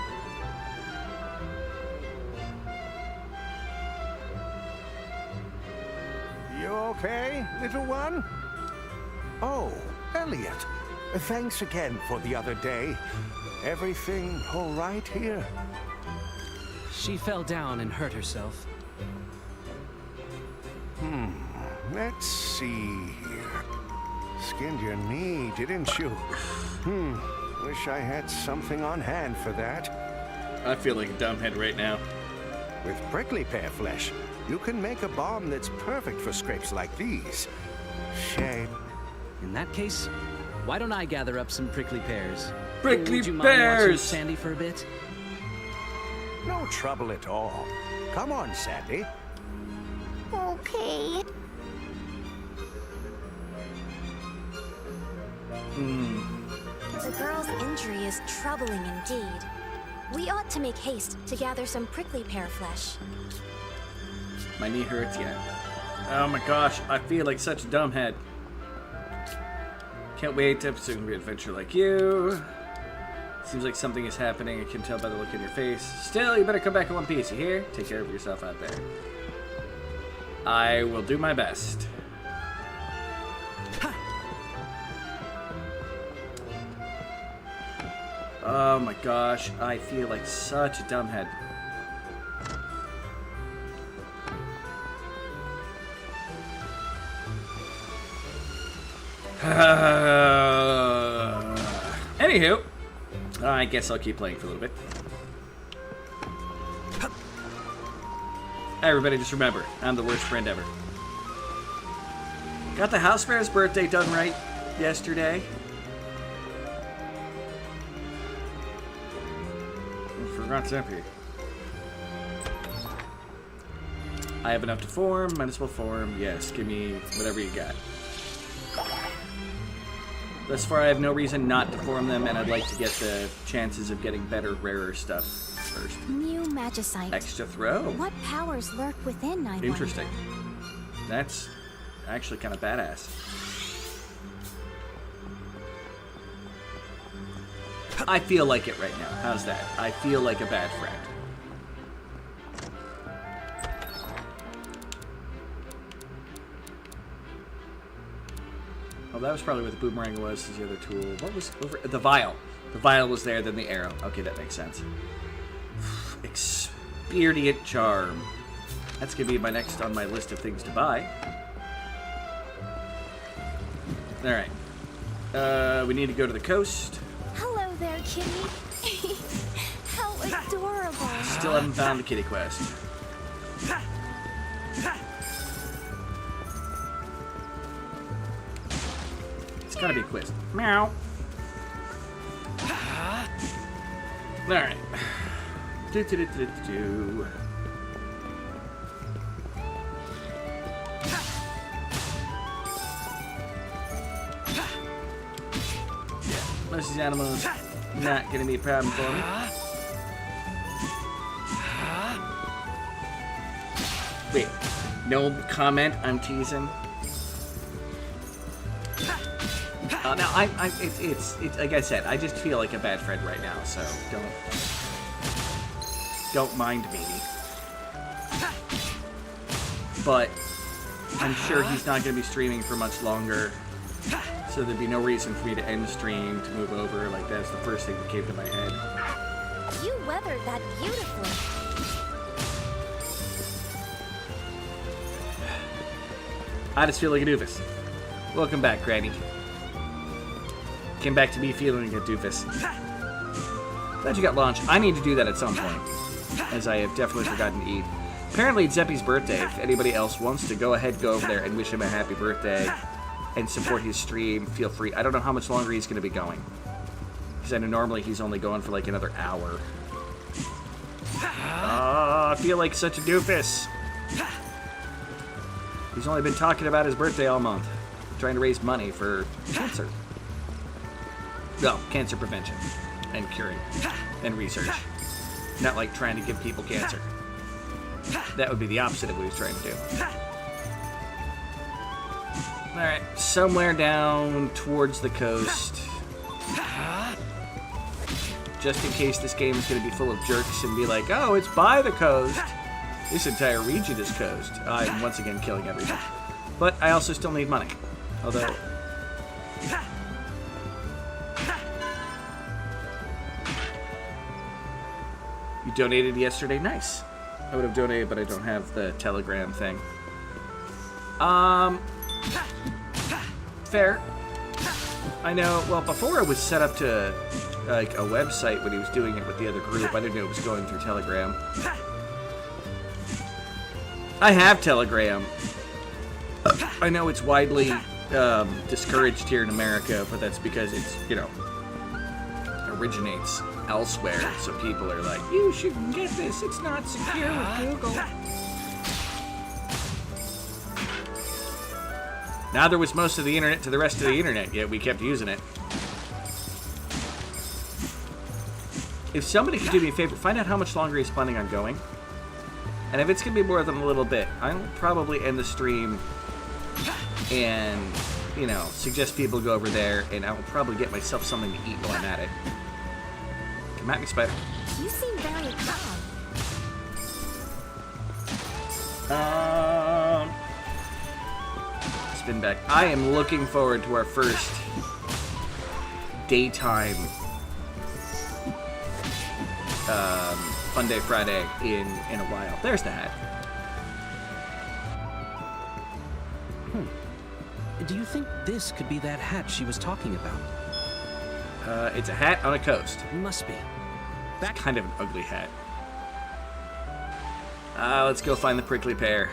You okay, little one? Oh, Elliot. Thanks again for the other day. Everything all right here? She fell down and hurt herself. Let's see here. Skinned your knee, didn't you? Wish I had something on hand for that. I feel like a dumbhead right now. With prickly pear flesh, you can make a balm that's perfect for scrapes like these. Shame. In that case, why don't I gather up some prickly pears? Prickly Would you mind watching pears! Sandy for a bit? No trouble at all. Come on, Sandy. Okay. The girl's injury is troubling indeed. We ought to make haste to gather some prickly pear flesh. My knee hurts yet. Oh my gosh, I feel like such a dumbhead. Can't wait to pursue an adventure like you. Seems like something is happening. I can tell by the look in your face. Still, you better come back in one piece. You hear? Take care of yourself out there. I will do my best. Oh my gosh, I feel like such a dumbhead. Anywho, I guess I'll keep playing for a little bit. Everybody just remember, I'm the worst friend ever. Got the house bear's birthday done right yesterday. Forgot to empty. I have enough to form. Might as well form. Yes, give me whatever you got. Thus far, I have no reason not to form them, and I'd like to get the chances of getting better, rarer stuff first. New magicite. Extra throw. What powers lurk within, I Interesting. wonder? That's actually kind of badass. I feel like it right now. How's that? I feel like a bad friend. Oh, that was probably where the boomerang was. Is the other tool. What was over the vial? The vial was there, then the arrow. Okay, that makes sense. Expedient charm. That's gonna be my next on my list of things to buy. All right. We need to go to the coast. Hello there, kitty. How adorable. Still haven't found the kitty quest. It's gotta be a quest. Meow. Alright. Do. Most of these animals not gonna be a problem for me. Wait, no comment. I'm teasing. No, it's like I said. I just feel like a bad friend right now, so don't mind me. But I'm sure he's not going to be streaming for much longer, so there'd be no reason for me to end stream to move over. Like that's the first thing that came to my head. You weathered that beautifully. I just feel like a doofus. Welcome back, Granny. Came back to me feeling like a doofus. Glad you got launched. I need to do that at some point, as I have definitely forgotten to eat. Apparently it's Zeppi's birthday. If anybody else wants to go ahead, go over there and wish him a happy birthday and support his stream, feel free. I don't know how much longer he's going to be going, because I know normally he's only going for like another hour. I feel like such a doofus. He's only been talking about his birthday all month, trying to raise money for cancer. No, cancer prevention and curing and research. Not like trying to give people cancer. That would be the opposite of what he's trying to do. Alright, somewhere down towards the coast. Just in case this game is going to be full of jerks and be like, oh, it's by the coast. This entire region is coast. I'm once again killing everything. But I also still need money. Although... You donated yesterday? Nice. I would have donated, but I don't have the Telegram thing. Fair. I know, well, before it was set up to, like, a website when he was doing it with the other group. I didn't know it was going through Telegram. I have Telegram. I know it's widely discouraged here in America, but that's because it's, you know, originates elsewhere, so people are like, you shouldn't get this, it's not secure with Google. Now there was most of the internet to the rest of the internet, yet we kept using it. If somebody could do me a favor, find out how much longer he's planning on going. And if it's going to be more than a little bit, I'll probably end the stream and, you know, suggest people go over there, and I will probably get myself something to eat while I'm at it. Come at me, Spider. You seem very calm. Spin back. I am looking forward to our first daytime Fun Day Friday in a while. There's the hat. Do you think this could be that hat she was talking about? It's a hat on a coast. Must be. That's kind of an ugly hat. Let's go find the prickly pear.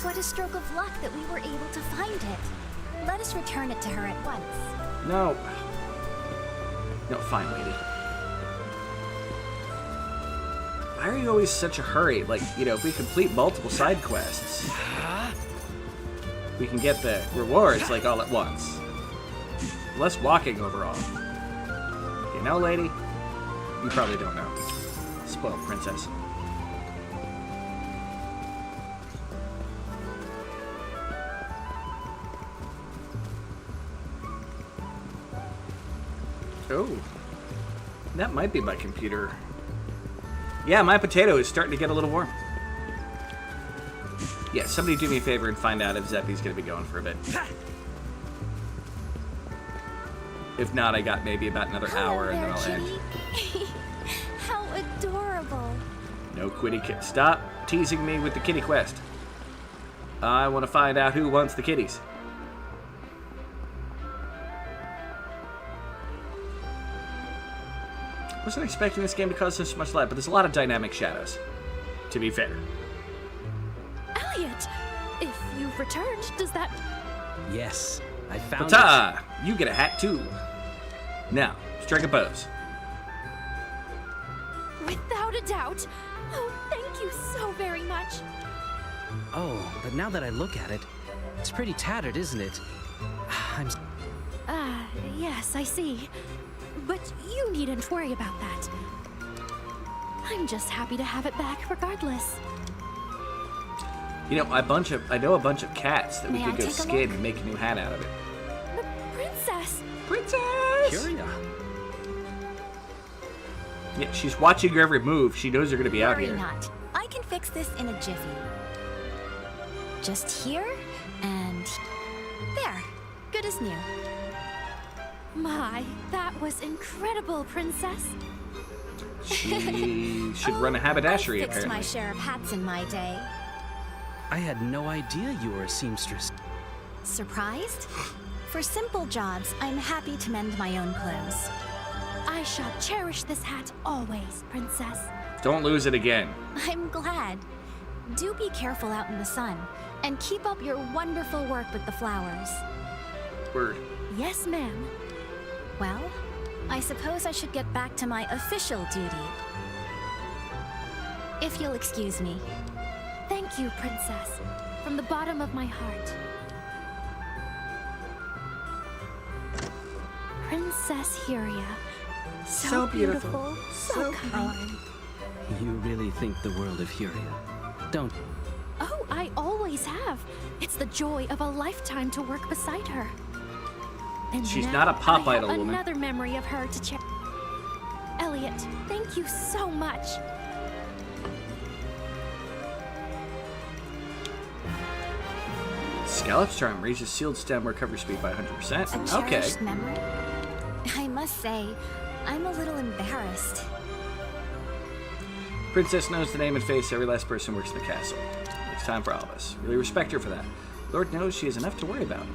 What a stroke of luck that we were able to find it. Let us return it to her at once. No. No, fine, lady. Why are you always such a hurry? Like, you know, if we complete multiple side quests, we can get the rewards, like, all at once. Less walking overall. You know, lady? You probably don't know. Spoiled princess. Oh. That might be my computer. Yeah, my potato is starting to get a little warm. Yeah, somebody do me a favor and find out if Zeppy's going to be going for a bit. If not, I got maybe about another hour and then I'll end. How adorable. No kitty kit. Stop teasing me with the kitty quest. I want to find out who wants the kitties. Wasn't expecting this game to cause so much light, but there's a lot of dynamic shadows, to be fair. Elliot, if you've returned, does that... Yes, I found Ta-ta! You get a hat too. Now, strike a pose. Without a doubt. Oh, thank you so very much. Oh, but now that I look at it, it's pretty tattered, isn't it? Yes, I see. But you needn't worry about that. I'm just happy to have it back regardless. You know, I know a bunch of cats that we could go skin and make a new hat out of it. The princess! Princess! Curia. Yeah, she's watching your every move. She knows you're going to be out here. Worry not. I can fix this in a jiffy. Just here and there. Good as new. My, that was incredible, princess. She should run a haberdashery, I fixed apparently. my share of hats in my day. I had no idea you were a seamstress. Surprised? For simple jobs, I'm happy to mend my own clothes. I shall cherish this hat always, princess. Don't lose it again. I'm glad. Do be careful out in the sun, and keep up your wonderful work with the flowers. Word. Yes, ma'am. Well, I suppose I should get back to my official duty. If you'll excuse me. Thank you, princess. From the bottom of my heart. Princess Huria. So beautiful, so kind. You really think the world of Huria, don't you? Oh, I always have. It's the joy of a lifetime to work beside her. And She's now not a pop I have idol woman. Another memory of her to cherish. Elliot, thank you so much. Scallop's Charm raises sealed stem recovery speed by 100%. A Okay. cherished memory? I must say, I'm a little embarrassed. Princess knows the name and face of every last person who works in the castle. It's time for all of us. Really respect her for that. Lord knows she has enough to worry about.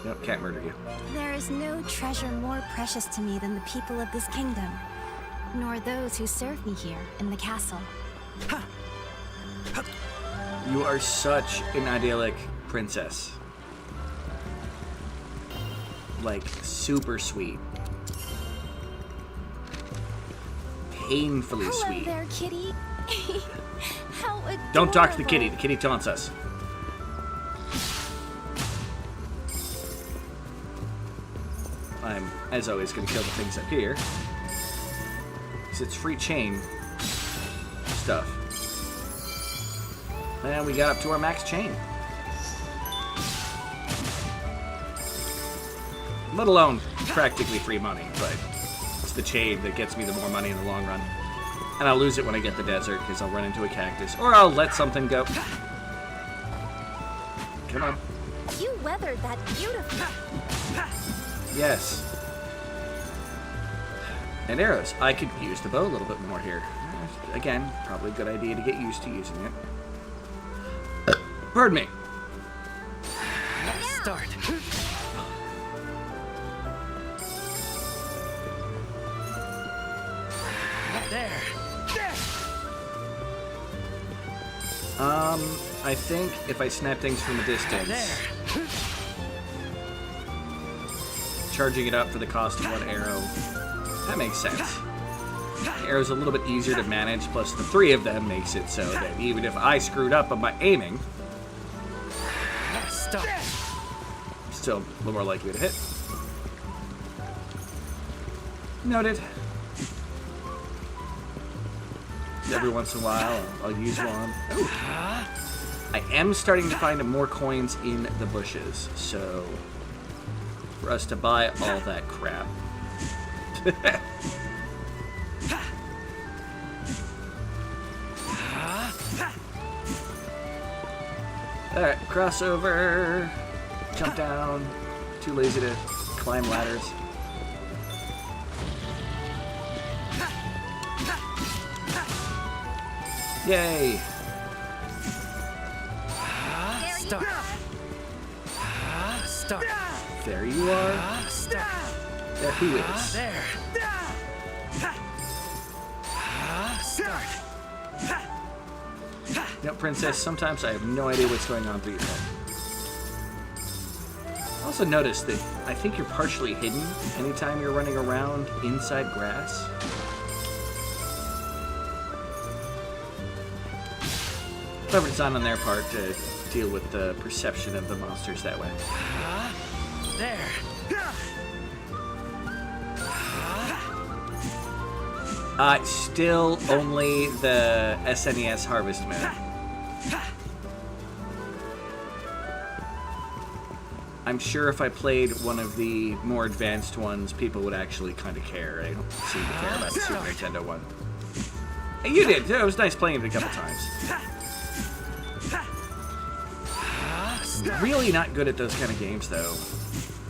No, can't murder you. There is no treasure more precious to me than the people of this kingdom, nor those who serve me here in the castle. You are such an idyllic princess. Like, super sweet. Painfully Hello sweet. there, kitty. How adorable. Don't talk to the kitty. The kitty taunts us. I'm, as always, going to kill the things up here. Because it's free chain stuff. And we got up to our max chain. Let alone practically free money, but it's the chain that gets me the more money in the long run. And I'll lose it when I get the desert, because I'll run into a cactus. Or I'll let something go. Come on. You weathered that beautifully. Yes. And arrows. I could use the bow a little bit more here. Again, probably a good idea to get used to using it. Pardon me. Start. There. I think if I snap things from a distance, charging it up for the cost of one arrow, that makes sense. The arrow's a little bit easier to manage, plus the 3 of them makes it so that even if I screwed up on my aiming, still a little more likely to hit. Noted. Every once in a while, I'll use one. Ooh. I am starting to find more coins in the bushes, so for us to buy all that crap. Alright, crossover, jump down, too lazy to climb ladders. Yay! Start. Start. There you are. Start. Yeah, who is? There. Start. No, Princess, sometimes I have no idea what's going on through your head. I also noticed that I think you're partially hidden anytime you're running around inside grass. Clever design on their part to deal with the perception of the monsters that way. There. Still only the SNES Harvest Moon. I'm sure if I played one of the more advanced ones, people would actually kind of care. I don't seem to care about the Super Nintendo one. Hey, you did. It was nice playing it a couple times. Really not good at those kind of games, though.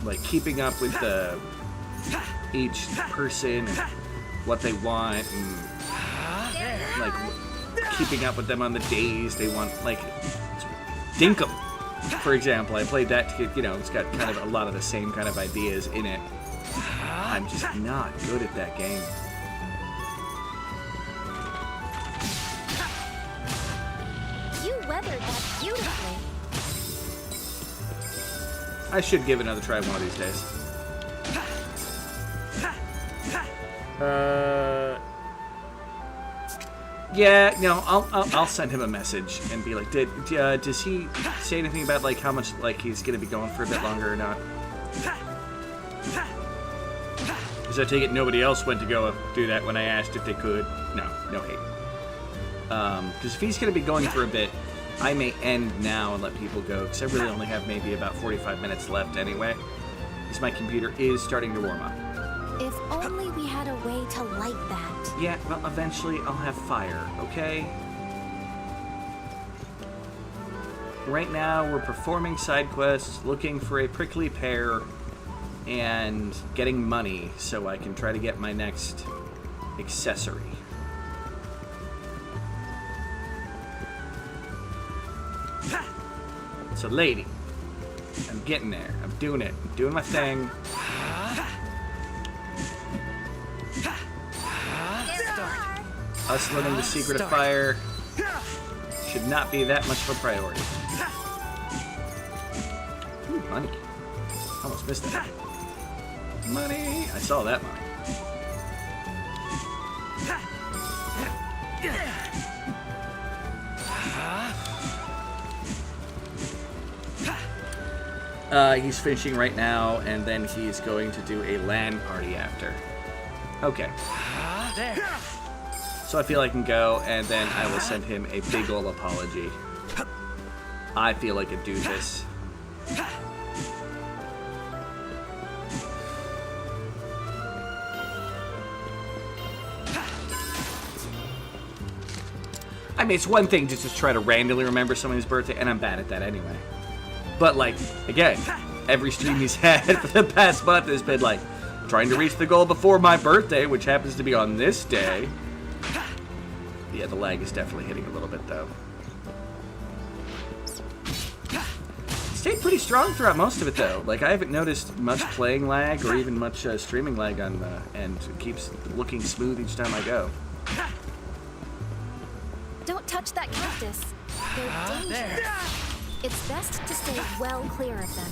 Like, keeping up with each person and what they want, and like keeping up with them on the days they want. Like, Dinkum, for example. I played that to get, it's got kind of a lot of the same kind of ideas in it. I'm just not good at that game. You weathered that beautifully. I should give it another try one of these days. Yeah, no, I'll send him a message and be like, does he say anything about like how much like he's gonna be going for a bit longer or not? Because I take it nobody else went to go do that when I asked if they could. No hate. Because if he's gonna be going for a bit, I may end now and let people go, because I really only have maybe about 45 minutes left anyway, because my computer is starting to warm up. If only we had a way to light that. Yeah, well, eventually I'll have fire, okay? Right now, we're performing side quests, looking for a prickly pear, and getting money so I can try to get my next accessory. So, lady, I'm getting there. I'm doing it. I'm doing my thing. Us learning the secret of fire should not be that much of a priority. Ooh, money. Almost missed that. Money! I saw that money. He's finishing right now, and then he's going to do a LAN party after. Okay. So I feel I can go, and then I will send him a big ol' apology. I feel like a doofus. I mean, it's one thing just to try to randomly remember someone's birthday, and I'm bad at that anyway. But, like, again, every stream he's had for the past month has been, like, trying to reach the goal before my birthday, which happens to be on this day. Yeah, the lag is definitely hitting a little bit, though. Stayed pretty strong throughout most of it, though. Like, I haven't noticed much playing lag or even much streaming lag on the end. It keeps looking smooth each time I go. Don't touch that cactus. They're dangerous. It's best to stay well clear of them.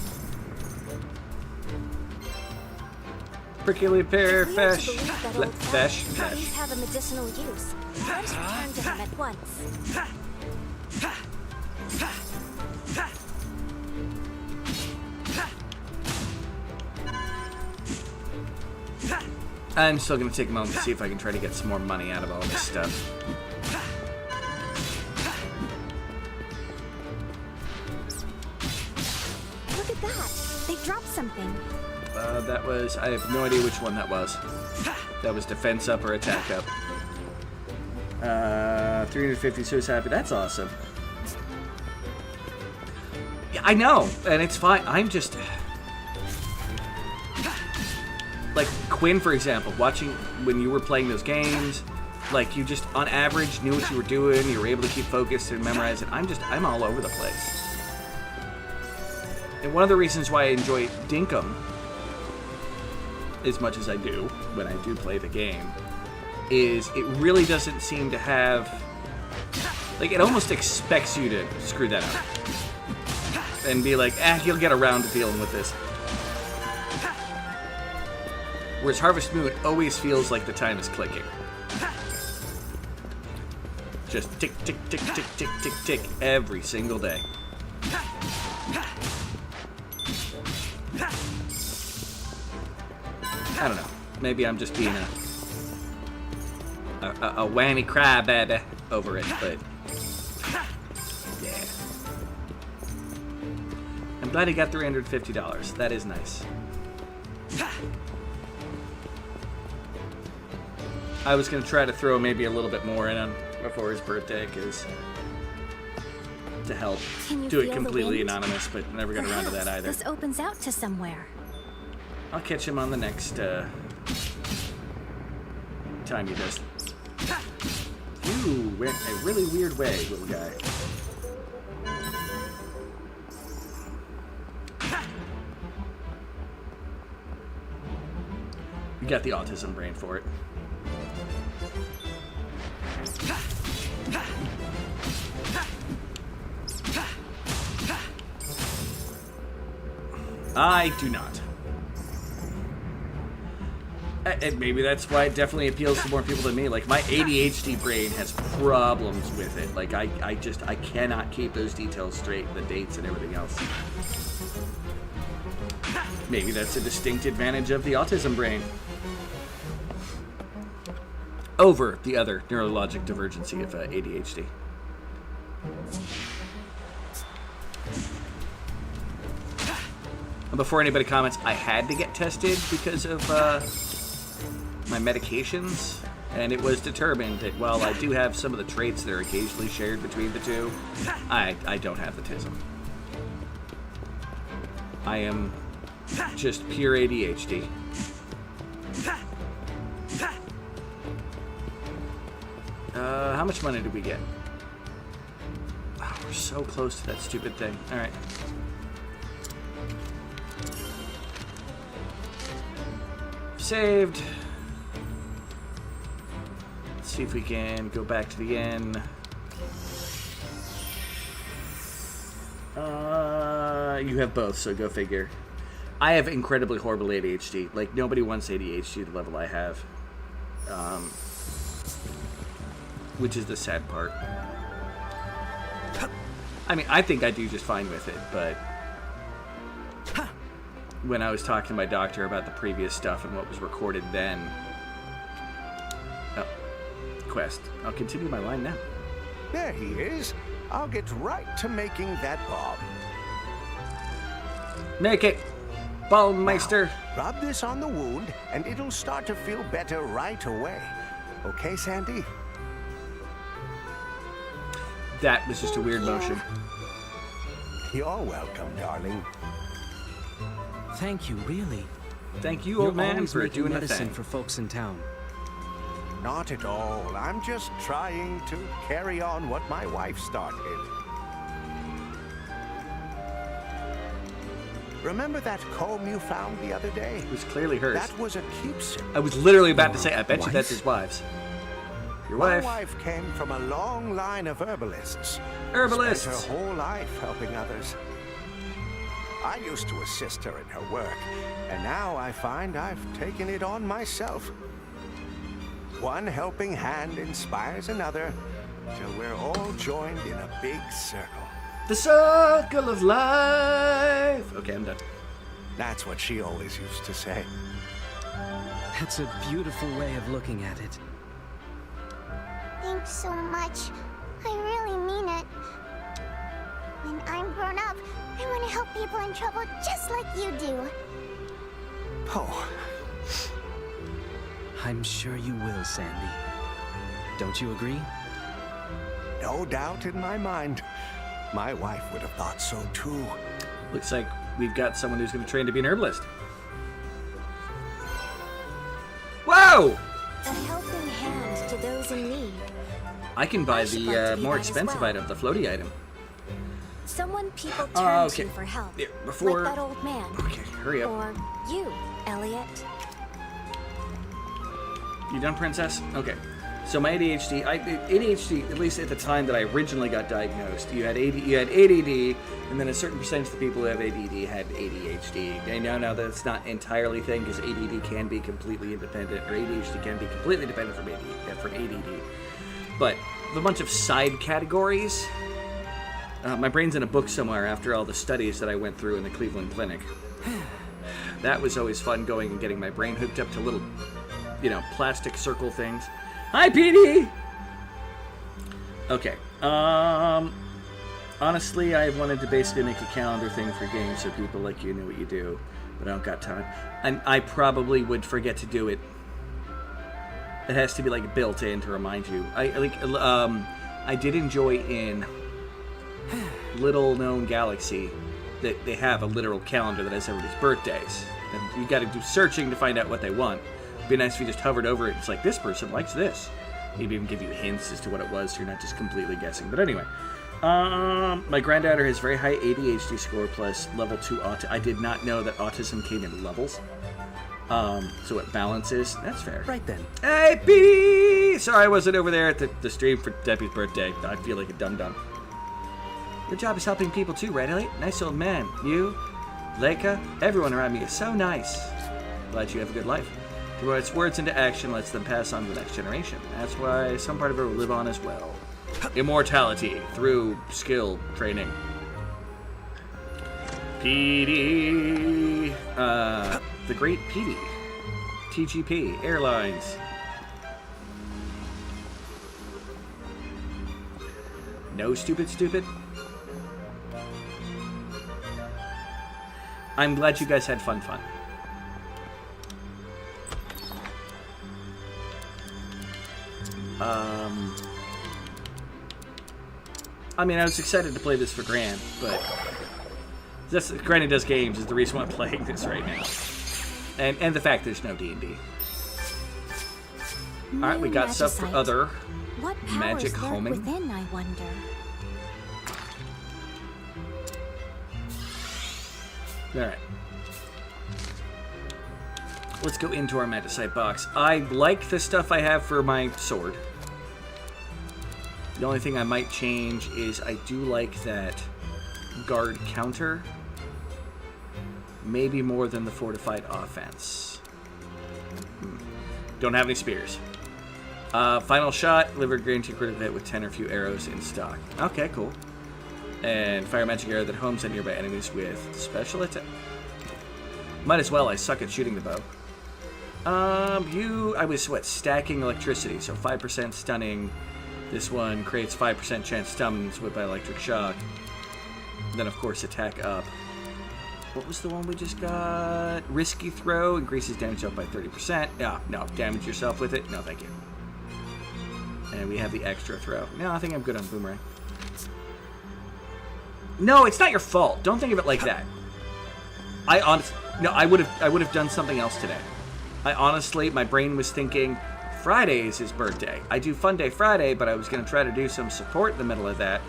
Prickly pear fish. Fish. These have a medicinal use. Let's return to him at once. I'm still gonna take a moment to see if I can try to get some more money out of all this stuff. Look at that. They dropped something. That was... I have no idea which one that was. That was defense up or attack up. 350 suicide, but that's awesome. Yeah, I know, and it's fine. I'm just... Like, Quinn, for example, watching when you were playing those games, like, you just, on average, knew what you were doing, you were able to keep focused and memorize it. I'm all over the place. And one of the reasons why I enjoy Dinkum as much as I do when I do play the game is it really doesn't seem to have... Like, it almost expects you to screw that up. And be like, you'll get around to dealing with this. Whereas Harvest Moon always feels like the time is clicking. Just tick, tick, tick, tick, tick, tick, tick, every single day. I don't know. Maybe I'm just being a whammy crybaby over it, but yeah. I'm glad he got $350. That is nice. I was going to try to throw maybe a little bit more in him before his birthday, because to help do it completely anonymous, but never got around to that either. This opens out to somewhere. I'll catch him on the next time he does. You went a really weird way, little guy. You got the autism brain for it. I do not. And maybe that's why it definitely appeals to more people than me. Like, my ADHD brain has problems with it. Like, I cannot keep those details straight, the dates and everything else. Maybe that's a distinct advantage of the autism brain over the other neurologic divergency of ADHD. And before anybody comments, I had to get tested because of my medications, and it was determined that while I do have some of the traits that are occasionally shared between the two, I don't have autism. I am just pure ADHD. How much money did we get? Oh, we're so close to that stupid thing. All right. Saved. Let's see if we can go back to the inn. You have both, so go figure. I have incredibly horrible ADHD. Like, nobody wants ADHD at the level I have. Which is the sad part. I mean, I think I do just fine with it, but when I was talking to my doctor about the previous stuff and what was recorded then... Oh, quest. I'll continue my line now. There he is. I'll get right to making that bomb. Make it, Ballmeister. Now, rub this on the wound, and it'll start to feel better right away. Okay, Sandy? That was just a weird motion. You're welcome, darling. Thank you, really. Thank you, old man, for doing the medicine thing. for folks in town. Not at all. I'm just trying to carry on what my wife started. Remember that comb you found the other day? It was clearly hers. That was a keepsake. I was literally about to say, I bet you that's his wife's. Your My wife? wife came from a long line of herbalists. Herbalists! Spent her whole life helping others. I used to assist her in her work, and now I find I've taken it on myself. One helping hand inspires another, till we're all joined in a big circle. The circle of life! Okay, I'm done. That's what she always used to say. That's a beautiful way of looking at it. Thanks so much. I really mean it. When I'm grown up, I want to help people in trouble just like you do. Oh. I'm sure you will, Sandy. Don't you agree? No doubt in my mind. My wife would have thought so too. Looks like we've got someone who's going to train to be an herbalist. Whoa! A helping hand to those in need. I can buy the like to be more that as expensive well. item, the floaty item. Someone people turn Okay. to for help. Yeah, before- Like that old man. Okay, hurry up. Or you, Elliot. You done, princess? Okay. So my ADHD, at least at the time that I originally got diagnosed, you had ADD, and then a certain percentage of the people who have ADD had ADHD. I know now that's not entirely a thing, because ADD can be completely independent, or ADHD can be completely independent from ADD. But with a bunch of side categories, my brain's in a book somewhere after all the studies that I went through in the Cleveland Clinic. That was always fun, going and getting my brain hooked up to little, plastic circle things. Hi, PD! Okay. Honestly, I wanted to basically make a calendar thing for games so people like you know what you do, but I don't got time. And I probably would forget to do it. It has to be like built in to remind you. I did enjoy in Little Known Galaxy that they have a literal calendar that has everybody's birthdays. And you got to do searching to find out what they want. It'd be nice if you just hovered over it. It's like, this person likes this. Maybe even give you hints as to what it was, so you're not just completely guessing. But anyway, my granddaughter has very high ADHD score plus level 2 autism. I did not know that autism came in levels. So it balances. That's fair. Right then. Hey, PD! Sorry I wasn't over there at the stream for Debbie's birthday. I feel like a dum-dum. Your job is helping people too, right, Elliot? Nice old man. You, Leica, everyone around me is so nice. Glad you have a good life. To put its words into action lets them pass on to the next generation. That's why some part of it will live on as well. Immortality through skill training. PD. The Great PD. TGP. Airlines. No stupid. I'm glad you guys had fun. I mean, I was excited to play this for Gran, but Grannydoesgames is the reason why I'm playing this right now, and the fact there's no D&D. All right, we got stuff for other What powers magic lurk homing. within, I wonder. All right. Let's go into our Magicite box. I like the stuff I have for my sword. The only thing I might change is I do like that guard counter. Maybe more than the fortified offense. Don't have any spears. Final shot, liver guaranteed critical hit with 10 or few arrows in stock. Okay, cool. And fire magic arrow that homes at nearby enemies with special attack. Might as well, I suck at shooting the bow. I was, stacking electricity, so 5% stunning. This one creates 5% chance stuns with by electric shock. Then, of course, attack up. What was the one we just got? Risky throw, increases damage up by 30%. No, damage yourself with it. No, thank you. And we have the extra throw. No, I think I'm good on boomerang. No, it's not your fault. Don't think of it like that. I would have done something else today. My brain was thinking, Friday is his birthday. I do Fun Day Friday, but I was going to try to do some support in the middle of that.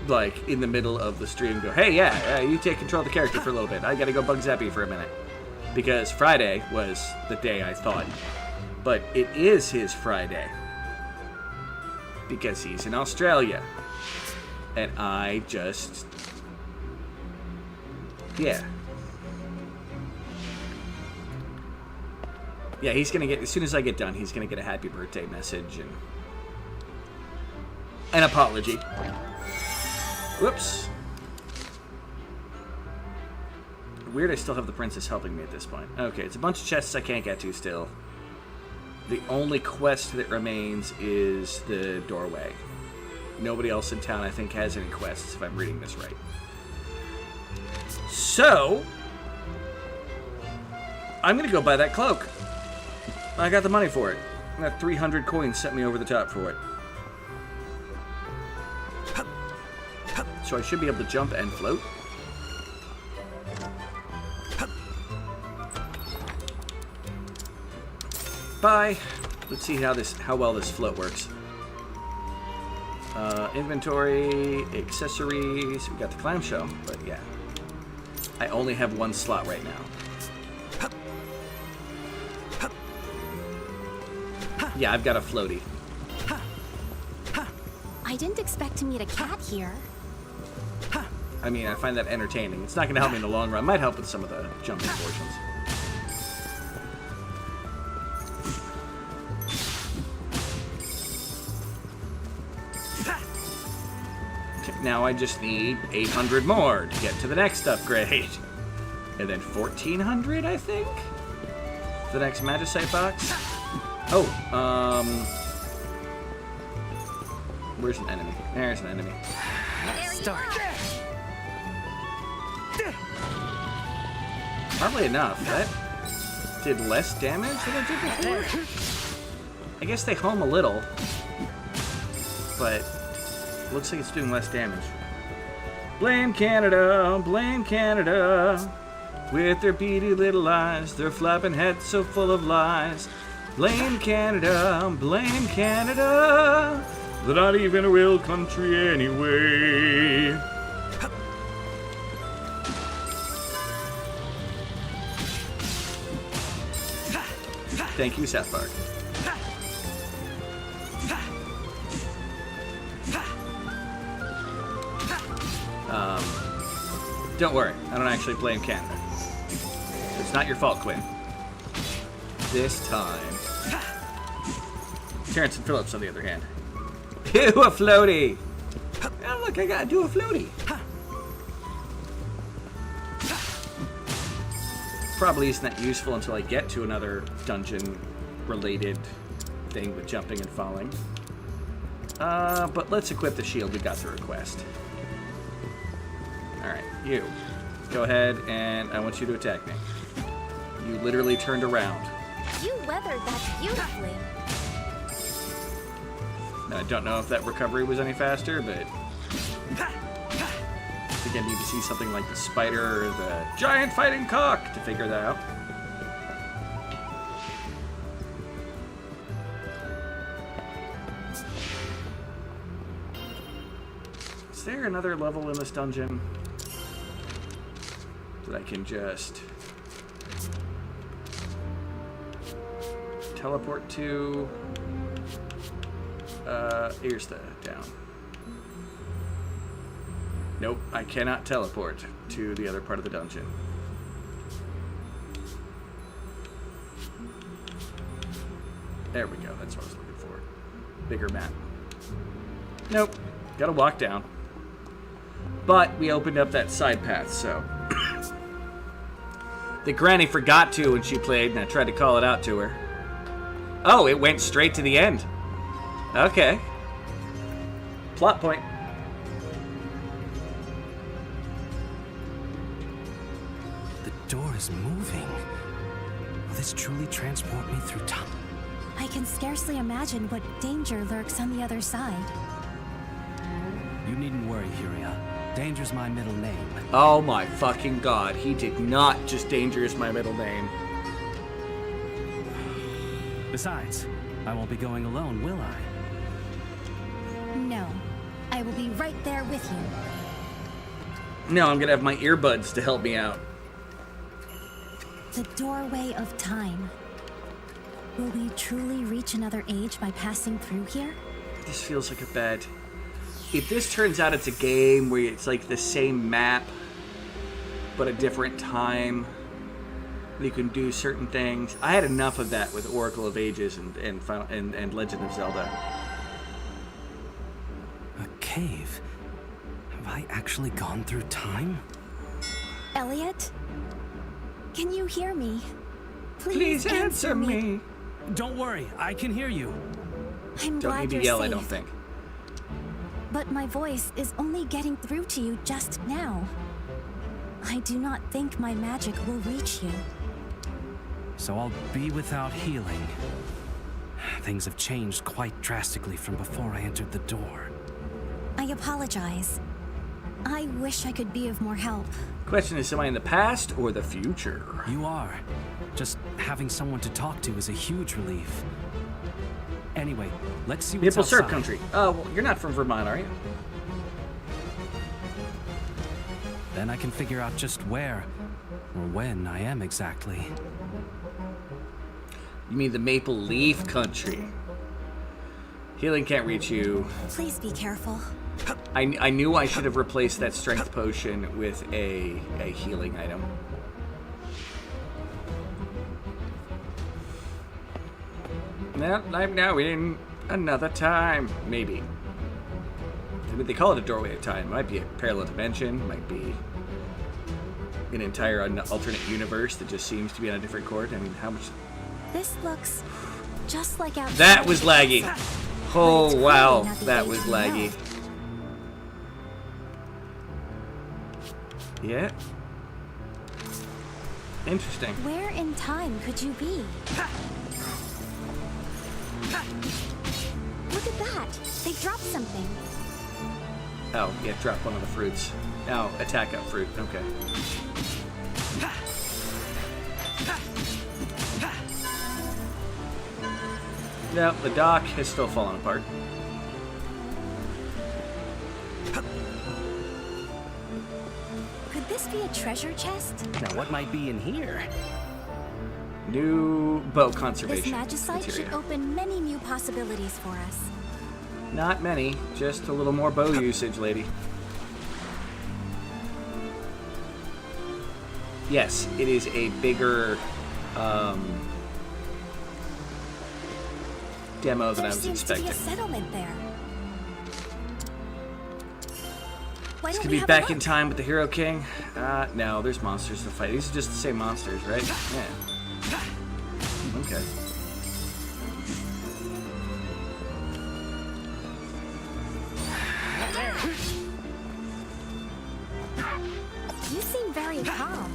Like, in the middle of the stream, go, hey, yeah, you take control of the character for a little bit. I got to go bug Zappy for a minute. Because Friday was the day I thought. But it is his Friday. Because he's in Australia. And I just... Yeah. Yeah, he's gonna get... As soon as I get done, he's gonna get a happy birthday message and... an apology. Whoops. Weird I still have the princess helping me at this point. Okay, it's a bunch of chests I can't get to still. The only quest that remains is the doorway. Nobody else in town, I think, has any quests, if I'm reading this right. So, I'm going to go buy that cloak. I got the money for it. That 300 coins sent me over the top for it. So I should be able to jump and float. Bye. Let's see how well this float works. Inventory, accessories. We got the clamshell, but yeah. I only have one slot right now. Yeah, I've got a floaty. I didn't expect to meet a cat here. I mean, I find that entertaining. It's not going to help me in the long run. Might help with some of the jumping portions. Now I just need 800 more to get to the next upgrade. And then 1400, I think? The next Magicite box? Oh, where's an enemy? There's an enemy. Start. Probably enough. That did less damage than it did before. I guess they home a little. But looks like it's doing less damage. Blame Canada, blame Canada. With their beady little eyes, their flapping heads so full of lies. Blame Canada, blame Canada. They're not even a real country anyway. Thank you, South Park. Don't worry, I don't actually blame Canada. It's not your fault, Quinn. This time. Terrence and Phillips, on the other hand. Do a floaty! Oh, look, I gotta do a floaty. Probably isn't that useful until I get to another dungeon-related thing with jumping and falling. But let's equip the shield we got through request. Alright, you. Go ahead, and I want you to attack me. You literally turned around. You weathered that beautifully. Now, I don't know if that recovery was any faster, but I think I need to see something like the spider or the giant fighting cock to figure that out. Is there another level in this dungeon that I can just teleport to? Here's the down. Nope, I cannot teleport to the other part of the dungeon. There we go, that's what I was looking for. Bigger map. Nope, gotta walk down. But we opened up that side path, so. The Granny forgot to when she played, and I tried to call it out to her. Oh, it went straight to the end. Okay. Plot point. The door is moving. Will this truly transport me through time? I can scarcely imagine what danger lurks on the other side. You needn't worry, Huria. Danger's my middle name. Oh my fucking god, he did not just danger is my middle name. Besides, I won't be going alone, will I? No. I will be right there with you. No, I'm gonna have my earbuds to help me out. The doorway of time. Will we truly reach another age by passing through here? This feels like a bad... If this turns out it's a game where it's like the same map, but a different time, you can do certain things. I had enough of that with Oracle of Ages and Legend of Zelda. A cave? Have I actually gone through time? Elliot? Can you hear me? Please answer me. Don't worry, I can hear you. I'm Don't glad need to you're yell, safe. I don't think. But my voice is only getting through to you just now. I do not think my magic will reach you. So I'll be without healing. Things have changed quite drastically from before I entered the door. I apologize. I wish I could be of more help. Question is, am I in the past or the future? You are. Just having someone to talk to is a huge relief. Anyway, let's see what's Maple syrup outside. country. Oh, well, you're not from Vermont, are you? Then I can figure out just where or when I am exactly. You mean the Maple Leaf country? Healing can't reach you. Please be careful. I knew I should have replaced that strength potion with a healing item. Well, I'm now in another time. Maybe. I mean, they call it a doorway of time. Might be a parallel dimension. Might be an entire alternate universe that just seems to be on a different court. I mean, how much... This looks just like outside. That was laggy. Oh, wow. That was laggy. Yeah. Interesting. Where in time could you be? Look at that! They dropped something. Oh, yeah, drop one of the fruits. Oh, attack that fruit. Okay. No, the dock has still fallen apart. Could this be a treasure chest? Now, what might be in here? New bow This conservation magicite materia. should open many new possibilities for us. Not many, just a little more bow usage, lady. Yes, it is a bigger demo than I There was seems expecting. to be a settlement there. Why This don't could we be have back a in look? time with the Hero King. No, there's monsters to fight. These are just the same monsters, right? Yeah. Okay. You seem very calm.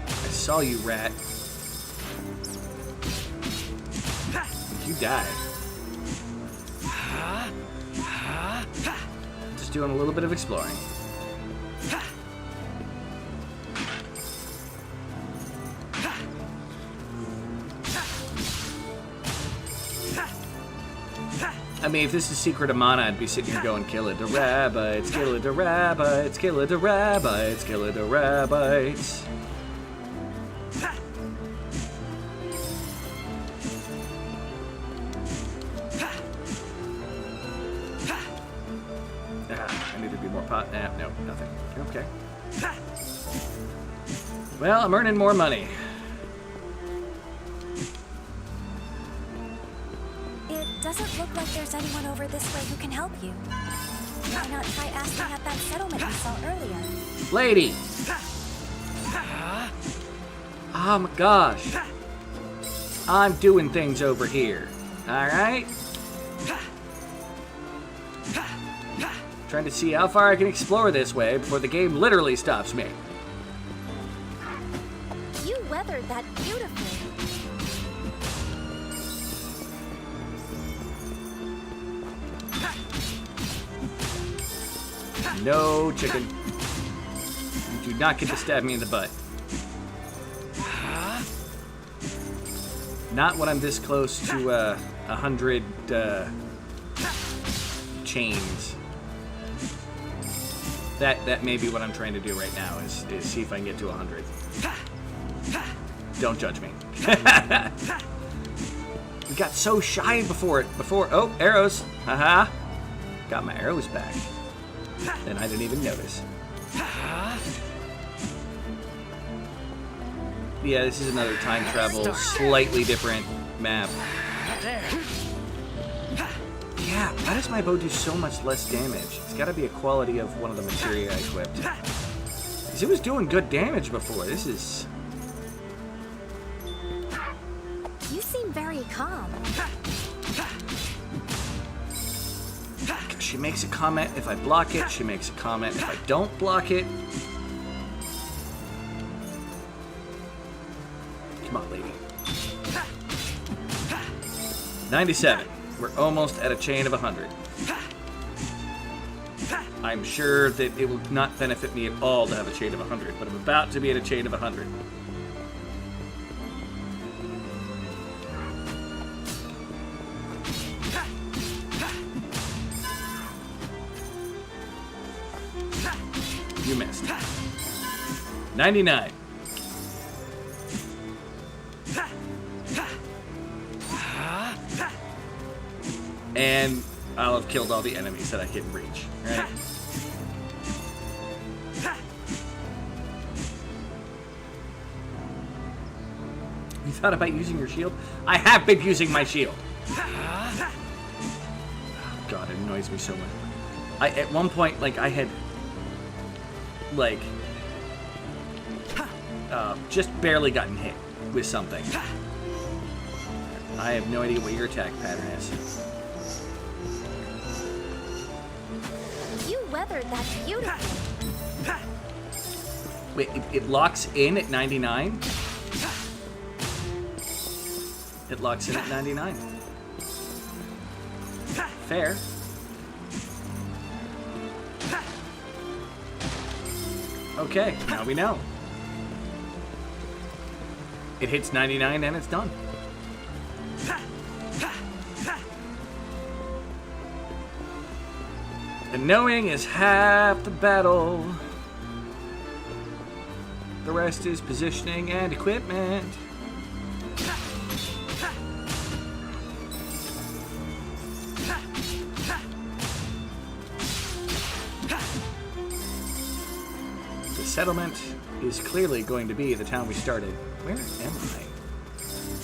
I saw you, rat. You died. Just doing a little bit of exploring. I mean, if this is Secret of Mana, I'd be sitting here going, kill it to rabbits, kill it to rabbits, kill it to rabbits, kill it to rabbits. I need to be more pot. No, nothing. Okay. Well, I'm earning more money. It doesn't look like there's anyone over this way who can help you. Why not try asking at that settlement we saw earlier? Lady! Oh my gosh. I'm doing things over here. Alright? Trying to see how far I can explore this way before the game literally stops me. You weathered that beautifully. No chicken. You do not get to stab me in the butt. Not when I'm this close to 100 chains. That may be what I'm trying to do right now, is see if I can get to 100. Don't judge me. We got so shy before. Oh, arrows. Haha. Got my arrows back. And I didn't even notice. Yeah, this is another time travel, slightly different map. Yeah, why does my bow do so much less damage? It's gotta be a quality of one of the materia I equipped. Because it was doing good damage before. This is... You seem very calm. She makes a comment if I block it. She makes a comment if I don't block it. Come on, lady. 97. We're almost at a chain of 100. I'm sure that it will not benefit me at all to have a chain of 100, but I'm about to be at a chain of 100. You missed. 99. And I'll have killed all the enemies that I can reach, right? You thought about using your shield? I have been using my shield. Oh God, it annoys me so much. At one point, like, I had, like, just barely gotten hit with something. I have no idea what your attack pattern is. You weathered that beautifully. Wait, it locks in at 99? It locks in at 99. Fair. Okay, now we know. It hits 99 and it's done. And knowing is half the battle. The rest is positioning and equipment. The settlement is clearly going to be the town we started. Where am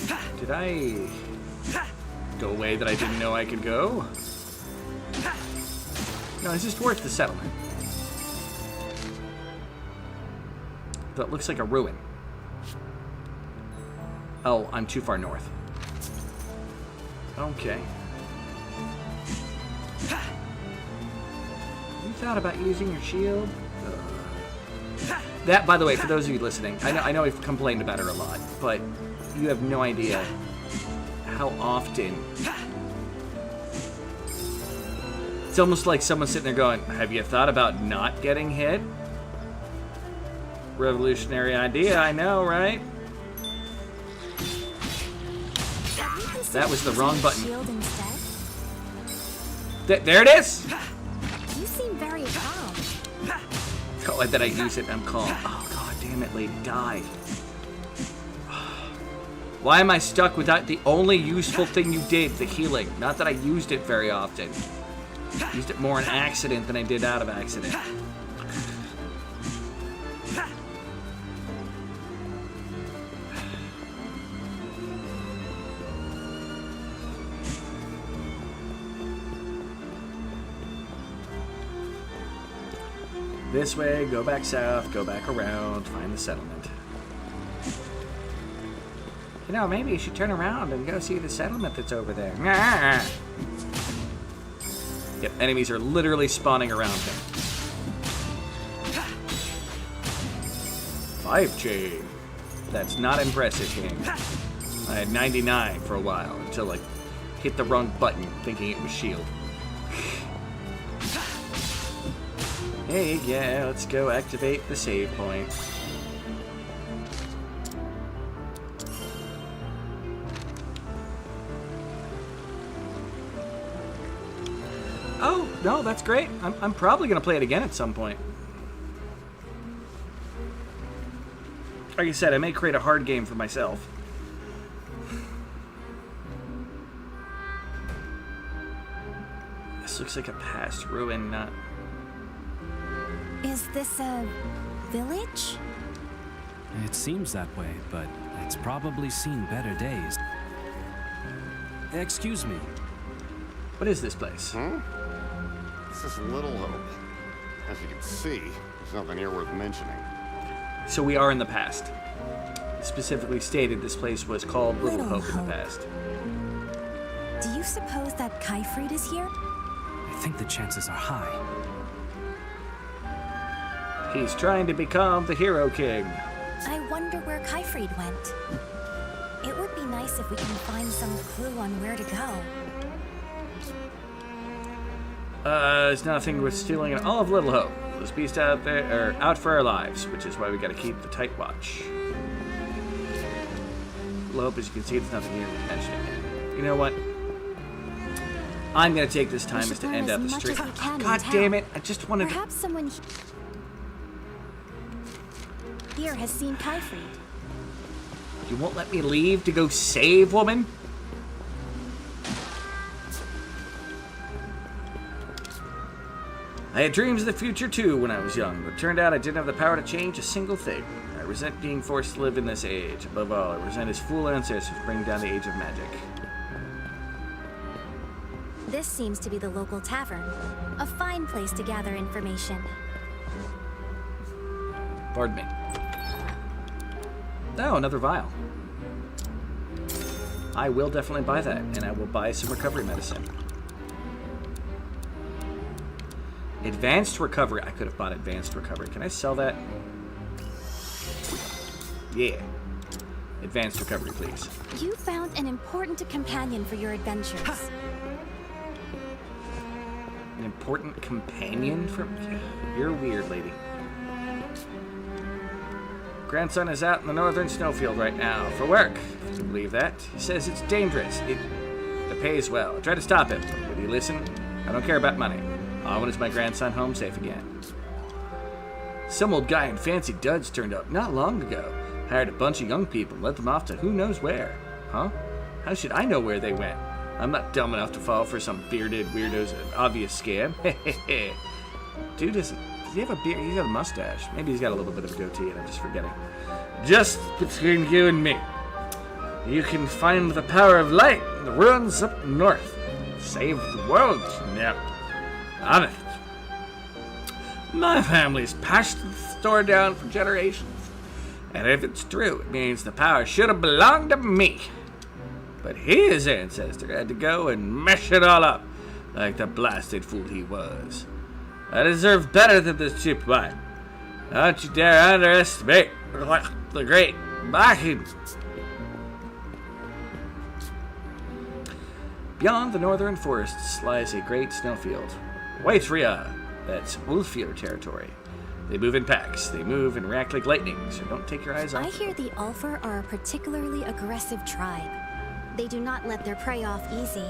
I? Did I go away that I didn't know I could go? No, this is towards the settlement. That looks like a ruin. Oh, I'm too far north. Okay. You thought about using your shield? That, by the way, for those of you listening, I know I've complained about her a lot, but you have no idea how often... It's almost like someone sitting there going, have you thought about not getting hit? Revolutionary idea, I know, right? That was the wrong button. There it is! You seem very calm. Oh, that I use it, I'm calm. Oh, God damn it, lady, die. Why am I stuck without the only useful thing you did, the healing? Not that I used it very often. Used it more in accident than I did out of accident. This way, go back south, go back around, find the settlement. You know, maybe you should turn around and go see the settlement that's over there. Yep, enemies are literally spawning around him. 5 chain. That's not impressive, King. I had 99 for a while until I hit the wrong button thinking it was shield. Hey, yeah, let's go activate the save point. Oh, no, that's great. I'm probably going to play it again at some point. Like I said, I may create a hard game for myself. This looks like a past ruin, not... Is this a village? It seems that way, but it's probably seen better days. Excuse me. What is this place? This is Little Hope. As you can see, there's nothing here worth mentioning. So we are in the past. It specifically stated this place was called Little Hope in the past. Do you suppose that Kaifried is here? I think the chances are high. He's trying to become the Hero King. I wonder where Kaifried went. It would be nice if we can find some clue on where to go. There's nothing with stealing in all of Little Hope. Those beasts out there are out for our lives, which is why we gotta keep the tight watch. Little Hope, as you can see, there's nothing here worth mentioning. You know what? I'm gonna take this time as to end out the stream. God damn it! I just wanted Perhaps someone here has seen Kaifried. You won't let me leave to go save, woman? I had dreams of the future too when I was young, but it turned out I didn't have the power to change a single thing. I resent being forced to live in this age. Above all, I resent his fool ancestors bringing down the age of magic. This seems to be the local tavern. A fine place to gather information. Pardon me. Oh, another vial. I will definitely buy that, and I will buy some recovery medicine. Advanced recovery. I could have bought advanced recovery. Can I sell that? Yeah. Advanced recovery, please. You found an important companion for your adventures. An important companion from... You're weird, lady. Grandson is out in the northern snowfield right now for work. If you believe that. He says it's dangerous. It pays well. I try to stop him. Would he listen? I don't care about money. All I want is my grandson home safe again. Some old guy in fancy duds turned up not long ago. Hired a bunch of young people and led them off to who knows where. Huh? How should I know where they went? I'm not dumb enough to fall for some bearded weirdo's obvious scam. Hehehe. Dude doesn't... Does he have a beard? He's got a mustache. Maybe he's got a little bit of a goatee and I'm just forgetting. Just between you and me. You can find the power of light in the ruins up north. Save the world now. Honest. My family's passed the store down for generations. And if it's true, it means the power should have belonged to me. But his ancestor had to go and mess it all up, like the blasted fool he was. I deserve better than this cheap wine. Don't you dare underestimate the great Bahin. Beyond the northern forests lies a great snowfield. Waitria, that's Wolfeater territory. They move in packs. They move and react like lightning, so don't take your eyes off. I hear the Ulfar are a particularly aggressive tribe. They do not let their prey off easy.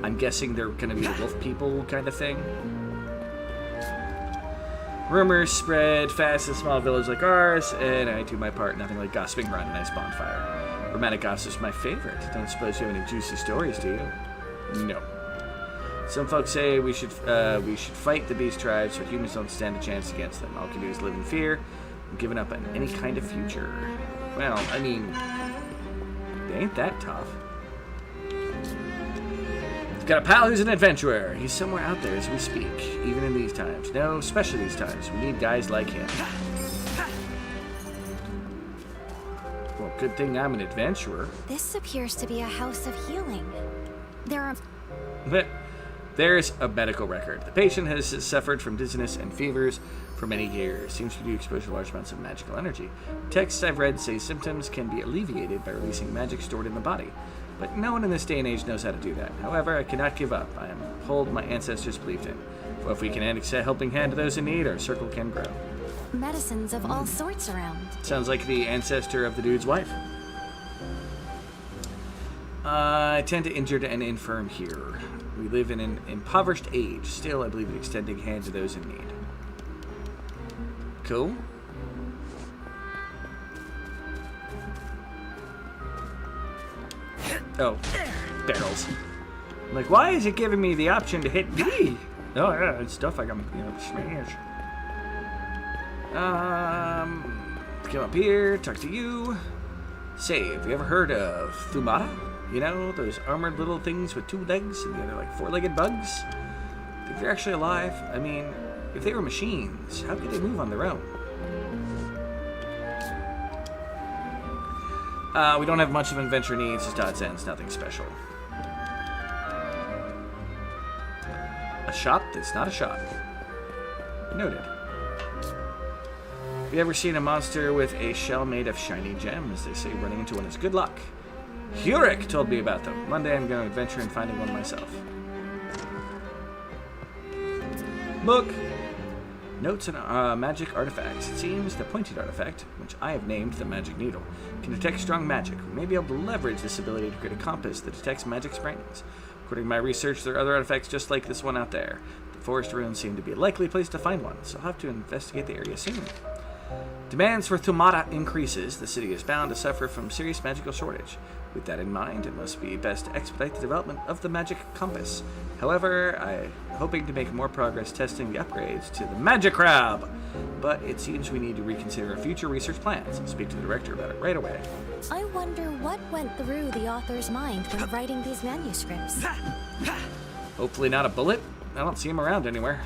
I'm guessing they're gonna be the wolf people kind of thing. Rumors spread fast in a small village like ours, and I do my part, nothing like gossiping around a nice bonfire. Romantic gossip's my favorite. Don't suppose you have any juicy stories, do you? No. Some folks say we should fight the beast tribes so humans don't stand a chance against them. All we can do is live in fear and giving up on any kind of future. Well, I mean, they ain't that tough. I've got a pal who's an adventurer. He's somewhere out there as we speak, even in these times. No, especially these times. We need guys like him. Well, good thing I'm an adventurer. This appears to be a house of healing. There are... There's a medical record. The patient has suffered from dizziness and fevers for many years. Seems to be exposed to large amounts of magical energy. Texts I've read say symptoms can be alleviated by releasing magic stored in the body. But no one in this day and age knows how to do that. However, I cannot give up. I am hold my ancestors believed in. For if we can add a helping hand to those in need, our circle can grow. medicines of all sorts around. Sounds like the ancestor of the dude's wife. I tend to injured and infirm here. We live in an impoverished age. Still, I believe in extending hand to those in need. Cool. Oh, barrels. I'm like, why is it giving me the option to hit B? Oh yeah, it's stuff I can, smash. Come up here, talk to you. Say, have you ever heard of Thumata? You know, those armored little things with 2 legs and the other like 4-legged bugs? Think they're actually alive? I mean, if they were machines, how could they move on their own? We don't have much of adventure needs, just odds ends, nothing special. A shop that's not a shop. Noted. Have you ever seen a monster with a shell made of shiny gems? They say running into one is good luck. Hurik told me about them. One day I'm going to adventure in finding one myself. Book. Notes and magic artifacts. It seems the pointed artifact, which I have named the magic needle, can detect strong magic. We may be able to leverage this ability to create a compass that detects magic springs. According to my research, there are other artifacts just like this one out there. The forest ruins seem to be a likely place to find one, so I'll have to investigate the area soon. Demands for Thumata increases. The city is bound to suffer from serious magical shortage. With that in mind, it must be best to expedite the development of the magic compass. However, I'm hoping to make more progress testing the upgrades to the magic crab. But it seems we need to reconsider our future research plans. I'll speak to the director about it right away. I wonder what went through the author's mind when writing these manuscripts. Hopefully not a bullet. I don't see him around anywhere.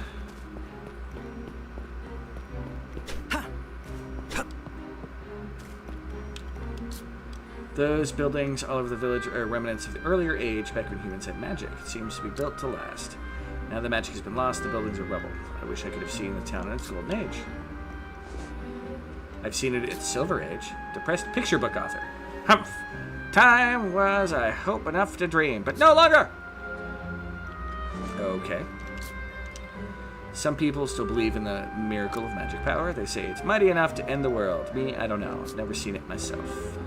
Those buildings all over the village are remnants of the earlier age, back when humans had magic. It seems to be built to last. Now the magic has been lost, the buildings are rubble. I wish I could have seen the town in its golden age. I've seen it in its silver age. Depressed picture book author. Humph! Time was, I hope, enough to dream, but no longer! Okay. Some people still believe in the miracle of magic power. They say it's mighty enough to end the world. Me, I don't know. I've never seen it myself.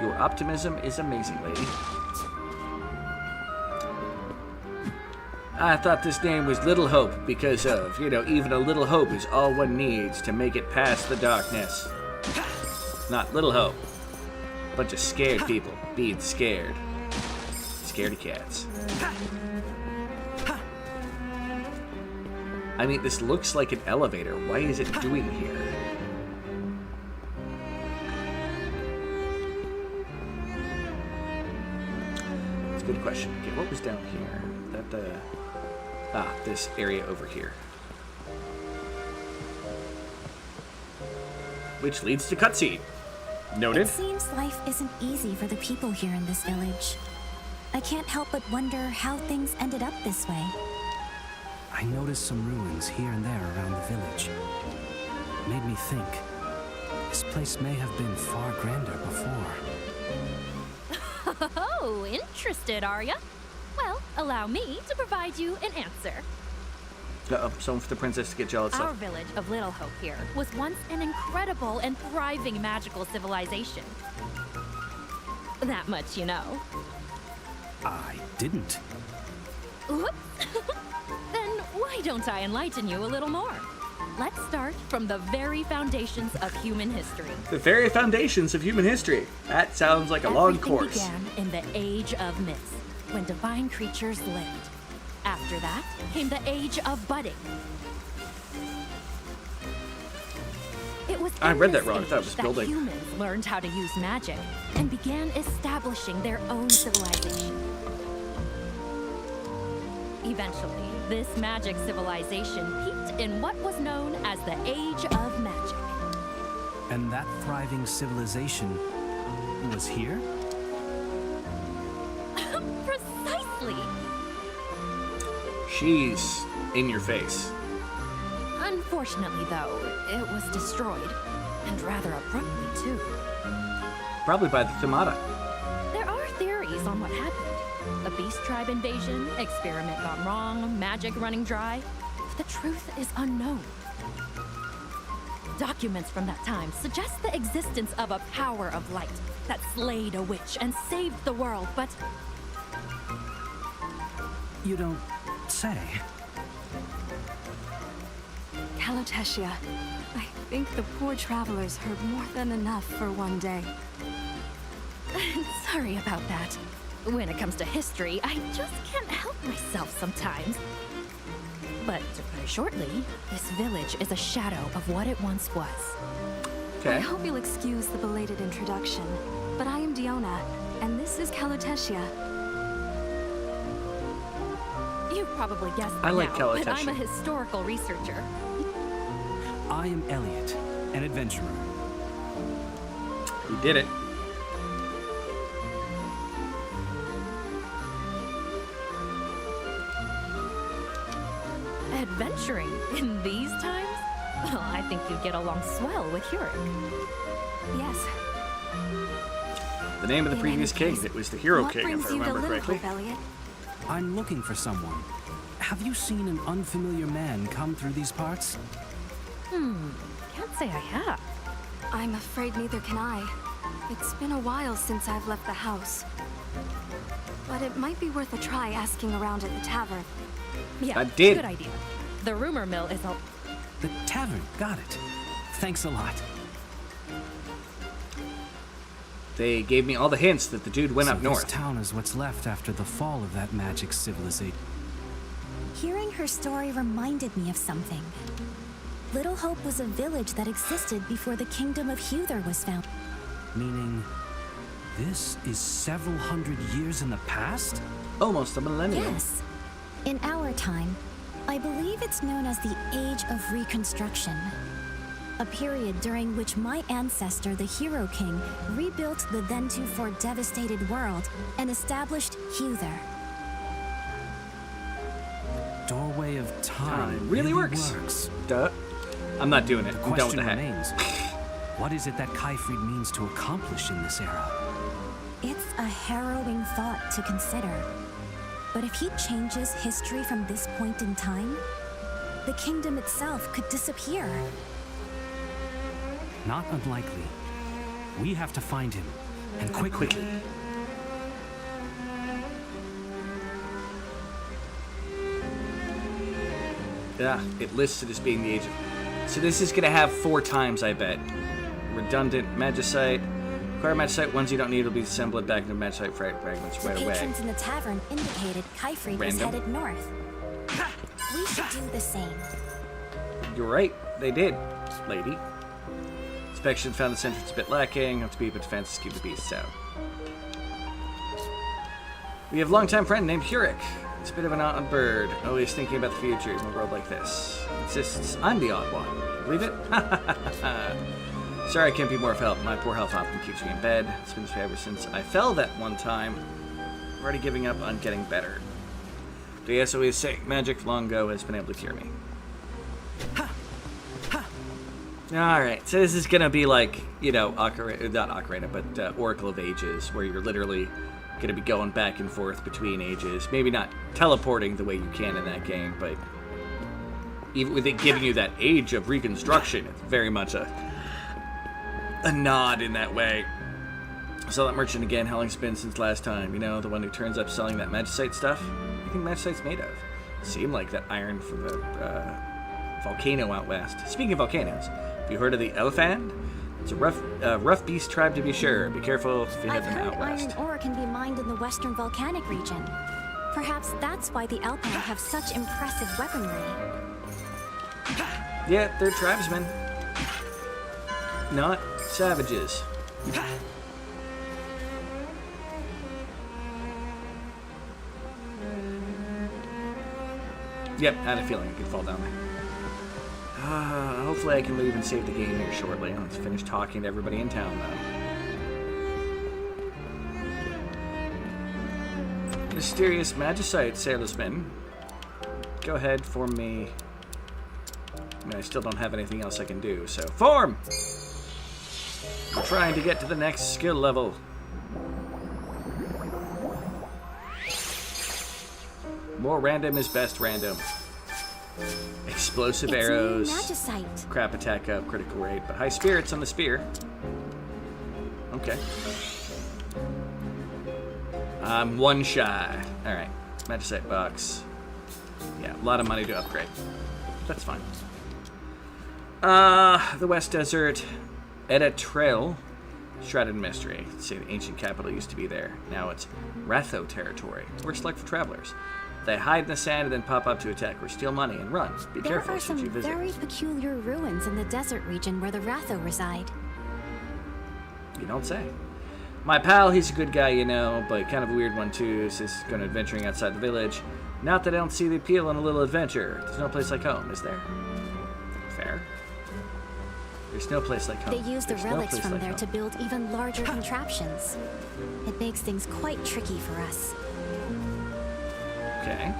Your optimism is amazing, lady. I thought this name was Little Hope because of, even a little hope is all one needs to make it past the darkness. Not Little Hope. Bunch of scared people being scared. Scaredy cats. I mean, this looks like an elevator. Why is it doing here? That's a good question. Okay, what was down here? That the... this area over here. Which leads to cutscene. Noted. It seems life isn't easy for the people here in this village. I can't help but wonder how things ended up this way. I noticed some ruins here and there around the village. It made me think, this place may have been far grander before. Oh, interested, are ya? Well, allow me to provide you an answer. Uh-oh, someone for the princess to get jealous Our of. village of Little Hope here was once an incredible and thriving magical civilization. That much you know. I didn't. Oops. Then why don't I enlighten you a little more? Let's start from the very foundations of human history. The very foundations of human history. That sounds like a long course. Began in the Age of Myths, when divine creatures lived. After that came the Age of Budding. It was I read that in wrong. I this thought it was age that building. humans learned how to use magic and began establishing their own civilization. Eventually, this magic civilization peaked in what was known as the Age of Magic. And that thriving civilization was here? Precisely! She's in your face. Unfortunately, though, it was destroyed. And rather abruptly, too. Probably by the Thumata. There are theories on what happened. A beast tribe invasion, experiment gone wrong, magic running dry. The truth is unknown. Documents from that time suggest the existence of a power of light that slayed a witch and saved the world, but... You don't say. Calotesia, I think the poor travelers heard more than enough for one day. Sorry about that. When it comes to history, I just can't help myself sometimes. But to put it shortly, this village is a shadow of what it once was. I hope you'll excuse the belated introduction, but I am Diona, and this is Calotetia. You've probably guessed I like now, but Calotetia. I'm a historical researcher. I am Elliot, an adventurer. You did it. Adventuring in these times? Well, I think you'd get along swell with Hurek. Yes. The name of the previous king. It was the Hero What King, brings if I you to remember Little correctly. Hope, Elliot? I'm looking for someone. Have you seen an unfamiliar man come through these parts? Can't say I have. I'm afraid neither can I. It's been a while since I've left the house. But it might be worth a try asking around at the tavern. Yeah, I did. good idea. The rumor mill is a... The tavern, got it. Thanks a lot. They gave me all the hints that the dude went up north. This town is what's left after the fall of that magic civilization. Hearing her story reminded me of something. Little Hope was a village that existed before the kingdom of Huther was found. Meaning, this is several hundred years in the past? Almost a millennium. Yes. In our time, I believe it's known as the Age of Reconstruction. A period during which my ancestor, the Hero King, rebuilt the then-to-for devastated world and established Huther. Doorway of time really works. Duh. I'm not doing it. The I'm done with question the hat. remains. What is it that Kaifrid means to accomplish in this era? It's a harrowing thought to consider. But if he changes history from this point in time, the kingdom itself could disappear. Not unlikely. We have to find him, and quickly. Yeah, it lists it as being the age of... So this is going to have 4 times, I bet. Redundant magicite. Acquire magicite. Ones you don't need will be assembled back into magicite fragments right away. Patrons in the tavern indicated Kaifrid was Random. headed north. We should do the same. You're right. They did, lady. Inspection found this entrance a bit lacking. Have to be, but defenses keep the beast so. We have a longtime friend named Hurek. It's a bit of an odd bird, always thinking about the future in a world like this. Insists I'm the odd one. Believe it? Sorry I can't be more of help. My poor health often keeps me in bed. It's been this way ever since I fell that one time. I'm already giving up on getting better. The SOE's sick. Magic long ago has been able to cure me. Alright, so this is gonna be like, you know, not Ocarina, but Oracle of Ages, where you're literally gonna be going back and forth between ages. Maybe not teleporting the way you can in that game, but even with it giving you that age of reconstruction, it's very much a nod in that way. Saw that merchant again. How long's it been since last time? You know, the one who turns up selling that magicite stuff? What do you think magicite's made of? Seemed like that iron from the volcano out west. Speaking of volcanoes, have you heard of the Elephant? It's a rough beast tribe to be sure. Be careful if you head them out west. Iron ore can be mined in the western volcanic region. Perhaps that's why the Alpine have such impressive weaponry. Yeah, they're tribesmen. Not savages. Yep, I had a feeling I could fall down there. Hopefully I can leave and save the game here shortly. Let's finish talking to everybody in town, though. Mysterious magicite salesman. Go ahead, form me. I mean, I still don't have anything else I can do, so form! We're trying to get to the next skill level. More random is best random. Explosive arrows. Magicite. Crap attack up, critical rate, but high spirits on the spear. Okay. I'm 1 shy. Alright. Magicite box. Yeah, a lot of money to upgrade. That's fine. The West Desert. Edda Trail. Shrouded in mystery. Say the ancient capital used to be there. Now it's Ratho territory. Worst luck for travelers. They hide in the sand and then pop up to attack or steal money and run. Be careful There are should you some visit. very peculiar ruins in the desert region where the Ratho reside. You don't say. My pal, he's a good guy, you know, but kind of a weird one too, since he's going adventuring outside the village. Not that I don't see the appeal in a little adventure. There's no place like home, is there? Fair. There's no place like home. They use the There's no relics place from like there home. to build even larger contraptions. It makes things quite tricky for us. Okay.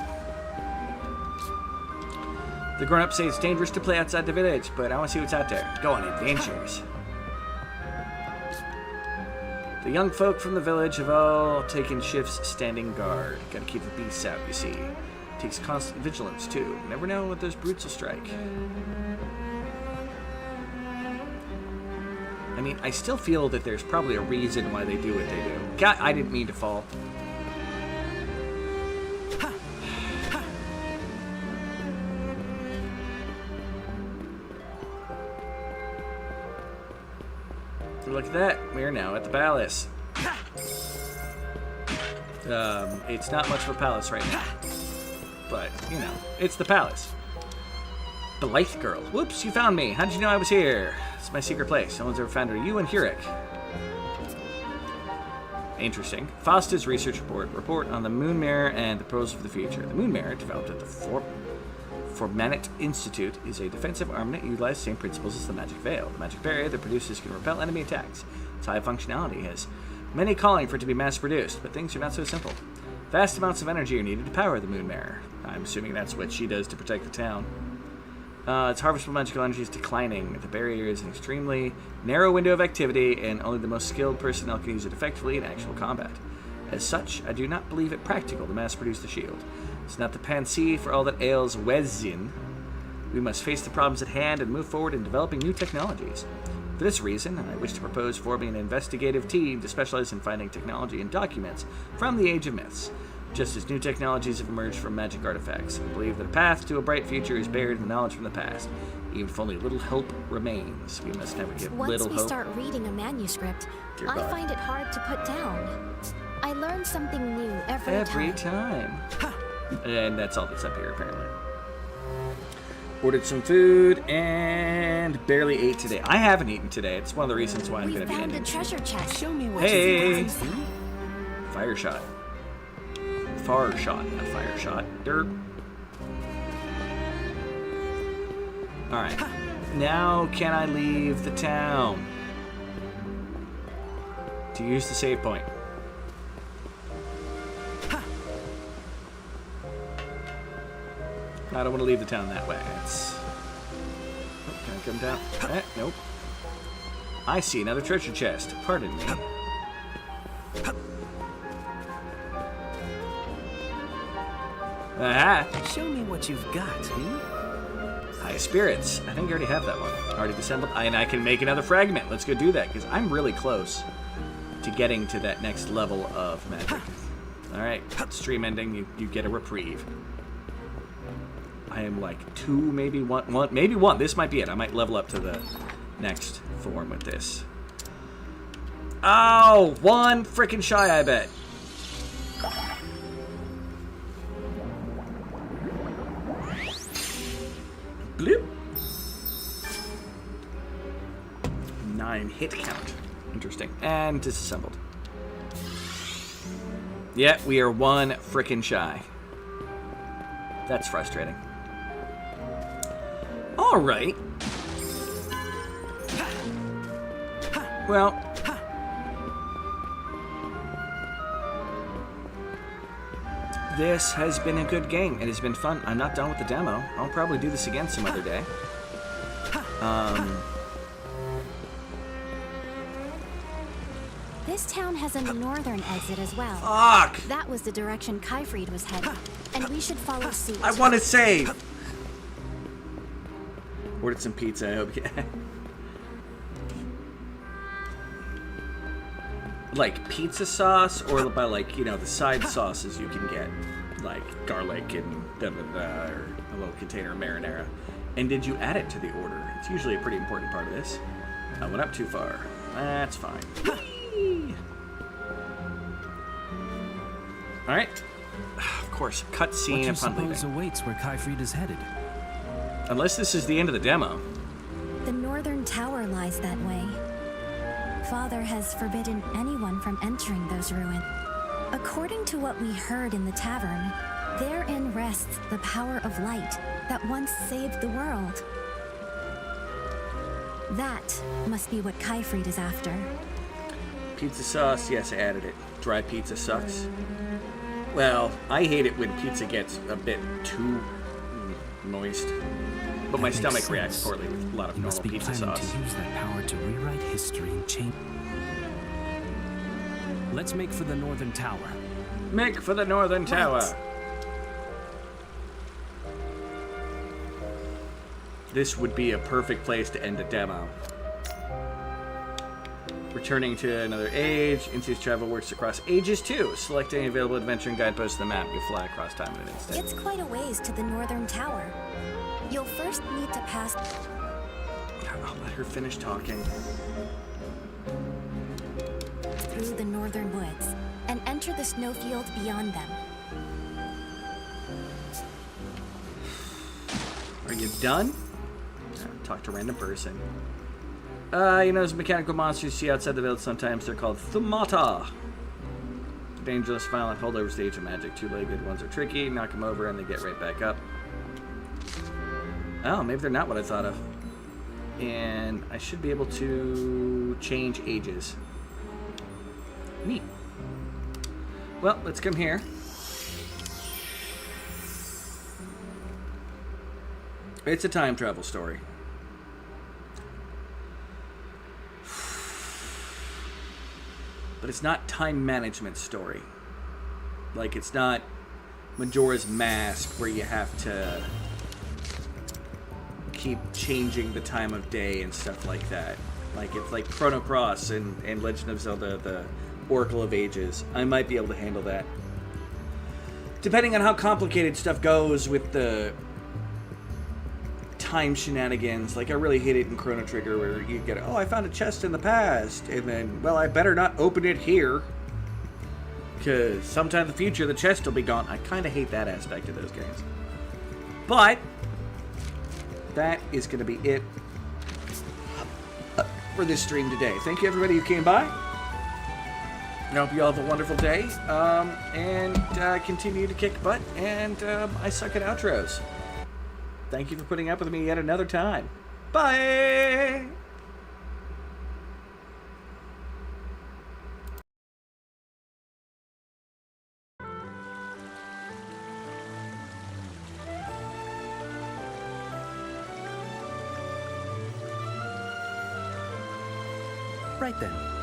The grown-ups say it's dangerous to play outside the village, but I want to see what's out there. Go on adventures. The young folk from the village have all taken shifts standing guard. Gotta keep the beasts out, you see. Takes constant vigilance, too. Never know what those brutes will strike. I mean, I still feel that there's probably a reason why they do what they do. God, I didn't mean to fall. Look at that. We are now at the palace. It's not much of a palace right now. But, you know, it's the palace. Blythe girl. Whoops, you found me. How did you know I was here? It's my secret place. No one's ever found her. You and Hurek. Interesting. Fosta's research report on the Moon Mirror and the pros of the future. The Moon Mirror, developed at the Formanet Institute, is a defensive armament that utilizes the same principles as the magic veil. The magic barrier that produces can repel enemy attacks. Its high functionality has many calling for it to be mass-produced, but things are not so simple. Vast amounts of energy are needed to power the Moon Mirror. I'm assuming that's what she does to protect the town. Its harvestable magical energy is declining. The barrier is an extremely narrow window of activity, and only the most skilled personnel can use it effectively in actual combat. As such, I do not believe it practical to mass-produce the shield. It's not the panacea for all that ails Wezin. We must face the problems at hand and move forward in developing new technologies. For this reason, I wish to propose forming an investigative team to specialize in finding technology and documents from the Age of Myths. Just as new technologies have emerged from magic artifacts, I believe that a path to a bright future is buried in the knowledge from the past. Even if only little hope remains, we must never give little hope. Once we start reading a manuscript, Dear I God. find it hard to put down. I learn something new every time. And that's all that's up here, apparently. Ordered some food and barely ate today. I haven't eaten today. It's one of the reasons why I'm going to be found ending. a treasure chest. Show me what Hey! you see. Fire shot. Far shot, not fire shot. Derp. Alright. Now can I leave the town? To use the save point. I don't want to leave the town that way. It's... Oh, can I come down? Nope. I see another treasure chest. Pardon me. Aha! Show me what you've got. High spirits. I think I already have that one. Already assembled. And I can make another fragment. Let's go do that, because I'm really close to getting to that next level of magic. Alright, stream ending. You get a reprieve. I am like 2, maybe one. This might be it. I might level up to the next form with this. Oh, 1 freaking shy, I bet. Bloop. 9 hit count. Interesting. And disassembled. Yeah, we are 1 frickin' shy. That's frustrating. Alright. Well. This has been a good game. It has been fun. I'm not done with the demo. I'll probably do this again some other day. This town has a northern exit as well. Fuck! That was the direction Kyfried was headed, and we should follow suit. I want to save! Ordered some pizza, I hope you... Like pizza sauce, or by like, you know, the side sauces you can get. Like garlic and da-da-da, or a little container of marinara. And did you add it to the order? It's usually a pretty important part of this. I went up too far. That's fine. Alright. Of course, cutscene upon leaving. What do you suppose awaits where Kaifrid is headed? Unless this is the end of the demo. The northern tower lies that way. Father has forbidden anyone from entering those ruins. According to what we heard in the tavern, therein rests the power of light that once saved the world. That must be what Kaifrid is after. Pizza sauce, yes, I added it. Dry pizza sucks. Well, I hate it when pizza gets a bit too moist. But my stomach reacts poorly with a lot of normal pizza sauce. To use that power to rewrite history and change. Let's make for the northern tower. Make for the northern tower. This would be a perfect place to end a demo. Returning to another age, Inti's travel works across ages too. Select any available adventure and guideposts on the map. You fly across time in an instant. It's quite a ways to the northern tower. You'll first need to pass... I'll let her finish talking. Through the northern woods and enter the snowfield beyond them. Are you done? Talk to a random person. You know, those mechanical monsters you see outside the village, sometimes they're called Thumata. Dangerous, violent holdovers, stage of magic. Two-legged ones are tricky. Knock them over and they get right back up. Oh, maybe they're not what I thought of. And I should be able to change ages. Neat. Well, let's come here. It's a time travel story. But it's not time management story. Like, it's not Majora's Mask where you have to keep changing the time of day and stuff like that. Like, it's like Chrono Cross and Legend of Zelda, the Oracle of Ages. I might be able to handle that. Depending on how complicated stuff goes with the time shenanigans. Like, I really hate it in Chrono Trigger where you get, oh, I found a chest in the past, and then, well, I better not open it here, because sometime in the future the chest will be gone. I kind of hate that aspect of those games. But that is going to be it for this stream today. Thank you, everybody who came by. I hope you all have a wonderful day, and continue to kick butt, and I suck at outros. Thank you for putting up with me yet another time. Bye! Right then.